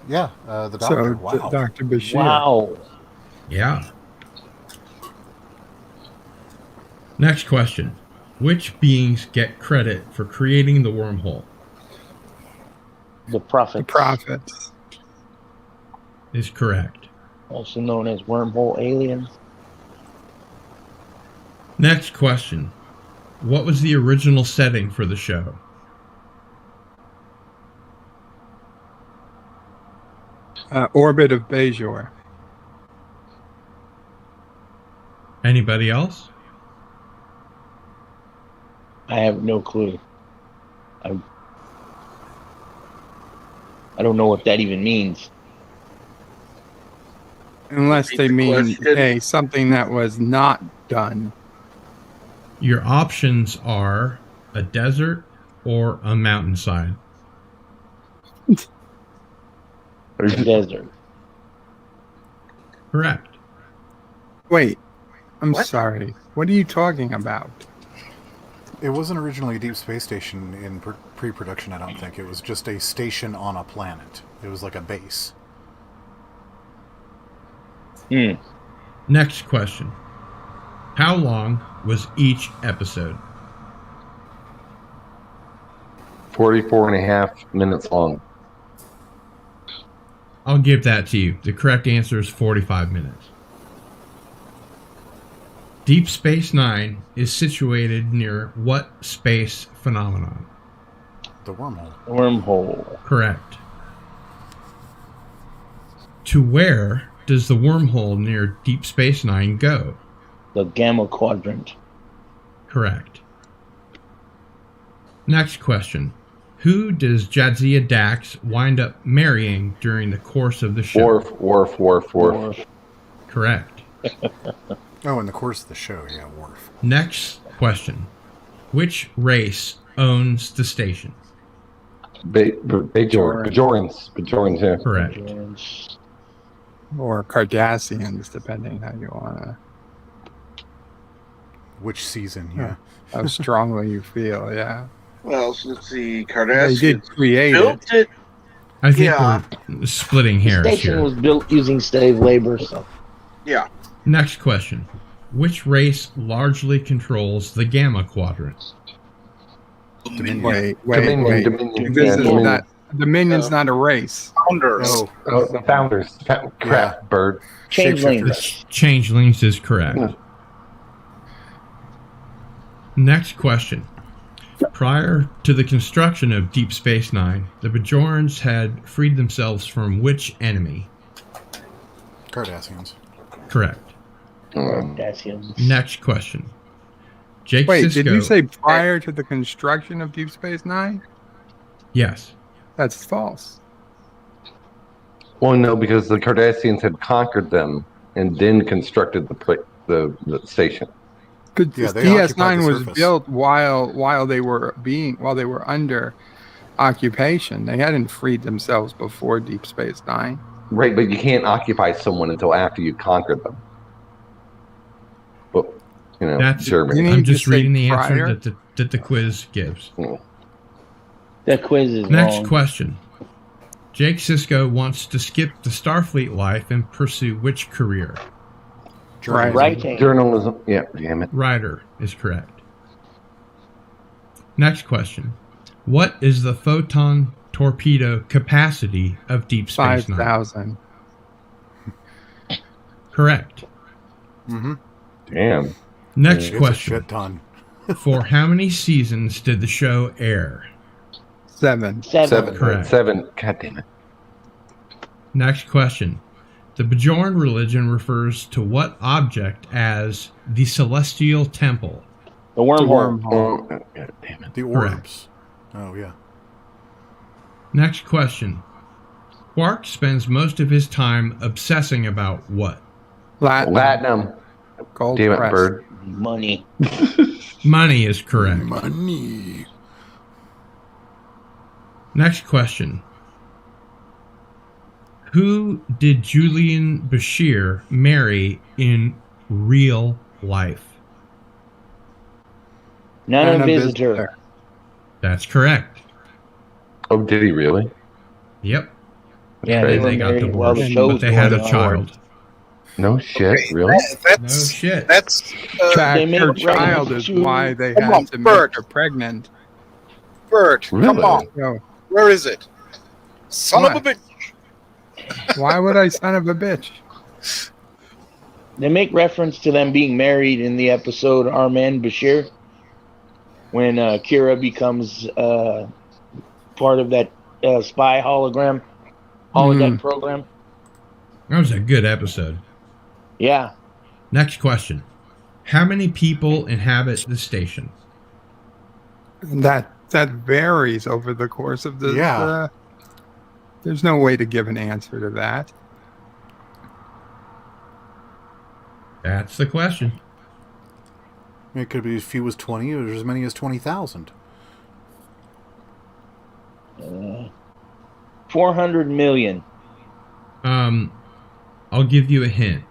[SPEAKER 9] Yeah, the
[SPEAKER 4] So
[SPEAKER 9] doctor. Wow.
[SPEAKER 4] Dr. Bashir.
[SPEAKER 8] Wow.
[SPEAKER 3] Yeah. Next question. Which beings get credit for creating the wormhole?
[SPEAKER 8] The Prophet.
[SPEAKER 4] The prophets.
[SPEAKER 3] Is correct.
[SPEAKER 8] Also known as wormhole aliens.
[SPEAKER 3] Next question. What was the original setting for the show?
[SPEAKER 4] Orbit of Bajor.
[SPEAKER 3] Anybody else?
[SPEAKER 8] I have no clue. I don't know what that even means.
[SPEAKER 4] Unless they mean something that was not done.
[SPEAKER 3] Your options are a desert or a mountainside.
[SPEAKER 8] A desert.
[SPEAKER 3] Correct.
[SPEAKER 4] Wait, I'm sorry. What are you talking about?
[SPEAKER 9] It wasn't originally a deep space station in pre-production, I don't think. It was just a station on a planet. It was like a base.
[SPEAKER 3] Next question. How long was each episode?
[SPEAKER 6] 44 and a half minutes long.
[SPEAKER 3] I'll give that to you. The correct answer is 45 minutes. Deep Space Nine is situated near what space phenomenon?
[SPEAKER 9] The wormhole.
[SPEAKER 8] Wormhole.
[SPEAKER 3] Correct. To where does the wormhole near Deep Space Nine go?
[SPEAKER 8] The Gamma Quadrant.
[SPEAKER 3] Correct. Next question. Who does Jadzia Dax wind up marrying during the course of the show?
[SPEAKER 6] Worf.
[SPEAKER 3] Correct.
[SPEAKER 9] Oh, in the course of the show, yeah, Worf.
[SPEAKER 3] Next question. Which race owns the station?
[SPEAKER 6] Bajorans, yeah.
[SPEAKER 3] Correct.
[SPEAKER 4] Or Cardassians, depending how you want to.
[SPEAKER 9] Which season, yeah.
[SPEAKER 4] How strongly you feel, yeah.
[SPEAKER 1] Well, since the
[SPEAKER 4] They
[SPEAKER 1] Cardassians
[SPEAKER 4] did create
[SPEAKER 1] built
[SPEAKER 4] it.
[SPEAKER 3] I think we're splitting
[SPEAKER 8] The
[SPEAKER 3] hairs
[SPEAKER 8] station
[SPEAKER 3] here.
[SPEAKER 8] was built using slave labor, so.
[SPEAKER 1] Yeah.
[SPEAKER 3] Next question. Which race largely controls the Gamma Quadrant?
[SPEAKER 9] Dominion.
[SPEAKER 4] Wait.
[SPEAKER 6] Dominion.
[SPEAKER 4] This is
[SPEAKER 6] Dominion.
[SPEAKER 4] not, Dominion's not a race.
[SPEAKER 2] Founders.
[SPEAKER 6] Oh, the founders. Crap, bird.
[SPEAKER 8] Changelings.
[SPEAKER 3] Changelings is correct.
[SPEAKER 6] Yeah.
[SPEAKER 3] Next question. Prior to the construction of Deep Space Nine, the Bajorans had freed themselves from which enemy?
[SPEAKER 9] Cardassians.
[SPEAKER 3] Correct.
[SPEAKER 8] Cardassians.
[SPEAKER 3] Next question. Jake
[SPEAKER 4] Wait,
[SPEAKER 3] Sisko.
[SPEAKER 4] did you say prior to the construction of Deep Space Nine?
[SPEAKER 3] Yes.
[SPEAKER 4] That's false.
[SPEAKER 6] Well, no, because the Cardassians had conquered them and then constructed the station.
[SPEAKER 9] Yeah, they occupied
[SPEAKER 4] DS9
[SPEAKER 9] the
[SPEAKER 4] was
[SPEAKER 9] surface.
[SPEAKER 4] built while they were under occupation. They hadn't freed themselves before Deep Space Nine.
[SPEAKER 6] Right, but you can't occupy someone until after you conquer them. Well,
[SPEAKER 3] That's
[SPEAKER 6] Germany.
[SPEAKER 3] I'm
[SPEAKER 4] need to
[SPEAKER 3] just
[SPEAKER 4] say
[SPEAKER 3] reading the
[SPEAKER 4] prior.
[SPEAKER 3] answer that the quiz gives.
[SPEAKER 8] That quiz is
[SPEAKER 3] Next
[SPEAKER 8] long.
[SPEAKER 3] question. Jake Sisko wants to skip the Starfleet life and pursue which career?
[SPEAKER 9] Journalism.
[SPEAKER 8] Writing.
[SPEAKER 6] Journalism. Yeah, damn it.
[SPEAKER 3] Writer is correct. Next question. What is the photon torpedo capacity of Deep Space Nine?
[SPEAKER 4] 5,000.
[SPEAKER 3] Correct.
[SPEAKER 9] Mm-hmm.
[SPEAKER 6] Damn.
[SPEAKER 3] Next
[SPEAKER 9] It's a
[SPEAKER 3] question.
[SPEAKER 9] shit ton.
[SPEAKER 3] For how many seasons did the show air?
[SPEAKER 4] 7.
[SPEAKER 8] Seven.
[SPEAKER 3] Correct.
[SPEAKER 6] 7. God damn it.
[SPEAKER 3] Next question. The Bajoran religion refers to what object as the Celestial Temple?
[SPEAKER 8] The wormhole.
[SPEAKER 6] Oh, God damn it.
[SPEAKER 9] The
[SPEAKER 3] Correct.
[SPEAKER 9] orbs. Oh, yeah.
[SPEAKER 3] Next question. Quark spends most of his time obsessing about what?
[SPEAKER 6] Latinum.
[SPEAKER 4] Gold
[SPEAKER 6] Damn it,
[SPEAKER 4] press.
[SPEAKER 6] Bird.
[SPEAKER 8] Money.
[SPEAKER 3] Money is correct.
[SPEAKER 9] Money.
[SPEAKER 3] Next question. Who did Julian Bashir marry in real life?
[SPEAKER 8] Nana Visitor.
[SPEAKER 3] That's correct.
[SPEAKER 6] Oh, did he really?
[SPEAKER 3] Yep.
[SPEAKER 8] Yeah,
[SPEAKER 6] Okay.
[SPEAKER 8] they were
[SPEAKER 3] They got
[SPEAKER 8] married while the
[SPEAKER 3] divorced,
[SPEAKER 8] show
[SPEAKER 3] but
[SPEAKER 8] was
[SPEAKER 3] they had a
[SPEAKER 8] going on.
[SPEAKER 3] child.
[SPEAKER 6] No shit,
[SPEAKER 2] Okay,
[SPEAKER 6] really?
[SPEAKER 3] No shit.
[SPEAKER 2] That's
[SPEAKER 4] In fact,
[SPEAKER 8] They made
[SPEAKER 4] her
[SPEAKER 8] reference
[SPEAKER 4] child is
[SPEAKER 8] to-
[SPEAKER 4] why they
[SPEAKER 2] Come
[SPEAKER 4] had
[SPEAKER 2] on,
[SPEAKER 4] to
[SPEAKER 2] Bert.
[SPEAKER 4] make her pregnant.
[SPEAKER 2] Bert. Come
[SPEAKER 6] Really?
[SPEAKER 2] on.
[SPEAKER 4] So,
[SPEAKER 2] Where is it? Son of a
[SPEAKER 4] What?
[SPEAKER 2] bitch.
[SPEAKER 4] why would I son of a bitch?
[SPEAKER 8] They make reference to them being married in the episode Armand Bashir when Kira becomes part of that spy holodeck program.
[SPEAKER 3] That was a good episode.
[SPEAKER 8] Yeah.
[SPEAKER 3] Next question. How many people inhabit the station?
[SPEAKER 4] That varies over the course of the.
[SPEAKER 9] Yeah.
[SPEAKER 4] There's no way to give an answer to that.
[SPEAKER 3] That's the question.
[SPEAKER 9] It could be as few as 20 or as many as 20,000.
[SPEAKER 8] 400 million.
[SPEAKER 3] I'll give you a hint.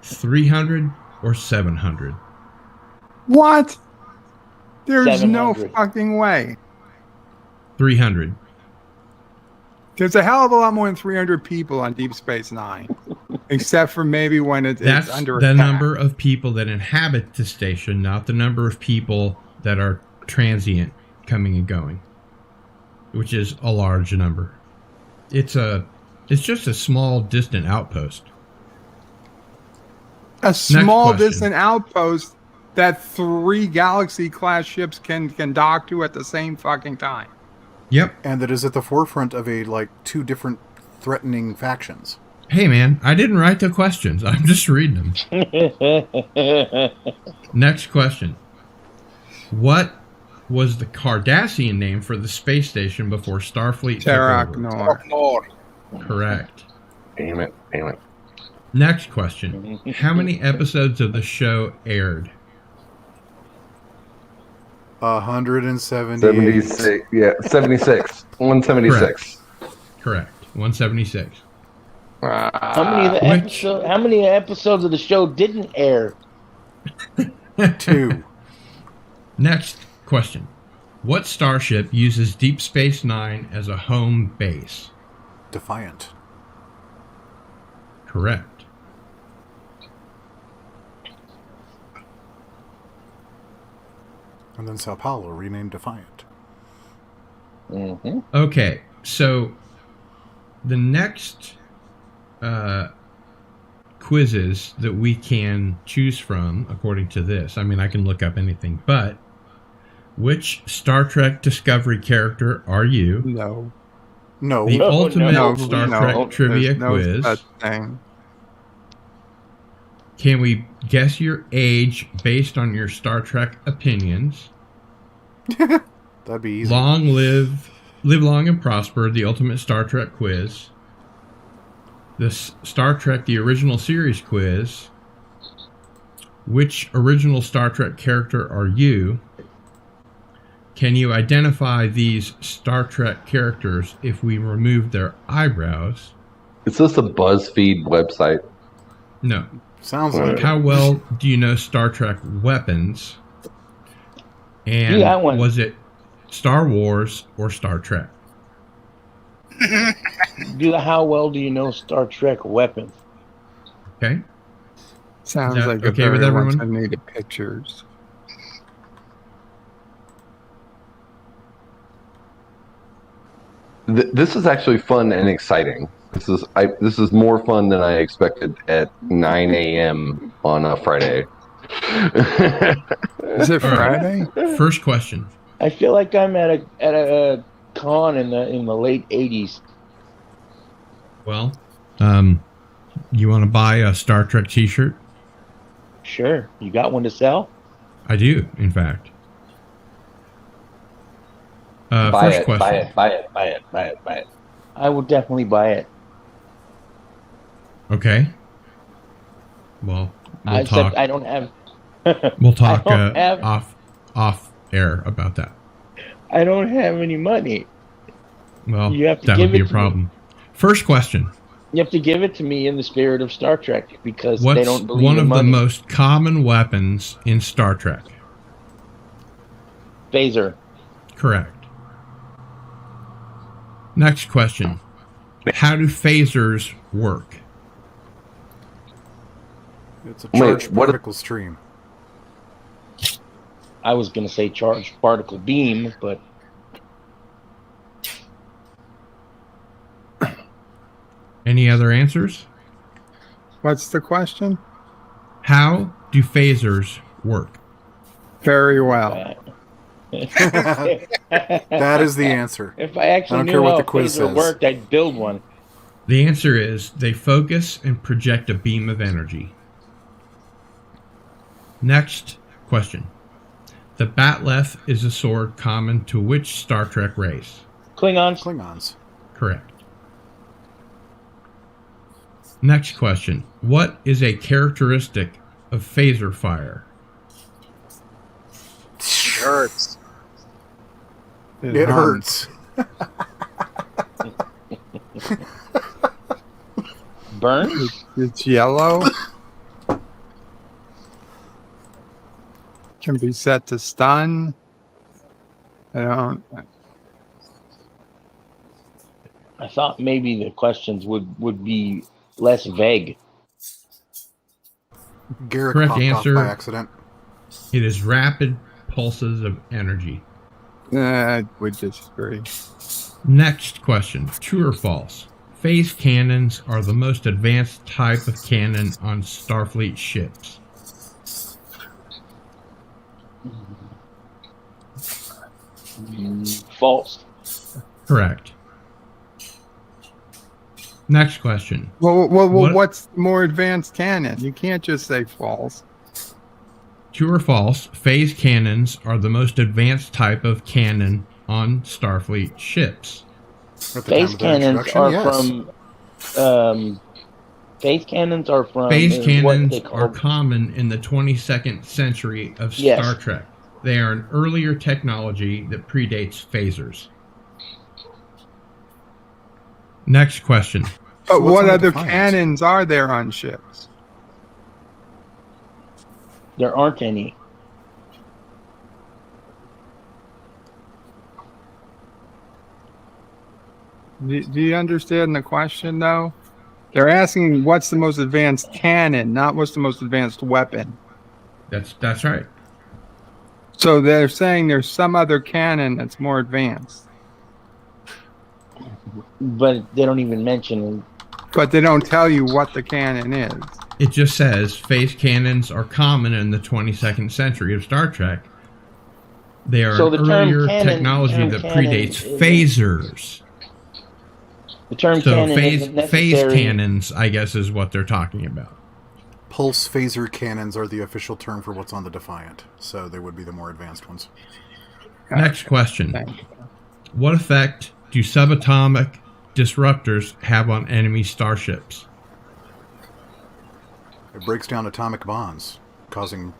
[SPEAKER 3] 300 or 700?
[SPEAKER 4] What? There's no
[SPEAKER 8] 700.
[SPEAKER 4] fucking way.
[SPEAKER 3] 300.
[SPEAKER 4] There's a hell of a lot more than 300 people on Deep Space Nine, except for maybe when it's
[SPEAKER 3] That's
[SPEAKER 4] under
[SPEAKER 3] the
[SPEAKER 4] attack.
[SPEAKER 3] number of people that inhabit the station, not the number of people that are transient coming and going, which is a large number. It's just a small distant outpost.
[SPEAKER 4] A small
[SPEAKER 3] question.
[SPEAKER 4] distant outpost that 3 Galaxy class ships can dock to at the same fucking time.
[SPEAKER 3] Yep.
[SPEAKER 9] And that is at the forefront of a 2 different threatening factions.
[SPEAKER 3] Hey man, I didn't write the questions. I'm just reading them. Next question. What was the Cardassian name for the space station before Starfleet took over?
[SPEAKER 4] Terraknor.
[SPEAKER 3] Correct.
[SPEAKER 6] Damn it.
[SPEAKER 3] Next question. How many episodes of the show aired?
[SPEAKER 9] 178.
[SPEAKER 6] 76. Yeah, 76. 176.
[SPEAKER 3] Correct. 176.
[SPEAKER 8] How many episodes of the show didn't air?
[SPEAKER 9] 2.
[SPEAKER 3] Next question. What starship uses Deep Space Nine as a home base?
[SPEAKER 9] Defiant.
[SPEAKER 3] Correct.
[SPEAKER 9] And then Sao Paulo renamed Defiant.
[SPEAKER 8] Mm-hmm.
[SPEAKER 3] Okay, so the next quizzes that we can choose from, according to this, I mean, I can look up anything, but which Star Trek Discovery character are you?
[SPEAKER 4] No.
[SPEAKER 3] The ultimate Star Trek trivia
[SPEAKER 4] There's no
[SPEAKER 3] quiz.
[SPEAKER 4] such thing.
[SPEAKER 3] Can we guess your age based on your Star Trek opinions?
[SPEAKER 9] That'd be easy.
[SPEAKER 3] Live long and prosper, the ultimate Star Trek quiz. The Star Trek, the original series quiz. Which original Star Trek character are you? Can you identify these Star Trek characters if we remove their eyebrows?
[SPEAKER 6] Is this a BuzzFeed website?
[SPEAKER 3] No.
[SPEAKER 9] Sounds like
[SPEAKER 3] How well do you know Star Trek weapons? And
[SPEAKER 8] got one.
[SPEAKER 3] was it Star Wars or Star Trek?
[SPEAKER 8] How well do you know Star Trek weapons?
[SPEAKER 3] Okay.
[SPEAKER 4] Sounds
[SPEAKER 3] Is that
[SPEAKER 4] like
[SPEAKER 3] okay
[SPEAKER 4] a
[SPEAKER 3] with
[SPEAKER 4] very
[SPEAKER 3] everyone?
[SPEAKER 4] once I needed pictures.
[SPEAKER 6] This is actually fun and exciting. This is more fun than I expected at 9 a.m. on a Friday.
[SPEAKER 4] Is it
[SPEAKER 3] All right.
[SPEAKER 4] Friday?
[SPEAKER 3] First question.
[SPEAKER 8] I feel like I'm at a con in the late 80s.
[SPEAKER 3] Well, you want to buy a Star Trek t-shirt?
[SPEAKER 8] Sure. You got one to sell?
[SPEAKER 3] I do, in fact.
[SPEAKER 6] Buy
[SPEAKER 3] First
[SPEAKER 6] it,
[SPEAKER 3] question.
[SPEAKER 6] buy it.
[SPEAKER 8] I will definitely buy it.
[SPEAKER 3] Okay. Well, we'll
[SPEAKER 8] Except
[SPEAKER 3] talk.
[SPEAKER 8] I don't have.
[SPEAKER 3] We'll talk
[SPEAKER 8] I don't have-
[SPEAKER 3] off air about that.
[SPEAKER 8] I don't have any money.
[SPEAKER 3] Well,
[SPEAKER 8] You have to
[SPEAKER 3] that
[SPEAKER 8] give
[SPEAKER 3] would be
[SPEAKER 8] it
[SPEAKER 3] a
[SPEAKER 8] to
[SPEAKER 3] problem. First question.
[SPEAKER 8] You have to give it to me in the spirit of Star Trek because they
[SPEAKER 3] What's
[SPEAKER 8] don't believe
[SPEAKER 3] one
[SPEAKER 8] in
[SPEAKER 3] of the
[SPEAKER 8] money.
[SPEAKER 3] most common weapons in Star Trek?
[SPEAKER 8] Phaser.
[SPEAKER 3] Correct. Next question. How do phasers work?
[SPEAKER 9] it's a
[SPEAKER 6] Wait,
[SPEAKER 9] charged
[SPEAKER 6] what-
[SPEAKER 9] particle stream.
[SPEAKER 8] I was going to say charged particle beam, but
[SPEAKER 3] Any other answers?
[SPEAKER 4] What's the question?
[SPEAKER 3] How do phasers work?
[SPEAKER 4] Very well.
[SPEAKER 9] That is the answer.
[SPEAKER 8] If I actually
[SPEAKER 9] I don't
[SPEAKER 8] knew
[SPEAKER 9] care what
[SPEAKER 8] how
[SPEAKER 9] the
[SPEAKER 8] a
[SPEAKER 9] quiz
[SPEAKER 8] phaser
[SPEAKER 9] says.
[SPEAKER 8] worked, I'd build one.
[SPEAKER 3] The answer is they focus and project a beam of energy. Next question. The Batleth is a sword common to which Star Trek race?
[SPEAKER 9] Klingons.
[SPEAKER 3] Correct. Next question. What is a characteristic of phaser fire?
[SPEAKER 2] Hurts.
[SPEAKER 9] It hurts.
[SPEAKER 8] Burns?
[SPEAKER 4] It's yellow. Can be set to stun. I
[SPEAKER 8] thought maybe the questions would be less vague.
[SPEAKER 9] Garrick
[SPEAKER 3] Correct
[SPEAKER 9] popped
[SPEAKER 3] answer.
[SPEAKER 9] off by accident.
[SPEAKER 3] It is rapid pulses of energy.
[SPEAKER 4] I would disagree.
[SPEAKER 3] Next question. True or false? Phase cannons are the most advanced type of cannon on Starfleet ships.
[SPEAKER 8] False.
[SPEAKER 3] Correct. Next question.
[SPEAKER 4] Well,
[SPEAKER 3] What-
[SPEAKER 4] what's more advanced cannon? You can't just say false.
[SPEAKER 3] True or false? Phase cannons are the most advanced type of cannon on Starfleet ships.
[SPEAKER 9] At the time
[SPEAKER 8] Phase
[SPEAKER 9] of their
[SPEAKER 8] cannons
[SPEAKER 9] introduction,
[SPEAKER 8] are
[SPEAKER 9] yes.
[SPEAKER 8] from. Phase cannons are from.
[SPEAKER 3] Phase
[SPEAKER 8] what
[SPEAKER 3] cannons
[SPEAKER 8] they
[SPEAKER 3] are
[SPEAKER 8] call.
[SPEAKER 3] common in the 22nd century of
[SPEAKER 8] Yes.
[SPEAKER 3] Star Trek. They are an earlier technology that predates phasers. Next question.
[SPEAKER 4] But
[SPEAKER 9] what's
[SPEAKER 4] what
[SPEAKER 9] on the
[SPEAKER 4] other
[SPEAKER 9] Defiant?
[SPEAKER 4] cannons are there on ships?
[SPEAKER 8] There aren't any.
[SPEAKER 4] Do you understand the question, though? They're asking what's the most advanced cannon, not what's the most advanced weapon.
[SPEAKER 3] That's right.
[SPEAKER 4] So they're saying there's some other cannon that's more advanced,
[SPEAKER 8] But they don't even mention.
[SPEAKER 4] but they don't tell you what the cannon is.
[SPEAKER 3] It just says phase cannons are common in the 22nd century of Star Trek. They are
[SPEAKER 8] So
[SPEAKER 3] an
[SPEAKER 8] the term
[SPEAKER 3] earlier
[SPEAKER 8] cannon-
[SPEAKER 3] technology
[SPEAKER 8] term
[SPEAKER 3] that
[SPEAKER 8] cannon
[SPEAKER 3] predates
[SPEAKER 8] is-
[SPEAKER 3] phasers.
[SPEAKER 8] The term
[SPEAKER 3] So
[SPEAKER 8] cannon
[SPEAKER 3] phase
[SPEAKER 8] isn't necessary.
[SPEAKER 3] cannons, I guess, is what they're talking about.
[SPEAKER 9] Pulse phaser cannons are the official term for what's on the Defiant, so they would be the more advanced ones.
[SPEAKER 3] Next question.
[SPEAKER 4] Thank you.
[SPEAKER 3] What effect do subatomic disruptors have on enemy starships?
[SPEAKER 9] It breaks down atomic bonds. causing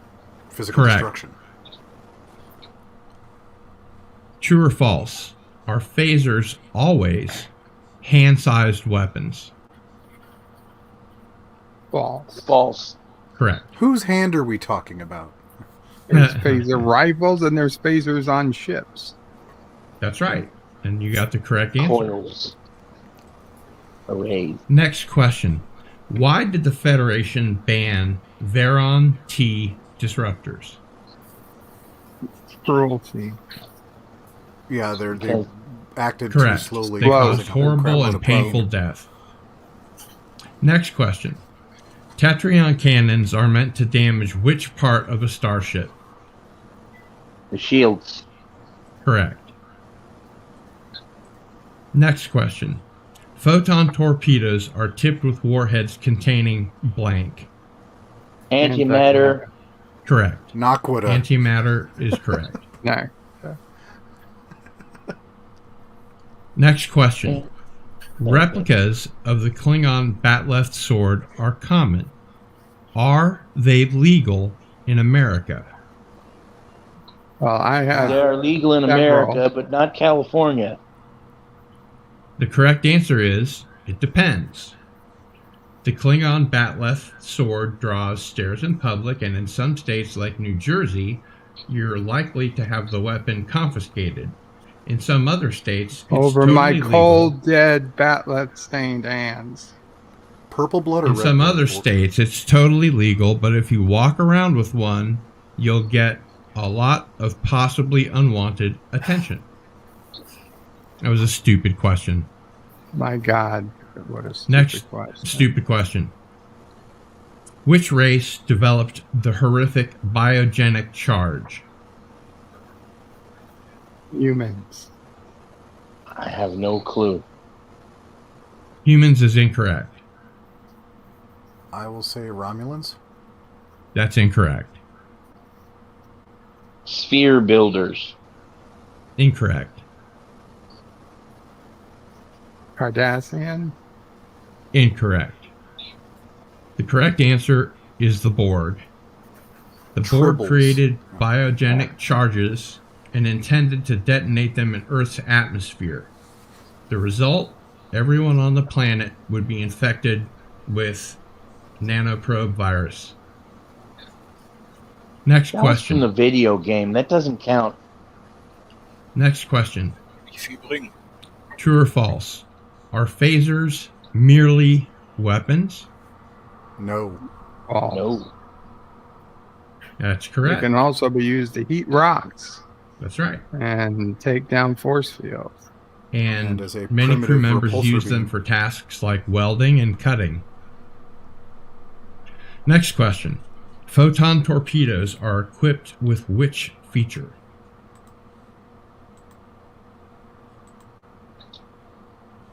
[SPEAKER 9] physical
[SPEAKER 3] Correct.
[SPEAKER 9] destruction.
[SPEAKER 3] True or false? Are phasers always hand-sized weapons?
[SPEAKER 4] False.
[SPEAKER 8] False.
[SPEAKER 3] Correct.
[SPEAKER 9] Whose hand are we talking about?
[SPEAKER 4] There's phaser rifles and there's phasers on ships.
[SPEAKER 3] That's right. And you got the correct answer.
[SPEAKER 8] Coils. Arrays.
[SPEAKER 3] Next question. Why did the Federation ban Veron T disruptors?
[SPEAKER 4] Cruelty.
[SPEAKER 9] Yeah, they
[SPEAKER 8] Okay.
[SPEAKER 9] acted too
[SPEAKER 3] Correct.
[SPEAKER 9] slowly.
[SPEAKER 3] They caused
[SPEAKER 9] causing a whole crap
[SPEAKER 3] horrible
[SPEAKER 9] load
[SPEAKER 3] and
[SPEAKER 9] of pain.
[SPEAKER 3] painful death. Next question. Tetrion cannons are meant to damage which part of a starship?
[SPEAKER 8] The shields.
[SPEAKER 3] Correct. Next question. Photon torpedoes are tipped with warheads containing blank.
[SPEAKER 8] Antimatter.
[SPEAKER 3] Correct.
[SPEAKER 9] Naquita.
[SPEAKER 3] Antimatter is correct.
[SPEAKER 4] No.
[SPEAKER 3] Next question. Replicas of the Klingon Batleth sword are common. Are they legal in America?
[SPEAKER 4] Well, I have.
[SPEAKER 8] They are legal in
[SPEAKER 4] several.
[SPEAKER 8] America, but not California.
[SPEAKER 3] The correct answer is, it depends. The Klingon Batleth sword draws stares in public, and in some states like New Jersey, you're likely to have the weapon confiscated. In some other states, it's
[SPEAKER 4] Over
[SPEAKER 3] totally
[SPEAKER 4] my
[SPEAKER 3] legal.
[SPEAKER 4] cold, dead, batlet stained hands.
[SPEAKER 9] Purple blood or
[SPEAKER 3] In
[SPEAKER 9] red
[SPEAKER 3] some
[SPEAKER 9] blood?
[SPEAKER 3] other states, it's totally legal, but if you walk around with one, you'll get a lot of possibly unwanted attention. That was a stupid question.
[SPEAKER 4] My God, what a stupid
[SPEAKER 3] Next
[SPEAKER 4] question.
[SPEAKER 3] stupid question. Which race developed the horrific biogenic charge?
[SPEAKER 4] Humans.
[SPEAKER 8] I have no clue.
[SPEAKER 3] Humans is incorrect.
[SPEAKER 9] I will say Romulans.
[SPEAKER 3] That's incorrect.
[SPEAKER 8] Sphere builders.
[SPEAKER 3] Incorrect.
[SPEAKER 4] Cardassian.
[SPEAKER 3] Incorrect. The correct answer is the Borg. The Borg
[SPEAKER 9] Tribbles.
[SPEAKER 3] created biogenic charges and intended to detonate them in Earth's atmosphere. The result? Everyone on the planet would be infected with nanoprobe virus. Next
[SPEAKER 8] That was from
[SPEAKER 3] question.
[SPEAKER 8] the video game. That doesn't count.
[SPEAKER 3] Next question.
[SPEAKER 2] Wie viel bringen?
[SPEAKER 3] True or false? Are phasers merely weapons?
[SPEAKER 9] No.
[SPEAKER 4] False.
[SPEAKER 8] No.
[SPEAKER 3] That's
[SPEAKER 4] It
[SPEAKER 3] correct.
[SPEAKER 4] can also be used to heat rocks
[SPEAKER 3] That's right.
[SPEAKER 4] and take down force fields.
[SPEAKER 3] And
[SPEAKER 9] And as a
[SPEAKER 3] many crew
[SPEAKER 9] primitive
[SPEAKER 3] members
[SPEAKER 9] repulsor
[SPEAKER 3] use them
[SPEAKER 9] beam.
[SPEAKER 3] for tasks like welding and cutting. Next question. Photon torpedoes are equipped with which feature?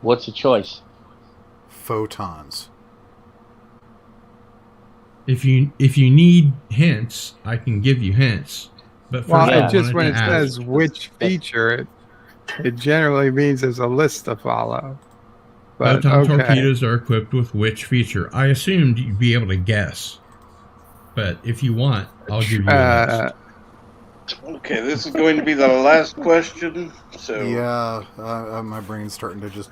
[SPEAKER 8] What's the choice?
[SPEAKER 9] Photons.
[SPEAKER 3] If you need hints, I can give you hints. But first,
[SPEAKER 4] Well,
[SPEAKER 8] Yeah.
[SPEAKER 3] I
[SPEAKER 4] it just
[SPEAKER 3] wanted
[SPEAKER 4] when
[SPEAKER 3] to
[SPEAKER 4] it
[SPEAKER 3] ask,
[SPEAKER 4] says which feature, it generally means there's a list to follow. But
[SPEAKER 3] photon
[SPEAKER 4] okay.
[SPEAKER 3] torpedoes are equipped with which feature? I assumed you'd be able to guess. But if you want, I'll give you a list.
[SPEAKER 1] Okay, this is going to be the last question. So
[SPEAKER 9] Yeah, my brain's starting to just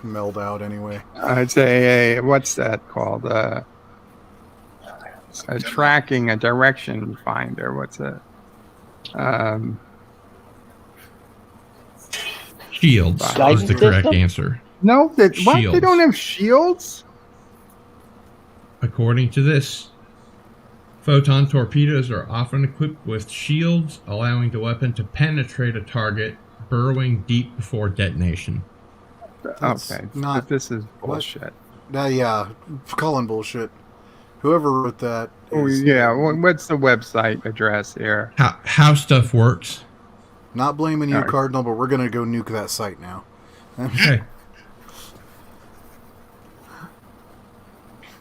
[SPEAKER 9] meld out anyway.
[SPEAKER 4] I'd say what's that called? A tracking, a direction finder. What's it?
[SPEAKER 3] Shields is
[SPEAKER 8] Guidance
[SPEAKER 3] the correct
[SPEAKER 8] system?
[SPEAKER 3] answer.
[SPEAKER 4] No, what? They
[SPEAKER 3] Shields.
[SPEAKER 4] don't have shields.
[SPEAKER 3] According to this, photon torpedoes are often equipped with shields, allowing the weapon to penetrate a target, burrowing deep before detonation.
[SPEAKER 9] That's
[SPEAKER 4] Okay,
[SPEAKER 9] not-
[SPEAKER 4] but this is bullshit.
[SPEAKER 9] Yeah, calling bullshit. Whoever wrote that.
[SPEAKER 4] Oh
[SPEAKER 9] is
[SPEAKER 4] yeah, what's the website address here?
[SPEAKER 3] How stuff works.
[SPEAKER 9] Not blaming you,
[SPEAKER 4] Alright.
[SPEAKER 9] Cardinal, but we're going to go nuke that site now.
[SPEAKER 3] Okay.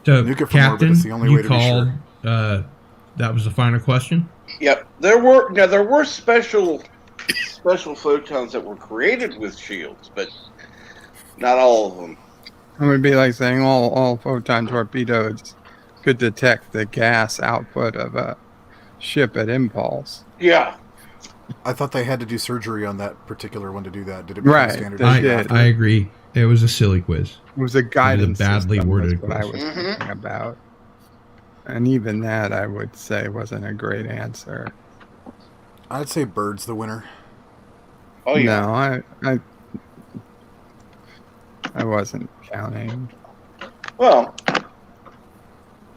[SPEAKER 3] So,
[SPEAKER 9] Nuke it from orbit,
[SPEAKER 3] Captain,
[SPEAKER 9] it's the only
[SPEAKER 3] you
[SPEAKER 9] way to be
[SPEAKER 3] called.
[SPEAKER 9] sure.
[SPEAKER 3] That was the final question.
[SPEAKER 1] Yep, there were special photons that were created with shields, but not all of them.
[SPEAKER 4] It would be like saying all photon torpedoes could detect the gas output of a ship at impulse.
[SPEAKER 1] Yeah.
[SPEAKER 9] I thought they had to do surgery on that particular one to do that. Did it become
[SPEAKER 4] Right,
[SPEAKER 9] standard
[SPEAKER 4] they
[SPEAKER 9] issue
[SPEAKER 4] did.
[SPEAKER 9] after?
[SPEAKER 3] I agree. It was a silly quiz.
[SPEAKER 4] It was a guidance
[SPEAKER 3] badly
[SPEAKER 4] system,
[SPEAKER 3] worded
[SPEAKER 4] was what I
[SPEAKER 3] quiz.
[SPEAKER 4] was thinking about. And even that, I would say, wasn't a great answer.
[SPEAKER 9] I'd say Bird's the winner.
[SPEAKER 1] Oh yeah.
[SPEAKER 4] No, I wasn't counting.
[SPEAKER 1] Well,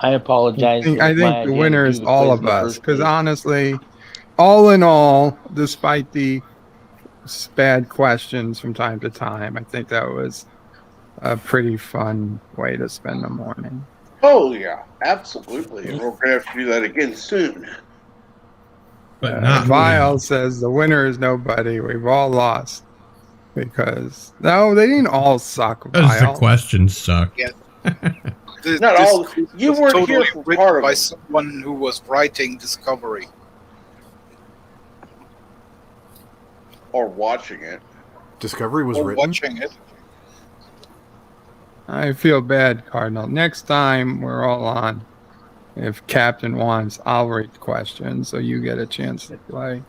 [SPEAKER 8] I apologize.
[SPEAKER 4] I think the winner is all of us, because honestly, all in all, despite the bad questions from time to time, I think that was a pretty fun way to spend the morning.
[SPEAKER 1] oh yeah, absolutely. We're gonna have to do that again soon.
[SPEAKER 3] But not
[SPEAKER 4] Vile says the winner is nobody. We've all lost because no, they didn't all suck.
[SPEAKER 3] because the
[SPEAKER 4] Vile.
[SPEAKER 3] questions suck.
[SPEAKER 2] Yeah.
[SPEAKER 1] Not all.
[SPEAKER 2] quiz
[SPEAKER 1] You
[SPEAKER 2] was
[SPEAKER 1] weren't
[SPEAKER 2] totally
[SPEAKER 1] here for
[SPEAKER 2] written
[SPEAKER 1] part of
[SPEAKER 2] by
[SPEAKER 1] it.
[SPEAKER 2] someone who was writing Discovery.
[SPEAKER 1] Or watching it.
[SPEAKER 9] Discovery was
[SPEAKER 2] Or
[SPEAKER 9] written.
[SPEAKER 2] watching it.
[SPEAKER 4] I feel bad, Cardinal. Next time we're all on. If Captain wants, I'll read questions so you get a chance to play.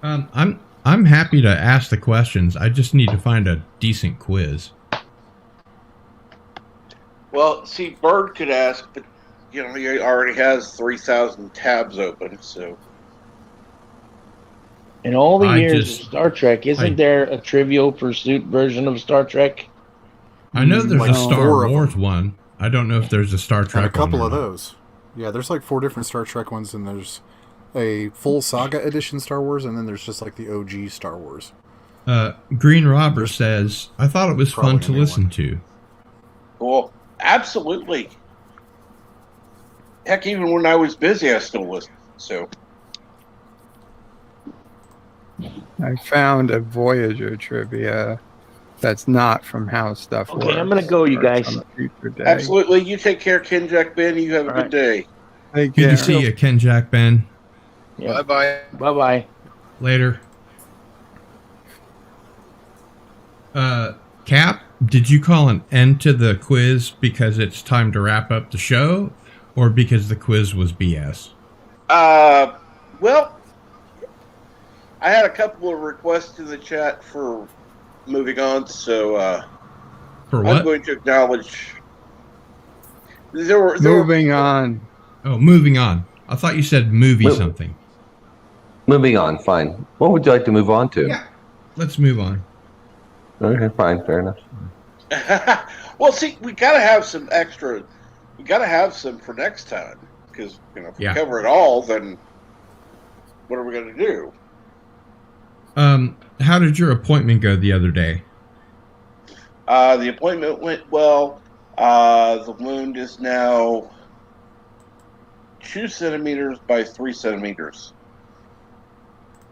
[SPEAKER 3] I'm happy to ask the questions. I just need to find a decent quiz.
[SPEAKER 1] Well, see, Bird could ask, but he already has 3,000 tabs open, so.
[SPEAKER 8] In all the
[SPEAKER 3] I
[SPEAKER 8] years
[SPEAKER 3] just-
[SPEAKER 8] of Star Trek, isn't there a Trivial Pursuit version of Star Trek?
[SPEAKER 3] I know there's
[SPEAKER 9] Like
[SPEAKER 3] a
[SPEAKER 9] 4
[SPEAKER 3] Star
[SPEAKER 9] of
[SPEAKER 3] Wars
[SPEAKER 9] them.
[SPEAKER 3] one. I don't know if there's a Star Trek
[SPEAKER 9] And a couple
[SPEAKER 3] one
[SPEAKER 9] of
[SPEAKER 3] or not.
[SPEAKER 9] those. Yeah, there's like 4 different Star Trek ones, and there's a full saga edition Star Wars, and then there's just like the OG Star Wars.
[SPEAKER 3] Green Robber says, I thought it was fun
[SPEAKER 9] Probably
[SPEAKER 3] to
[SPEAKER 9] a new
[SPEAKER 3] listen
[SPEAKER 9] one.
[SPEAKER 3] to.
[SPEAKER 1] Well, absolutely. Heck, even when I was busy, I still listened, so.
[SPEAKER 4] I found a Voyager trivia that's not from How Stuff Works.
[SPEAKER 8] Okay, I'm gonna go, you
[SPEAKER 4] or
[SPEAKER 8] guys.
[SPEAKER 4] some future day.
[SPEAKER 1] Absolutely. You take care, Ken Jack Ben. You have a
[SPEAKER 8] All
[SPEAKER 1] good
[SPEAKER 8] right.
[SPEAKER 1] day.
[SPEAKER 4] Take
[SPEAKER 3] Good
[SPEAKER 4] care.
[SPEAKER 3] to see you, Ken Jack Ben.
[SPEAKER 8] Yeah.
[SPEAKER 2] Bye-bye.
[SPEAKER 8] Bye-bye.
[SPEAKER 3] Later. Cap, did you call an end to the quiz because it's time to wrap up the show, or because the quiz was BS?
[SPEAKER 1] Well, I had a couple of requests in the chat for moving on, so
[SPEAKER 3] For
[SPEAKER 1] I'm
[SPEAKER 3] what?
[SPEAKER 1] going to acknowledge. There were
[SPEAKER 4] Moving on.
[SPEAKER 3] Oh, moving on. I thought you said movie
[SPEAKER 6] Move-
[SPEAKER 3] something.
[SPEAKER 6] Moving on, fine. What would you like to move on to?
[SPEAKER 3] Yeah. Let's move on.
[SPEAKER 6] Okay, fine, fair enough.
[SPEAKER 1] Well, see, we gotta have some extra. We gotta have some for next time because if we
[SPEAKER 3] Yeah.
[SPEAKER 1] cover it all, then what are we gonna do?
[SPEAKER 3] How did your appointment go the other day?
[SPEAKER 1] The appointment went well. The wound is now 2 centimeters by 3 centimeters.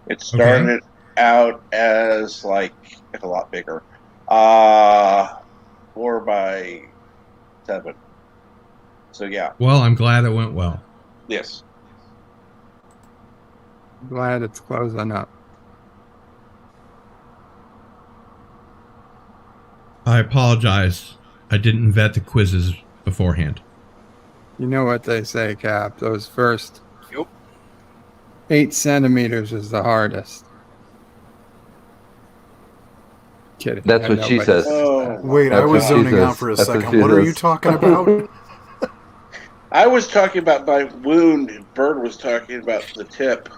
[SPEAKER 1] It started out as like a lot bigger. 4 by 7. So yeah,
[SPEAKER 3] Well, I'm glad it went well.
[SPEAKER 1] yes.
[SPEAKER 4] Glad it's closing up.
[SPEAKER 3] I apologize. I didn't vet the quizzes beforehand.
[SPEAKER 4] You know what they say, Cap. Those first
[SPEAKER 2] Yep.
[SPEAKER 4] 8 centimeters is the hardest. Kidding.
[SPEAKER 6] That's what she says.
[SPEAKER 1] Oh,
[SPEAKER 9] Wait, I
[SPEAKER 6] That's
[SPEAKER 9] was
[SPEAKER 6] what she
[SPEAKER 9] zoning out
[SPEAKER 6] says.
[SPEAKER 9] for a
[SPEAKER 6] That's what
[SPEAKER 9] second.
[SPEAKER 6] she
[SPEAKER 9] What are
[SPEAKER 6] says.
[SPEAKER 9] you talking about?
[SPEAKER 1] I was talking about my wound, and Bird was talking about the tip.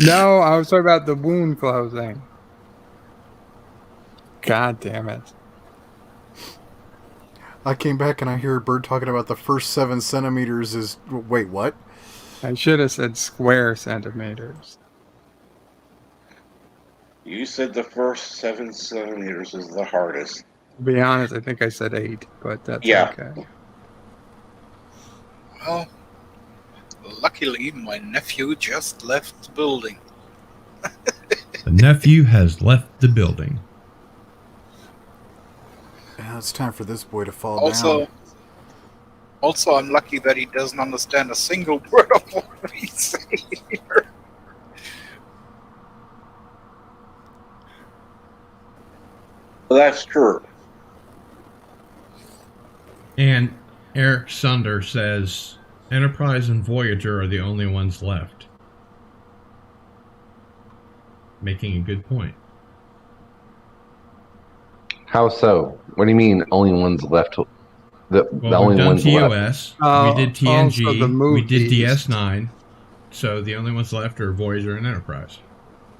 [SPEAKER 4] No, I was talking about the wound closing. God damn it.
[SPEAKER 9] I came back and I hear Bird talking about the first 7 centimeters is... Wait, what?
[SPEAKER 4] I should have said square centimeters.
[SPEAKER 1] You said the first 7 centimeters is the hardest.
[SPEAKER 4] To be honest, I think I said 8, but that's
[SPEAKER 1] Yeah.
[SPEAKER 4] okay.
[SPEAKER 2] Well, luckily my nephew just left the building.
[SPEAKER 3] The nephew has left the building.
[SPEAKER 9] Yeah, it's time for this boy to fall
[SPEAKER 2] Also,
[SPEAKER 9] down.
[SPEAKER 2] I'm lucky that he doesn't understand a single word of what we say here.
[SPEAKER 1] Well, that's true.
[SPEAKER 3] And Eric Sunder says, Enterprise and Voyager are the only ones left. Making a good point.
[SPEAKER 6] How so? What do you mean? Only ones left? The
[SPEAKER 3] Well,
[SPEAKER 6] only
[SPEAKER 3] we've done
[SPEAKER 6] ones left.
[SPEAKER 3] TOS, we did
[SPEAKER 4] Also the
[SPEAKER 3] TNG, we did
[SPEAKER 4] movies.
[SPEAKER 3] DS9. So the only ones left are Voyager and Enterprise.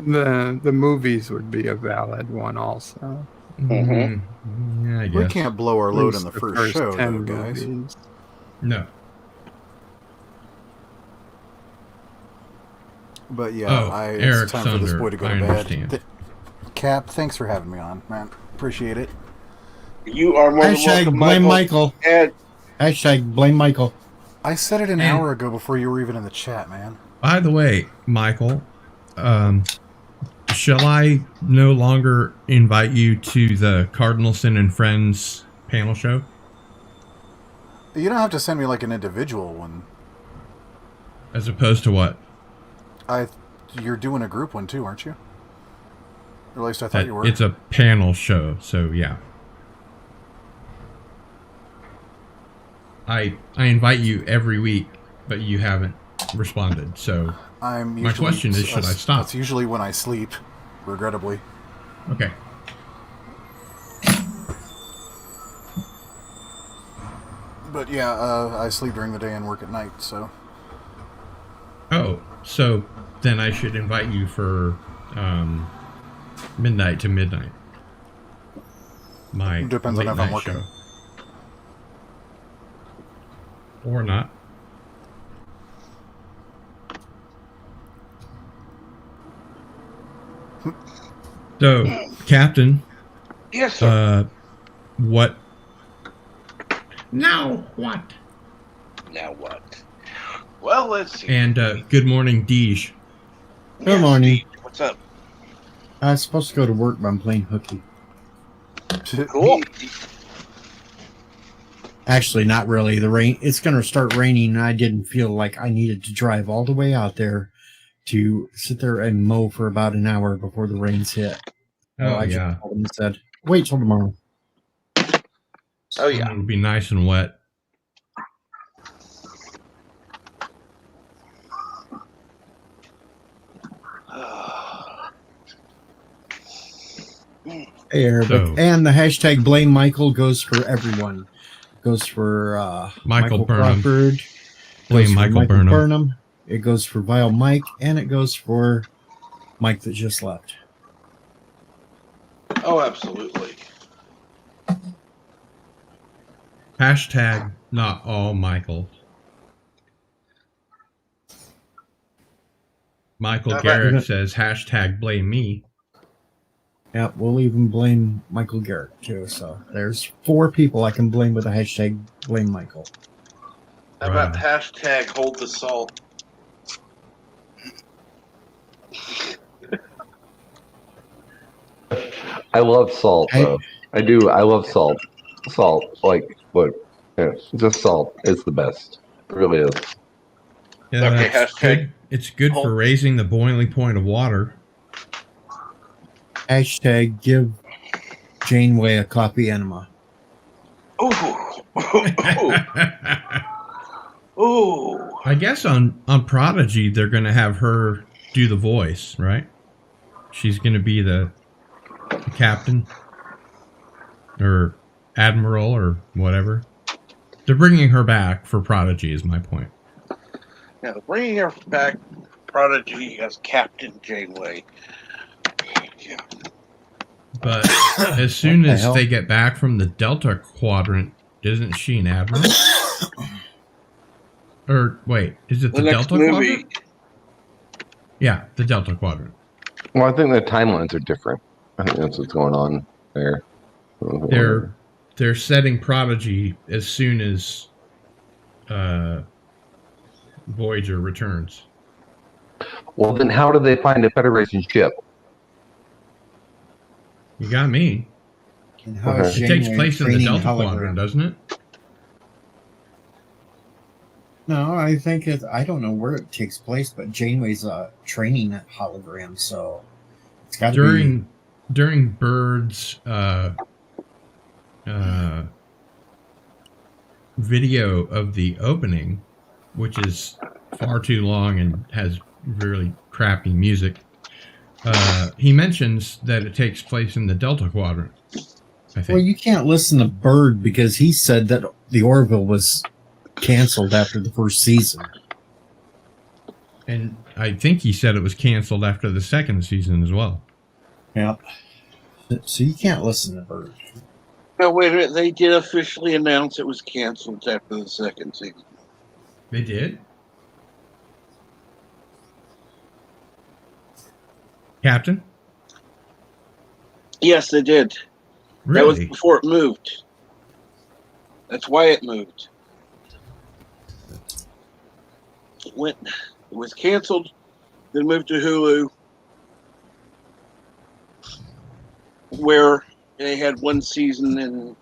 [SPEAKER 4] The movies would be a valid one also.
[SPEAKER 3] Mm-hmm. Yeah, I guess.
[SPEAKER 9] We can't blow our
[SPEAKER 4] At
[SPEAKER 9] load
[SPEAKER 4] least
[SPEAKER 9] in the first show, though,
[SPEAKER 4] 10
[SPEAKER 9] guys.
[SPEAKER 4] movies.
[SPEAKER 3] No.
[SPEAKER 9] But yeah,
[SPEAKER 3] Oh,
[SPEAKER 9] it's
[SPEAKER 3] Eric
[SPEAKER 9] time for this
[SPEAKER 3] Thunder,
[SPEAKER 9] boy to go
[SPEAKER 3] I
[SPEAKER 9] to bed.
[SPEAKER 3] understand.
[SPEAKER 9] Cap, thanks for having me on, man. Appreciate it.
[SPEAKER 1] You are more than welcome,
[SPEAKER 13] blame
[SPEAKER 1] Michael.
[SPEAKER 13] Michael.
[SPEAKER 1] And
[SPEAKER 13] Hashtag blame Michael.
[SPEAKER 9] I said it an hour ago before you were even in the chat, man.
[SPEAKER 3] By the way, Michael, shall I no longer invite you to the Cardinalson and Friends panel show?
[SPEAKER 9] You don't have to send me like an individual one.
[SPEAKER 3] As opposed to what?
[SPEAKER 9] You're doing a group one too, aren't you? Or at least I thought you were.
[SPEAKER 3] It's a panel show, so yeah. I invite you every week, but you haven't responded. So my question is, should I stop?
[SPEAKER 9] That's usually when I sleep, regrettably.
[SPEAKER 3] Okay.
[SPEAKER 9] But yeah, I sleep during the day and work at night, so.
[SPEAKER 3] Oh, so then I should invite you for midnight to midnight. My
[SPEAKER 9] depends on
[SPEAKER 3] late
[SPEAKER 9] if I'm
[SPEAKER 3] night
[SPEAKER 9] working.
[SPEAKER 3] show. Or not. So, Captain.
[SPEAKER 1] yes, sir.
[SPEAKER 3] What? Now what?
[SPEAKER 1] Now what? Well, let's see.
[SPEAKER 3] And good morning, Deej.
[SPEAKER 13] Good morning.
[SPEAKER 1] What's up?
[SPEAKER 13] I was supposed to go to work, but I'm playing hooky.
[SPEAKER 1] Cool.
[SPEAKER 13] Actually, not really. It's going to start raining, and I didn't feel like I needed to drive all the way out there to sit there and mow for about an hour before the rains hit.
[SPEAKER 3] Oh,
[SPEAKER 13] I
[SPEAKER 3] yeah.
[SPEAKER 13] just called and said, wait till tomorrow.
[SPEAKER 1] Oh, yeah.
[SPEAKER 3] It'll be nice and wet.
[SPEAKER 13] Hey, Eric.
[SPEAKER 3] So-
[SPEAKER 13] And the hashtag blame Michael goes for everyone. Goes for
[SPEAKER 3] Michael Burnham.
[SPEAKER 13] Crawford.
[SPEAKER 3] Blame
[SPEAKER 13] Goes for
[SPEAKER 3] Michael Burnham.
[SPEAKER 13] It goes for Vile Mike, and it goes for Mike that just left.
[SPEAKER 1] Oh, absolutely.
[SPEAKER 3] Hashtag not all Michael. Michael
[SPEAKER 1] How about-
[SPEAKER 3] Garrett says hashtag blame me.
[SPEAKER 13] Yeah, we'll even blame Michael Garrett too. So there's 4 people I can blame with the hashtag blame Michael.
[SPEAKER 1] How about hashtag hold the salt?
[SPEAKER 6] I love salt, though. I do. I love salt. Salt, yeah, just salt is the best. It really is.
[SPEAKER 3] Yeah,
[SPEAKER 1] Okay,
[SPEAKER 3] that's
[SPEAKER 1] hashtag
[SPEAKER 3] good. It's good for raising the boiling point of water.
[SPEAKER 13] Hashtag give Janeway a copy enema.
[SPEAKER 1] Ooh. Ooh.
[SPEAKER 3] I guess on Prodigy they're going to have her do the voice, right? She's going to be the captain or admiral or whatever. They're bringing her back for Prodigy is my point.
[SPEAKER 1] Now, bringing her back, Prodigy as Captain Janeway. Yeah.
[SPEAKER 3] But as soon
[SPEAKER 13] What the
[SPEAKER 3] as
[SPEAKER 13] hell?
[SPEAKER 3] they get back from the Delta Quadrant, isn't she an admiral? Or wait, is it the
[SPEAKER 1] next
[SPEAKER 3] Delta
[SPEAKER 1] movie.
[SPEAKER 3] Quadrant? Yeah, the Delta Quadrant.
[SPEAKER 6] Well, I think the timelines are different. I think that's what's going on there.
[SPEAKER 3] They're setting Prodigy as soon as Voyager returns.
[SPEAKER 6] Well, then how do they find a Federation ship?
[SPEAKER 3] You got me.
[SPEAKER 13] And how is
[SPEAKER 3] It takes
[SPEAKER 13] Janeway
[SPEAKER 3] place in the
[SPEAKER 13] training
[SPEAKER 3] Delta
[SPEAKER 13] hologram?
[SPEAKER 3] Quadrant, doesn't it?
[SPEAKER 13] No, I think I don't know where it takes place, but Janeway's a training hologram, so it's got to be
[SPEAKER 3] during Bird's video of the opening, which is far too long and has really crappy music. He mentions that it takes place in the Delta Quadrant, I think.
[SPEAKER 13] Well, you can't listen to Bird because he said that the Orville was canceled after the first season.
[SPEAKER 3] And I think he said it was canceled after the second season as well.
[SPEAKER 13] Yeah. So you can't listen to Bird.
[SPEAKER 1] No, wait a minute. They did officially announce it was canceled after the second season.
[SPEAKER 3] They did? Captain?
[SPEAKER 1] Yes, they did.
[SPEAKER 3] Really?
[SPEAKER 1] That was before it moved. That's why it moved. It was canceled, then moved to Hulu, where they had one season, and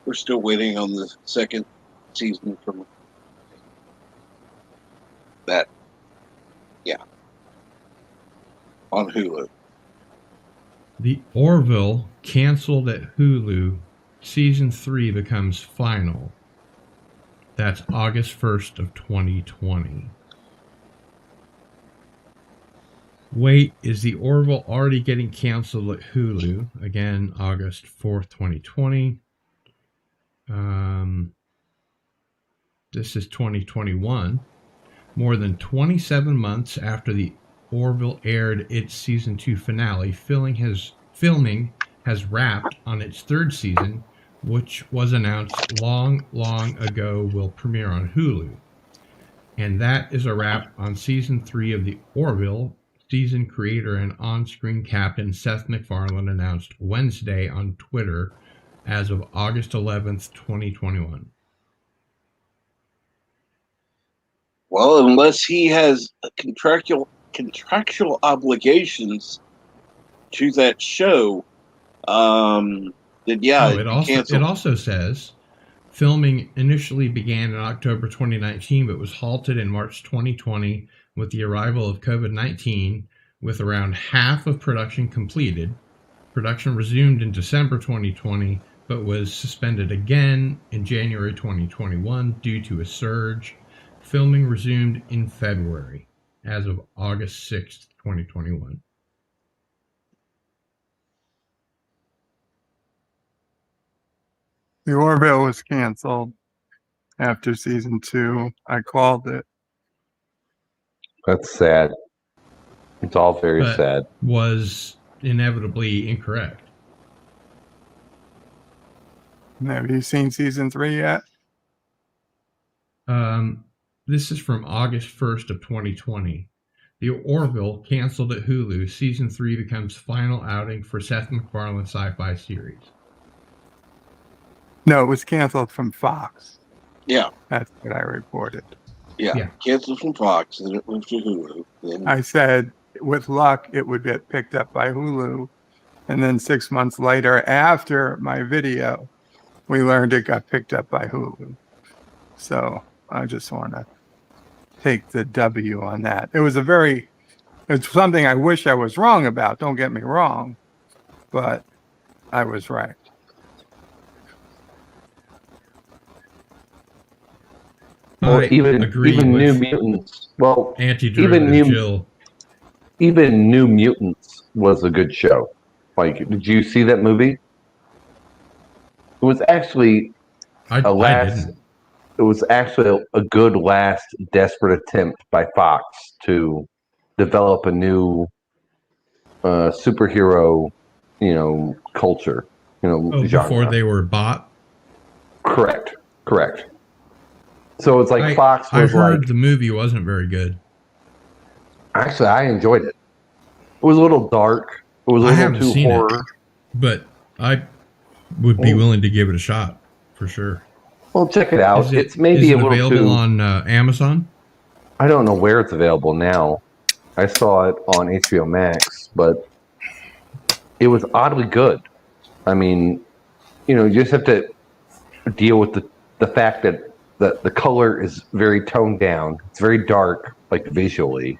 [SPEAKER 1] we're still waiting on the second season from that. Yeah. On Hulu.
[SPEAKER 3] The Orville canceled at Hulu. Season 3 becomes final. That's August 1st of 2020. Wait, is the Orville already getting canceled at Hulu? Again, August 4th, 2020. This is 2021. More than 27 months after the Orville aired its season 2 finale, filming has wrapped on its third season, which was announced long ago will premiere on Hulu. And that is a wrap on season 3 of the Orville. Season creator and on-screen captain Seth MacFarlane announced Wednesday on Twitter as of August 11th, 2021.
[SPEAKER 1] Well, unless he has contractual obligations to that show, then yeah,
[SPEAKER 3] it also says filming initially began in October 2019, but was halted in March 2020 with the arrival of COVID-19. With around half of production completed, production resumed in December 2020, but was suspended again in January 2021 due to a surge. Filming resumed in February, as of August 6th, 2021.
[SPEAKER 4] The Orville was canceled after season 2. I called it.
[SPEAKER 6] That's sad. It's all very sad.
[SPEAKER 3] Was inevitably incorrect.
[SPEAKER 4] Have you seen season 3 yet?
[SPEAKER 3] This is from August 1st of 2020. The Orville canceled at Hulu. Season 3 becomes final outing for Seth MacFarlane sci-fi series.
[SPEAKER 4] No, it was canceled from Fox.
[SPEAKER 1] Yeah.
[SPEAKER 4] That's what I reported.
[SPEAKER 1] Yeah. Canceled from Fox, and it moved to Hulu. Then
[SPEAKER 4] I said, with luck, it would get picked up by Hulu. And then 6 months later, after my video, we learned it got picked up by Hulu. So I just want to take the W on that. It's something I wish I was wrong about. Don't get me wrong, but I was right.
[SPEAKER 6] Well, even New Mutants. Well, even New Mutants was a good show. Like, did you see that movie? It was actually It was actually a good last desperate attempt by Fox to develop a new superhero, culture, genre.
[SPEAKER 3] Before they were bought?
[SPEAKER 6] Correct. So it's like Fox was
[SPEAKER 3] I heard the movie wasn't very good.
[SPEAKER 6] Actually, I enjoyed it. It was a little dark. It was a little too horror.
[SPEAKER 3] But I would be willing to give it a shot, for sure.
[SPEAKER 6] Well, check it out. It's maybe a little
[SPEAKER 3] available on Amazon?
[SPEAKER 6] I don't know where it's available now. I saw it on HBO Max, but it was oddly good. I mean, you just have to deal with the fact that the color is very toned down. It's very dark, like visually.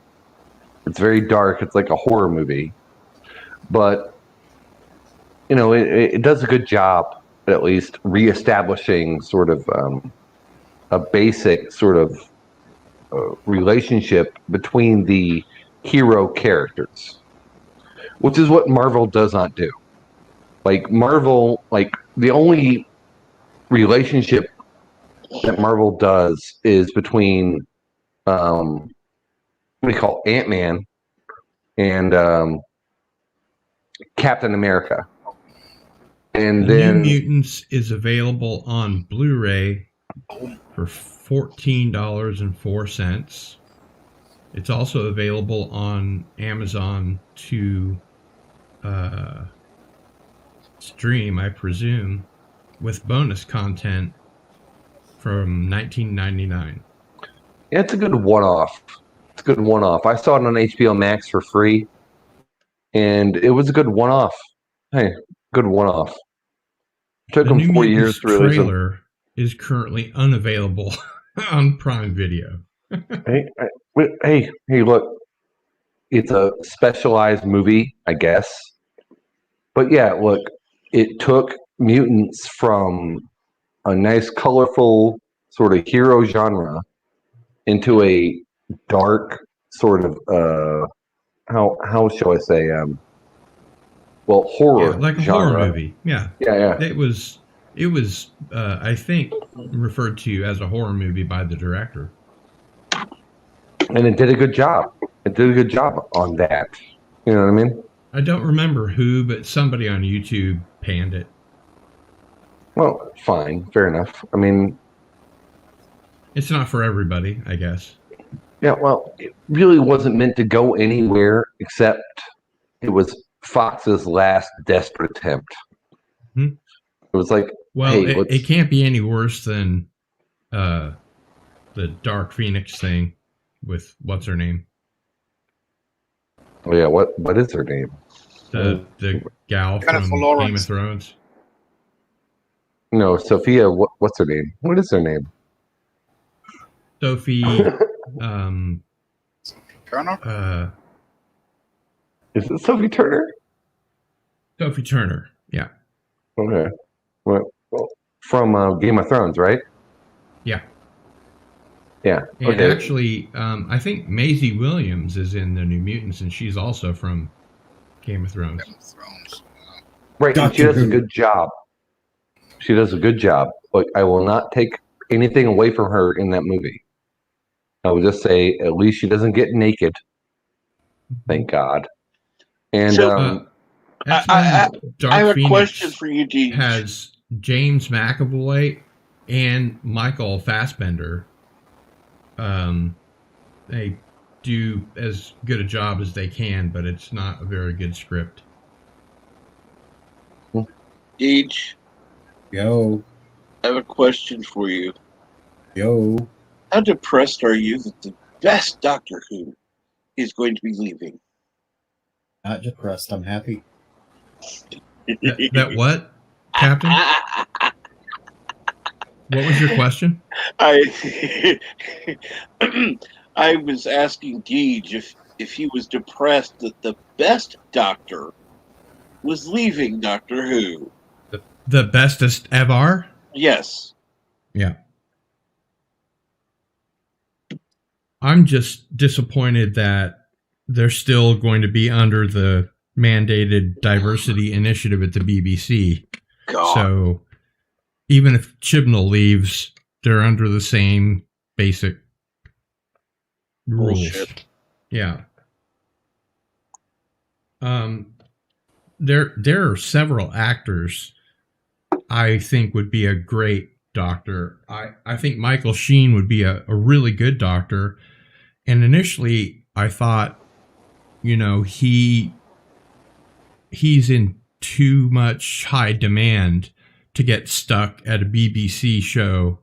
[SPEAKER 6] It's very dark. It's like a horror movie. But, it does a good job at least reestablishing sort of a basic sort of relationship between the hero characters, which is what Marvel does not do. Like Marvel, like the only relationship that Marvel does is between what do you call Ant-Man and Captain America. And
[SPEAKER 3] the
[SPEAKER 6] then
[SPEAKER 3] New Mutants is available on Blu-ray for $14.04. It's also available on Amazon to stream, I presume, with bonus content from 1999.
[SPEAKER 6] yeah, it's a good one-off. It's a good one-off. I saw it on HBO Max for free, and it was a good one-off. Hey, good one-off. It took
[SPEAKER 3] The
[SPEAKER 6] them
[SPEAKER 3] New
[SPEAKER 6] 4
[SPEAKER 3] Mutants
[SPEAKER 6] years to release them.
[SPEAKER 3] trailer is currently unavailable on Prime Video.
[SPEAKER 6] Hey, look, it's a specialized movie, I guess. But yeah, look, it took mutants from a nice, colorful sort of hero genre into a dark sort of how shall I say horror
[SPEAKER 3] like a
[SPEAKER 6] genre.
[SPEAKER 3] horror movie. Yeah. It was I think referred to as a horror movie by the director.
[SPEAKER 6] And it did a good job. It did a good job on that. You know what I mean?
[SPEAKER 3] I don't remember who, but somebody on YouTube panned it.
[SPEAKER 6] Well, fine, fair enough. I mean,
[SPEAKER 3] it's not for everybody, I guess.
[SPEAKER 6] Yeah, well, it really wasn't meant to go anywhere except it was Fox's last desperate attempt.
[SPEAKER 3] Hmm.
[SPEAKER 6] It was like,
[SPEAKER 3] well,
[SPEAKER 6] hey,
[SPEAKER 3] it can't be any worse than the Dark Phoenix thing with what's her name?
[SPEAKER 6] Oh yeah, what is her name?
[SPEAKER 3] The gal from Game of Thrones.
[SPEAKER 6] No, Sophia. What's her name? What is her name?
[SPEAKER 3] Sophie.
[SPEAKER 2] Turner.
[SPEAKER 6] Is it Sophie Turner?
[SPEAKER 3] Sophie Turner. Yeah.
[SPEAKER 6] Okay. Well, from Game of Thrones, right?
[SPEAKER 3] Yeah.
[SPEAKER 6] Yeah.
[SPEAKER 3] And
[SPEAKER 6] okay.
[SPEAKER 3] actually, I think Maisie Williams is in the New Mutants, and she's also from Game of Thrones.
[SPEAKER 6] Right, and she does a good job. She does a good job. Look, I will not take anything away from her in that movie. I will just say, at least she doesn't get naked. Thank God. And
[SPEAKER 1] So, I have a
[SPEAKER 3] Phoenix
[SPEAKER 1] question for you, Deej.
[SPEAKER 3] Has James McAvoy and Michael Fassbender. They do as good a job as they can, but it's not a very good script.
[SPEAKER 1] Deej.
[SPEAKER 13] Yo.
[SPEAKER 1] I have a question for you.
[SPEAKER 13] Yo.
[SPEAKER 1] How depressed are you that the best Doctor Who is going to be leaving?
[SPEAKER 13] Not depressed. I'm happy.
[SPEAKER 3] That what, Captain? What was your question?
[SPEAKER 1] I was asking Deej if he was depressed that the best Doctor was leaving Doctor Who.
[SPEAKER 3] The bestest ever?
[SPEAKER 1] Yes.
[SPEAKER 3] Yeah. I'm just disappointed that they're still going to be under the mandated diversity initiative at the BBC.
[SPEAKER 1] God.
[SPEAKER 3] So even if Chibnall leaves, they're under the same basic rules.
[SPEAKER 1] Bullshit.
[SPEAKER 3] Yeah. There are several actors I think would be a great Doctor. I think Michael Sheen would be a really good Doctor. And initially I thought, he's in too much high demand to get stuck at a BBC show,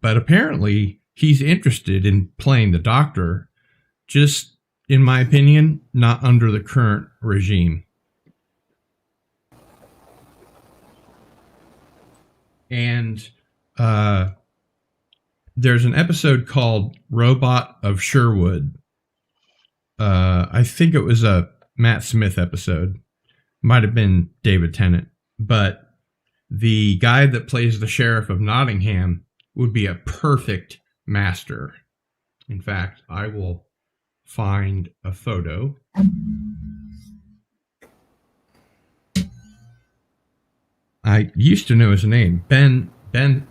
[SPEAKER 3] but apparently he's interested in playing the Doctor, just, in my opinion, not under the current regime. And there's an episode called Robot of Sherwood. I think it was a Matt Smith episode. Might have been David Tennant. But the guy that plays the sheriff of Nottingham would be a perfect master. In fact, I will find a photo. I used to know his name. Ben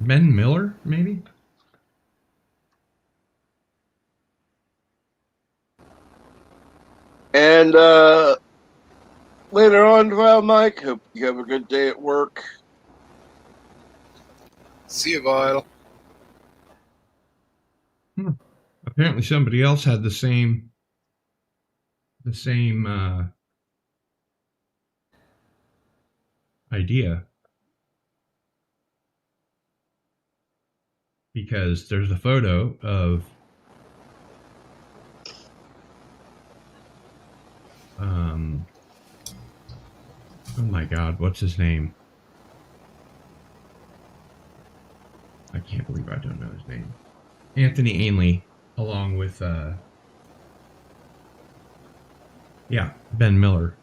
[SPEAKER 3] Miller, maybe?
[SPEAKER 1] And later on, well, Mike, hope you have a good day at work.
[SPEAKER 2] See you, Vile.
[SPEAKER 3] Apparently somebody else had the same idea. Because there's a photo of oh my god, what's his name? I can't believe I don't know his name. Anthony Ainley, along with Ben Miller.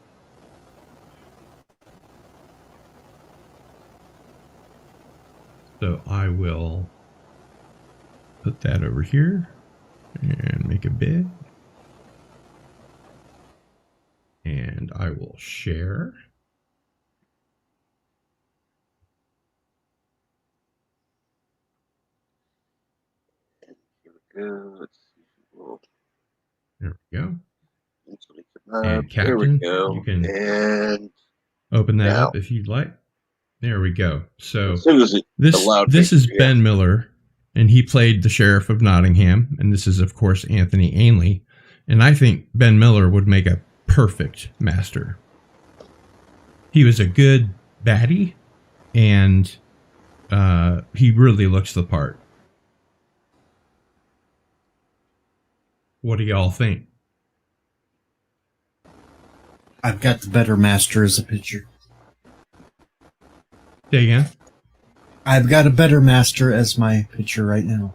[SPEAKER 3] So I will put that over here and make a bid. And I will share.
[SPEAKER 1] Let's see. Well,
[SPEAKER 3] there we go.
[SPEAKER 1] And
[SPEAKER 3] Captain,
[SPEAKER 1] there we go.
[SPEAKER 3] You can
[SPEAKER 1] and
[SPEAKER 3] open that
[SPEAKER 1] now.
[SPEAKER 3] up if you'd like. There we go. So
[SPEAKER 1] as soon as
[SPEAKER 3] this is Ben Miller, and he played the Sheriff of Nottingham, and this is, of course, Anthony Ainley. And I think Ben Miller would make a perfect master. He was a good baddie, and he really looks the part. What do y'all think?
[SPEAKER 13] I've got the better master as a pitcher.
[SPEAKER 3] Say again?
[SPEAKER 13] I've got a better master as my pitcher right now.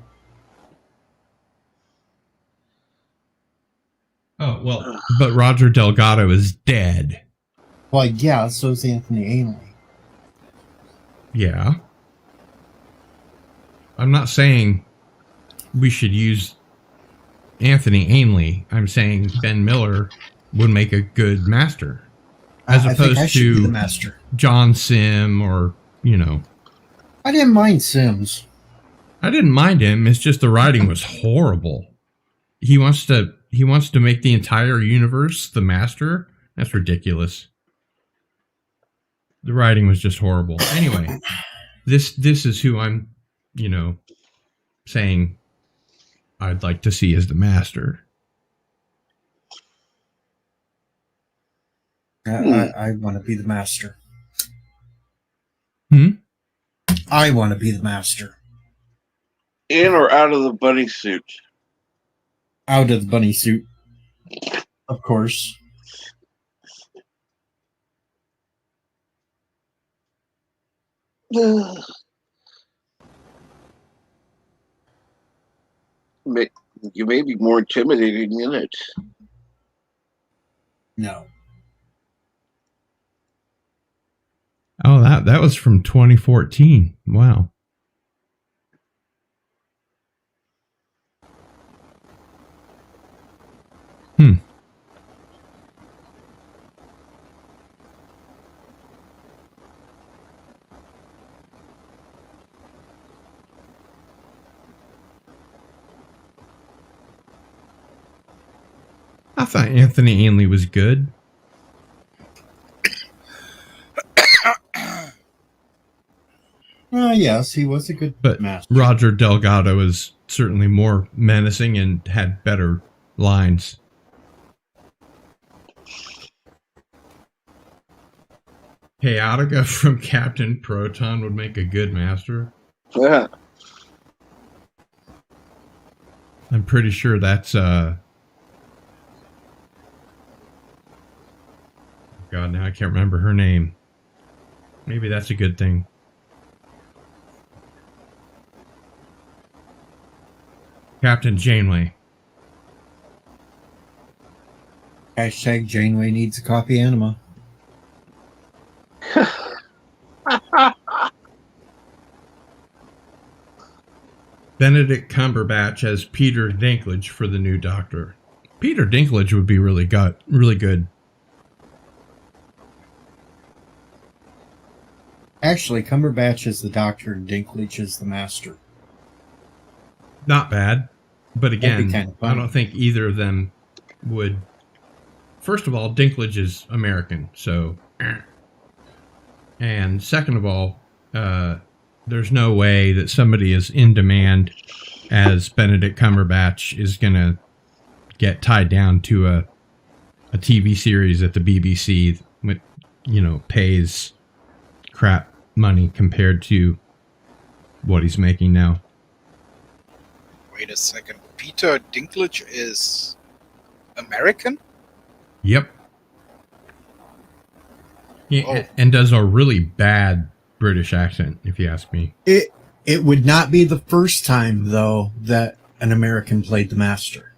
[SPEAKER 3] Oh, well, but Roger Delgado is dead.
[SPEAKER 13] Well, yeah, so is Anthony Ainley.
[SPEAKER 3] Yeah. I'm not saying we should use Anthony Ainley. I'm saying Ben Miller would make a good master. As opposed to
[SPEAKER 13] the master.
[SPEAKER 3] John Sim or,
[SPEAKER 13] I didn't mind Sims.
[SPEAKER 3] I didn't mind him. It's just the writing was horrible. He wants to make the entire universe the master. That's ridiculous. The writing was just horrible. Anyway, this is who I'm, saying I'd like to see as the master.
[SPEAKER 13] I want to be the master. I want to be the master.
[SPEAKER 1] In or out of the bunny suit?
[SPEAKER 13] Out of the bunny suit. Of course.
[SPEAKER 1] You may be more intimidating in it.
[SPEAKER 13] No.
[SPEAKER 3] Oh, that was from 2014. Wow. I thought Anthony Ainley was good.
[SPEAKER 13] Yes, he was a good
[SPEAKER 3] but
[SPEAKER 13] master.
[SPEAKER 3] Roger Delgado is certainly more menacing and had better lines. Chaotica from Captain Proton would make a good master.
[SPEAKER 1] Yeah.
[SPEAKER 3] I'm pretty sure that's God, now I can't remember her name. Maybe that's a good thing. Captain Janeway.
[SPEAKER 13] Hashtag Janeway needs a coffee enema.
[SPEAKER 3] Benedict Cumberbatch as Peter Dinklage for the new Doctor. Peter Dinklage would be really good.
[SPEAKER 13] Actually, Cumberbatch is the Doctor and Dinklage is the Master.
[SPEAKER 3] Not bad, but
[SPEAKER 13] That'd be
[SPEAKER 3] again,
[SPEAKER 13] kinda
[SPEAKER 3] I
[SPEAKER 13] funny.
[SPEAKER 3] don't think either of them would. First of all, Dinklage is American, so. And second of all, there's no way that somebody as in demand as Benedict Cumberbatch is going to get tied down to a TV series at the BBC with, pays crap money compared to what he's making now.
[SPEAKER 2] Wait a second. Peter Dinklage is American?
[SPEAKER 3] Yep. Yeah,
[SPEAKER 2] Oh.
[SPEAKER 3] and does a really bad British accent, if you ask me.
[SPEAKER 13] It would not be the first time, though, that an American played the Master.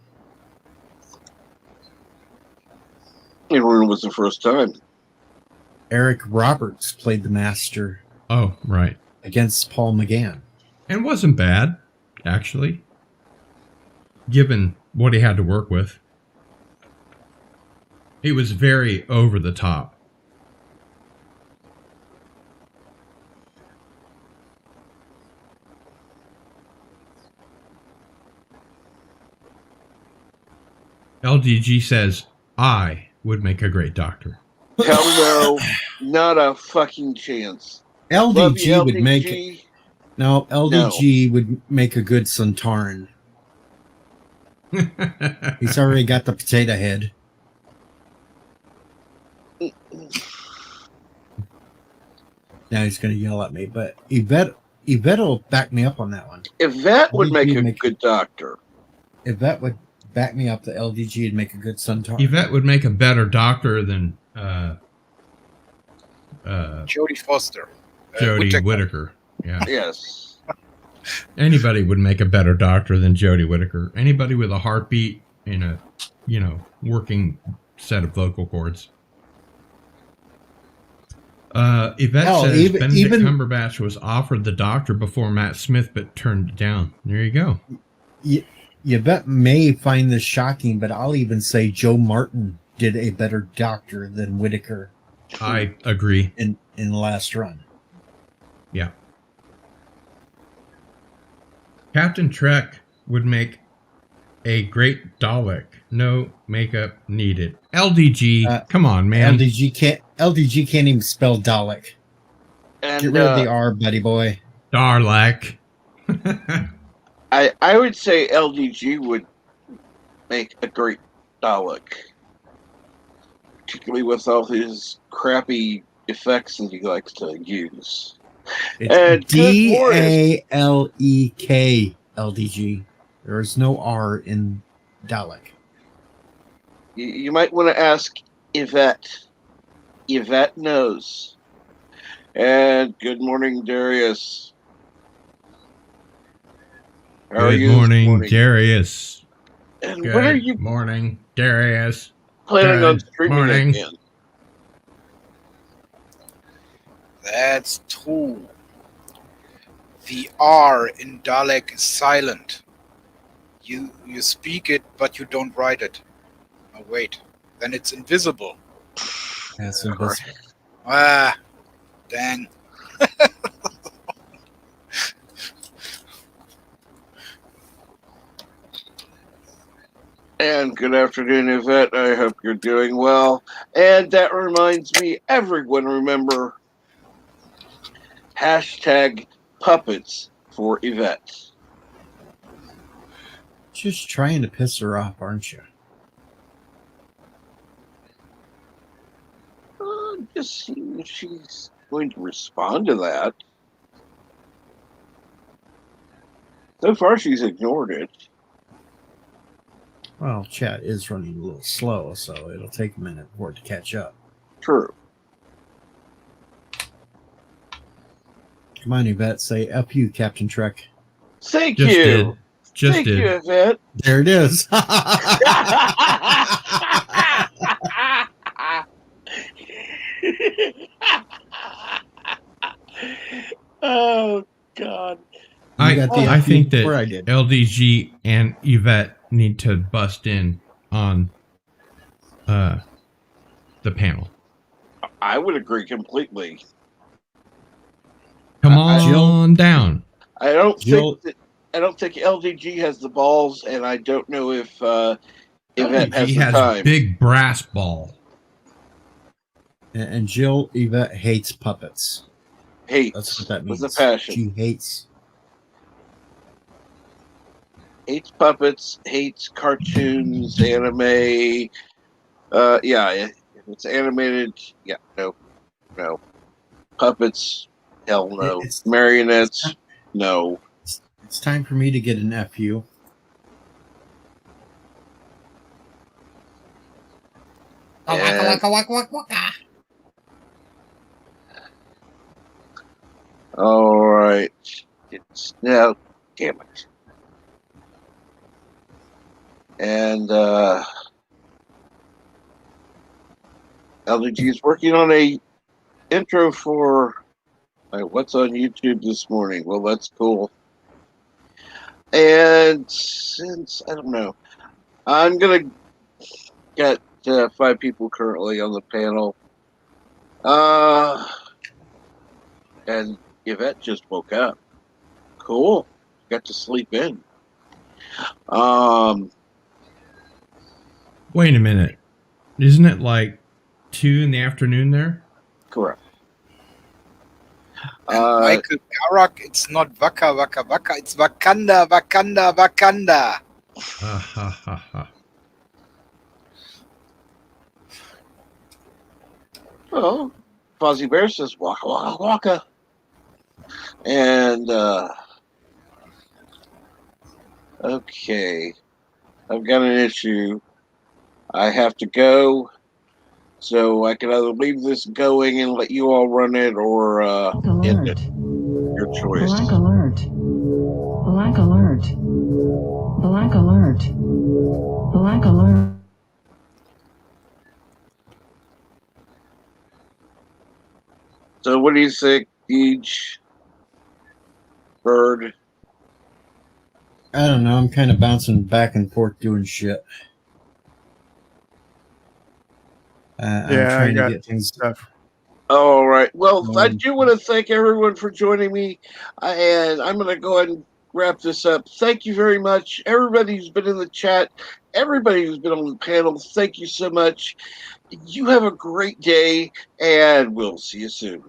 [SPEAKER 1] And when it was the first time.
[SPEAKER 13] Eric Roberts played the Master.
[SPEAKER 3] Oh, right.
[SPEAKER 13] Against Paul McGann.
[SPEAKER 3] And wasn't bad, actually, given what he had to work with. It was very over the top. LDG says, I would make a great doctor.
[SPEAKER 1] Hell no, not a fucking chance. Love you,
[SPEAKER 13] LDG would make... No, LDG would make a good Centauran. He's already got the potato head. Now he's going to yell at me, but Yvette will back me up on that one.
[SPEAKER 1] Yvette would make a good doctor.
[SPEAKER 13] Yvette would back me up. The LDG would make a good Centauran.
[SPEAKER 3] Yvette would make a better doctor than
[SPEAKER 2] Jodie Foster.
[SPEAKER 3] Jodie Whittaker. Yeah.
[SPEAKER 1] Yes.
[SPEAKER 3] Anybody would make a better doctor than Jodie Whittaker. Anybody with a heartbeat and a, working set of vocal cords. Yvette says Benedict Cumberbatch was offered the doctor before Matt Smith, but turned it down. There you go.
[SPEAKER 13] Yvette may find this shocking, but I'll even say Joe Martin did a better doctor than Whittaker.
[SPEAKER 3] I agree.
[SPEAKER 13] In the last run.
[SPEAKER 3] Yeah. Captain Trek would make a great Dalek. No makeup needed. LDG, come on, man.
[SPEAKER 13] LDG can't even spell Dalek.
[SPEAKER 1] And,
[SPEAKER 13] get rid of the R, buddy boy.
[SPEAKER 3] Darlak.
[SPEAKER 1] I would say LDG would make a great Dalek. Particularly with all his crappy effects that he likes to use.
[SPEAKER 13] It's DALEK LDG. There is no R in Dalek.
[SPEAKER 1] You might want to ask Yvette. Yvette knows. And good morning, Darius. How are you?
[SPEAKER 3] Good morning, Darius.
[SPEAKER 1] And
[SPEAKER 3] good
[SPEAKER 1] when are you
[SPEAKER 3] morning, Darius.
[SPEAKER 1] planning on
[SPEAKER 3] Good
[SPEAKER 1] streaming
[SPEAKER 3] morning.
[SPEAKER 1] again?
[SPEAKER 2] That's true. The R in Dalek is silent. You speak it, but you don't write it. Oh, wait. Then it's invisible.
[SPEAKER 13] That's invisible.
[SPEAKER 2] Ah, dang.
[SPEAKER 1] And good afternoon, Yvette. I hope you're doing well. And that reminds me, everyone remember #puppets for Yvette.
[SPEAKER 13] Just trying to piss her off, aren't you?
[SPEAKER 1] Just seeing if she's going to respond to that. So far, she's ignored it.
[SPEAKER 13] Well, chat is running a little slow, so it'll take a minute for it to catch up.
[SPEAKER 1] True.
[SPEAKER 13] Come on, Yvette, say F you, Captain Trek.
[SPEAKER 1] Thank
[SPEAKER 3] Just
[SPEAKER 1] you.
[SPEAKER 3] did. Just
[SPEAKER 1] Thank
[SPEAKER 3] did.
[SPEAKER 1] you, Yvette.
[SPEAKER 13] There it is.
[SPEAKER 1] Oh, God.
[SPEAKER 13] got the
[SPEAKER 3] I
[SPEAKER 13] FU
[SPEAKER 3] think that
[SPEAKER 13] before I did.
[SPEAKER 3] LDG and Yvette need to bust in on the panel.
[SPEAKER 1] I would agree completely.
[SPEAKER 3] Come on down.
[SPEAKER 1] I don't
[SPEAKER 13] Jill-
[SPEAKER 1] think LDG has the balls, and I don't know if Yvette has
[SPEAKER 3] LDG
[SPEAKER 1] the
[SPEAKER 3] has
[SPEAKER 1] time.
[SPEAKER 3] big brass ball.
[SPEAKER 13] And Jill Yvette hates puppets.
[SPEAKER 1] Hates.
[SPEAKER 13] That's what that means.
[SPEAKER 1] With a passion.
[SPEAKER 13] She hates.
[SPEAKER 1] Hates puppets, hates cartoons, anime. Yeah, if it's animated, yeah, no. Puppets, hell no. Marionettes, no.
[SPEAKER 13] It's time for me to get an FU.
[SPEAKER 1] And- all right. It's now, damn it. And LDG is working on a intro for what's on YouTube this morning. Well, that's cool. And since I don't know, I'm gonna get 5 people currently on the panel. And Yvette just woke up. Cool. Got to sleep in.
[SPEAKER 3] Wait a minute. Isn't it like 2 in the afternoon there?
[SPEAKER 1] Correct.
[SPEAKER 2] Michael Garak, it's not Waka Waka Waka, it's Wakanda, Wakanda, Wakanda.
[SPEAKER 3] Ha ha ha.
[SPEAKER 1] Oh, Fuzzy Bear says waka waka waka. And okay. I've got an issue. I have to go. So I can either leave this going and let you all run it or end it. Your choice.
[SPEAKER 14] Black alert. Black alert. Black alert. Black alert.
[SPEAKER 1] So what do you think, each bird?
[SPEAKER 13] I don't know. I'm kind of bouncing back and forth doing shit. I'm trying to get things
[SPEAKER 4] stuff.
[SPEAKER 1] All right. Well, I do want to thank everyone for joining me, and I'm going to go ahead and wrap this up. Thank you very much, everybody who's been in the chat, everybody who's been on the panel. Thank you so much. You have a great day, and we'll see you soon.